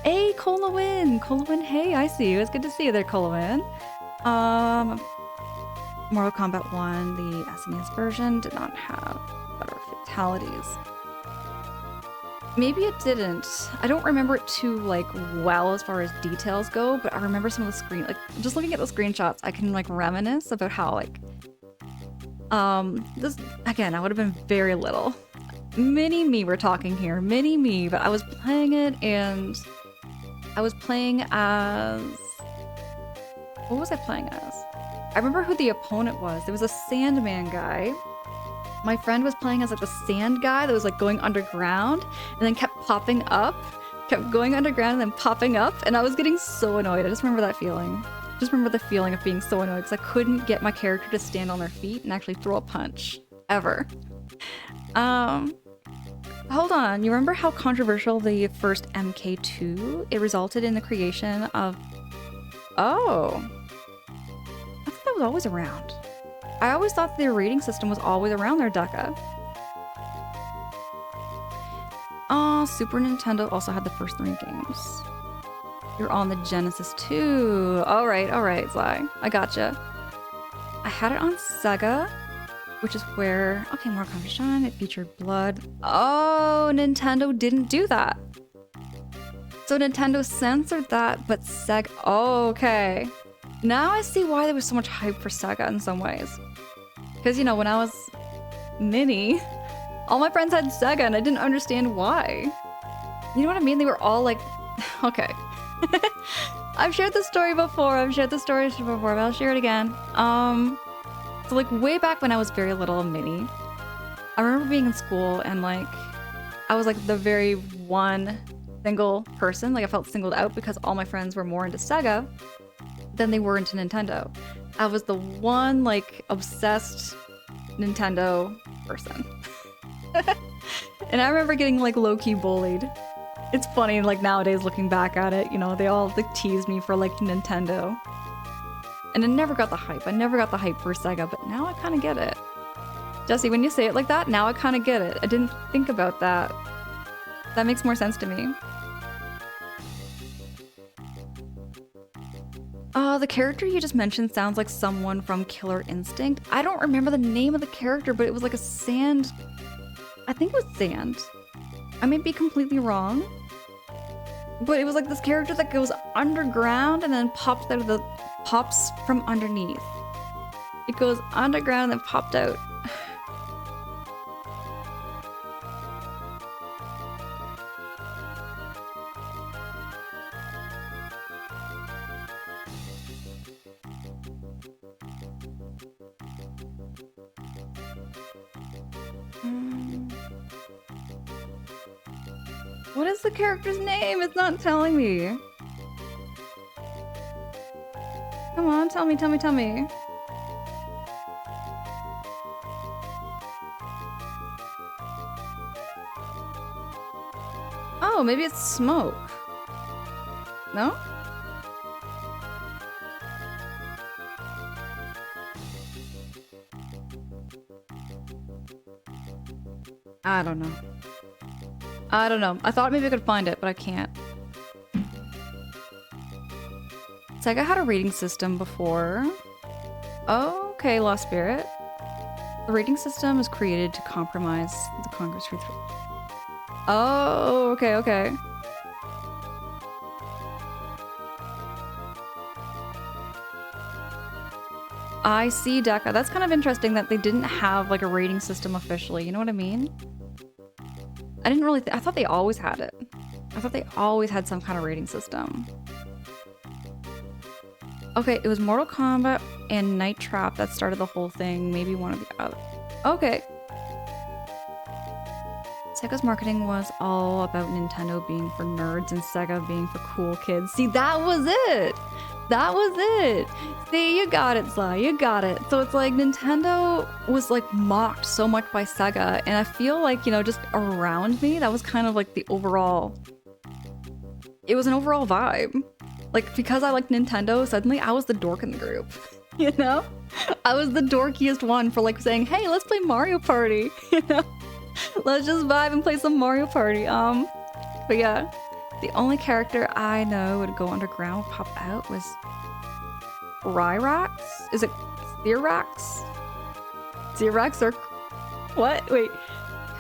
Hey, Colowin! Colowin, hey, I see you. It's good to see you there, Colowin. Mortal Kombat 1, the SNES version, did not have better fatalities. Maybe it didn't. I don't remember it too, like, well as far as details go, but I remember some of the like, just looking at the screenshots, I can, like, reminisce about how, like, this, again, I would have been very little. Mini me we're talking here, mini me, but I was playing it and I was playing as... What was I playing as? I remember who the opponent was. There was a Sandman guy. My friend was playing as like the sand guy that was like going underground and then kept popping up, kept going underground and then popping up, and I was getting so annoyed. I just remember that feeling. Just remember the feeling of being so annoyed because I couldn't get my character to stand on their feet and actually throw a punch. Ever. Hold on, you remember how controversial the first MK2? It resulted in the creation of... Oh. I thought that was always around. I always thought the rating system was always around there, Deca. Oh, Super Nintendo also had the first 3 games. You're on the Genesis too. Alright, Zai. I gotcha. I had it on Sega, which is where... Okay, Mortal Kombat Shine, it featured blood. Oh, Nintendo didn't do that. So Nintendo censored that, but Sega... Oh, okay. Now I see why there was so much hype for Sega in some ways. Because, you know, when I was mini, all my friends had Sega and I didn't understand why. You know what I mean? They were all like... Okay. I've shared this story before, but I'll share it again. So like way back when I was very little mini, I remember being in school and like, I was like the very one single person. Like I felt singled out because all my friends were more into Sega than they were into Nintendo. I was the one like obsessed Nintendo person. And I remember getting like low-key bullied. It's funny like nowadays looking back at it, you know, they all like teased me for like Nintendo. And I never got the hype. I never got the hype for Sega, but now I kind of get it. Jesse, when you say it like that, now I kind of get it. I didn't think about that. That makes more sense to me. The character you just mentioned sounds like someone from Killer Instinct. I don't remember the name of the character, but it was like a sand... I think it was sand. I may be completely wrong. But it was like this character that goes underground and then pops out of the... pops from underneath. It goes underground and then popped out. What is the character's name? It's not telling me. Come on, tell me. know. Maybe it's smoke. No? I don't know. I don't know. I thought maybe I could find it, but I can't. Sega had a rating system before. Oh, okay, Lost Spirit. The rating system is created to compromise the Congress for Oh, okay, okay. I see, Deca. That's kind of interesting that they didn't have like a rating system officially. You know what I mean? I didn't really I thought they always had it. I thought they always had some kind of rating system. Okay, it was Mortal Kombat and Night Trap that started the whole thing. Maybe one of the other. Okay. Sega's marketing was all about Nintendo being for nerds and Sega being for cool kids. See, that was it! That was it! See, you got it, Sly, you got it. So it's like Nintendo was like mocked so much by Sega, and I feel like, you know, just around me, that was kind of like the overall... It was an overall vibe. Like, because I liked Nintendo, suddenly I was the dork in the group, you know? I was the dorkiest one for like saying, hey, let's play Mario Party, you know? Let's just vibe and play some Mario Party. But yeah, the only character I know would go underground, would pop out was Ryrax? Is it Xerax? Xerax or what? Wait,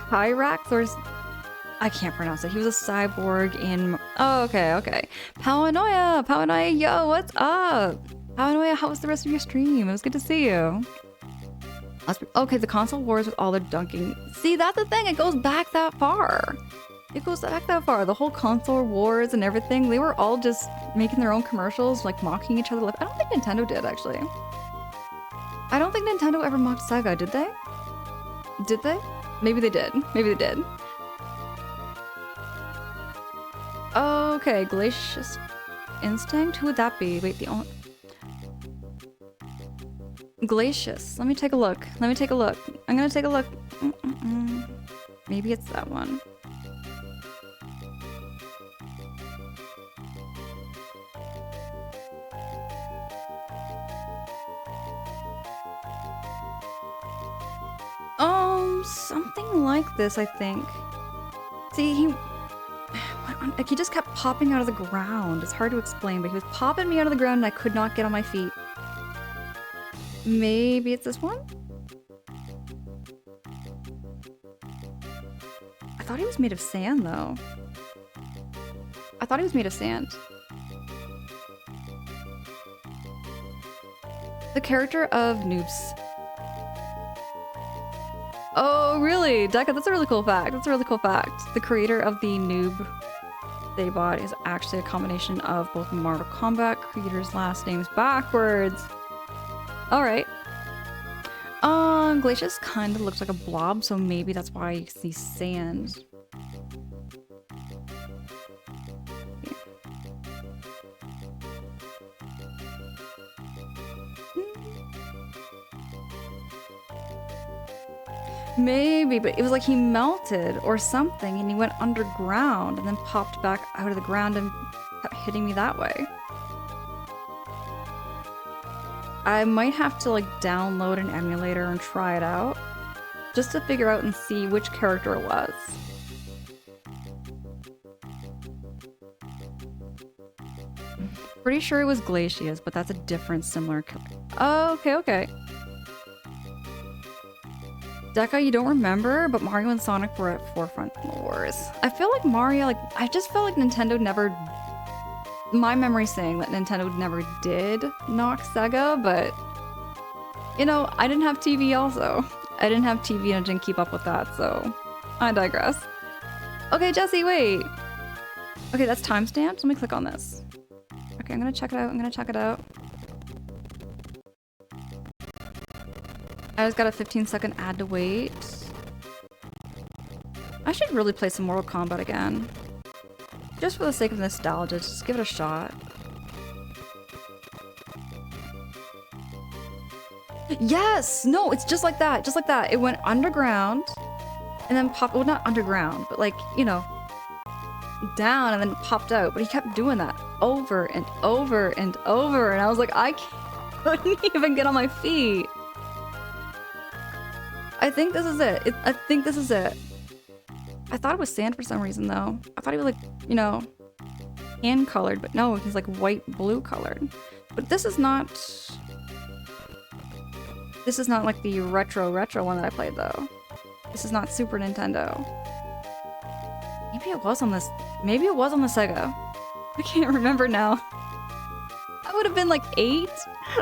Hyrax or I can't pronounce it. He was a cyborg in. Oh, okay, okay. Paranoia, Paranoia, yo, what's up? Paranoia, how was the rest of your stream? It was good to see you. Okay, the console wars with all the dunking. See, that's the thing. It goes back that far. It goes back that far. The whole console wars and everything. They were all just making their own commercials, like mocking each other. I don't think Nintendo did, actually. I don't think Nintendo ever mocked Sega, did they? Did they? Maybe they did. Maybe they did. Okay, Glacius Instinct? Who would that be? Wait, the only... Glacius. Let me take a look. Let me take a look. I'm gonna take a look. Maybe it's that one. Something like this, I think. See, he just kept popping out of the ground. It's hard to explain, but he was popping me out of the ground and I could not get on my feet. Maybe it's this one? I thought he was made of sand, though. I thought he was made of sand. The character of Noobs. Oh, really? Deca, that's a really cool fact. That's a really cool fact. The creator of the Noob they bought is actually a combination of both Mortal Kombat creators' last names backwards. Alright. Glacius kind of looks like a blob, so maybe that's why you see sand. Maybe, but it was like he melted or something and he went underground and then popped back out of the ground and kept hitting me that way. I might have to like download an emulator and try it out just to figure out and see which character it was. Pretty sure it was Glacius, but that's a different similar Oh, okay, okay. Deca, you don't remember, but Mario and Sonic were at forefront in the wars. I feel like Mario, like, I just felt like Nintendo never... My memory's saying that Nintendo never did knock Sega, but... You know, I didn't have TV also. I didn't have TV and I didn't keep up with that, so... I digress. Okay, Jesse, wait! Okay, that's timestamped. Let me click on this. Okay, I'm gonna check it out, I'm gonna check it out. I just got a 15-second ad to wait. I should really play some Mortal Kombat again. Just for the sake of nostalgia, just give it a shot. Yes! No, it's just like that, just like that. It went underground, and then popped, well, not underground, but like, you know, down and then it popped out, but he kept doing that over and over and over, and I was like, I couldn't even get on my feet. I think this is it. I think this is it. I thought it was sand for some reason, though. I thought he was like, you know, tan colored, but no, he's like white blue colored. But this is not like the retro one that I played, though. This is not Super Nintendo. Maybe it was on this. Maybe it was on the Sega. I can't remember now. I would have been like 8.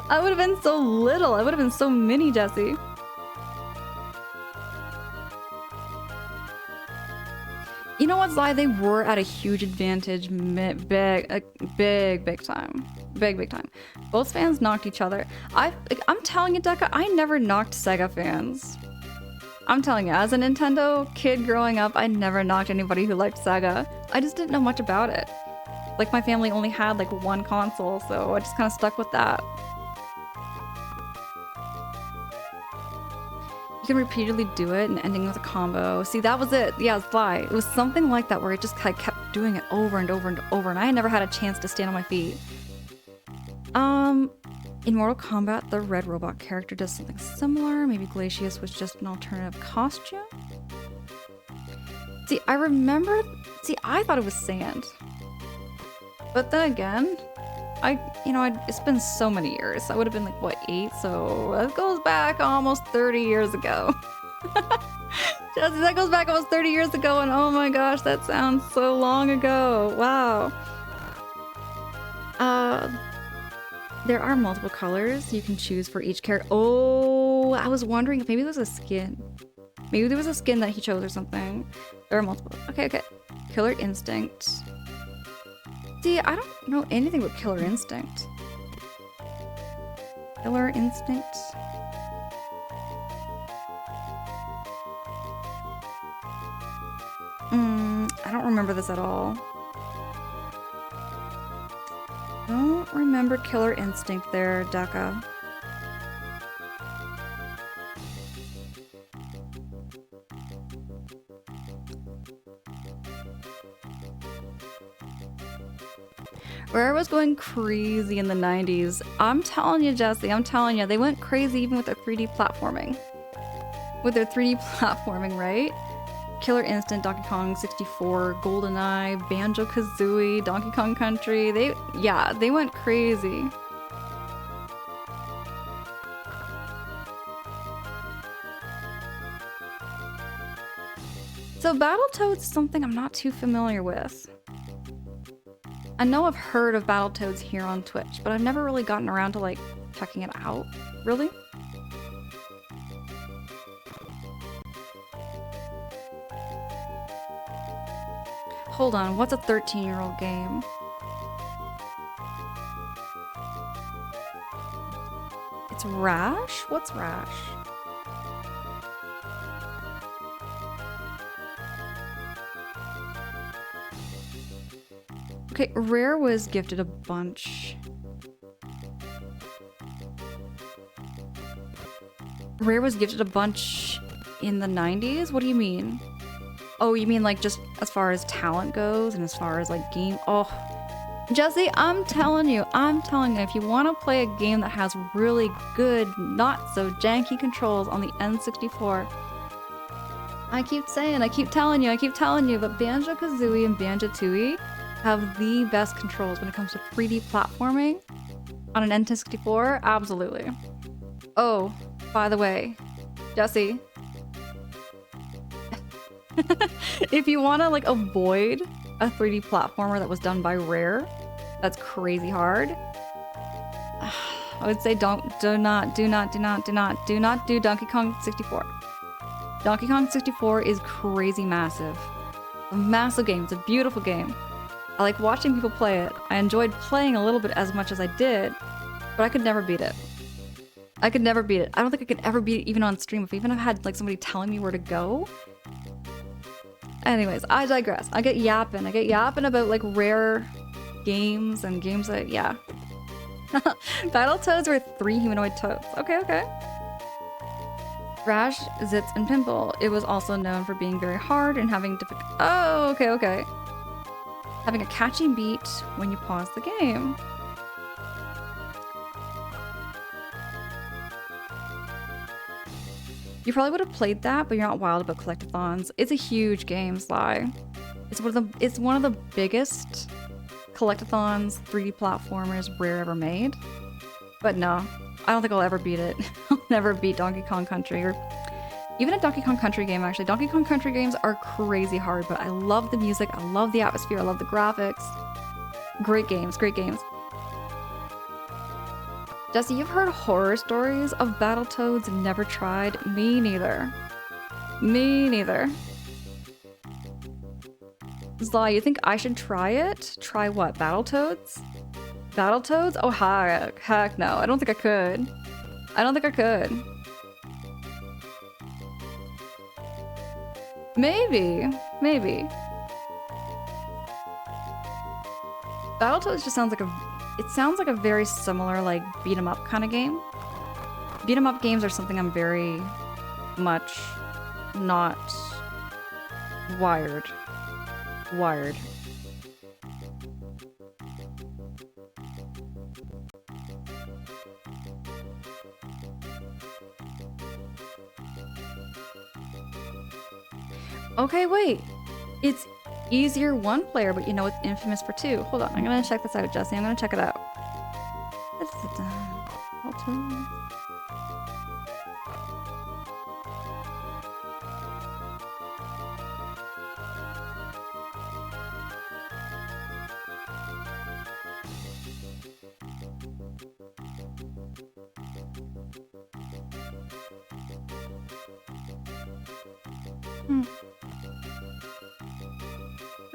I would have been so little. I would have been so mini, Jesse. You know what's lie? They were at a huge advantage, big time. Big time. Both fans knocked each other. I'm telling you, Deca, I never knocked Sega fans. I'm telling you, as a Nintendo kid growing up, I never knocked anybody who liked Sega. I just didn't know much about it. Like, my family only had like one console, so I just kind of stuck with that. You can repeatedly do it and ending with a combo. See, that was it. Yeah, it's Sly. It was something like that where it just kind of kept doing it over and over and over, and I had never had a chance to stand on my feet. In Mortal Kombat, the red robot character does something similar. Maybe Glacius was just an alternative costume. See, I thought it was sand. But then again, it's been so many years. I would have been like, what, 8? So that goes back almost 30 years ago. Jesse, that goes back almost 30 years ago, and oh my gosh, that sounds so long ago. Wow. There are multiple colors you can choose for each character. Oh, I was wondering if maybe there was a skin. Maybe there was a skin that he chose or something. There are multiple. Okay. Killer Instinct. See, I don't know anything about Killer Instinct. Killer Instinct. I don't remember this at all. Don't remember Killer Instinct there, Deca. Rare was going crazy in the 90s. I'm telling you, Jesse, I'm telling you, they went crazy even with their 3D platforming. Right? Killer Instinct, Donkey Kong 64, GoldenEye, Banjo-Kazooie, Donkey Kong Country. They went crazy. So Battletoads is something I'm not too familiar with. I know I've heard of Battletoads here on Twitch, but I've never really gotten around to like checking it out. Really? Hold on, what's a 13-year-old game? It's Rash? What's Rash? Okay, Rare was gifted a bunch. Rare was gifted a bunch in the 90s? What do you mean? Oh, you mean like just as far as talent goes and as far as like game? Oh, Jesse, I'm telling you, if you want to play a game that has really good, not so janky controls on the N64, I keep telling you, but Banjo-Kazooie and Banjo-Tooie have the best controls when it comes to 3D platforming on an N64. Absolutely. Oh, by the way, Jesse, if you want to like avoid a 3D platformer that was done by Rare, that's crazy hard. I would say do not do Donkey Kong 64. Donkey Kong 64 is crazy massive. A massive game. It's a beautiful game. I like watching people play it. I enjoyed playing a little bit as much as I did, but I could never beat it. I don't think I could ever beat it even on stream. If I had like somebody telling me where to go. Anyways, I digress. I get yapping about like Rare games and games that, yeah. Battletoads were 3 humanoid toads. Okay. Rash, Zitz, and Pimple. It was also known for being very hard and having difficult. Oh, okay. having a catchy beat when you pause the game. You probably would have played that, but you're not wild about collectathons. It's a huge game, Sly. It's one of the biggest collectathons, 3D platformers Rare ever made. But no, I don't think I'll ever beat it. I'll never beat Donkey Kong Country, or even a Donkey Kong Country game, actually. Donkey Kong Country games are crazy hard, but I love the music, I love the atmosphere, I love the graphics. Great games, great games. Jesse, you've heard horror stories of Battletoads and never tried? Me neither. Me neither. Zla, you think I should try it? Try what? Battletoads? Battletoads? Oh, heck no. I don't think I could. I don't think I could. Maybe. Maybe. Battletoads just sounds like it sounds like a very similar, like, beat 'em up kind of game. Beat 'em up games are something I'm very much not wired. Okay, wait. It's easier one player, but you know it's infamous for two. Hold on, I'm gonna check this out, Jesse. I'm gonna check it out.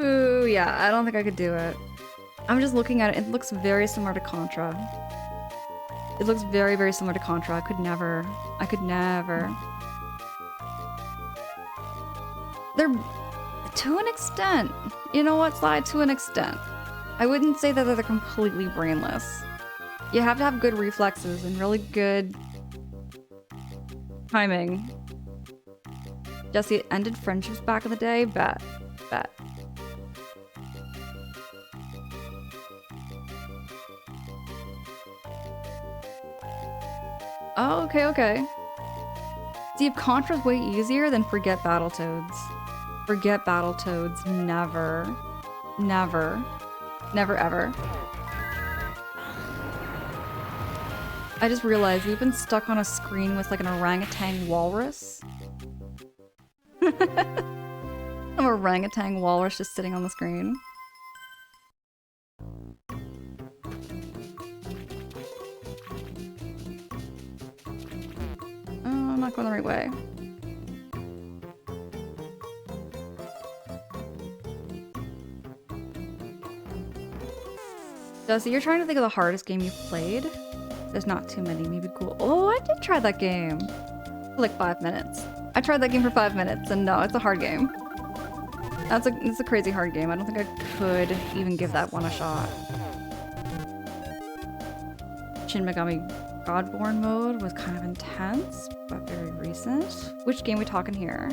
Ooh, yeah, I don't think I could do it. I'm just looking at it. It looks very similar to Contra. It looks very, very similar to Contra. I could never. They're, to an extent. You know what, Sly? To an extent. I wouldn't say that they're completely brainless. You have to have good reflexes and really good timing. Jesse, it ended friendships back in the day? Bet. Oh, okay. See, if Contra's way easier, then forget Battletoads. Forget Battletoads. Never, ever. I just realized we've been stuck on a screen with like an orangutan walrus. An orangutan walrus just sitting on the screen. I'm not going the right way. Jesse, you're trying to think of the hardest game you've played? There's not too many, maybe cool. Oh, I did try that game. For like 5 minutes. I tried that game for 5 minutes, and no, it's a hard game. It's a crazy hard game. I don't think I could even give that one a shot. Shin Megami Godborn mode was kind of intense, but very recent. Which game are we talking here?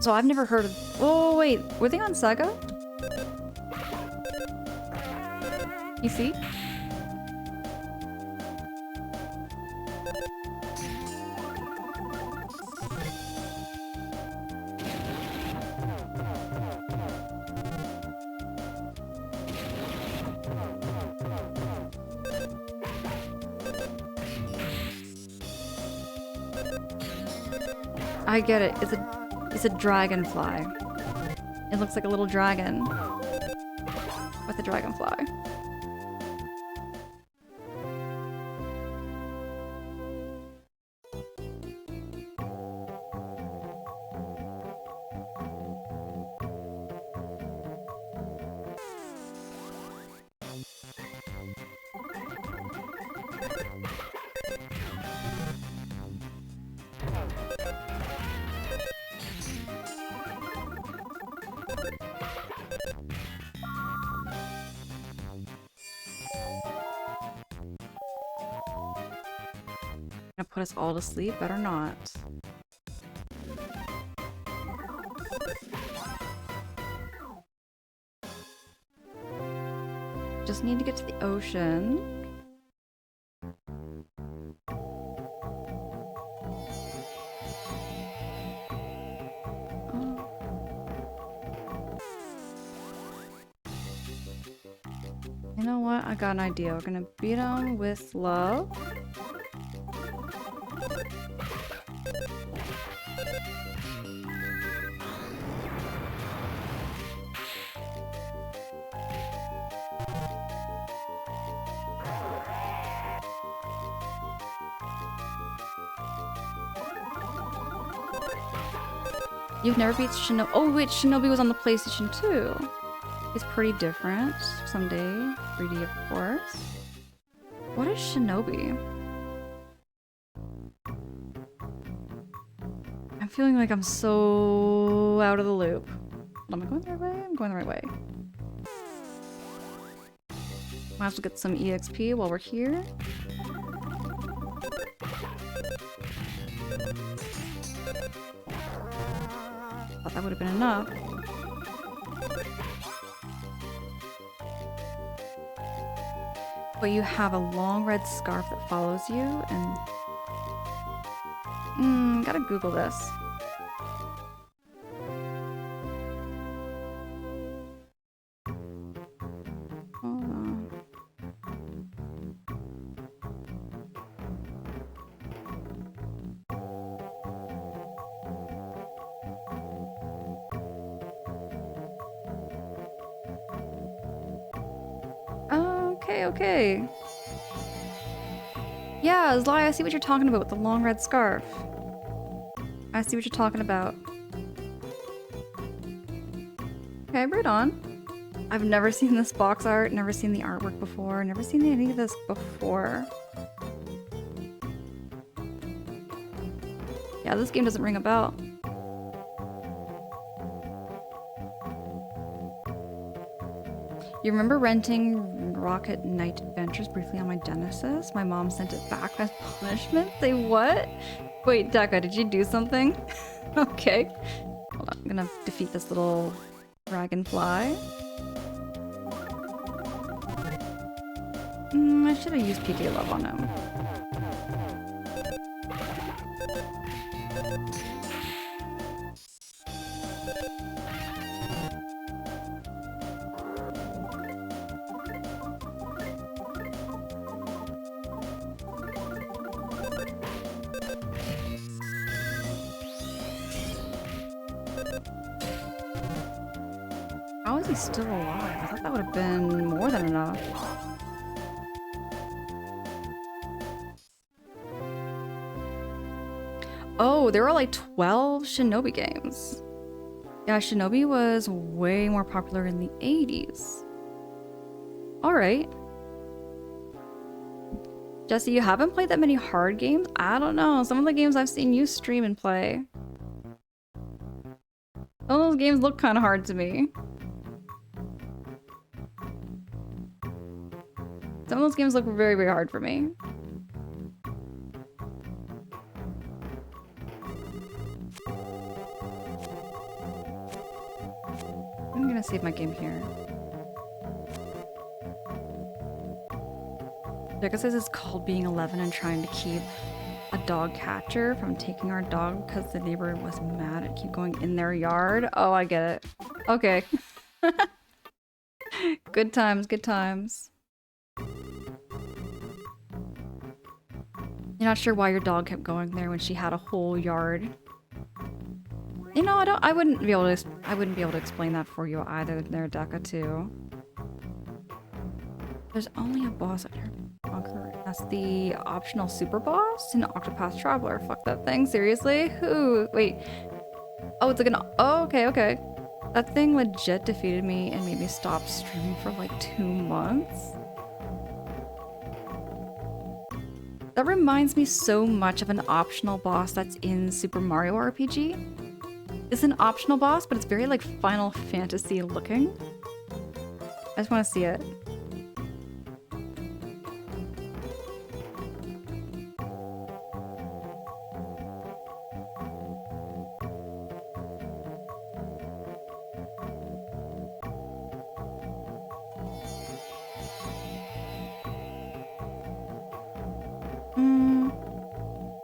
So I've never heard of... Oh, wait. Were they on Sega? PC? I get it. It's a dragonfly. It looks like a little dragon with a dragonfly. Gonna put us all to sleep? Better not. just need to get to the ocean. You know what? I got an idea. We're gonna beat him with love. You've never beat Shinobi. Oh wait, Shinobi was on the PlayStation 2. It's pretty different. Someday. 3D, of course. What is Shinobi? I'm feeling like I'm so out of the loop. Am I going the right way? I'm going the right way. Might as well get some EXP while we're here. Thought that would have been enough. But you have a long red scarf that follows you, and... gotta Google this. Hold on. Okay. Yeah, Zly, I see what you're talking about with the long red scarf. I see what you're talking about. Okay, right on. I've never seen this box art, never seen the artwork before, never seen any of this before. Yeah, this game doesn't ring a bell. You remember renting Rocket Knight Adventures briefly on my Genesis? My mom sent it back as punishment? Say what? Wait, Deka, did you do something? Okay. Hold on, I'm gonna defeat this little dragonfly. I should have used PK Love on him. How is he still alive? I thought that would have been more than enough. Oh, there were like 12 Shinobi games. Yeah, Shinobi was way more popular in the 80s. Alright. Jesse, you haven't played that many hard games? I don't know. Some of the games I've seen you stream and play. Some of those games look kind of hard to me. Some of those games look very, very hard for me. I'm gonna save my game here. Becca says it's called being 11 and trying to keep a dog catcher from taking our dog because the neighbor was mad at keep going in their yard. Oh, I get it. Okay. Good times, good times. You're not sure why your dog kept going there when she had a whole yard. You know, I wouldn't be able to explain that for you either there, Deka, too. There's only a boss at her conquer. That's the optional super boss in Octopath Traveler. Fuck that thing, seriously? Who? Wait. Oh, it's like an. Oh, okay. That thing legit defeated me and made me stop streaming for like 2 months. That reminds me so much of an optional boss that's in Super Mario RPG. It's an optional boss, but it's very like Final Fantasy looking. I just want to see it.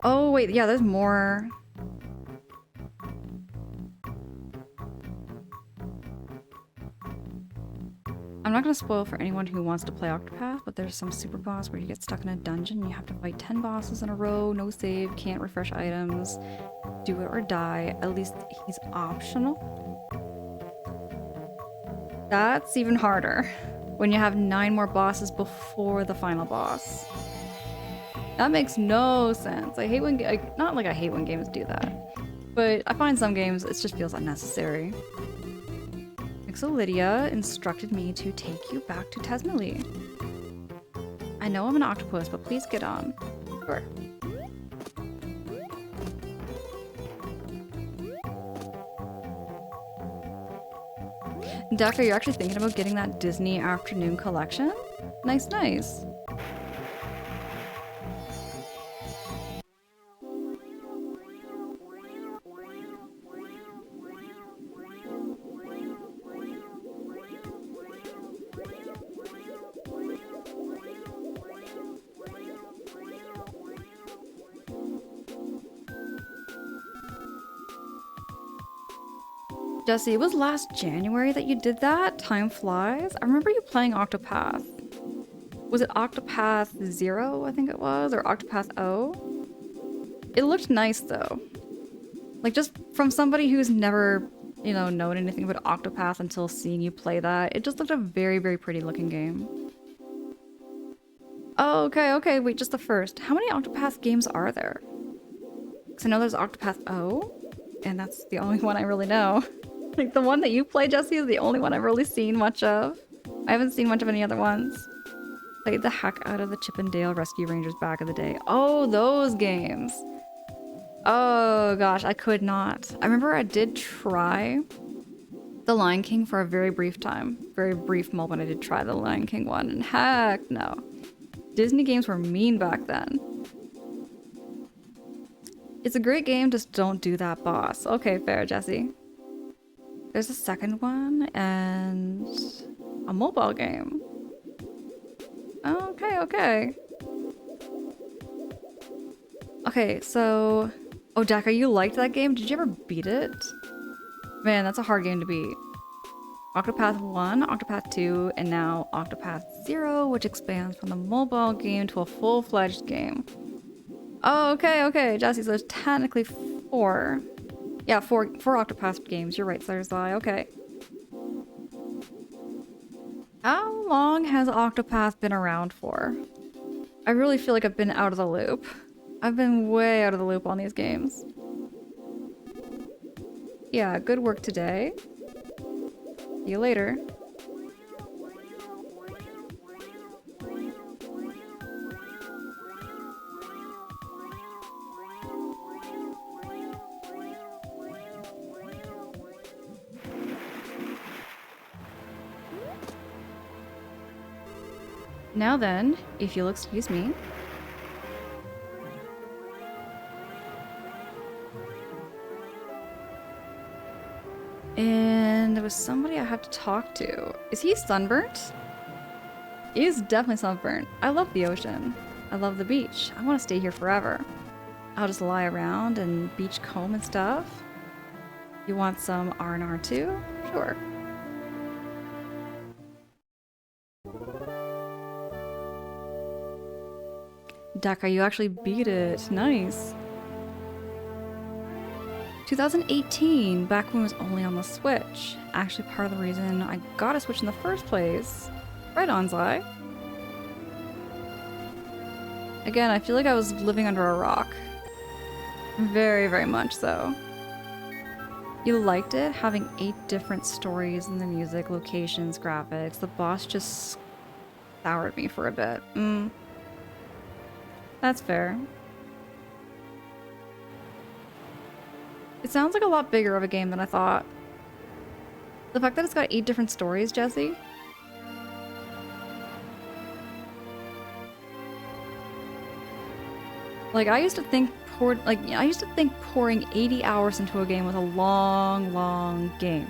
Oh, wait, yeah, there's more. I'm not gonna spoil for anyone who wants to play Octopath, but there's some super boss where you get stuck in a dungeon and you have to fight 10 bosses in a row, no save, can't refresh items, do it or die. At least he's optional. That's even harder when you have 9 more bosses before the final boss. That makes no sense. I hate when, not like I hate when games do that, but I find some games it just feels unnecessary. Lydia instructed me to take you back to Tazmily. I know I'm an octopus, but please get on. Sure. Deck, are you actually thinking about getting that Disney Afternoon collection? Nice, nice. Jesse, it was last January that you did that? Time flies. I remember you playing Octopath. Was it Octopath 0, I think it was? Or Octopath O? It looked nice though. Like just from somebody who's never, you know, known anything about Octopath until seeing you play that, it just looked a very, very pretty looking game. Oh, okay, wait, just the first. How many Octopath games are there? Because I know there's Octopath O, and that's the only one I really know. Like, the one that you play, Jesse, is the only one I've really seen much of. I haven't seen much of any other ones. Played the heck out of the Chip and Dale Rescue Rangers back in the day. Oh, those games. Oh, gosh, I could not. I remember I did try The Lion King for a very brief time. Very brief moment I did try the Lion King one, and heck no. Disney games were mean back then. It's a great game, just don't do that boss. Okay, fair, Jesse. There's a second one, and a mobile game. Okay. Okay, so... Oh, Decker, you liked that game? Did you ever beat it? Man, that's a hard game to beat. Octopath 1, Octopath 2, and now Octopath 0, which expands from the mobile game to a full-fledged game. Oh, okay, Jesse, so there's technically 4. Yeah, four Octopath games. You're right, Slayersly. Okay. How long has Octopath been around for? I really feel like I've been out of the loop. I've been way out of the loop on these games. Yeah, good work today. See you later. Now then, if you'll excuse me. And there was somebody I have to talk to. Is he sunburnt? He is definitely sunburnt. I love the ocean. I love the beach. I want to stay here forever. I'll just lie around and beach comb and stuff. You want some R&R too? Sure. Decker, you actually beat it. Nice. 2018, back when it was only on the Switch. Actually part of the reason I got a Switch in the first place. Right on, Zai. Again, I feel like I was living under a rock. Very, very much so. You liked it? Having 8 different stories in the music, locations, graphics. The boss just soured me for a bit. That's fair. It sounds like a lot bigger of a game than I thought. The fact that it's got 8 different stories, Jesse. Like, I used to think pouring 80 hours into a game was a long, long game.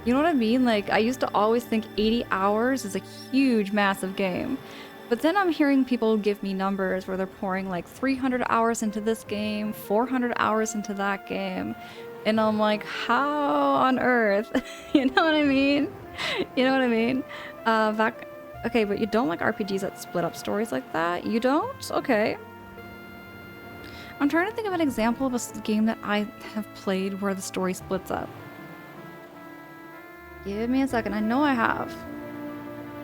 You know what I mean? Like, I used to always think 80 hours is a huge, massive game. But then I'm hearing people give me numbers where they're pouring like 300 hours into this game, 400 hours into that game. And I'm like, how on earth? You know what I mean? You know what I mean? Okay, but you don't like RPGs that split up stories like that? You don't? Okay. I'm trying to think of an example of a game that I have played where the story splits up. Give me a second. I know I have.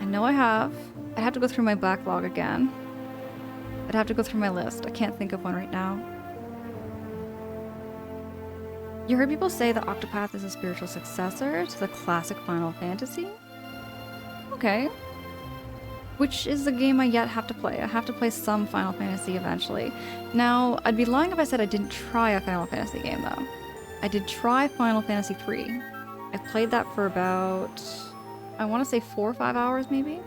I know I have. I'd have to go through my backlog again. I'd have to go through my list. I can't think of one right now. You heard people say that Octopath is a spiritual successor to the classic Final Fantasy? Okay. Which is a game I yet have to play. I have to play some Final Fantasy eventually. Now, I'd be lying if I said I didn't try a Final Fantasy game, though. I did try Final Fantasy III. I played that for about, I want to say 4 or 5 hours, maybe?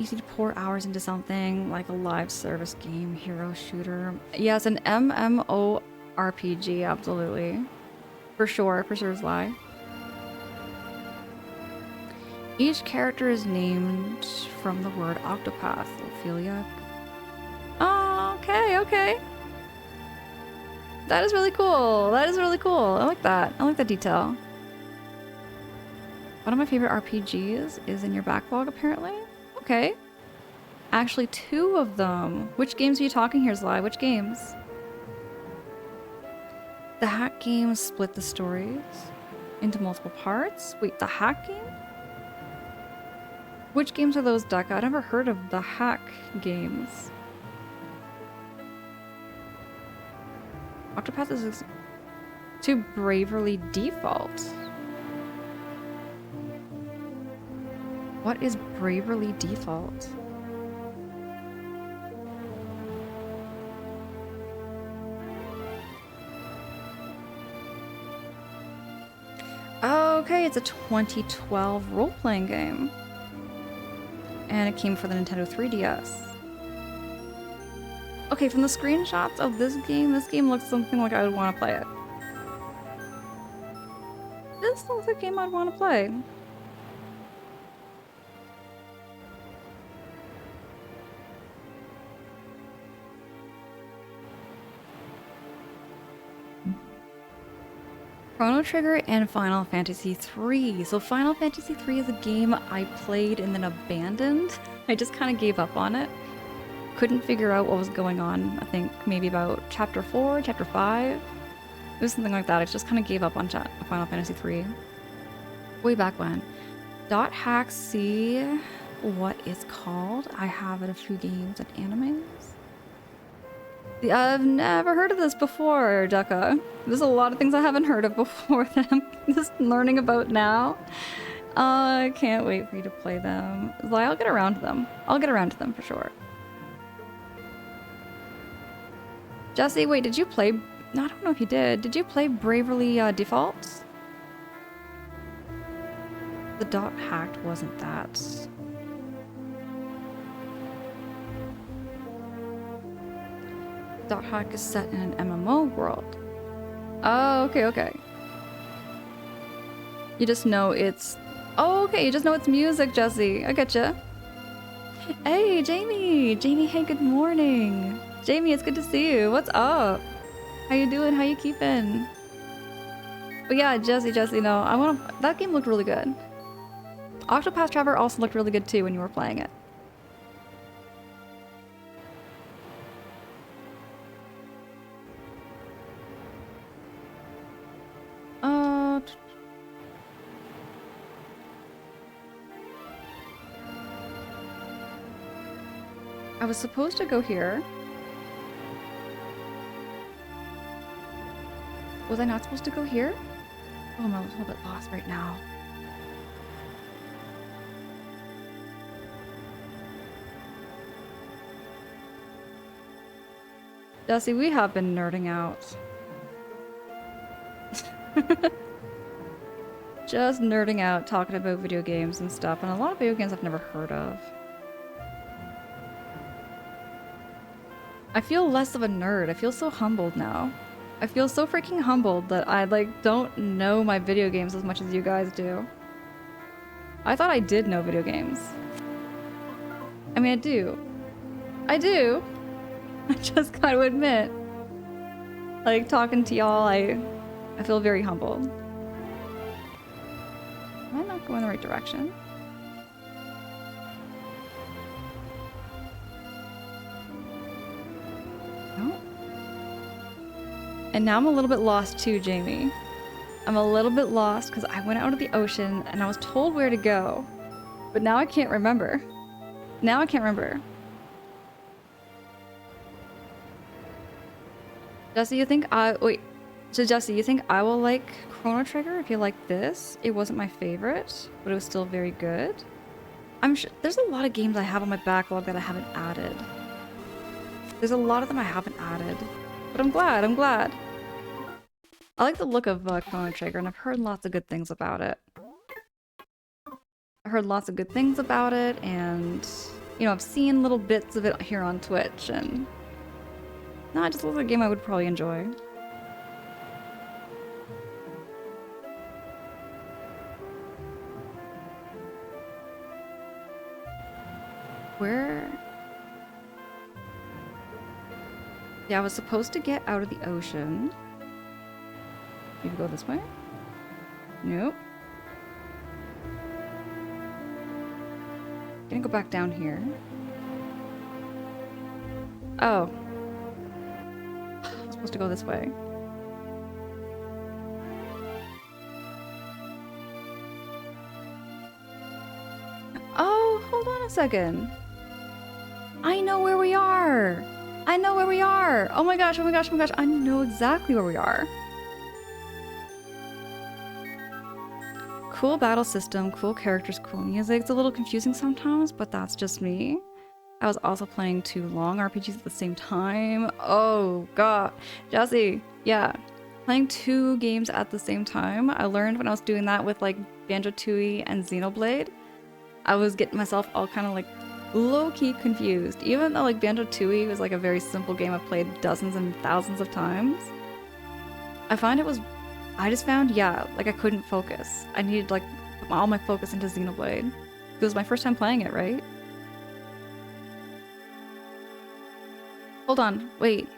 Easy to pour hours into something like a live service game, hero shooter. Yes, an MMORPG, absolutely. For sure is lie. Each character is named from the word Octopath, Ophelia. Oh, okay. That is really cool. That is really cool. I like that. I like that detail. One of my favorite RPGs is in your backlog, apparently. Okay. Actually, 2 of them. Which games are you talking here, Zly? Which games? The hack games split the stories into multiple parts? Wait, the hack game? Which games are those, Ducka? I never heard of the hack games. Octopath is to Bravely Default. What is Bravely Default? Okay, it's a 2012 role-playing game. And it came for the Nintendo 3DS. Okay, from the screenshots of this game looks something like I would want to play it. This looks like a game I'd want to play. Chrono Trigger and Final Fantasy III. So Final Fantasy III is a game I played and then abandoned. I just kind of gave up on it. Couldn't figure out what was going on. I think maybe about chapter 4, chapter 5. It was something like that. I just kind of gave up on Final Fantasy III. Way back when. .hack see what it's called. I have it a few games and animes. I've never heard of this before, Ducka. There's a lot of things I haven't heard of before that I'm just learning about now. I can't wait for you to play them. I'll get around to them. I'll get around to them for sure. Jesse, wait, did you play... No, I don't know if you did. Did you play Bravely Default? The .hacked wasn't that. .hack is set in an MMO world. Oh, okay. You just know it's... Oh, okay, you just know it's music, Jesse. I getcha. Hey, Jamie! Jamie, hey, good morning. Jamie, it's good to see you. What's up? How you doing? How you keeping? But yeah, Jesse, no. That game looked really good. Octopath Traveler also looked really good too when you were playing it. I was supposed to go here. Was I not supposed to go here? Oh, I'm a little bit lost right now. Jesse, we have been nerding out. Just nerding out, talking about video games and stuff, and a lot of video games I've never heard of. I feel less of a nerd. I feel so humbled now. I feel so freaking humbled that I, like, don't know my video games as much as you guys do. I thought I did know video games. I mean, I do. I do. I just gotta admit. Like, talking to y'all, I feel very humbled. Am I not going the right direction? No. And now I'm a little bit lost too, Jamie. I'm a little bit lost because I went out of the ocean and I was told where to go. But now I can't remember. Now I can't remember. Jesse, you think wait. So Jesse, you think I will like Chrono Trigger if you like this? It wasn't my favorite, but it was still very good. I'm sure there's a lot of games I have on my backlog that I haven't added. There's a lot of them I haven't added. But I'm glad, I'm glad. I like the look of Chrono Trigger, and I've heard lots of good things about it. I heard lots of good things about it, and you know, I've seen little bits of it here on Twitch, and no, I just love a game I would probably enjoy. Where? Yeah, I was supposed to get out of the ocean. You go this way? Nope. Gonna go back down here. Oh. I'm supposed to go this way. Oh, hold on a second. I know where we are. I know where we are. Oh my gosh, oh my gosh, oh my gosh. I know exactly where we are. Cool battle system, cool characters, cool music. It's a little confusing sometimes, but that's just me. I was also playing 2 long RPGs at the same time. Oh god. Jesse, yeah. Playing 2 games at the same time. I learned when I was doing that with like Banjo-Tooie and Xenoblade. I was getting myself all kind of like low-key confused. Even though like Banjo-Tooie was like a very simple game I've played dozens and thousands of times. I just found, yeah, like I couldn't focus. I needed like put all my focus into Xenoblade. It was my first time playing it, right? Hold on, wait.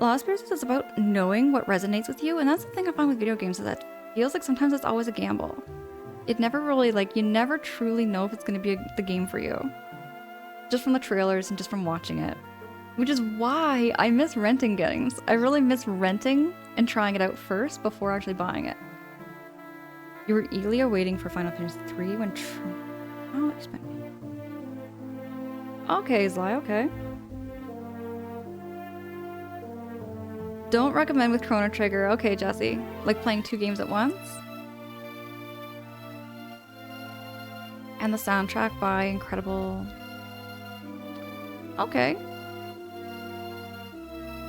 Lost Spirits is about knowing what resonates with you, and that's the thing I find with video games is that it feels like sometimes it's always a gamble. It never really, like, you never truly know if it's going to be the game for you. Just from the trailers and just from watching it. Which is why I miss renting games. I really miss renting and trying it out first before actually buying it. You were eagerly waiting for Final Fantasy 3 when oh, you spent me. Okay, Zly, okay. Don't recommend with Chrono Trigger. Okay, Jesse. Like playing 2 games at once? And the soundtrack by Incredible... Okay.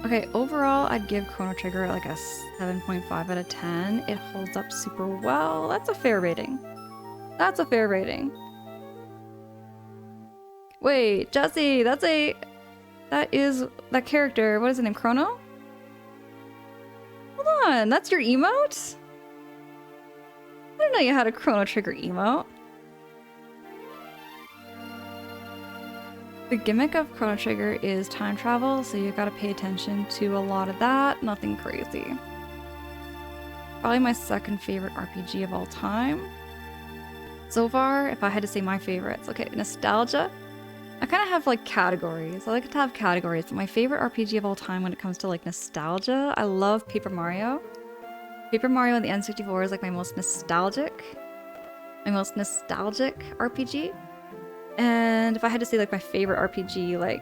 Okay, overall, I'd give Chrono Trigger like a 7.5 out of 10. It holds up super well. That's a fair rating. That's a fair rating. Wait, Jesse, that is that character. What is his name? Chrono? Hold on, that's your emote? I didn't know you had a Chrono Trigger emote. The gimmick of Chrono Trigger is time travel, so you gotta pay attention to a lot of that. Nothing crazy. Probably my second favorite RPG of all time. So far, if I had to say my favorites. Okay, nostalgia. I kind of have like categories. I like to have categories, but my favorite RPG of all time when it comes to like nostalgia, I love Paper Mario. Paper Mario and the N64 is like my most nostalgic RPG. And if I had to say like my favorite RPG, like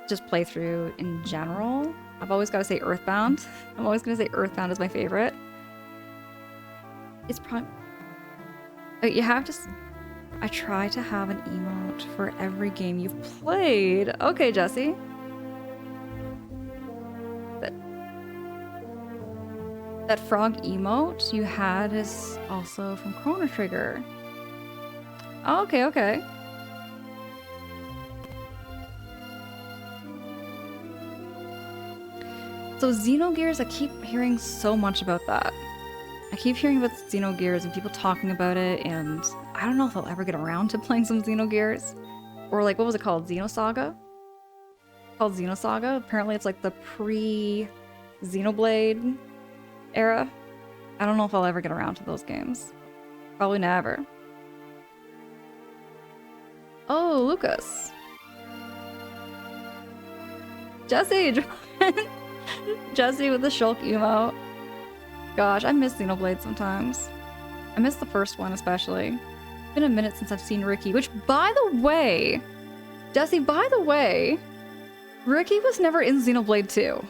just playthrough in general, I've always got to say Earthbound. I'm always going to say Earthbound is my favorite. It's probably... You have to... I try to have an emote for every game you've played. Okay, Jesse. That frog emote you had is also from Chrono Trigger. Oh, okay, okay. So Xenogears, I keep hearing so much about that. I keep hearing about Xenogears and people talking about it, and I don't know if I'll ever get around to playing some Xenogears. Or like, what was it called? Xenosaga? Called Xenosaga? Apparently it's like the pre-Xenoblade era. I don't know if I'll ever get around to those games. Probably never. Oh, Lucas. Jesse! Jesse with the Shulk emote. Gosh, I miss Xenoblade sometimes. I miss the first one especially. It's been a minute since I've seen Ricky, which by the way, Jesse, by the way, Ricky was never in Xenoblade 2.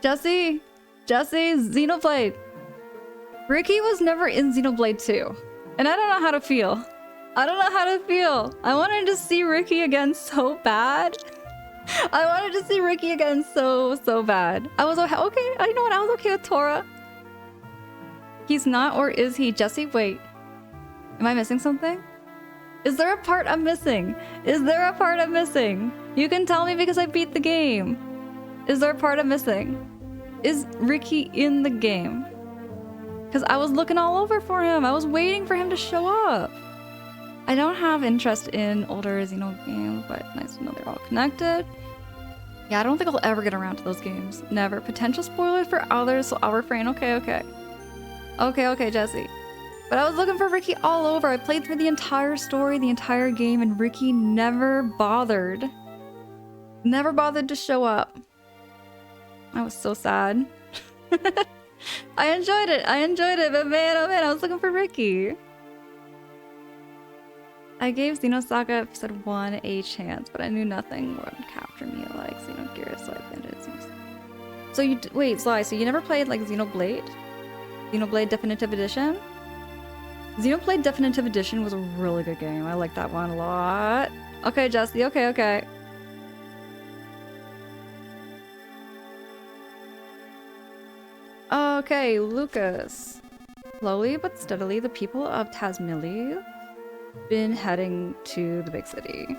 Jesse, Xenoblade. Ricky was never in Xenoblade 2. And I don't know how to feel. I don't know how to feel. I wanted to see Ricky again so bad. I wanted to see Ricky again so bad. I was okay. You know what? I was okay with Tora. He's not, or is he? Jesse, wait. Am I missing something? Is there a part I'm missing? Is there a part I'm missing? You can tell me because I beat the game. Is there a part I'm missing? Is Ricky in the game? Because I was looking all over for him. I was waiting for him to show up. I don't have interest in older Xeno games, but nice to know they're all connected. Yeah, I don't think I'll ever get around to those games. Never. Potential spoilers for others, so I'll refrain. Okay, Jesse. But I was looking for Ricky all over. I played through the entire story, the entire game, and Ricky never bothered. Never bothered to show up. I was so sad. I enjoyed it, but man, oh man, I was looking for Ricky. I gave Xenosaga Episode 1 a chance, but I knew nothing would capture me like Xenogears, so I ended it. So you wait, Sly, so you never played like Xenoblade? Xenoblade Definitive Edition? Xenoblade Definitive Edition was a really good game. I like that one a lot. Okay, Jesse, okay. Okay, Lucas. Slowly but steadily, the people of Tazmily been heading to the big city.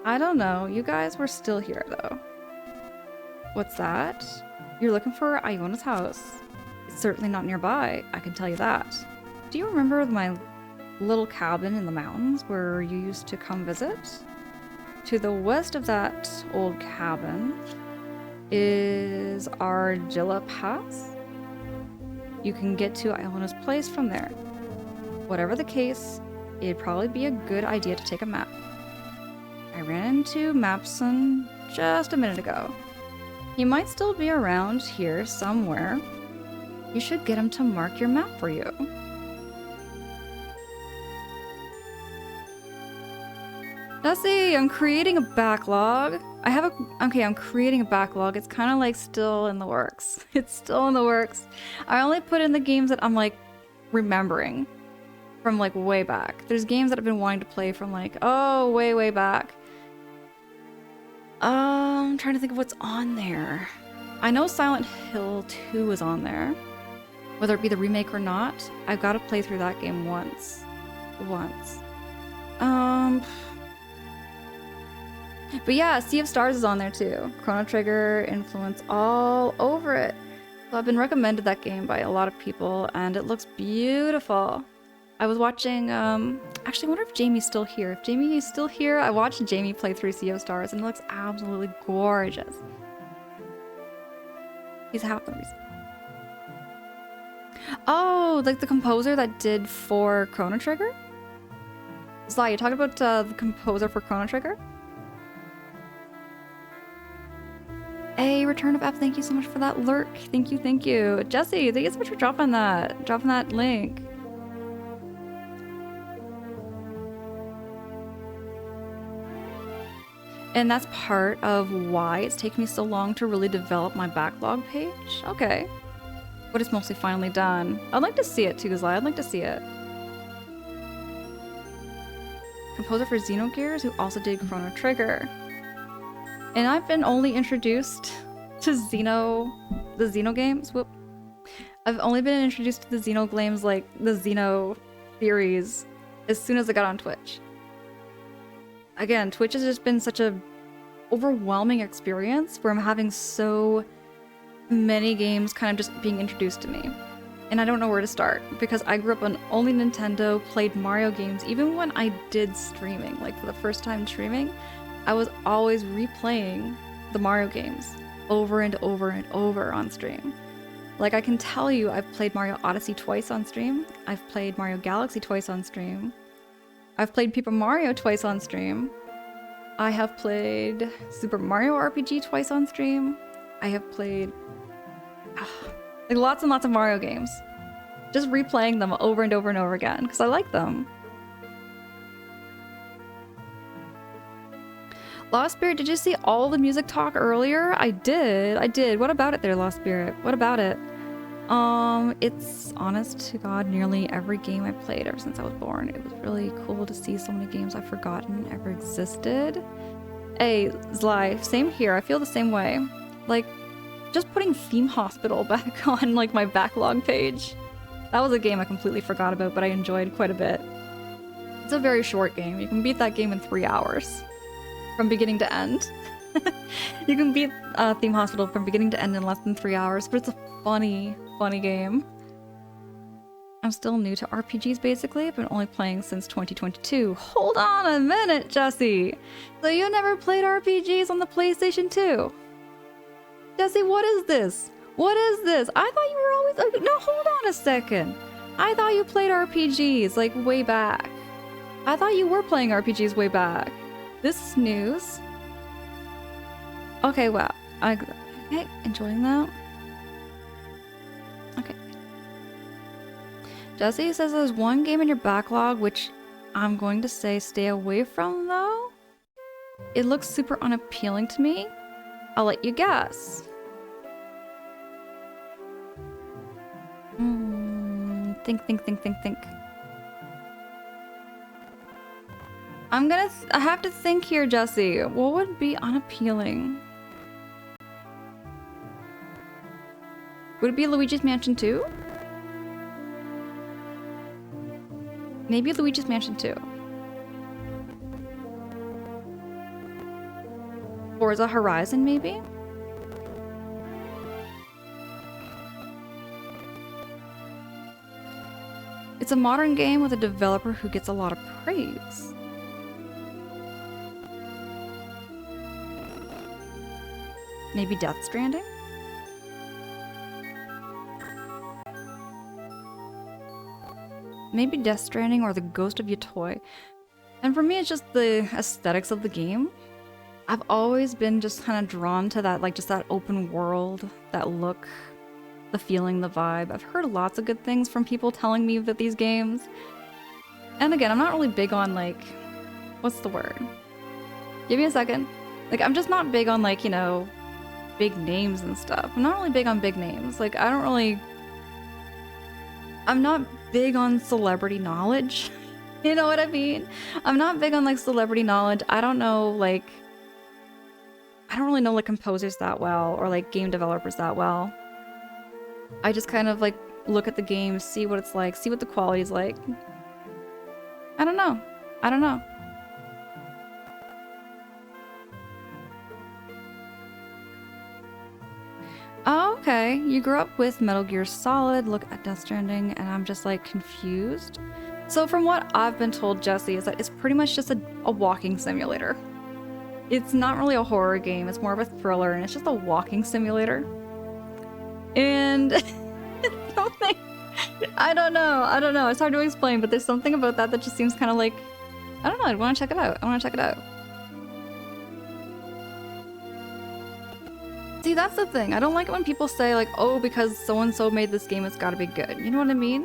I don't know. You guys were still here, though. What's that? You're looking for Iona's house. It's certainly not nearby, I can tell you that. Do you remember my little cabin in the mountains where you used to come visit? To the west of that old cabin is Argilla Pass. You can get to Iona's place from there. Whatever the case, it'd probably be a good idea to take a map. I ran into Mapson just a minute ago. He might still be around here somewhere. You should get him to mark your map for you. Jesse, I'm creating a backlog. I'm creating a backlog. It's kind of like still in the works. It's still in the works. I only put in the games that I'm like remembering from like way back. There's games that I've been wanting to play from like, oh, way back. I'm trying to think of what's on there. I know Silent Hill 2 is on there. Whether it be the remake or not, I've got to play through that game once. But yeah, Sea of Stars is on there too. Chrono Trigger influence all over it. So I've been recommended that game by a lot of people, and it looks beautiful. I was watching, actually I wonder if Jamie's still here. If Jamie is still here, I watched Jamie play through Sea of Stars, and it looks absolutely gorgeous. He's half the reason. Oh, like the composer that did for Chrono Trigger? Sly, you talking about the composer for Chrono Trigger? Hey, Return of F, thank you so much for that lurk. Thank you. Jesse, thank you so much for dropping that link. And that's part of why it's taken me so long to really develop my backlog page. Okay. But it's mostly finally done. I'd like to see it too, Zly. I'd like to see it. Composer for Xenogears, who also did Chrono Trigger. And I've been only introduced to the Xeno games. Whoop. I've only been introduced to the Xeno games, like the Xeno series, as soon as I got on Twitch. Again, Twitch has just been such a overwhelming experience where I'm having so many games kind of just being introduced to me. and I don't know where to start because I grew up on only Nintendo, played Mario games. Even when I did streaming, like for the first time streaming, I was always replaying the Mario games over and over and over on stream. Like I can tell you I've played Mario Odyssey twice on stream, I've played Mario Galaxy twice on stream, I've played Paper Mario twice on stream, I have played Super Mario RPG twice on stream, I have played like lots and lots of Mario games. Just replaying them over and over and over again, because I like them. Lost Spirit, did you see all the music talk earlier? I did. What about it there, Lost Spirit? What about it? It's honest to God, nearly every game I played ever since I was born. It was really cool to see so many games I've forgotten ever existed. Hey, Zly, same here. I feel the same way. Like, just putting Theme Hospital back on like my backlog page. That was a game I completely forgot about, but I enjoyed quite a bit. It's a very short game. You can beat that game in 3 hours. From beginning to end. You can beat Theme Hospital from beginning to end in less than 3 hours, but it's a funny game. I'm still new to RPGs basically. I've been only playing since 2022. Hold on a minute, Jesse! So you never played RPGs on the PlayStation 2? Jesse, what is this? What is this? I thought you were always... No, hold on a second. I thought you played RPGs, like, way back. I thought you were playing RPGs way back. This is news. Okay, wow. Okay, enjoying that. Okay. Jesse says there's one game in your backlog, which I'm going to say stay away from, though. It looks super unappealing to me. I'll let you guess. Think. I have to think here, Jesse. What would be unappealing? Would it be Luigi's Mansion 2? Maybe Luigi's Mansion 2. Forza Horizon, maybe? It's a modern game with a developer who gets a lot of praise. Maybe Death Stranding? Maybe Death Stranding or The Ghost of Yotoi. And for me, it's just the aesthetics of the game. I've always been just kind of drawn to that, like just that open world, that look, the feeling, the vibe. I've heard lots of good things from people telling me that these games. And again, I'm not really big on like, what's the word? Give me a second. Like, I'm just not big on like, you know, big names and stuff. I'm not really big on big names. Like, I'm not big on celebrity knowledge. You know what I mean? I'm not big on like celebrity knowledge. I don't really know like composers that well or like game developers that well. I just kind of like look at the game, see what it's like, see what the quality is like. I don't know. Oh, okay. You grew up with Metal Gear Solid, look at Death Stranding, and I'm just like confused. So from what I've been told, Jesse, is that it's pretty much just a walking simulator. It's not really a horror game, it's more of a thriller, and it's just a walking simulator. And I don't know. It's hard to explain, but there's something about that just seems kind of like, I don't know, I want to check it out. See, that's the thing. I don't like it when people say like, oh, because so-and-so made this game, it's gotta be good. You know what I mean?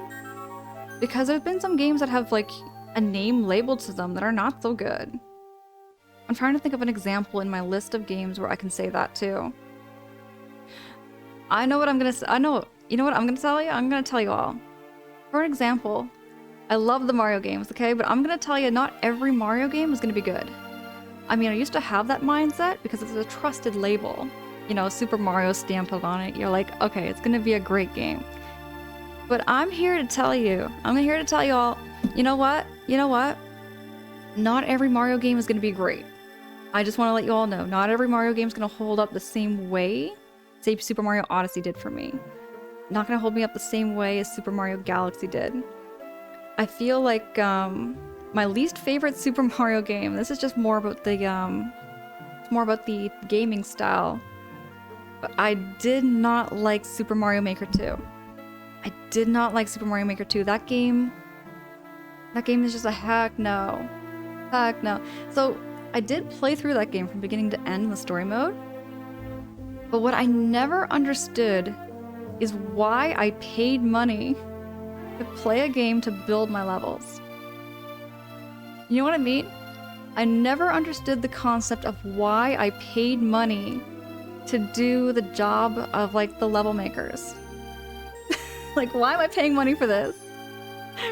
Because there's been some games that have like a name labeled to them that are not so good. I'm trying to think of an example in my list of games where I can say that too. I know what I'm gonna say. You know what I'm gonna tell you? I'm gonna tell you all. For an example, I love the Mario games, okay? But I'm gonna tell you, not every Mario game is gonna be good. I mean, I used to have that mindset because it's a trusted label. You know, Super Mario stamped on it. You're like, okay, it's gonna be a great game. But I'm here to tell you all, you know what? Not every Mario game is gonna be great. I just want to let you all know, not every Mario game is gonna hold up the same way, say Super Mario Odyssey did for me. not gonna hold me up the same way as Super Mario Galaxy did. I feel like my least favorite Super Mario game, this is just more about the gaming style, but I did not like Super Mario Maker 2. I did not like Super Mario Maker 2. That game is just a heck no. Heck no. So I did play through that game from beginning to end in the story mode, but what I never understood is why I paid money to play a game to build my levels. You know what I mean? I never understood the concept of why I paid money to do the job of like the level makers. Like, why am I paying money for this?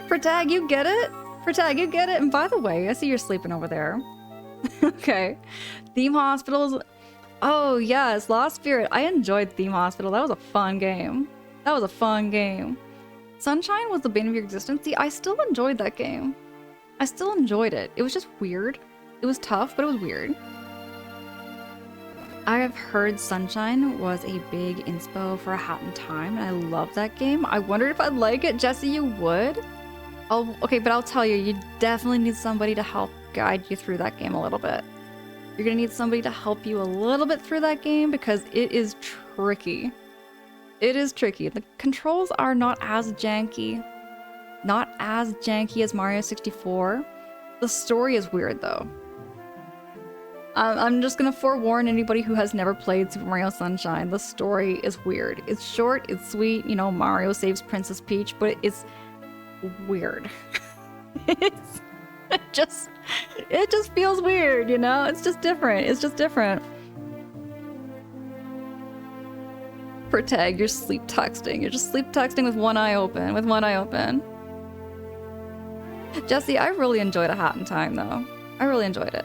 Protag, you get it? Protag, you get it? And by the way, I see you're sleeping over there. Okay. Theme Hospitals. Oh, yes. Lost Spirit. I enjoyed Theme Hospital. That was a fun game. That was a fun game. Sunshine was the bane of your existence. See, I still enjoyed that game. I still enjoyed it. It was just weird. It was tough, but it was weird. I have heard Sunshine was a big inspo for A Hat in Time, and I love that game. I wondered if I'd like it. Jesse, you would? Okay, but I'll tell you, you definitely need somebody to help guide you through that game a little bit. You're gonna need somebody to help you a little bit through that game because it is tricky. It is tricky. The controls are not as janky. Not as janky as Mario 64. The story is weird though. I'm just gonna forewarn anybody who has never played Super Mario Sunshine. The story is weird. It's short, it's sweet, you know, Mario saves Princess Peach, but it's weird. it just feels weird, you know? It's just different. It's just different. Protag, you're sleep texting. You're just sleep texting with one eye open. With one eye open. Jesse, I really enjoyed A Hat in Time though. I really enjoyed it.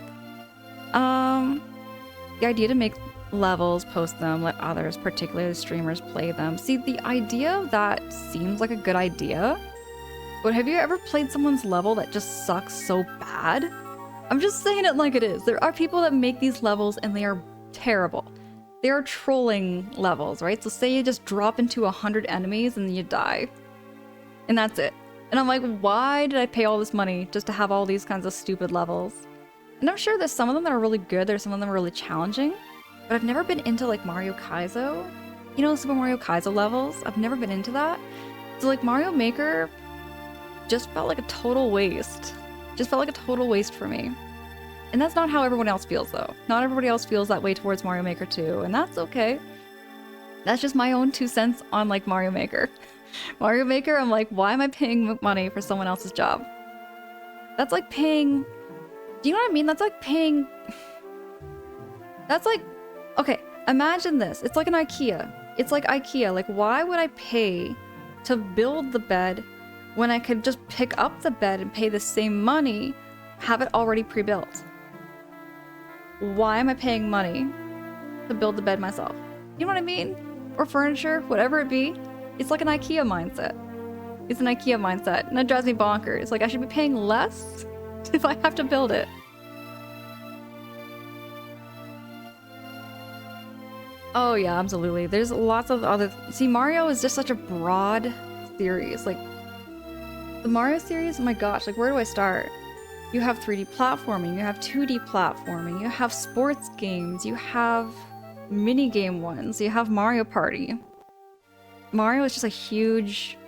The idea to make levels, post them, let others, particularly streamers, play them. See, the idea of that seems like a good idea, but have you ever played someone's level that just sucks so bad? I'm just saying it like it is. There are people that make these levels and they are terrible. They are trolling levels, right? So say you just drop into 100 enemies and then you die. And that's it. And I'm like, why did I pay all this money just to have all these kinds of stupid levels? And I'm sure there's some of them that are really good, there's some of them really challenging, but I've never been into like Mario Kaizo. You know, Super Mario Kaizo levels? I've never been into that. So like Mario Maker just felt like a total waste. Just felt like a total waste for me. And that's not how everyone else feels though. Not everybody else feels that way towards Mario Maker 2, and that's okay. That's just my own 2 cents on like Mario Maker. Mario Maker, I'm like, why am I paying money for someone else's job? That's like paying... Do you know what I mean? That's like paying... That's like... Okay, imagine this. It's like an IKEA. It's like IKEA. Like, why would I pay to build the bed when I could just pick up the bed and pay the same money, have it already pre-built? Why am I paying money to build the bed myself? You know what I mean? Or furniture, whatever it be. It's like an IKEA mindset. It's an IKEA mindset, and it drives me bonkers. Like, I should be paying less if I have to build it. Oh yeah, absolutely. There's lots of other... See, Mario is just such a broad series. Like, the Mario series, oh my gosh, like, where do I start? You have 3D platforming, you have 2D platforming, you have sports games, you have minigame ones, you have Mario Party. Mario is just a huge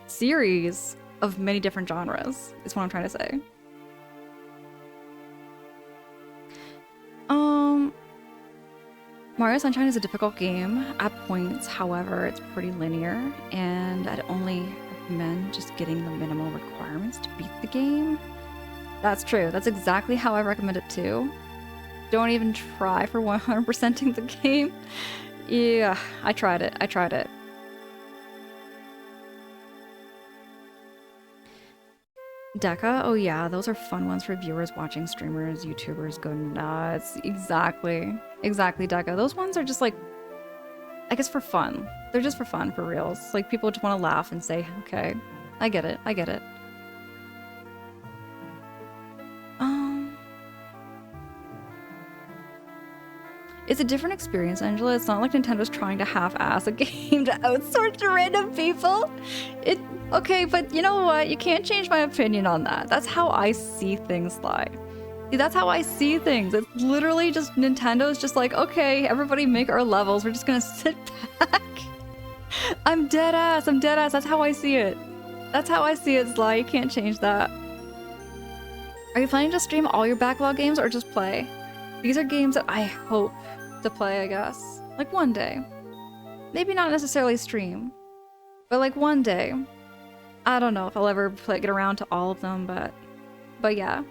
series of many different genres, is what I'm trying to say. Mario Sunshine is a difficult game at points, however, it's pretty linear, and I'd only recommend just getting the minimal requirements to beat the game. That's true, that's exactly how I recommend it too. Don't even try for 100%ing the game. Yeah, I tried it. Deca? Oh yeah, those are fun ones for viewers watching streamers, YouTubers go nuts. Exactly, Deca. Those ones are just like, I guess for fun. They're just for fun, for reals. Like, people just want to laugh and say, okay, I get it. It's a different experience, Angela. It's not like Nintendo's trying to half-ass a game to outsource to random people. Okay, but you know what? You can't change my opinion on that. That's how I see things, Sly. See, that's how I see things. It's literally just Nintendo's just like, okay, everybody make our levels. We're just gonna sit back. I'm dead ass. I'm dead ass. That's how I see it. That's how I see it, Sly. You can't change that. Are you planning to stream all your backlog games or just play? These are games that I hope to play, I guess. Like one day. Maybe not necessarily stream, but like one day. I don't know if I'll ever get around to all of them, but yeah.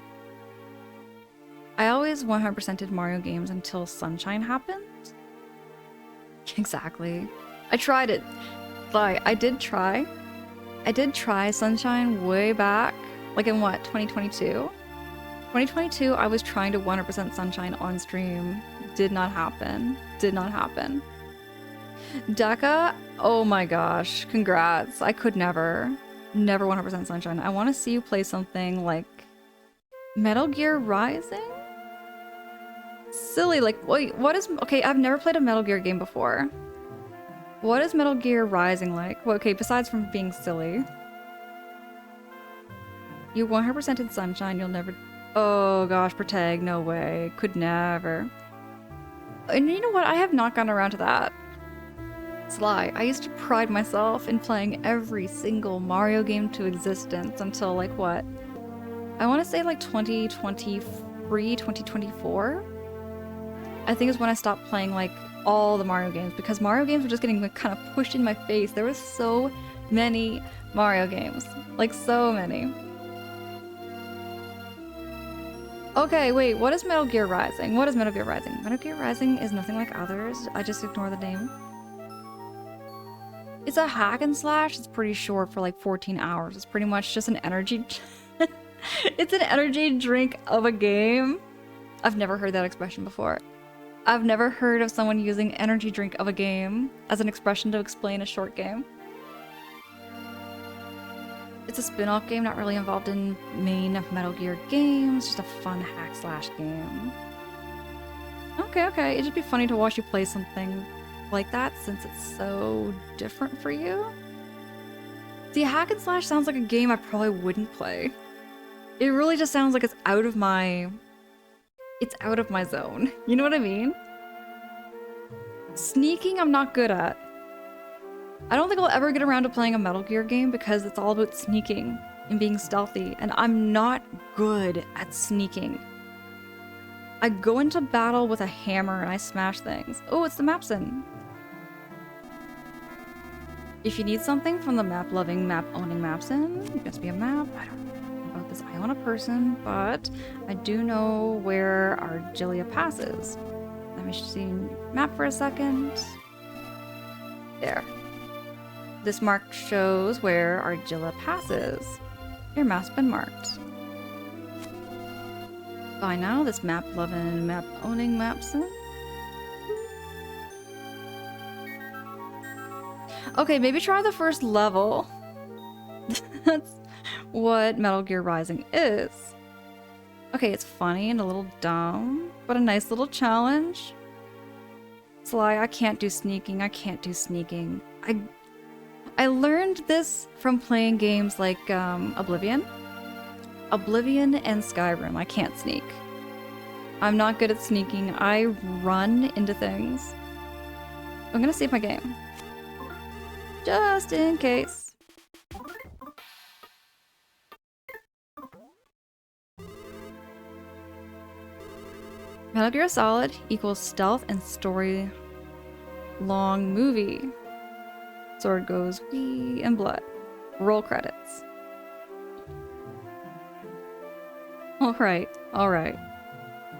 I always 100%ed Mario games until Sunshine happened. Exactly. I tried it. Like, I did try Sunshine way back. Like in what, 2022? 2022, I was trying to 100% Sunshine on stream. Did not happen. Did not happen. Deca, oh my gosh, congrats. I could never 100% Sunshine. I want to see you play something like Metal Gear Rising? Silly, like, wait, what is... Okay, I've never played a Metal Gear game before. What is Metal Gear Rising like? Well, okay, besides from being silly. You 100%ed Sunshine, you'll never... Oh gosh, Protag, no way. Could never. And you know what? I have not gotten around to that. Sly, I used to pride myself in playing every single Mario game to existence until, like, what? I want to say, like, 2023, 2024? I think is when I stopped playing, like, all the Mario games, because Mario games were just getting, like, kind of pushed in my face. There were so many Mario games. Like, so many. Okay, wait, what is Metal Gear Rising? What is Metal Gear Rising? Metal Gear Rising is nothing like others. I just ignore the name. It's a hack and slash. It's pretty short for like 14 hours. It's pretty much just an energy... It's an energy drink of a game. I've never heard that expression before. I've never heard of someone using energy drink of a game as an expression to explain a short game. It's a spin-off game, not really involved in main Metal Gear games, just a fun hack slash game. Okay, okay. It'd just be funny to watch you play something like that since it's so different for you. See, hack and slash sounds like a game I probably wouldn't play. It really just sounds like it's out of my zone. You know what I mean? Sneaking, I'm not good at. I don't think I'll ever get around to playing a Metal Gear game because it's all about sneaking and being stealthy, and I'm not good at sneaking. I go into battle with a hammer and I smash things. Oh, it's the Mapson. If you need something from the map-loving, map-owning Mapson, it must be a map. I don't know about this Iona person, but I do know where Argilia Pass is. Let me see map for a second. There. This mark shows where Argilia Pass is. Your map's been marked. By now, this map-loving, map-owning Mapson. Okay, maybe try the first level. That's what Metal Gear Rising is. Okay, it's funny and a little dumb, but a nice little challenge. Sly, I can't do sneaking. I can't do sneaking. I learned this from playing games like Oblivion. Oblivion and Skyrim. I can't sneak. I'm not good at sneaking. I run into things. I'm gonna save my game. Just in case. Metal Gear Solid equals stealth and story long movie. Sword goes wee and blood. Roll credits. Alright, alright.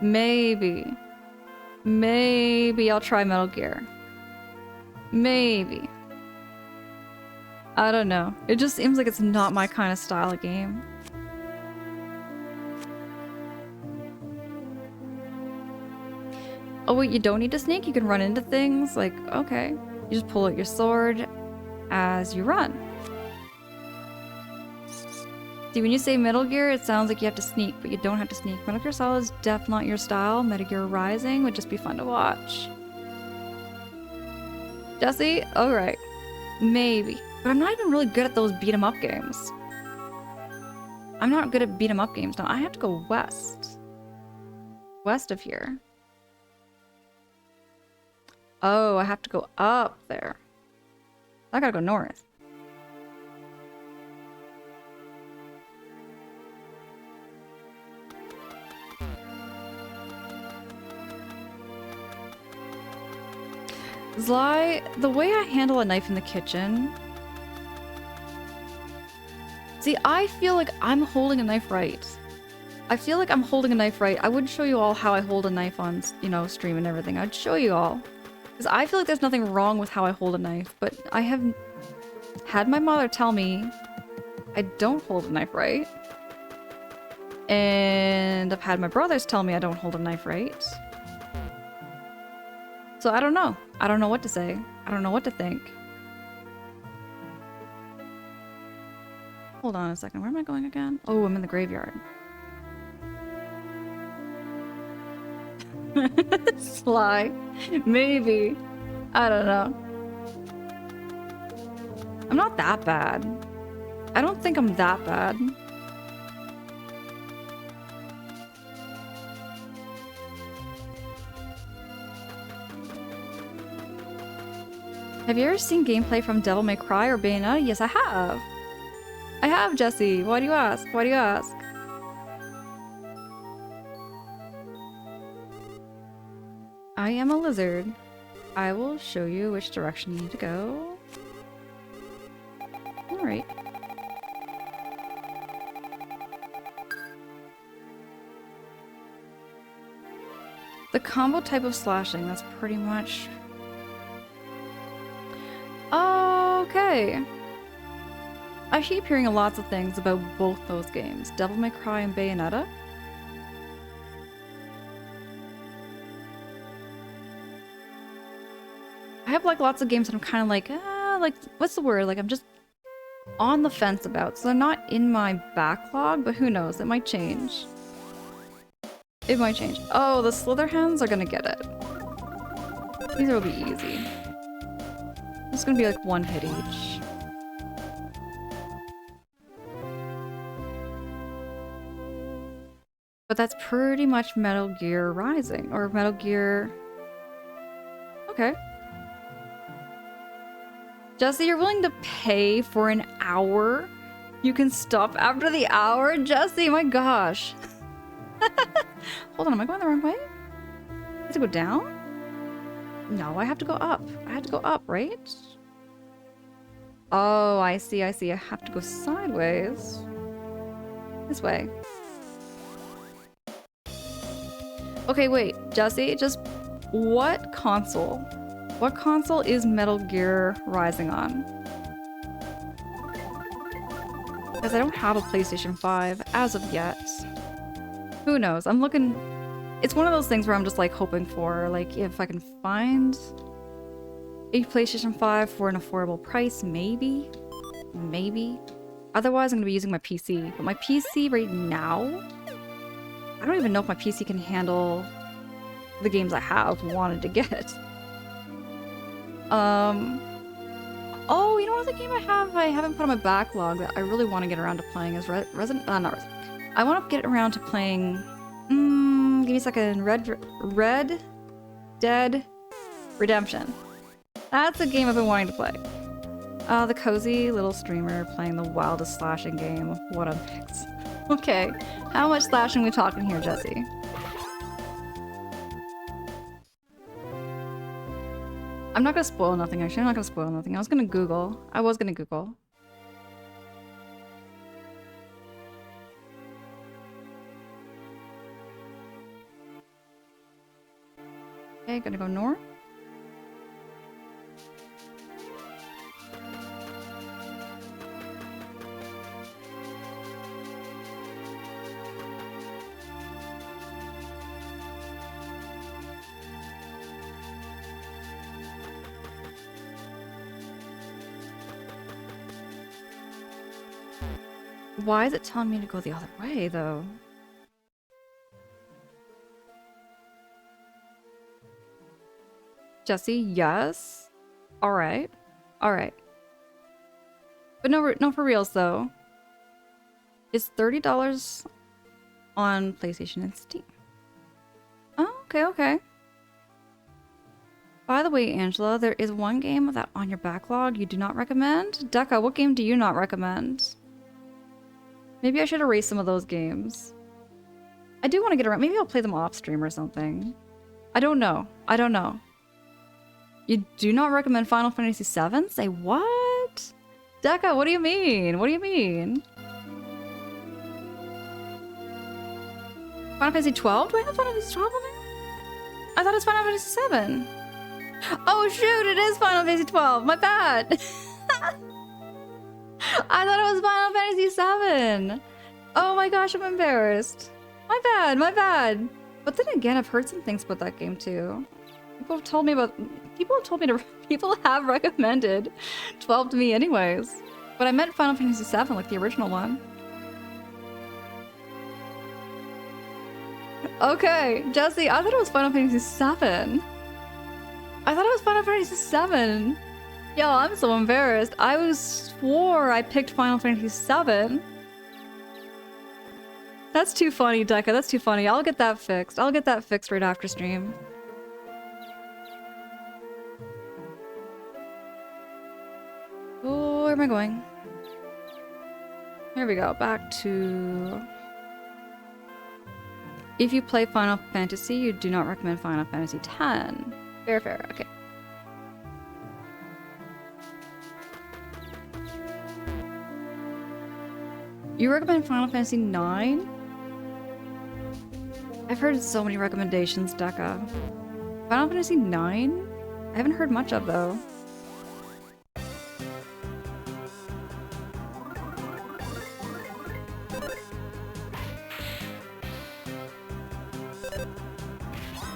Maybe I'll try Metal Gear. Maybe. I don't know. It just seems like it's not my kind of style of game. Oh wait, you don't need to sneak? You can run into things? Like, okay. You just pull out your sword as you run. See, when you say Metal Gear, it sounds like you have to sneak, but you don't have to sneak. Metal Gear Solid is definitely not your style. Metal Gear Rising would just be fun to watch. Jesse? Alright. Maybe. But I'm not even really good at those beat-em-up games. I'm not good at beat-em-up games now. I have to go west. West of here. Oh, I have to go up there. I gotta go north. Zly, the way I handle a knife in the kitchen... See, I feel like I'm holding a knife right. I feel like I'm holding a knife right. I would show you all how I hold a knife on, you know, stream and everything. I'd show you all. Because I feel like there's nothing wrong with how I hold a knife, but I have had my mother tell me I don't hold a knife right. And I've had my brothers tell me I don't hold a knife right. So I don't know. I don't know what to say. I don't know what to think. Hold on a second. Where am I going again? Oh, I'm in the graveyard. Sly. Maybe. I don't know. I'm not that bad. I don't think I'm that bad. Have you ever seen gameplay from Devil May Cry or Bayonetta? Yes, I have. I have, Jesse. Why do you ask? Why do you ask? I am a lizard. I will show you which direction you need to go. Alright. The combo type of slashing, that's pretty much... Okay. I keep hearing lots of things about both those games. Devil May Cry and Bayonetta. I have like lots of games that I'm kind of like, what's the word? Like I'm just on the fence about. So they're not in my backlog, but who knows? It might change. It might change. Oh, the Slitherhounds are gonna get it. These will be easy. It's gonna be like one hit each. But that's pretty much Metal Gear Rising, or Metal Gear... Okay. Jesse, you're willing to pay for an hour? You can stop after the hour? Jesse, my gosh. Hold on, am I going the wrong way? I have to go down? No, I have to go up. I have to go up, right? Oh, I see, I see. I have to go sideways. This way. Okay, wait, Jesse, just what console? What console is Metal Gear Rising on? Because I don't have a PlayStation 5 as of yet. Who knows? I'm looking... It's one of those things where I'm just like hoping for, like, if I can find a PlayStation 5 for an affordable price, maybe? Maybe? Otherwise, I'm gonna be using my PC. But my PC right now... I don't even know if my PC can handle the games I have wanted to get. Oh, you know what other game I haven't put on my backlog that I really want to get around to playing is not Resident. I want to get around to playing... give me a second. Red Dead Redemption. That's a game I've been wanting to play. The cozy little streamer playing the wildest slashing game. What a mix. Okay, how much slashing are we talking here, Jesse? I'm not gonna spoil nothing, actually. I'm not gonna spoil nothing. I was gonna Google. Okay, gonna go north. Why is it telling me to go the other way, though? Jesse, yes. All right. All right. But no, for reals, though. It's $30 on PlayStation and Steam. Oh, okay, okay. By the way, Angela, there is one game that on your backlog you do not recommend. Deca, what game do you not recommend? Maybe I should erase some of those games. I do want to get around. Maybe I'll play them off stream or something. I don't know. I don't know. You do not recommend Final Fantasy VII? Say what? Deca, what do you mean? What do you mean? Final Fantasy 12? Do I have Final Fantasy 12 on there? I thought it was Final Fantasy 7. Oh shoot, it is Final Fantasy 12. My bad. I thought it was Final Fantasy 7. Oh my gosh, I'm embarrassed. My bad, my bad. But then again, I've heard some things about that game too. People have told me people have recommended 12 to me anyways. But I meant Final Fantasy 7, like the original one. Okay, Jesse, I thought it was Final Fantasy 7. I thought it was Final Fantasy 7. Yo, I'm so embarrassed. I swore I picked Final Fantasy 7. That's too funny, Deca. That's too funny. I'll get that fixed. I'll get that fixed right after stream. Oh, where am I going? Here we go. Back to... If you play Final Fantasy, you do not recommend Final Fantasy X. Fair, fair. Okay. You recommend Final Fantasy IX? I've heard so many recommendations, Deca. Final Fantasy IX? I haven't heard much of, though.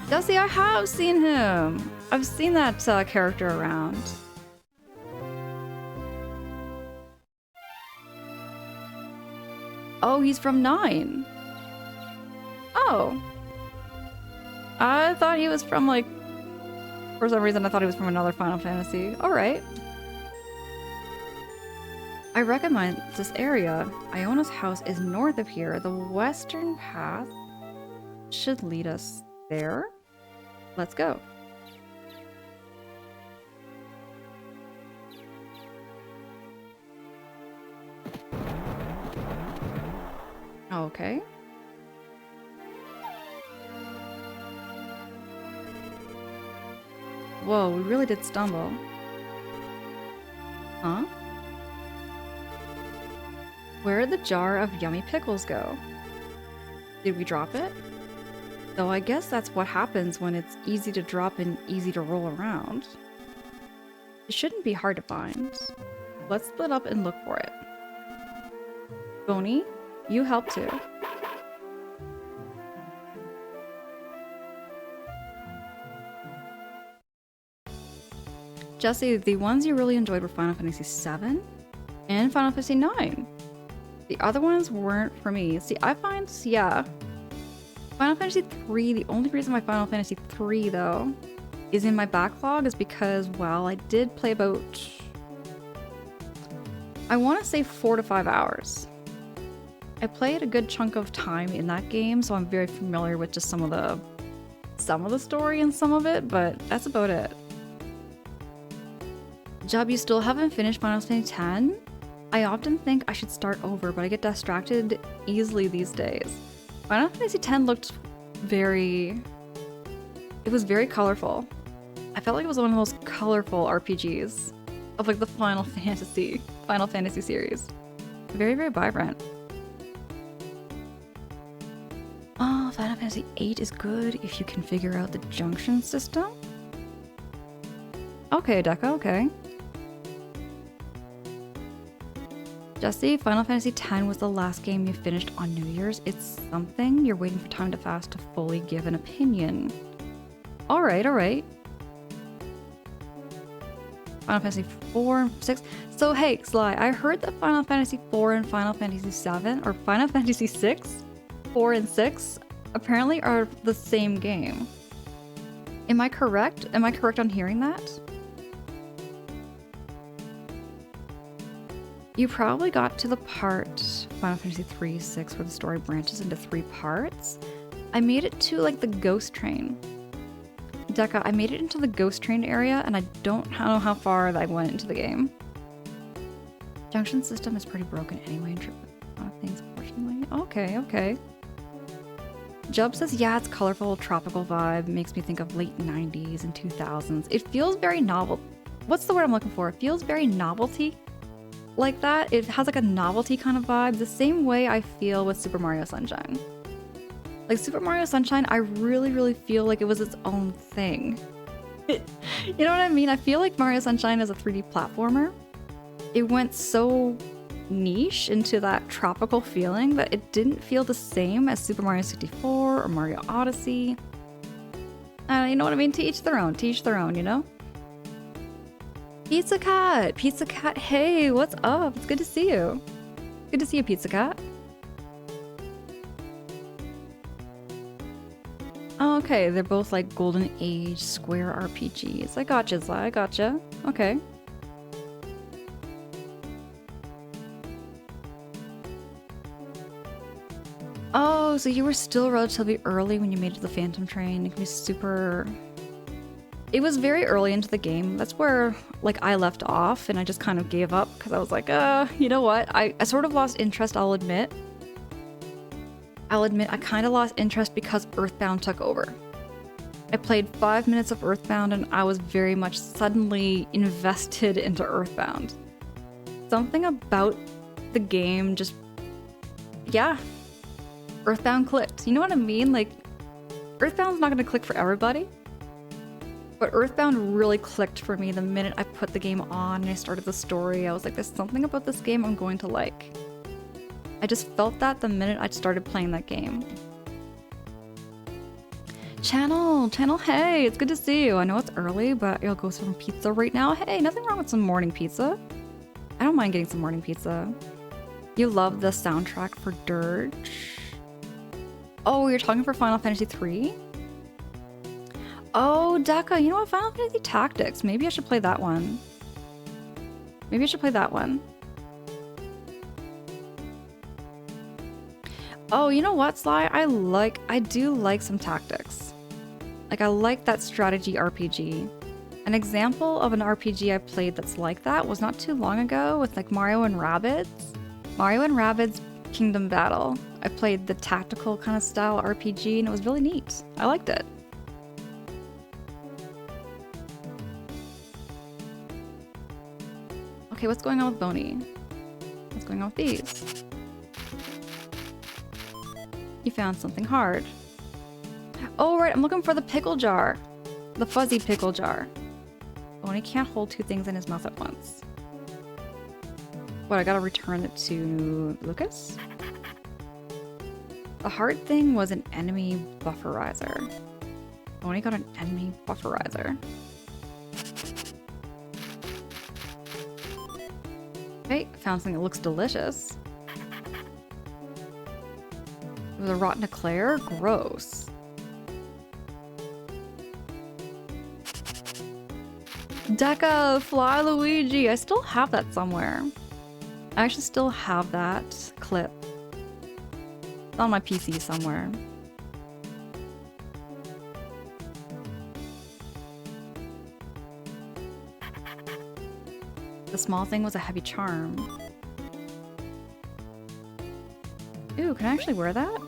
Jesse, I have seen him! I've seen that character around. Oh, he's from 9. Oh. I thought he was from, like... For some reason, I thought he was from another Final Fantasy. Alright. I recommend this area. Iona's house is north of here. The western path should lead us there. Let's go. Okay. Whoa, we really did stumble. Huh? Where'd the jar of yummy pickles go? Did we drop it? Though I guess that's what happens when it's easy to drop and easy to roll around. It shouldn't be hard to find. Let's split up and look for it. Boney, you help too. Jesse, the ones you really enjoyed were Final Fantasy VII and Final Fantasy IX. The other ones weren't for me. See, I find, yeah. Final Fantasy III, the only reason why Final Fantasy III, though, is in my backlog is because, well, I did play about... I want to say 4 to 5 hours. I played a good chunk of time in that game, so I'm very familiar with just some of the story and some of it, but that's about it. Jub, you still haven't finished Final Fantasy X? I often think I should start over, but I get distracted easily these days. Final Fantasy X looked very... It was very colorful. I felt like it was one of the most colorful RPGs of like the Final Fantasy series. Very, very vibrant. Oh, Final Fantasy VIII is good if you can figure out the junction system. Okay, Deca, okay. Jesse, Final Fantasy X was the last game you finished on New Year's. It's something you're waiting for time to pass to fully give an opinion. Alright, alright. Final Fantasy 4 and 6. So hey, Sly, I heard that Final Fantasy 4 and Final Fantasy 7, or Final Fantasy 6, 4 and 6, apparently are the same game. Am I correct? Am I correct on hearing that? You probably got to the part, Final Fantasy 3, 6, where the story branches into 3 parts. I made it to like the ghost train. Deca, I made it into the ghost train area and I don't know how far I went into the game. Junction system is pretty broken anyway in a lot of things, fortunately. Okay, okay. Jub says, yeah, it's colorful, tropical vibe. Makes me think of late 90s and 2000s. It feels very novel. What's the word I'm looking for? It feels very novelty. Like that. It has like a novelty kind of vibe. The same way I feel with Super Mario Sunshine. Like Super Mario Sunshine, I really feel like it was its own thing. You know what I mean? I feel like Mario Sunshine is a 3D platformer. It went so niche into that tropical feeling that it didn't feel the same as Super Mario 64 or Mario Odyssey. You know what I mean? To each their own, you know? Pizza Cat! Pizza Cat, hey, what's up? It's good to see you. Good to see you, Pizza Cat. Oh, okay, they're both like Golden Age Square RPGs. I gotcha, Zai, I gotcha. Okay. Oh, so you were still relatively early when you made it to the Phantom Train. It can be super... It was very early into the game. That's where, like, I left off and I just kind of gave up because I was like, you know what? I sort of lost interest, I'll admit. I kind of lost interest because Earthbound took over. I played 5 minutes of Earthbound and I was very much suddenly invested into Earthbound. Something about the game just... Yeah. Earthbound clicked. You know what I mean? Like, Earthbound's not gonna click for everybody. But Earthbound really clicked for me the minute I put the game on and I started the story. I was like, there's something about this game I'm going to like. I just felt that the minute I started playing that game. Channel, hey, it's good to see you. I know it's early, but you'll go some pizza right now. Hey, nothing wrong with some morning pizza. I don't mind getting some morning pizza. You love the soundtrack for Dirge? Oh, you're talking for Final Fantasy 3? Oh, Deca, you know what? Final Fantasy Tactics. Maybe I should play that one. Maybe I should play that one. Oh, you know what, Sly? I do like some tactics. Like, I like that strategy RPG. An example of an RPG I played that's like that was not too long ago with, like, Mario and Rabbids. Mario and Rabbids Kingdom Battle. I played the tactical kind of style RPG and it was really neat. I liked it. Okay, what's going on with Boney? What's going on with these? You found something hard. Oh, right, I'm looking for the pickle jar. The fuzzy pickle jar. Boney can't hold 2 things in his mouth at once. What, I gotta return it to Lucas? The hard thing was an enemy bufferizer. Boney got an enemy bufferizer. Okay, found something that looks delicious. It was a rotten eclair? Gross. Deca, Fly Luigi! I still have that somewhere. I actually still have that clip. It's on my PC somewhere. The small thing was a heavy charm. Ooh, can I actually wear that?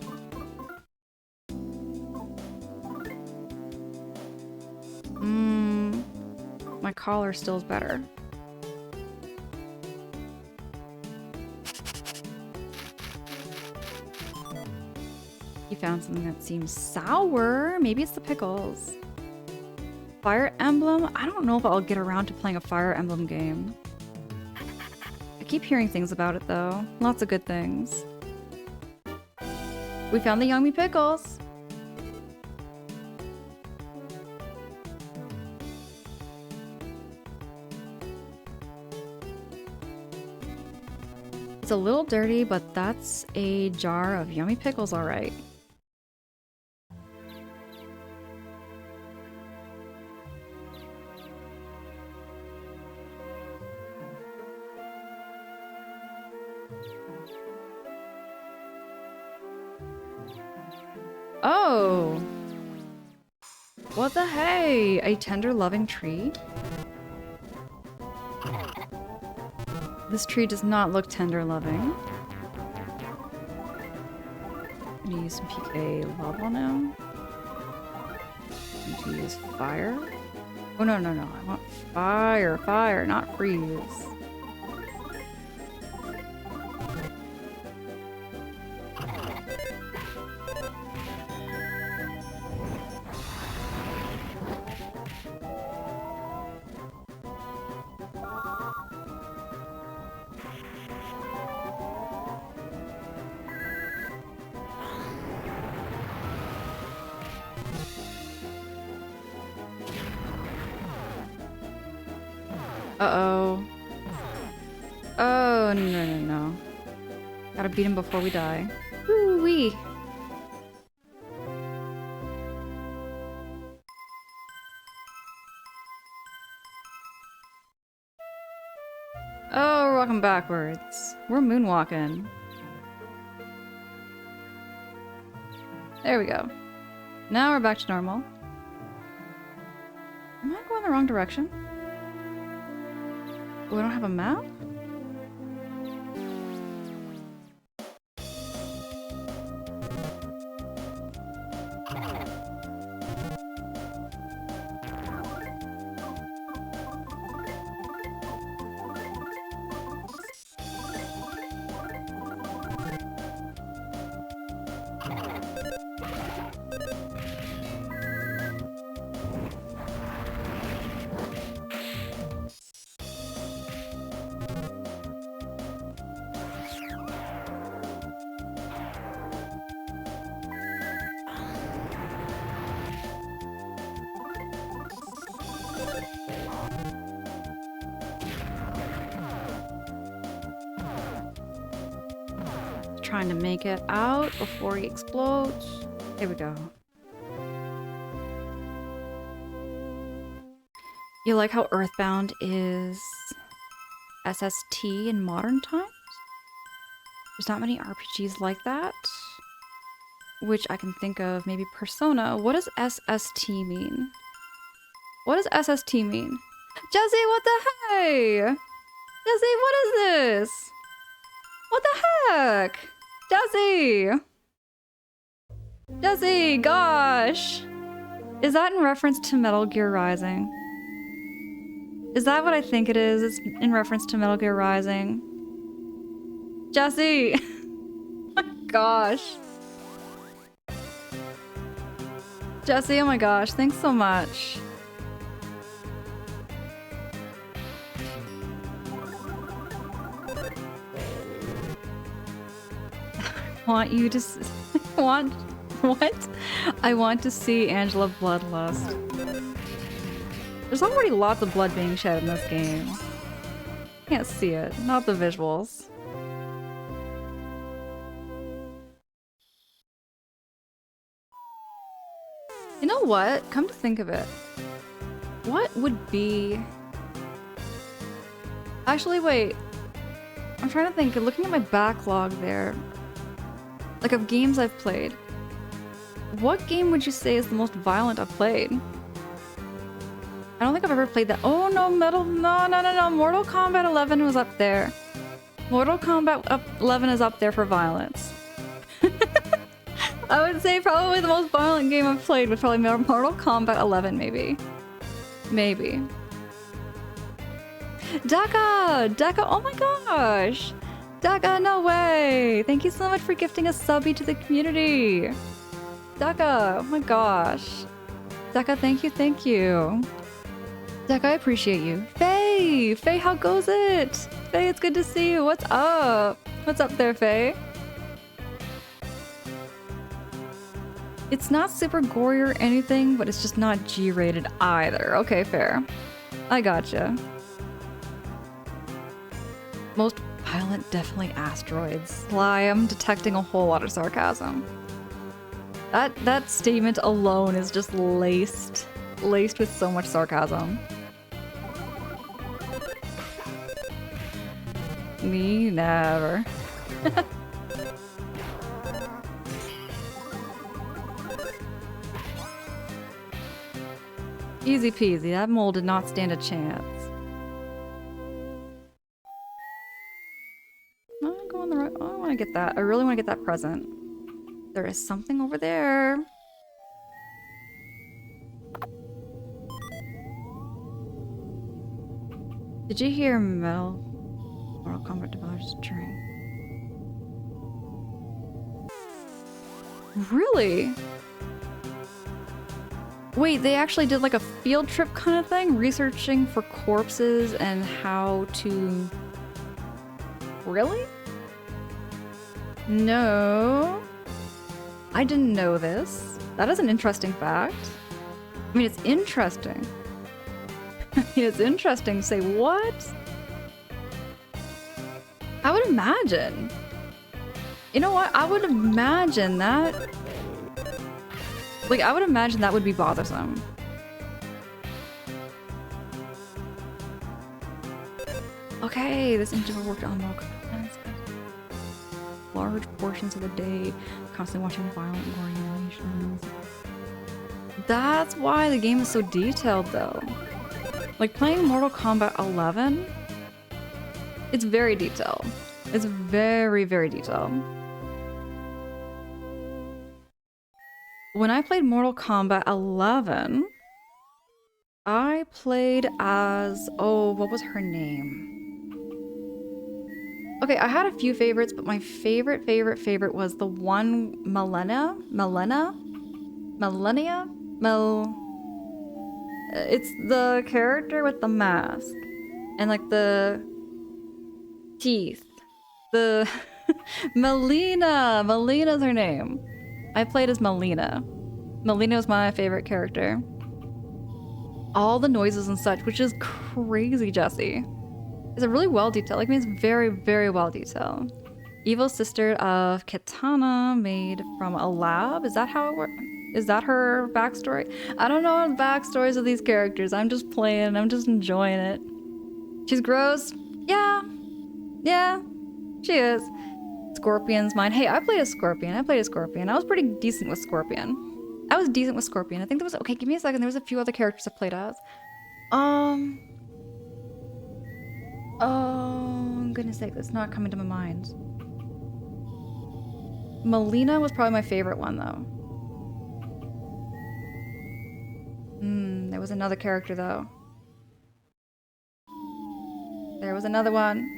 My collar still is better. You found something that seems sour. Maybe it's the pickles. Fire Emblem? I don't know if I'll get around to playing a Fire Emblem game. I keep hearing things about it though. Lots of good things. We found the yummy pickles. It's a little dirty, but that's a jar of yummy pickles, all right. Oh! What the hey? A tender loving tree? This tree does not look tender loving. I'm gonna use some PK lava now. I'm gonna use fire. Oh no, no, no. I want fire, fire, not freeze. Uh-oh. Oh, no, no, no. Gotta beat him before we die. Woo-wee. Oh, we're walking backwards. We're moonwalking. There we go. Now we're back to normal. Am I going the wrong direction? We don't have a map? Trying to make it out before he explodes. Here we go. You like how Earthbound is SST in modern times? There's not many RPGs like that. Which I can think of. Maybe Persona. What does SST mean? What does SST mean? Jesse, what the hey? Jesse, what is this? What the heck? Jesse! Jesse, gosh! Is that in reference to Metal Gear Rising? Is that what I think it is? It's in reference to Metal Gear Rising. Jesse! My gosh. Jesse, oh my gosh, thanks so much. Want you to want what? I want to see Angela Bloodlust. There's already lots of blood being shed in this game. Can't see it, not the visuals. You know what? Come to think of it. What would be... Actually, wait. I'm trying to think. Looking at my backlog there. Like, of games I've played. What game would you say is the most violent I've played? I don't think I've ever played that. Oh no, no. Mortal Kombat 11 was up there. Mortal Kombat 11 is up there for violence. I would say probably the most violent game I've played was probably Mortal Kombat 11, maybe. Maybe. Daka! Daka, oh my gosh! Daka, no way! Thank you so much for gifting a subby to the community! Daka, oh my gosh. Daka, thank you, thank you. Daka, I appreciate you. Faye! Faye, how goes it? Faye, it's good to see you. What's up? What's up there, Faye? It's not super gory or anything, but it's just not G-rated either. Okay, fair. I gotcha. Most violent definitely asteroids. Lie, I'm detecting a whole lot of sarcasm. That statement alone is just laced with so much sarcasm. Me never. Easy peasy, that mole did not stand a chance. I'm going the right. Oh, I want to get that. I really want to get that present. There is something over there. Did you hear Mortal Kombat device string? Really? Wait, they actually did like a field trip kind of thing? Researching for corpses and how to... Really? No. I didn't know this. That is an interesting fact. I mean, it's interesting. It's interesting to say, what? I would imagine. You know what? I would imagine that... Like, I would imagine that would be bothersome. Okay, this individual worked on large portions of the day, constantly watching violent and gory animations. That's why the game is so detailed, though. Like, playing Mortal Kombat 11, it's very detailed. It's very, very detailed. When I played Mortal Kombat 11, I played as... Oh, what was her name? Okay, I had a few favorites, but my favorite was the one Millennia? It's the character with the mask. And like the teeth. The... Melina! Melina's her name. I played as Melina. Melina was my favorite character. All the noises and such, which is crazy, Jesse. It's a really well detailed. Like, I mean, it's very, very well detailed. Evil sister of Kitana, made from a lab. Is that how it works? Is that her backstory? I don't know the backstories of these characters. I'm just playing. I'm just enjoying it. She's gross. Yeah. Yeah. She is. Scorpion's mine. Hey, I played a Scorpion. I was pretty decent with Scorpion. I think there was... Okay, give me a second. There was a few other characters I played as. Oh, goodness sake. That's not coming to my mind. Melina was probably my favorite one, though. There was another character, though. There was another one.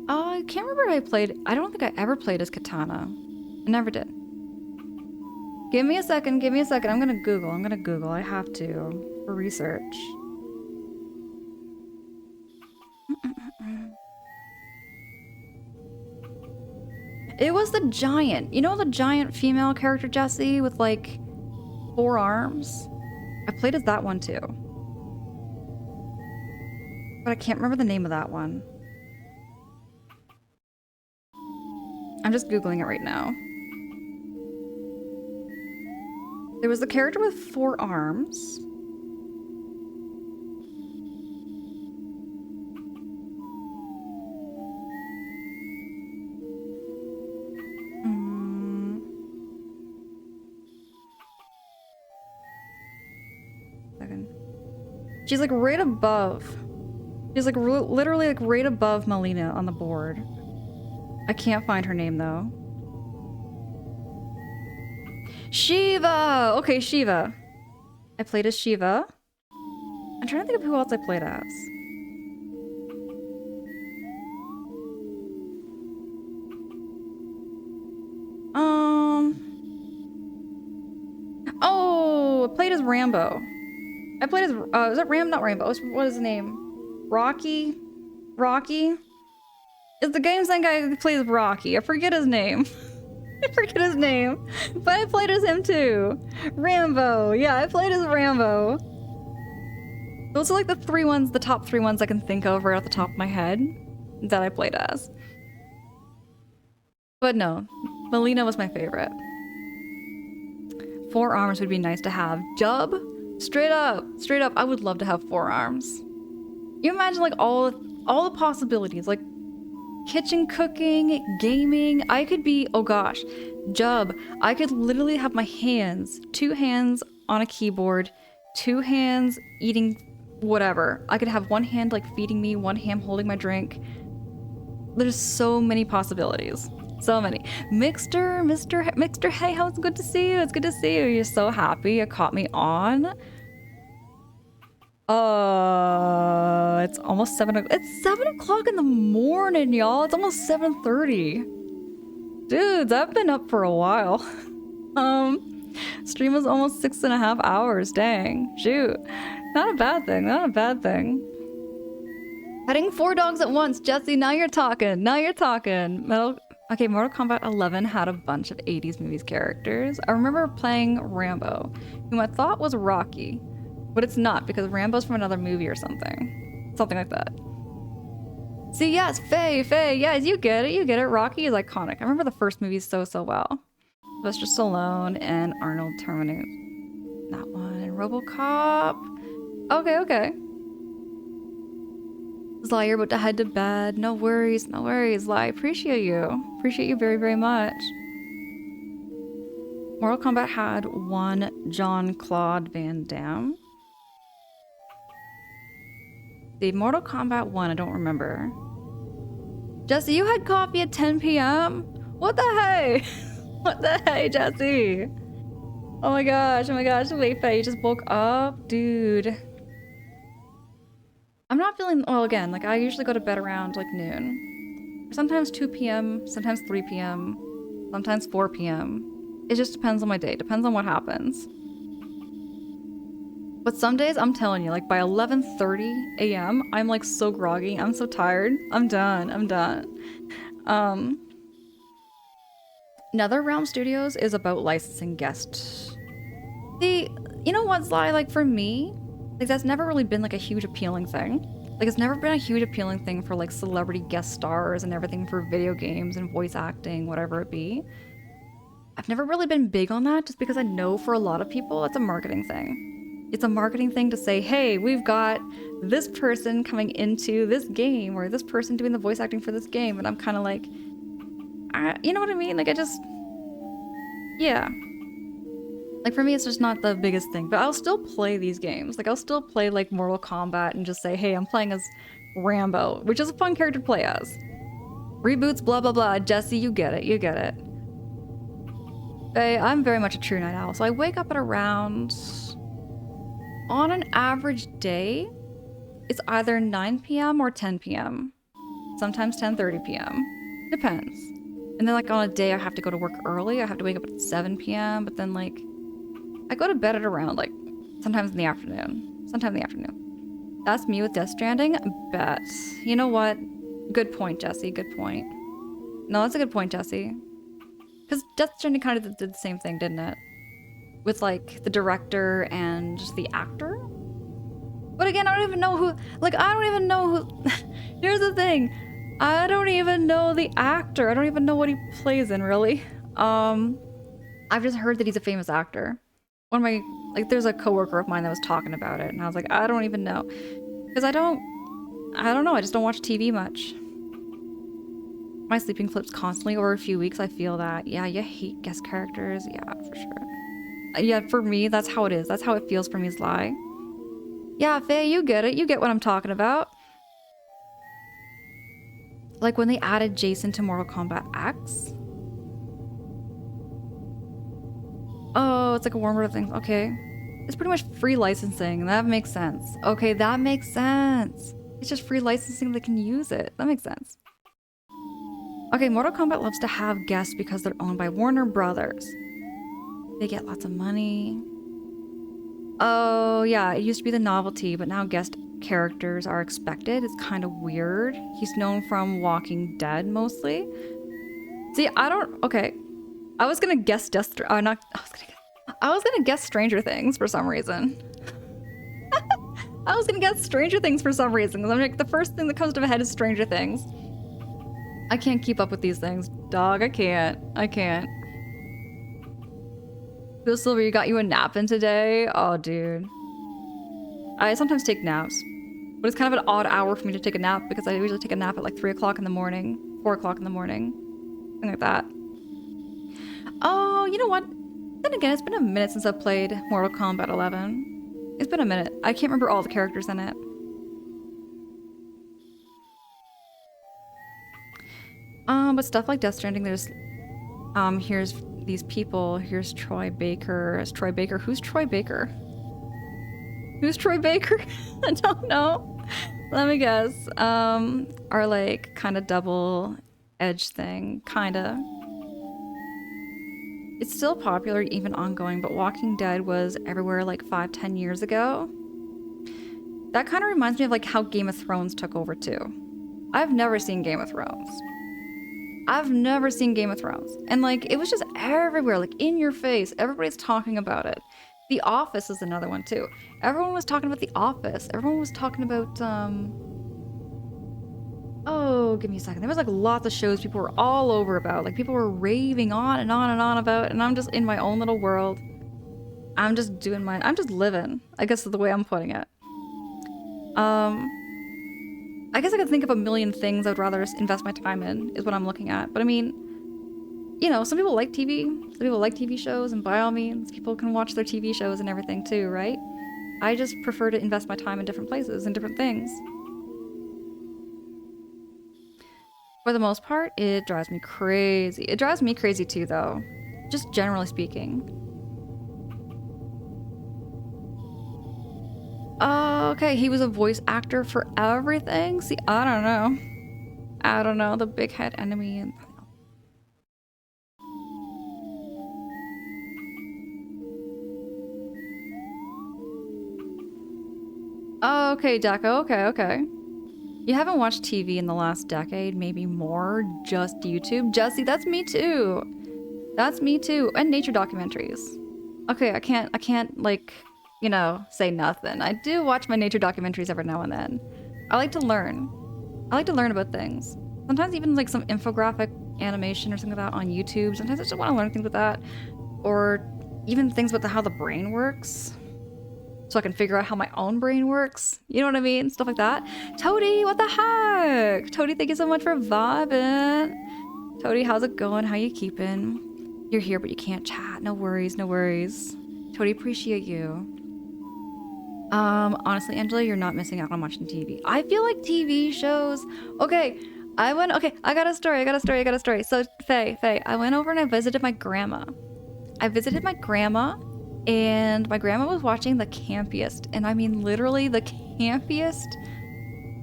I can't remember if I played... I don't think I ever played as Kitana. I never did. Give me a second. I'm gonna Google. I have to. For research. It was the giant. You know the giant female character, Jessie? With like 4 arms? I played as that one too. But I can't remember the name of that one. I'm just Googling it right now. There was the character with 4 arms. She's like right above. She's like literally like right above Melina on the board. I can't find her name though. Shiva! Okay, Shiva. I played as Shiva. I'm trying to think of who else I played as. Oh, I played as Rambo. I played as, is that Ram? Not Rambo. What is his name? Rocky? Rocky? It's the Game Sen guy who plays Rocky. I forget his name. But I played as him too. Rambo. Yeah, I played as Rambo. Those are like the three ones, the top three ones I can think of right off the top of my head that I played as. But no, Melina was my favorite. 4 arms would be nice to have. Jub? Straight up, I would love to have 4 arms. You imagine like all the possibilities, like kitchen cooking, gaming. I could be, oh gosh, Jub. I could literally have my hands, 2 hands on a keyboard, 2 hands eating whatever. I could have 1 hand like feeding me, 1 hand holding my drink. There's so many possibilities. So many. Mixter, hey, how it's good to see you. It's good to see you. You're so happy you caught me on. It's almost 7 o'clock. It's 7 o'clock in the morning, y'all. It's almost 7:30. Dudes, I've been up for a while. Stream was almost 6.5 hours. Dang. Shoot. Not a bad thing. Not a bad thing. Petting 4 dogs at once. Jesse, now you're talking. Now you're talking. Okay, Mortal Kombat 11 had a bunch of 80s movies characters. I remember playing Rambo, whom I thought was Rocky, but it's not because Rambo's from another movie or something. Something like that. See, yes, Faye, yes, you get it. Rocky is iconic. I remember the first movie so well. Sylvester Stallone and Arnold terminating that one, and RoboCop. Okay. Zly, you're about to head to bed. No worries, Zly. Appreciate you very much. Mortal Kombat had 1 Jean-Claude Van Damme. The Mortal Kombat 1, I don't remember. Jesse, you had coffee at 10 p.m.? What the hey? What the hey, Jesse? Oh my gosh, wait, Faye, you just woke up? Dude. I'm not feeling well again. Like, I usually go to bed around like noon. Sometimes 2 p.m., sometimes 3 p.m., sometimes 4 p.m. It just depends on my day, depends on what happens. But some days, I'm telling you, like by 11:30 a.m., I'm like so groggy, I'm so tired. I'm done. NetherRealm Studios is about licensing guests. You know what, Zly, like for me, like that's never really been like a huge appealing thing. Like it's never been a huge appealing thing for like celebrity guest stars and everything for video games and voice acting, whatever it be. I've never really been big on that just because I know for a lot of people it's a marketing thing. It's a marketing thing to say, hey, we've got this person coming into this game or this person doing the voice acting for this game. And I'm kind of like, you know what I mean? Like yeah. Like for me, it's just not the biggest thing, but I'll still play these games. Like I'll still play like Mortal Kombat and just say, hey, I'm playing as Rambo, which is a fun character to play as. Reboots, blah, blah, blah. Jesse, you get it. Hey, I'm very much a true night owl. So I wake up at around, on an average day, it's either 9 p.m. or 10 p.m. Sometimes 10:30 p.m. Depends. And then like on a day I have to go to work early, I have to wake up at 7 p.m. But then like, I go to bed at around like, sometime in the afternoon. That's me with Death Stranding, bet. You know what? Good point, Jesse, good point. No, that's a good point, Jesse. Because Death Stranding kind of did the same thing, didn't it? With like the director and just the actor? But again, I don't even know who, here's the thing. I don't even know the actor. I don't even know what he plays in, really. I've just heard that he's a famous actor. One of my, like, there's a coworker of mine that was talking about it, and I was like, I don't even know. Because I don't know, I just don't watch TV much. My sleeping flips constantly over a few weeks, I feel that. Yeah, you hate guest characters, yeah, for sure. Yeah, for me, that's how it is. That's how it feels for me, Zly. Yeah, Faye, you get it. You get what I'm talking about. Like when they added Jason to Mortal Kombat X. Oh, it's like a warm of things. Okay. It's pretty much free licensing. That makes sense. Okay, that makes sense. It's just free licensing that can use it. That makes sense. Okay, Mortal Kombat loves to have guests because they're owned by Warner Brothers. They get lots of money. Oh, yeah, it used to be the novelty, but now guest characters are expected. It's kind of weird. He's known from Walking Dead mostly. See, okay. I was gonna guess I was gonna guess Stranger Things for some reason. I was gonna get Stranger Things for some reason. 'Cause I'm like, the first thing that comes to my head is Stranger Things. I can't keep up with these things. Dog, I can't. I can't. Bill Silver, you got you a nap in today? Oh, dude. I sometimes take naps. But it's kind of an odd hour for me to take a nap because I usually take a nap at like 3 o'clock in the morning, 4 o'clock in the morning. Something like that. Oh, you know what? Then again, it's been a minute since I've played Mortal Kombat 11. It's been a minute. I can't remember all the characters in it. But stuff like Death Stranding, there's here's these people. Here's Troy Baker. It's Troy Baker. Who's Troy Baker? Who's Troy Baker? I don't know. Let me guess. Our like kind of double edge thing, kinda. It's still popular, even ongoing, but Walking Dead was everywhere like 5-10 years ago. That kind of reminds me of like how Game of Thrones took over too. I've never seen Game of Thrones. I've never seen Game of Thrones. And like, it was just everywhere, like in your face. Everybody's talking about it. The Office is another one too. Everyone was talking about The Office. Everyone was talking about, oh, give me a second. There was like lots of shows people were all over about. Like people were raving on and on and on about, and I'm just in my own little world. I'm just living. I guess is the way I'm putting it. I guess I could think of a million things I would rather invest my time in, is what I'm looking at. But I mean, you know, some people like TV. Some people like TV shows, and by all means, people can watch their TV shows and everything too, right? I just prefer to invest my time in different places and different things. For the most part, it drives me crazy. It drives me crazy too, though. Just generally speaking. Okay, he was a voice actor for everything? See, I don't know. I don't know, the big head enemy and... Okay, Deco, okay. You haven't watched TV in the last decade, maybe more, just YouTube? Jesse, that's me too. That's me too, and nature documentaries. Okay, I can't like, you know, say nothing. I do watch my nature documentaries every now and then. I like to learn. I like to learn about things. Sometimes even like some infographic animation or something like that on YouTube. Sometimes I just want to learn things with that. Or even things with how the brain works. So I can figure out how my own brain works. You know what I mean? Stuff like that. Toady, what the heck? Toady, thank you so much for vibing. Toady, how's it going? How you keeping? You're here, but you can't chat. No worries, no worries. Toady, appreciate you. Honestly, Angela, you're not missing out on watching TV. I feel like TV shows... Okay, I got a story. So, Faye, I went over and I visited my grandma. And my grandma was watching the campiest, and I mean literally the campiest,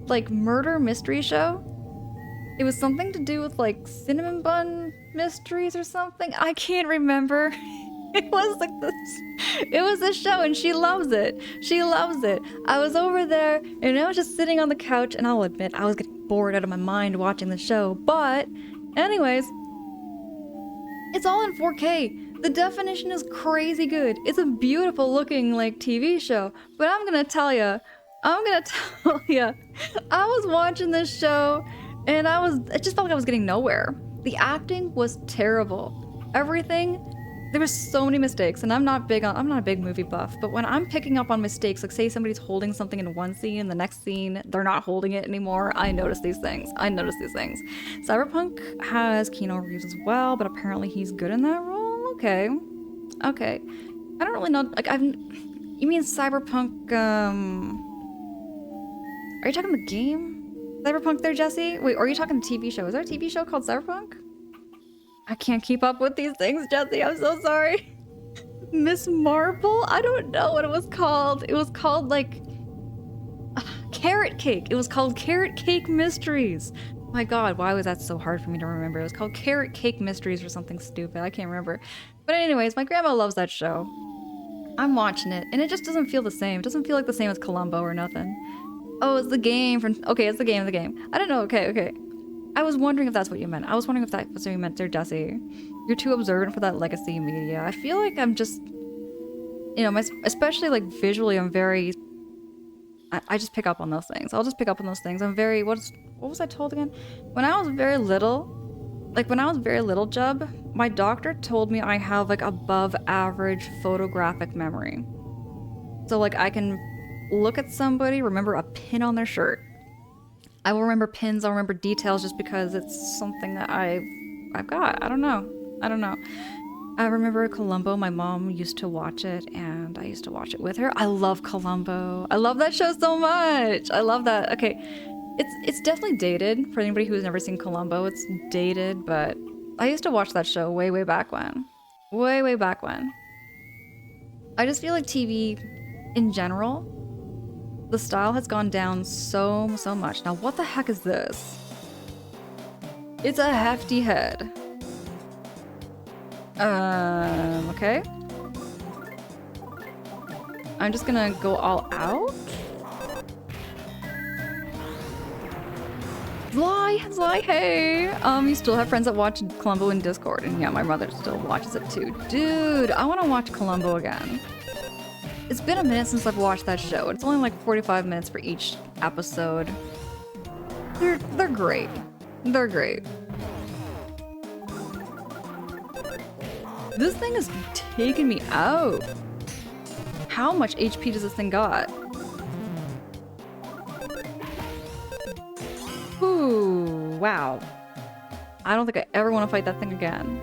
like, murder mystery show. It was something to do with, like, cinnamon bun mysteries or something. I can't remember. It was like this. It was this show, and she loves it. She loves it. I was over there, and I was just sitting on the couch, and I'll admit, I was getting bored out of my mind watching the show. But, anyways, it's all in 4K. The definition is crazy good. It's a beautiful looking, like, TV show. But I'm gonna tell ya, I was watching this show, and it just felt like I was getting nowhere. The acting was terrible. Everything, there were so many mistakes, and I'm not a big movie buff, but when I'm picking up on mistakes, like say somebody's holding something in one scene, the next scene, they're not holding it anymore, I notice these things. Cyberpunk has Keanu Reeves as well, but apparently he's good in that role? Okay. I don't really know, like, you mean Cyberpunk, are you talking the game? Cyberpunk there, Jesse? Wait, or are you talking the TV show? Is there a TV show called Cyberpunk? I can't keep up with these things, Jesse. I'm so sorry. Miss Marple? I don't know what it was called. It was called, like... Carrot Cake. It was called Carrot Cake Mysteries. My god, why was that so hard for me to remember? It was called Carrot Cake Mysteries or something stupid. I can't remember. But anyways, my grandma loves that show. I'm watching it, and it just doesn't feel the same. It doesn't feel like the same as Columbo or nothing. Oh, it's the game from... Okay, it's the game. I don't know. Okay. I was wondering if that's what you meant. I was wondering if that was what you meant there, Jesse. You're too observant for that legacy media. I feel like I'm just... You know, especially, like, visually, I'm very... I just pick up on those things. I'll just pick up on those things. I'm very, what was I told again? When I was very little, Jub, my doctor told me I have like above average photographic memory. So like I can look at somebody, remember a pin on their shirt. I will remember pins, I'll remember details just because it's something that I've got. I don't know. I remember Columbo. My mom used to watch it, and I used to watch it with her. I love Columbo. I love that show so much. I love that. Okay, it's definitely dated for anybody who has never seen Columbo. It's dated, but I used to watch that show way back when. Way back when. I just feel like TV, in general, the style has gone down so much. Now, what the heck is this? It's a hefty head. Okay. I'm just gonna go all out. Zly, hey! You still have friends that watch Columbo in Discord, and yeah, my mother still watches it too. Dude, I wanna watch Columbo again. It's been a minute since I've watched that show. It's only like 45 minutes for each episode. They're great. They're great. This thing is taking me out. How much HP does this thing got? Ooh, wow. I don't think I ever want to fight that thing again.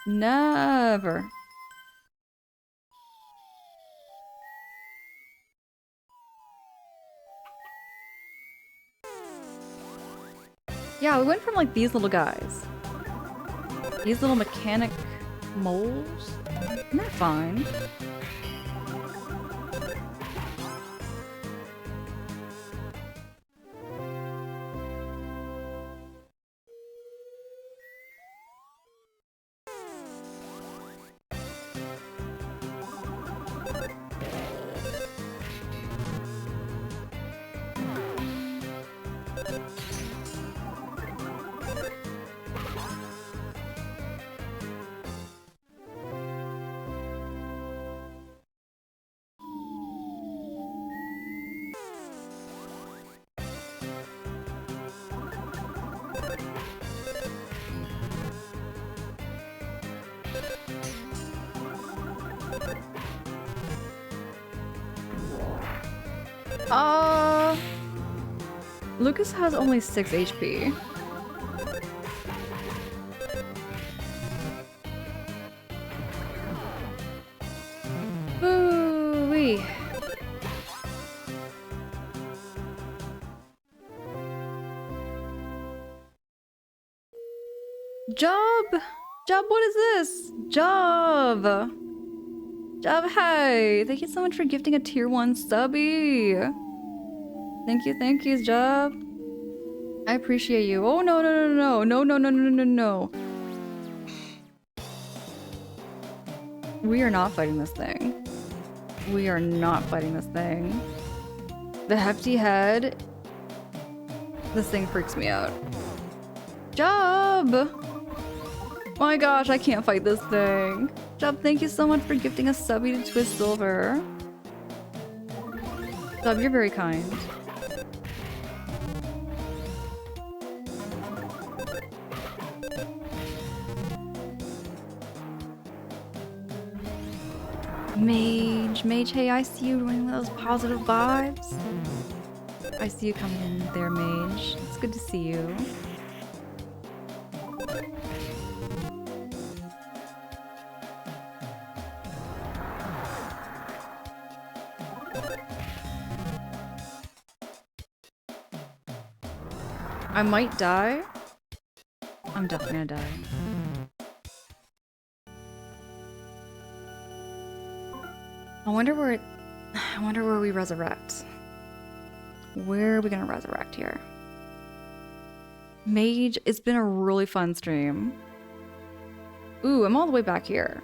Never. Yeah, we went from like these little guys. These little mechanic moles? And they're fine. Lucas has only 6 HP. Ooh-wee. Job! Job, what is this? Job! Job, hi! Thank you so much for gifting a tier 1 subby! Thank you, Job. I appreciate you. Oh, no. We are not fighting this thing. We are not fighting this thing. The hefty head. This thing freaks me out. Job! My gosh, I can't fight this thing. Job, thank you so much for gifting a subby to Twist Silver. Job, you're very kind. Mage, hey, I see you doing those positive vibes. I see you coming in there, Mage. It's good to see you. I might die. I'm definitely gonna die. I wonder where we resurrect. Where are we gonna resurrect here? Mage, it's been a really fun stream. Ooh, I'm all the way back here.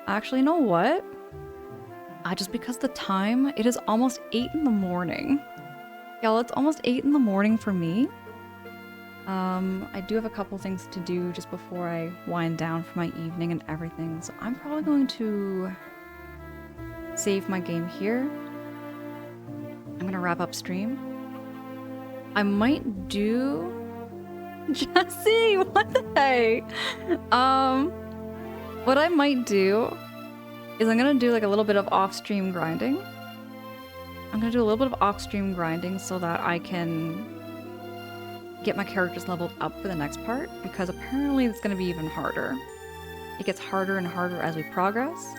Actually, you know what? Just because the time, it is almost 8 in the morning. Y'all, it's almost 8 in the morning for me. I do have a couple things to do just before I wind down for my evening and everything, so I'm probably going to save my game here. I'm gonna wrap up stream. I might do... Jesse, what the heck? What I might do is I'm gonna do like a little bit of off-stream grinding. I'm gonna do a little bit of off-stream grinding so that I can get my characters leveled up for the next part, because apparently it's gonna be even harder. It gets harder and harder as we progress.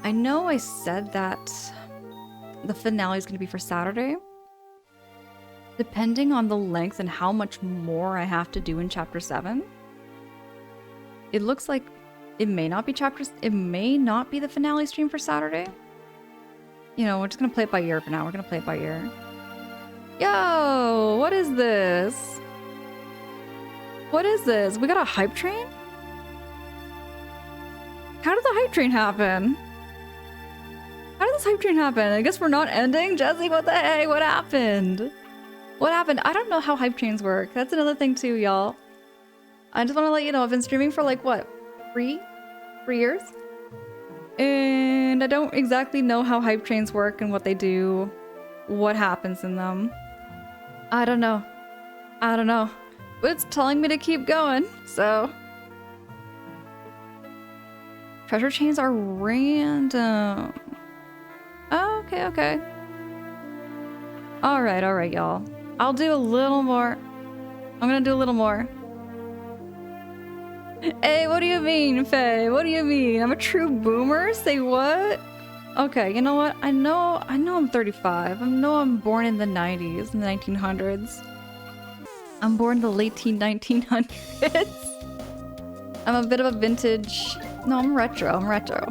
I know I said that the finale is gonna be for Saturday. Depending on the length and how much more I have to do in Chapter 7, it looks like it may not be the finale stream for Saturday. You know, we're just gonna play it by ear for now. We're gonna play it by ear. Yo, what is this? What is this? We got a hype train? How did the hype train happen? How did this hype train happen? I guess we're not ending? Jesse, what the heck? What happened? What happened? I don't know how hype trains work. That's another thing too, y'all. I just want to let you know, I've been streaming for like, what? 3 years? And I don't exactly know how hype trains work and what they do, what happens in them. I don't know. I don't know. But it's telling me to keep going, so... Treasure chains are random. Oh, okay, okay. Alright, y'all. I'll do a little more. I'm gonna do a little more. Hey, what do you mean, Faye? What do you mean? I'm a true boomer? Say what? Okay, you know what? I know I'm 35. I know I'm born in the 90s, in the 1900s. I'm born in the late 1900s. I'm a bit of a vintage... No, I'm retro. I'm retro.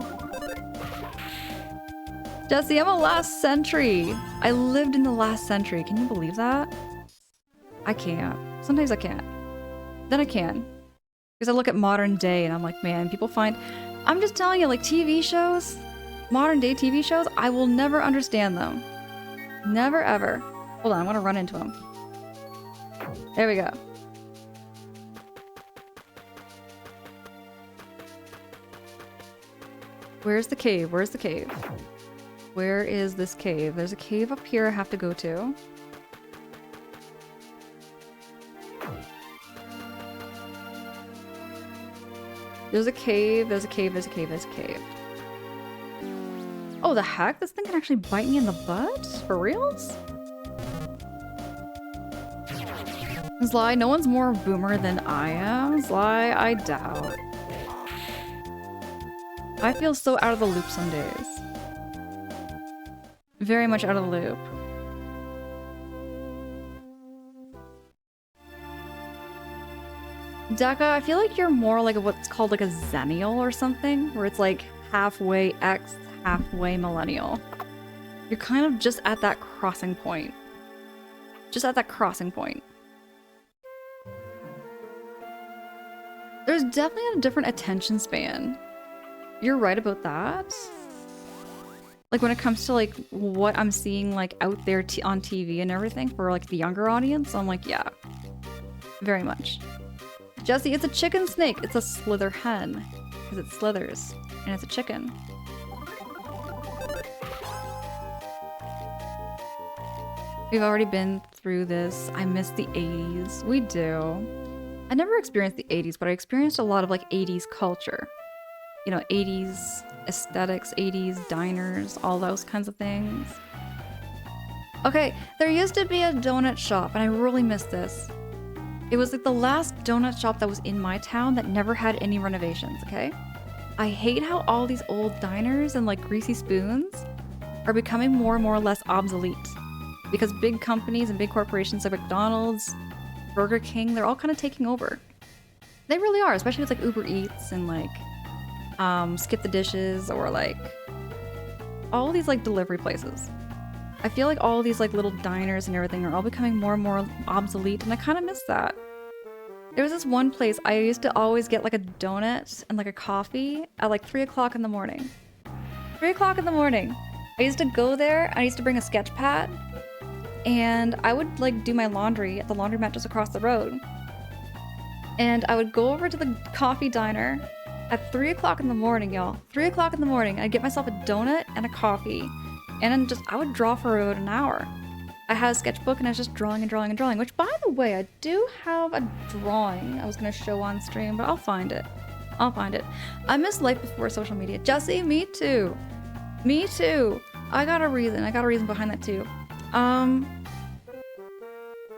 Jesse, I'm a last century. I lived in the last century. Can you believe that? I can't. Sometimes I can't. Then I can. Because I look at modern day and I'm like, man, people find... I'm just telling you, like TV shows, modern day TV shows, I will never understand them. Never ever. Hold on, I'm gonna run into him. There we go. Where's the cave? Where's the cave? Where is this cave? There's a cave up here I have to go to. There's a cave, there's a cave, there's a cave, there's a cave. Oh, the heck? This thing can actually bite me in the butt? For reals? Sly, no one's more boomer than I am. Sly, I doubt. I feel so out of the loop some days. Very much out of the loop. Deka, I feel like you're more like what's called like a Zennial or something, where it's like halfway X, halfway millennial. You're kind of just at that crossing point. Just at that crossing point. There's definitely a different attention span. You're right about that. Like when it comes to like what I'm seeing like out there on TV and everything for like the younger audience, I'm like, yeah, very much. Jesse, it's a chicken snake. It's a slither hen because it slithers and it's a chicken. We've already been through this. I miss the 80s. We do. I never experienced the 80s, but I experienced a lot of like 80s culture. You know, 80s aesthetics, 80s diners, all those kinds of things. Okay, there used to be a donut shop, and I really miss this. It was like the last donut shop that was in my town that never had any renovations, okay? I hate how all these old diners and like greasy spoons are becoming more and more less obsolete. Because big companies and big corporations like McDonald's, Burger King, they're all kind of taking over. They really are, especially with like Uber Eats and like Skip the Dishes or like all these like delivery places. I feel like all these like little diners and everything are all becoming more and more obsolete, and I kind of miss that. There was this one place I used to always get like a donut and like a coffee at like 3 o'clock in the morning. 3 o'clock in the morning. I used to go there, I used to bring a sketch pad, and I would like do my laundry at the laundromat just across the road. And I would go over to the coffee diner at 3 o'clock in the morning, y'all. 3 o'clock in the morning, I'd get myself a donut and a coffee, and then I would draw for about an hour. I had a sketchbook and I was just drawing and drawing and drawing, which by the way, I do have a drawing I was gonna show on stream, but I'll find it. I'll find it. I miss life before social media. Jesse, me too. Me too. I got a reason behind that too.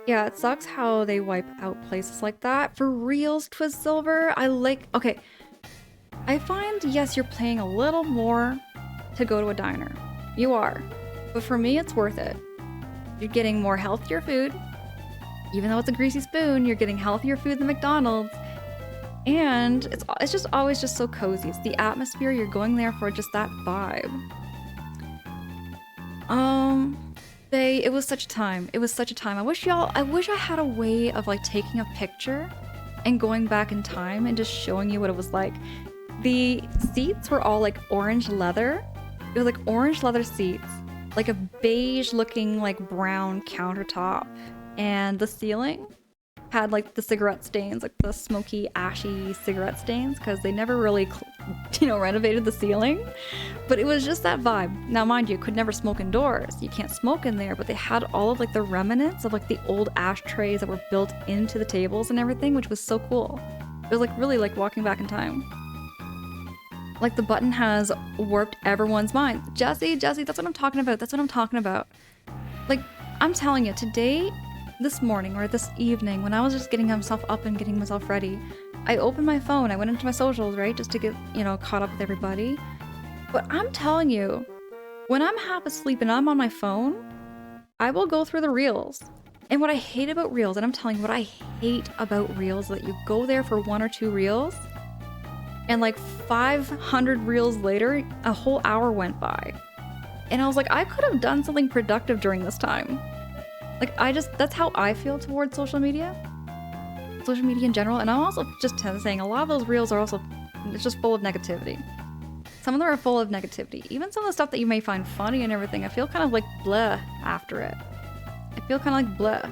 Yeah, it sucks how they wipe out places like that. For reals, Twizsilver, okay. I find, yes, you're paying a little more to go to a diner. You are. But for me, it's worth it. You're getting more healthier food. Even though it's a greasy spoon, you're getting healthier food than McDonald's. And it's just always just so cozy. It's the atmosphere. You're going there for just that vibe. It was such a time. It was such a time. I wish I had a way of like taking a picture and going back in time and just showing you what it was like. The seats were all like orange leather. It was like orange leather seats, like a beige looking like brown countertop, and the ceiling had like the cigarette stains, like the smoky, ashy cigarette stains, because they never really, renovated the ceiling. But it was just that vibe. Now, mind you, could never smoke indoors. You can't smoke in there, but they had all of like the remnants of like the old ashtrays that were built into the tables and everything, which was so cool. It was like really like walking back in time. Like the button has warped everyone's mind. Jesse, that's what I'm talking about. That's what I'm talking about. Like, I'm telling you, today, this morning or this evening, when I was just getting myself up and getting myself ready, I opened my phone. I went into my socials, right? Just to get, caught up with everybody. But I'm telling you, when I'm half asleep and I'm on my phone, I will go through the reels. And what I hate about reels, and I'm telling you what I hate about reels, is that you go there for 1 or 2 reels, and like 500 reels later, a whole hour went by. And I was like, I could have done something productive during this time. Like, that's how I feel towards social media in general. And I'm also just saying a lot of those reels are also, it's just full of negativity. Some of them are full of negativity. Even some of the stuff that you may find funny and everything, I feel kind of like bleh after it. I feel kind of like bleh.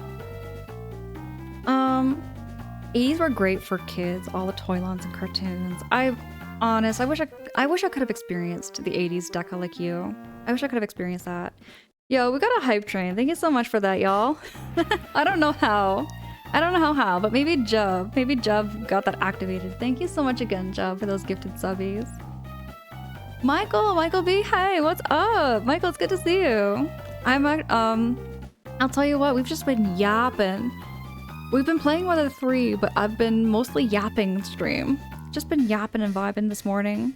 80s were great for kids, all the Toylons and cartoons. I wish I could have experienced the 80s Deca like you. I wish I could have experienced that. Yo, we got a hype train. Thank you so much for that, y'all. I don't know how, but maybe Jub got that activated. Thank you so much again, Jub, for those gifted subbies. Michael B, hey, what's up? Michael, it's good to see you. I'll tell you what, we've just been yapping. We've been playing Weather 3, but I've been mostly yapping stream. Just been yapping and vibing this morning.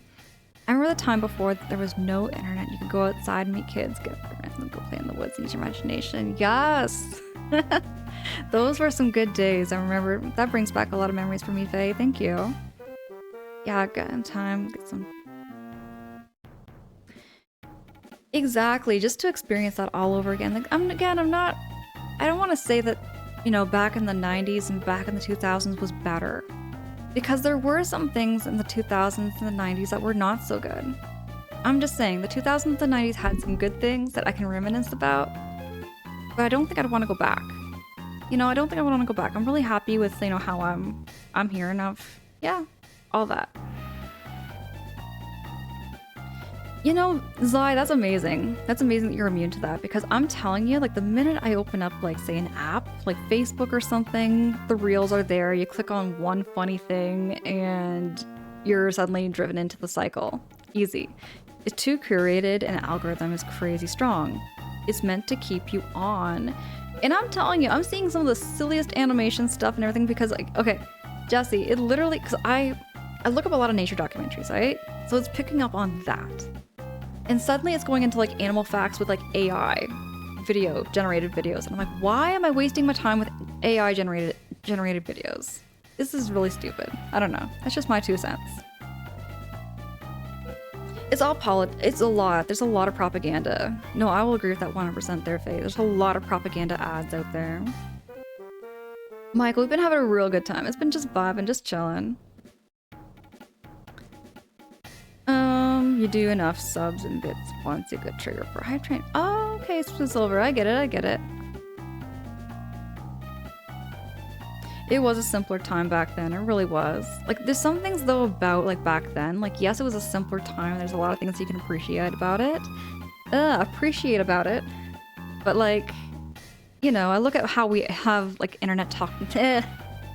I remember the time before there was no internet. You could go outside and meet kids, get friends, and go play in the woods and use your imagination. Yes! Those were some good days. I remember. That brings back a lot of memories for me, Faye. Thank you. Yeah, get in time. Get some... Exactly. Just to experience that all over again. Like, I don't want to say that, back in the 90s and back in the 2000s was better. Because there were some things in the 2000s and the 90s that were not so good. I'm just saying, the 2000s and the 90s had some good things that I can reminisce about, but I don't think I'd want to go back. I don't think I want to go back. I'm really happy with, how I'm here and all that. Zai, that's amazing. That's amazing that you're immune to that, because I'm telling you, like, the minute I open up, like, say, an app, like Facebook or something, the reels are there, you click on one funny thing, and you're suddenly driven into the cycle. Easy. It's too curated, and the algorithm is crazy strong. It's meant to keep you on. And I'm telling you, I'm seeing some of the silliest animation stuff and everything, because, like, okay, Jesse, it literally, because I look up a lot of nature documentaries, right? So it's picking up on that. And suddenly it's going into like animal facts with like AI generated videos. And I'm like, why am I wasting my time with AI generated videos? This is really stupid. I don't know. That's just my 2 cents. It's all it's a lot. There's a lot of propaganda. No, I will agree with that 100% there, Faye. There's a lot of propaganda ads out there. Michael, we've been having a real good time. It's been just vibing, just chilling. You do enough subs and bits once, a good trigger for hype train. Oh, okay, Silver, I get it. It was a simpler time back then. It really was. Like, there's some things though about like back then. Like, yes, it was a simpler time. There's a lot of things you can appreciate about it. But like, you know, I look at how we have like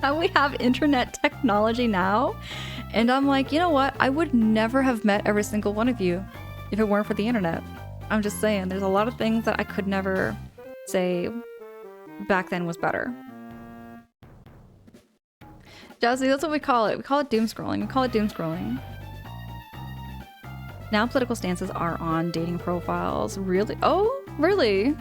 how we have internet technology now, and I'm like, you know what? I would never have met every single one of you if it weren't for the internet. I'm just saying, there's a lot of things that I could never say back then was better. Jazzy, that's what we call it. We call it doom scrolling. Now political stances are on dating profiles. Really? Oh, really?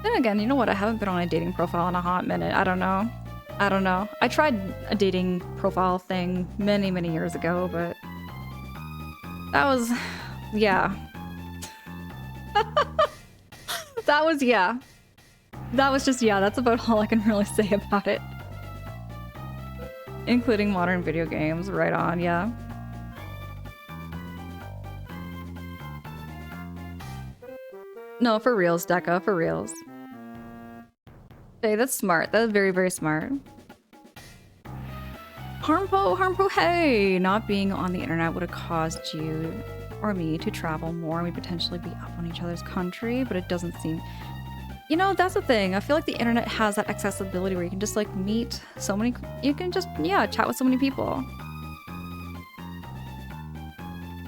Then again, you know what? I haven't been on a dating profile in a hot minute. I don't know. I tried a dating profile thing many, many years ago, but that was, yeah. That was just, yeah, that's about all I can really say about it. Including modern video games, right on, yeah. No, for reals, Deca, for reals. Hey, that's smart. That's very, very smart. Harmful, hey! Not being on the internet would have caused you or me to travel more and we potentially be up on each other's country, but it doesn't seem... You know, that's the thing. I feel like the internet has that accessibility where you can just like meet so many... You can just, yeah, chat with so many people.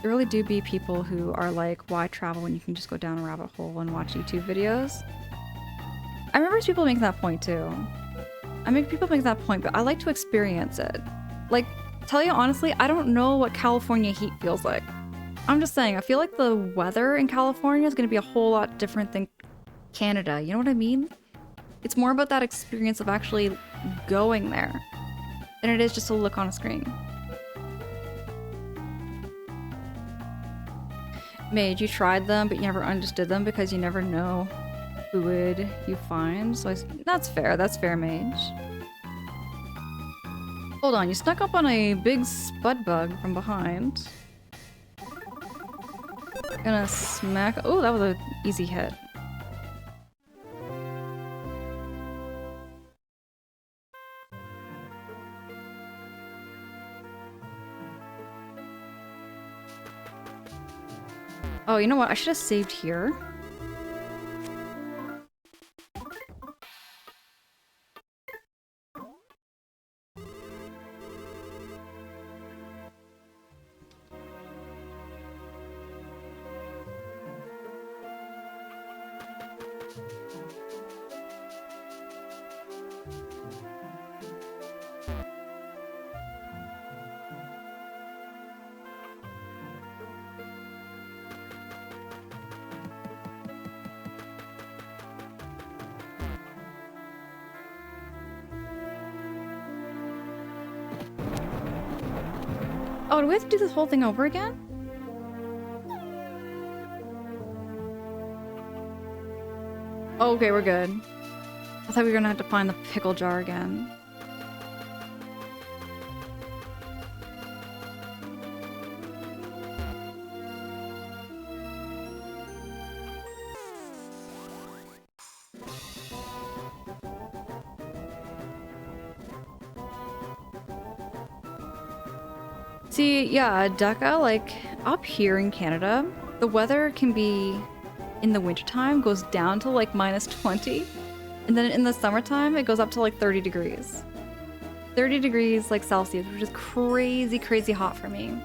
There really do be people who are like, why travel when you can just go down a rabbit hole and watch YouTube videos? I remember people making that point too. People make that point, but I like to experience it. Like, tell you honestly, I don't know what California heat feels like. I'm just saying, I feel like the weather in California is going to be a whole lot different than Canada, you know what I mean? It's more about that experience of actually going there than it is just to look on a screen. Mage, you tried them, but you never understood them because you never know who would you find. So that's fair, Mage. Hold on, you snuck up on a big spud bug from behind. Gonna smack. Oh, that was an easy hit. Oh, you know what? I should have saved here. Oh, do we have to do this whole thing over again? Oh, okay, we're good. I thought we were gonna have to find the pickle jar again. See, yeah, Deca, like, up here in Canada, the weather can be, in the wintertime, goes down to like -20. And then in the summertime, it goes up to like 30 degrees. 30 degrees, like, Celsius, which is crazy, crazy hot for me.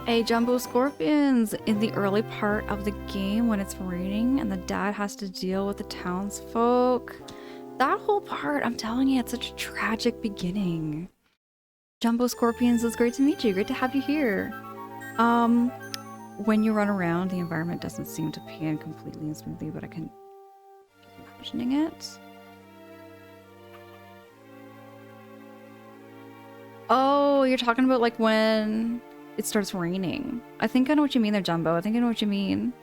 Hey, Jumbo Scorpions! In the early part of the game when it's raining and the dad has to deal with the townsfolk. That whole part, I'm telling you, it's such a tragic beginning. Jumbo Scorpions, it's great to meet you. Great to have you here. When you run around, the environment doesn't seem to pan completely and smoothly, but I can keep imagining it. Oh, you're talking about like when it starts raining. I think I know what you mean there, Jumbo. I think I know what you mean.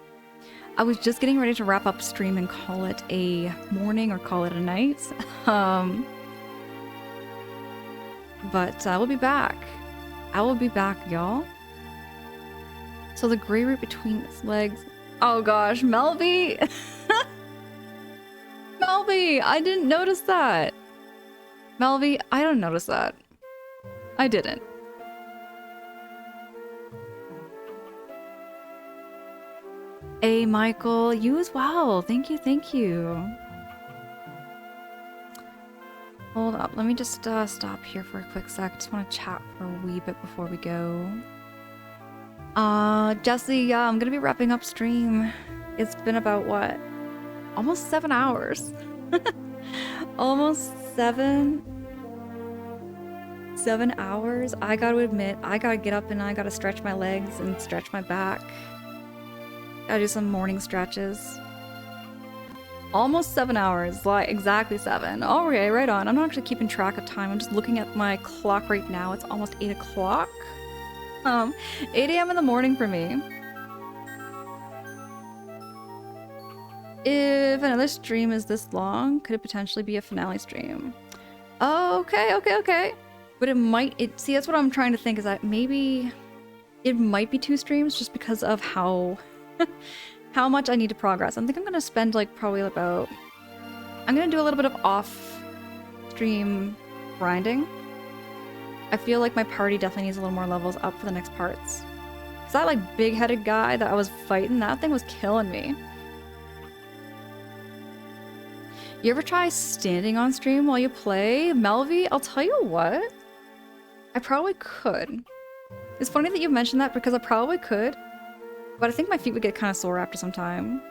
I was just getting ready to wrap up stream and call it a morning or call it a night. But I will be back. I will be back, y'all. So the gray root between its legs. Oh gosh, Melby! Melby, I didn't notice that. Melby, I don't notice that. I didn't. Hey, Michael, you as well. Thank you, thank you. Hold up, let me just stop here for a quick sec. Just want to chat for a wee bit before we go. Jesse, yeah, I'm gonna be wrapping up stream. It's been about what? Almost 7 hours. Almost 7 hours. I gotta admit, I gotta get up and I gotta stretch my legs and stretch my back. Gotta do some morning stretches. Almost 7 hours, like exactly 7. Okay, right on. I'm not actually keeping track of time. I'm just looking at my clock right now. It's almost 8 o'clock. 8 a.m. in the morning for me. If another stream is this long, could it potentially be a finale stream? Oh, okay. But it might, see, that's what I'm trying to think, is that maybe it might be 2 streams just because of how much I need to progress. I think I'm gonna spend like probably about, I'm gonna do a little bit of off stream grinding. I feel like my party definitely needs a little more levels up for the next parts. Cause that like big-headed guy that I was fighting, that thing was killing me. You ever try standing on stream while you play? Melvy, I'll tell you what, I probably could. It's funny that you mentioned that because I probably could. But I think my feet would get kind of sore after some time.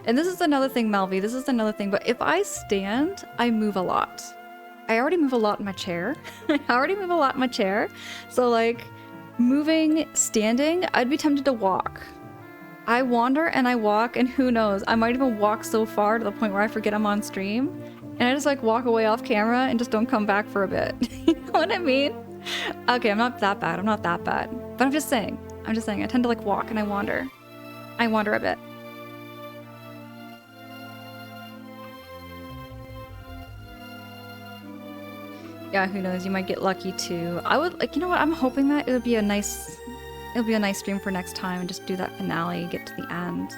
And this is another thing, Melvy. This is another thing. But if I stand, I move a lot. I already move a lot in my chair. So like, standing, I'd be tempted to walk. I wander and I walk, and who knows, I might even walk so far to the point where I forget I'm on stream. And I just like walk away off camera and just don't come back for a bit. You know what I mean? Okay, I'm not that bad. But I'm just saying, I tend to like walk and I wander. I wander a bit. Yeah, who knows, you might get lucky too. I would, like, you know what, I'm hoping that it'll be a nice stream for next time and just do that finale, get to the end.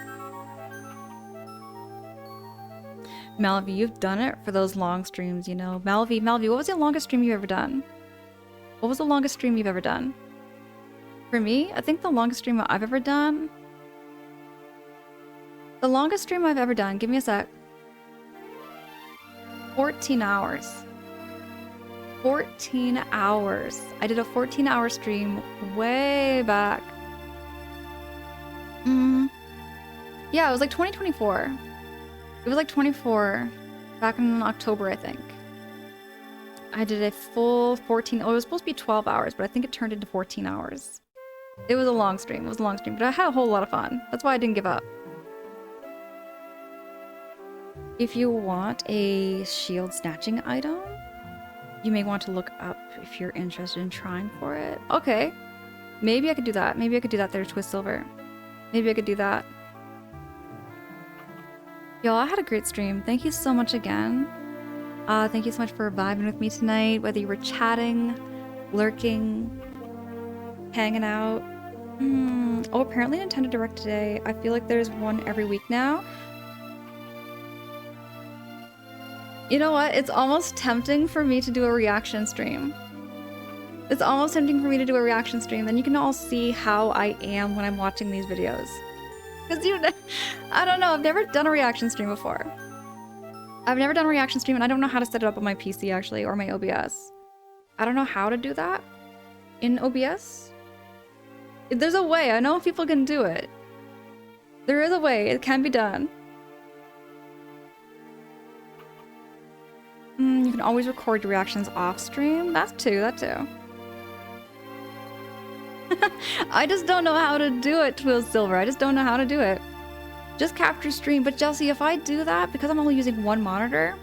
Malvy, you've done it for those long streams, you know. Malvy, what was the longest stream you've ever done? What was the longest stream you've ever done? For me, I think the longest stream I've ever done... give me a sec. 14 hours. 14 hours. I did a 14-hour stream way back. Yeah, it was like 2024. It was like 24, back in October, I think. I did a full 14, oh, it was supposed to be 12 hours, but I think it turned into 14 hours. It was a long stream, but I had a whole lot of fun. That's why I didn't give up. If you want a shield snatching item, you may want to look up if you're interested in trying for it. Okay. Maybe I could do that. Maybe I could do that there, Twist Silver. Maybe I could do that. Y'all, I had a great stream. Thank you so much again. Thank you so much for vibing with me tonight, whether you were chatting, lurking, hanging out. Oh, apparently Nintendo Direct today. I feel like there's one every week now. You know what? It's almost tempting for me to do a reaction stream. Then you can all see how I am when I'm watching these videos. Because I don't know, I've never done a reaction stream before. And I don't know how to set it up on my PC actually, or my OBS. I don't know how to do that in OBS. There's a way, I know people can do it. There is a way, it can be done. You can always record your reactions off stream. That too. I just don't know how to do it, Twill Silver. I just don't know how to do it. Just capture stream. But Jesse, if I do that, because I'm only using one monitor,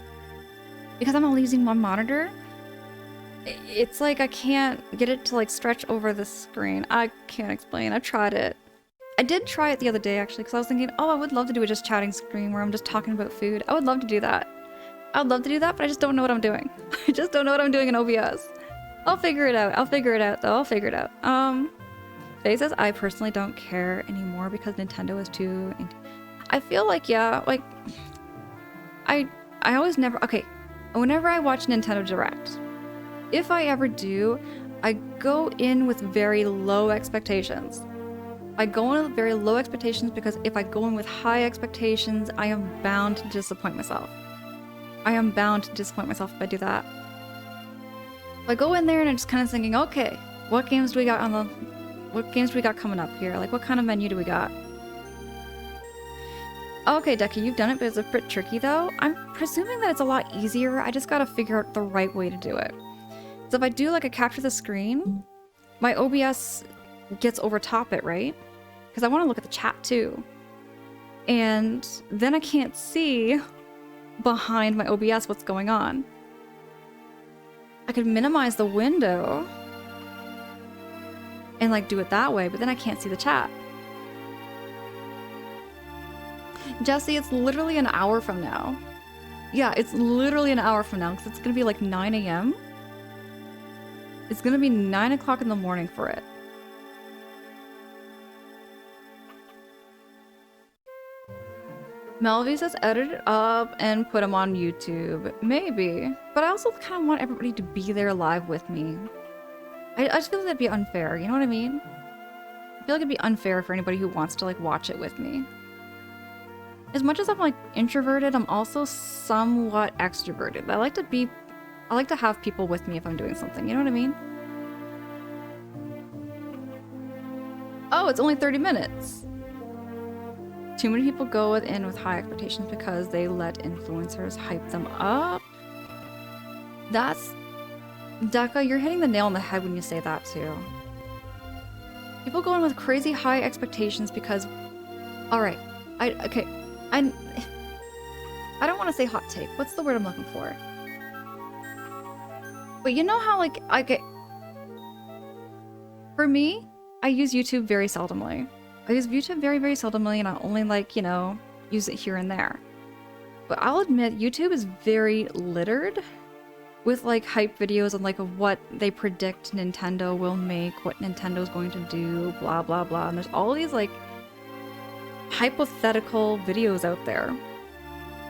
It's like I can't get it to like stretch over the screen. I can't explain. I tried it. I did try it the other day actually because I was thinking, oh, I would love to do a just chatting screen where I'm just talking about food. I would love to do that. I would love to do that, but I just don't know what I'm doing. I just don't know what I'm doing in OBS. I'll figure it out. I'll figure it out though. I'll figure it out. Faye says, I personally don't care anymore because Nintendo is too... I feel like, yeah, like... I always never... Okay, whenever I watch Nintendo Direct, if I ever do, I go in with very low expectations. I go in with very low expectations because if I go in with high expectations, I am bound to disappoint myself. I am bound to disappoint myself if I do that. I go in there and I'm just kind of thinking, okay, what games do we got coming up here? Like, what kind of menu do we got? Okay, Decky, you've done it, but it's a bit tricky though. I'm presuming that it's a lot easier. I just gotta figure out the right way to do it. So if I do like a capture the screen, my OBS gets over top it, right? Because I want to look at the chat too. And then I can't see behind my OBS what's going on. I could minimize the window and like do it that way, but then I can't see the chat. Jesse, it's literally an hour from now. Yeah, it's literally an hour from now because it's gonna be like 9 a.m. It's gonna be 9 o'clock in the morning for it. Melvie says edit it up and put them on YouTube. Maybe. But I also kind of want everybody to be there live with me. I just feel like that'd be unfair, you know what I mean? I feel like it'd be unfair for anybody who wants to like watch it with me. As much as I'm like introverted, I'm also somewhat extroverted. I like to have people with me if I'm doing something, you know what I mean? Oh, it's only 30 minutes. Too many people go in with high expectations because they let influencers hype them up. That's... Deka, you're hitting the nail on the head when you say that too. People go in with crazy high expectations because... Alright, okay. I don't want to say hot take. What's the word I'm looking for? But you know how like, for me, I use YouTube very seldomly. I use YouTube very, very seldomly, and I only like, you know, use it here and there. But I'll admit, YouTube is very littered with like hype videos and like of what they predict Nintendo will make, what Nintendo's going to do, blah, blah, blah. And there's all these like hypothetical videos out there.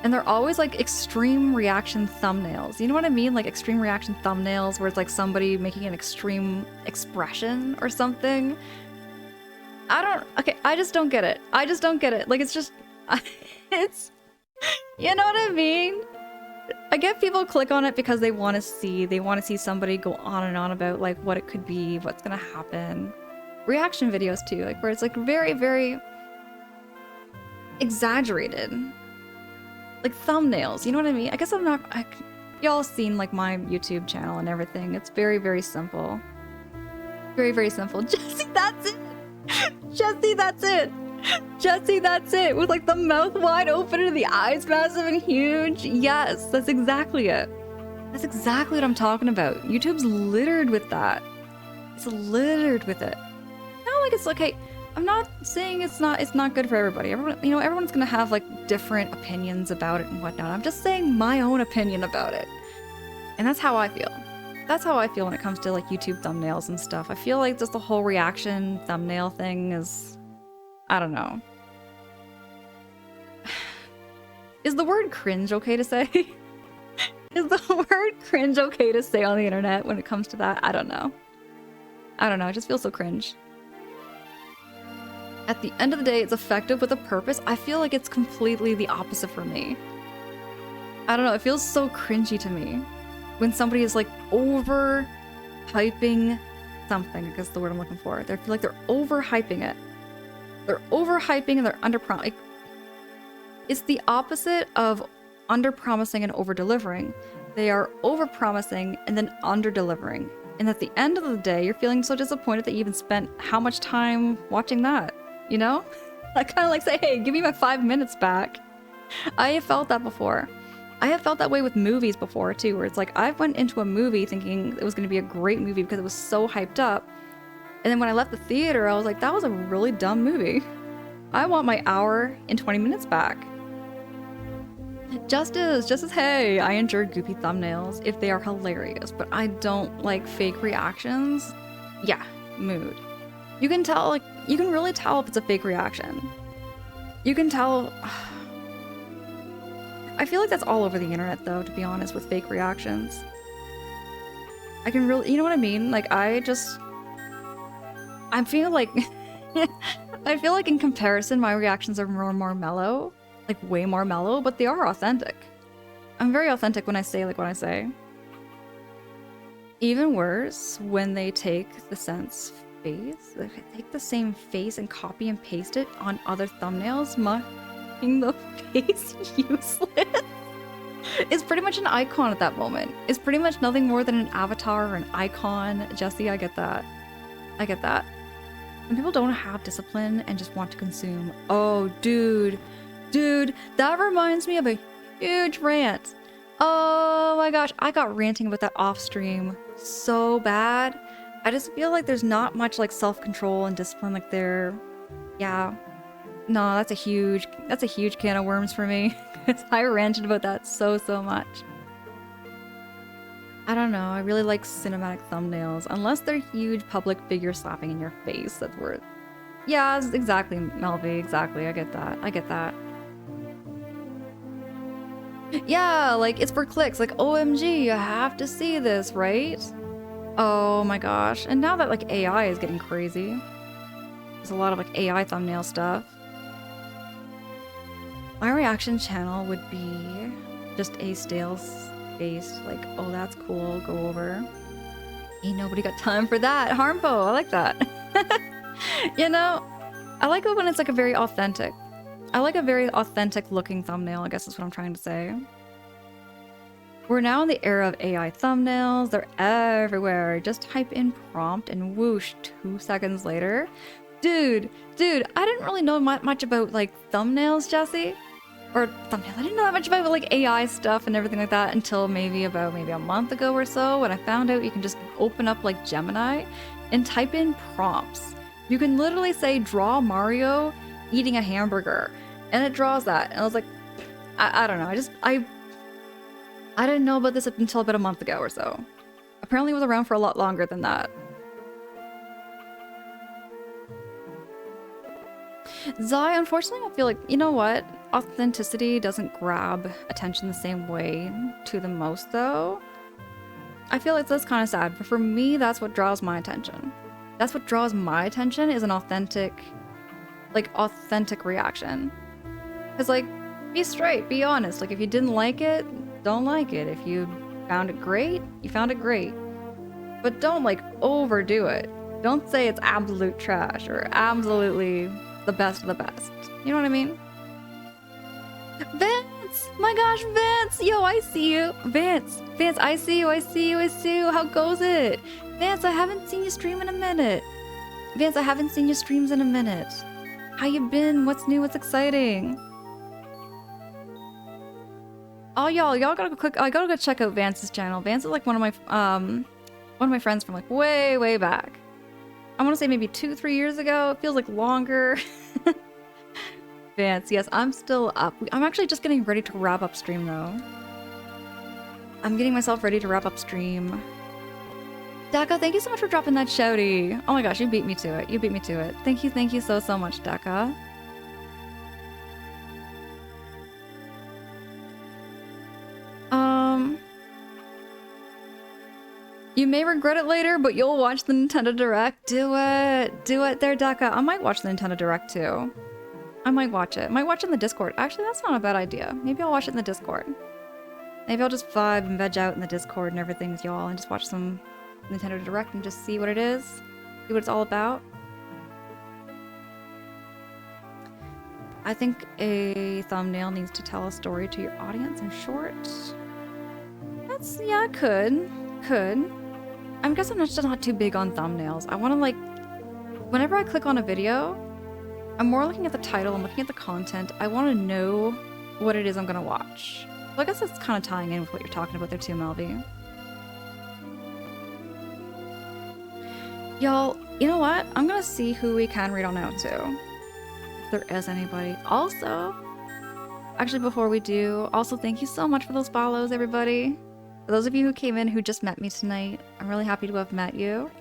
And they're always like extreme reaction thumbnails. You know what I mean? Like extreme reaction thumbnails where it's like somebody making an extreme expression or something. I just don't get it. I just don't get it. Like, it's just, it's, you know what I mean? I get people click on it because they want to see somebody go on and on about like what it could be, what's gonna happen. Reaction videos too, like where it's like very, very exaggerated. Like thumbnails, you know what I mean? I guess y'all seen like my YouTube channel and everything. It's very, very simple. Very, very simple. Jesse, that's it! Jesse, that's it! Jesse, that's it! With like the mouth wide open and the eyes massive and huge. Yes, that's exactly it. That's exactly what I'm talking about. YouTube's littered with that. It's littered with it. Not like it's like, hey, I'm not saying it's not good for everybody. Everyone, you know, everyone's gonna have like different opinions about it and whatnot. I'm just saying my own opinion about it. And that's how I feel. That's how I feel when it comes to like YouTube thumbnails and stuff. I feel like just the whole reaction thumbnail thing is, I don't know. Is the word cringe okay to say? Is the word cringe okay to say on the internet when it comes to that? I don't know. I don't know, it just feels so cringe. At the end of the day, it's effective with a purpose. I feel like it's completely the opposite for me. I don't know, it feels so cringy to me. When somebody is like over hyping something, I guess the word I'm looking for. They feel like they're over hyping it. They're over hyping and they're under promising. It's the opposite of under promising and over delivering. They are over promising and then under delivering. And at the end of the day, you're feeling so disappointed that you even spent how much time watching that, you know? I kind of like say, hey, give me my 5 minutes back. I have felt that before. I have felt that way with movies before too, where it's like I went into a movie thinking it was going to be a great movie because it was so hyped up. And then when I left the theater, I was like, that was a really dumb movie. I want my hour and 20 minutes back. Just as, hey, I enjoy goofy thumbnails if they are hilarious, but I don't like fake reactions. Yeah, mood. You can tell, like, you can really tell if it's a fake reaction. You can tell. I feel like that's all over the internet though, to be honest, with fake reactions. I can really, you know what I mean? Like, I feel like, I feel like in comparison, my reactions are more mellow. Like, way more mellow, but they are authentic. I'm very authentic when I say like what I say. Even worse, when they take the Sense face, they take the same face and copy and paste it on other thumbnails, making the face useless. It's pretty much an icon at that moment. It's pretty much nothing more than an avatar or an icon. Jesse, I get that. I get that. When people don't have discipline and just want to consume. Oh, dude, that reminds me of a huge rant. Oh my gosh, I got ranting about that off stream so bad. I just feel like there's not much like self-control and discipline like there. Yeah. No, that's a huge can of worms for me. I ranted about that so much. I don't know, I really like cinematic thumbnails. Unless they're huge public figure slapping in your face, that's worth. Yeah, exactly, Melvy, exactly. I get that. Yeah, like, it's for clicks. Like, OMG, you have to see this, right? Oh my gosh. And now that, like, AI is getting crazy. There's a lot of, like, AI thumbnail stuff. My reaction channel would be just a stale face, like, oh, that's cool, go over. Ain't nobody got time for that. Harmful, I like that. You know, I like it when it's, like, a very authentic. I like a very authentic looking thumbnail, I guess is what I'm trying to say. We're now in the era of AI thumbnails. They're everywhere. Just type in prompt and whoosh, 2 seconds later. Dude, I didn't really know much about like thumbnails, Jesse. Or thumbnails. I didn't know that much about like AI stuff and everything like that until maybe a month ago or so, when I found out you can just open up like Gemini and type in prompts. You can literally say, draw Mario eating a hamburger, and it draws that. And I was like, I don't know. I didn't know about this until about a month ago or so. Apparently it was around for a lot longer than that. Zai, unfortunately, I feel like, you know what? Authenticity doesn't grab attention the same way to the most, though. I feel like that's kind of sad, but for me, that's what draws my attention. That's what draws my attention, is an authentic reaction. Because, like, be straight, be honest. Like, if you didn't like it, don't like it. If you found it great, you found it great. But don't, like, overdo it. Don't say it's absolute trash or absolutely the best of the best. You know what I mean? Vance! My gosh, Vance! Yo, I see you! Vance, I see you! How goes it? Vance, I haven't seen you stream in a minute. Vance, I haven't seen your streams in a minute. How you been? What's new? What's exciting? Oh, y'all gotta go click. I gotta go check out Vance's channel. Vance is like one of my friends from like way back. I want to say maybe 2-3 years ago. It feels like longer. Vance, yes, I'm still up. I'm actually just getting ready to wrap up stream though. I'm getting myself ready to wrap up stream. Daka, thank you so much for dropping that shouty. Oh my gosh, you beat me to it. You beat me to it. Thank you so much, Daka. You may regret it later, but you'll watch the Nintendo Direct. Do it there, Daka. I might watch the Nintendo Direct too. I might watch it. I might watch it in the Discord. Actually, that's not a bad idea. Maybe I'll watch it in the Discord. Maybe I'll just vibe and veg out in the Discord and everything with y'all and just watch some Nintendo Direct and just see what it is. See what it's all about. I think a thumbnail needs to tell a story to your audience in short. Yeah, could. I guess I'm just not too big on thumbnails. I want to, like, whenever I click on a video, I'm more looking at the title, I'm looking at the content. I want to know what it is I'm going to watch. Well, I guess it's kind of tying in with what you're talking about there too, Melvy. Y'all, you know what? I'm gonna see who we can read on out to. If there is anybody. Also, actually before we do, also thank you so much for those follows, everybody. For those of you who came in who just met me tonight, I'm really happy to have met you.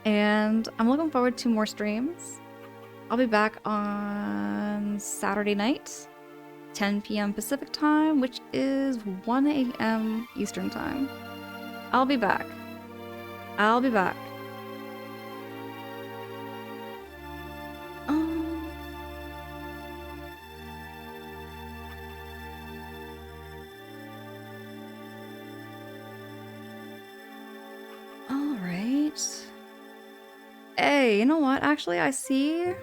And I'm looking forward to more streams. I'll be back on Saturday night, 10 p.m. Pacific time, which is 1 a.m. Eastern time. I'll be back. I'll be back. All right. Hey, you know what? Actually, I see.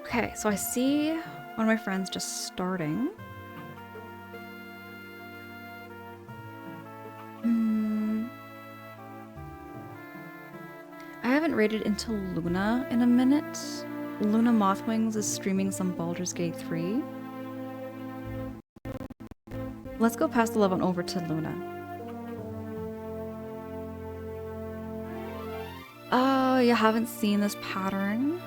Okay, so I see one of my friends just starting. I haven't raided into Luna in a minute. Luna Mothwings is streaming some Baldur's Gate 3. Let's go past the level over to Luna. Oh, you haven't seen this pattern?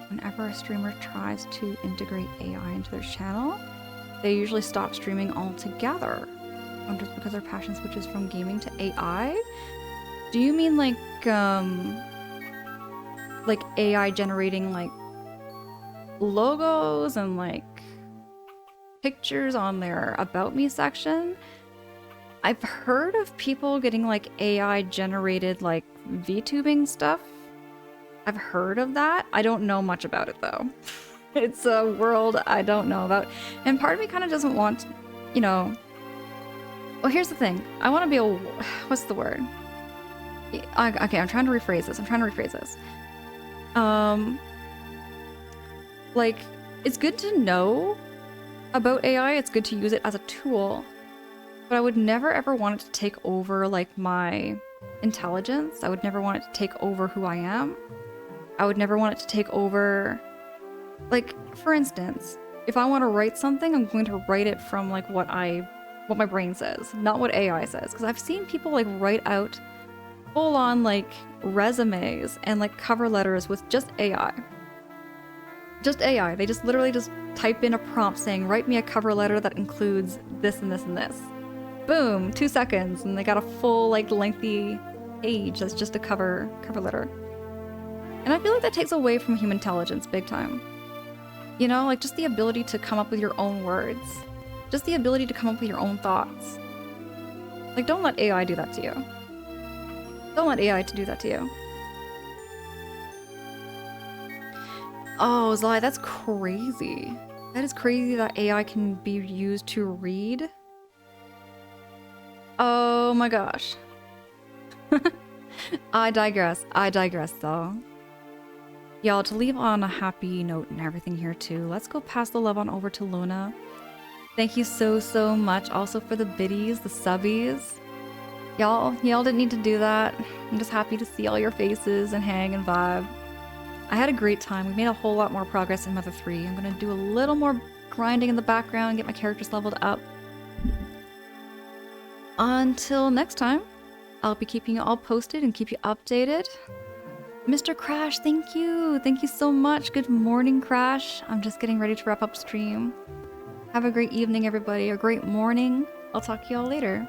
Whenever a streamer tries to integrate AI into their channel, they usually stop streaming altogether. Just because their passion switches from gaming to AI? Do you mean like AI generating like logos and like pictures on their About Me section? I've heard of people getting like AI generated like VTubing stuff. I've heard of that. I don't know much about it though. It's a world I don't know about. And part of me kind of doesn't want, you know... Well, here's the thing. I want to be a... What's the word? Okay, I'm trying to rephrase this. Like, it's good to know about AI. It's good to use it as a tool. But I would never ever want it to take over, like, my intelligence. I would never want it to take over who I am. I would never want it to take over... Like, for instance, if I want to write something, I'm going to write it from, like, what my brain says, not what AI says. Because I've seen people, like, write out full-on, like, resumes and, like, cover letters with just AI. Just AI. They just literally just type in a prompt saying, write me a cover letter that includes this and this and this. Boom! 2 seconds, and they got a full, like, lengthy page that's just a cover letter. And I feel like that takes away from human intelligence big time. You know, like, just the ability to come up with your own words. Just the ability to come up with your own thoughts. Like, don't let AI do that to you. Don't let AI do that to you. Oh, Zai, that's crazy. That is crazy that AI can be used to read. Oh my gosh. I digress though. Y'all, to leave on a happy note and everything here too, let's go pass the love on over to Luna. Thank you so much also for the biddies, the subbies. Y'all didn't need to do that. I'm just happy to see all your faces and hang and vibe. I had a great time. We made a whole lot more progress in Mother 3. I'm gonna do a little more grinding in the background, get my characters leveled up. Until next time, I'll be keeping you all posted and keep you updated. Mr. Crash, thank you. Thank you so much. Good morning, Crash. I'm just getting ready to wrap up stream. Have a great evening, everybody. A great morning. I'll talk to you all later.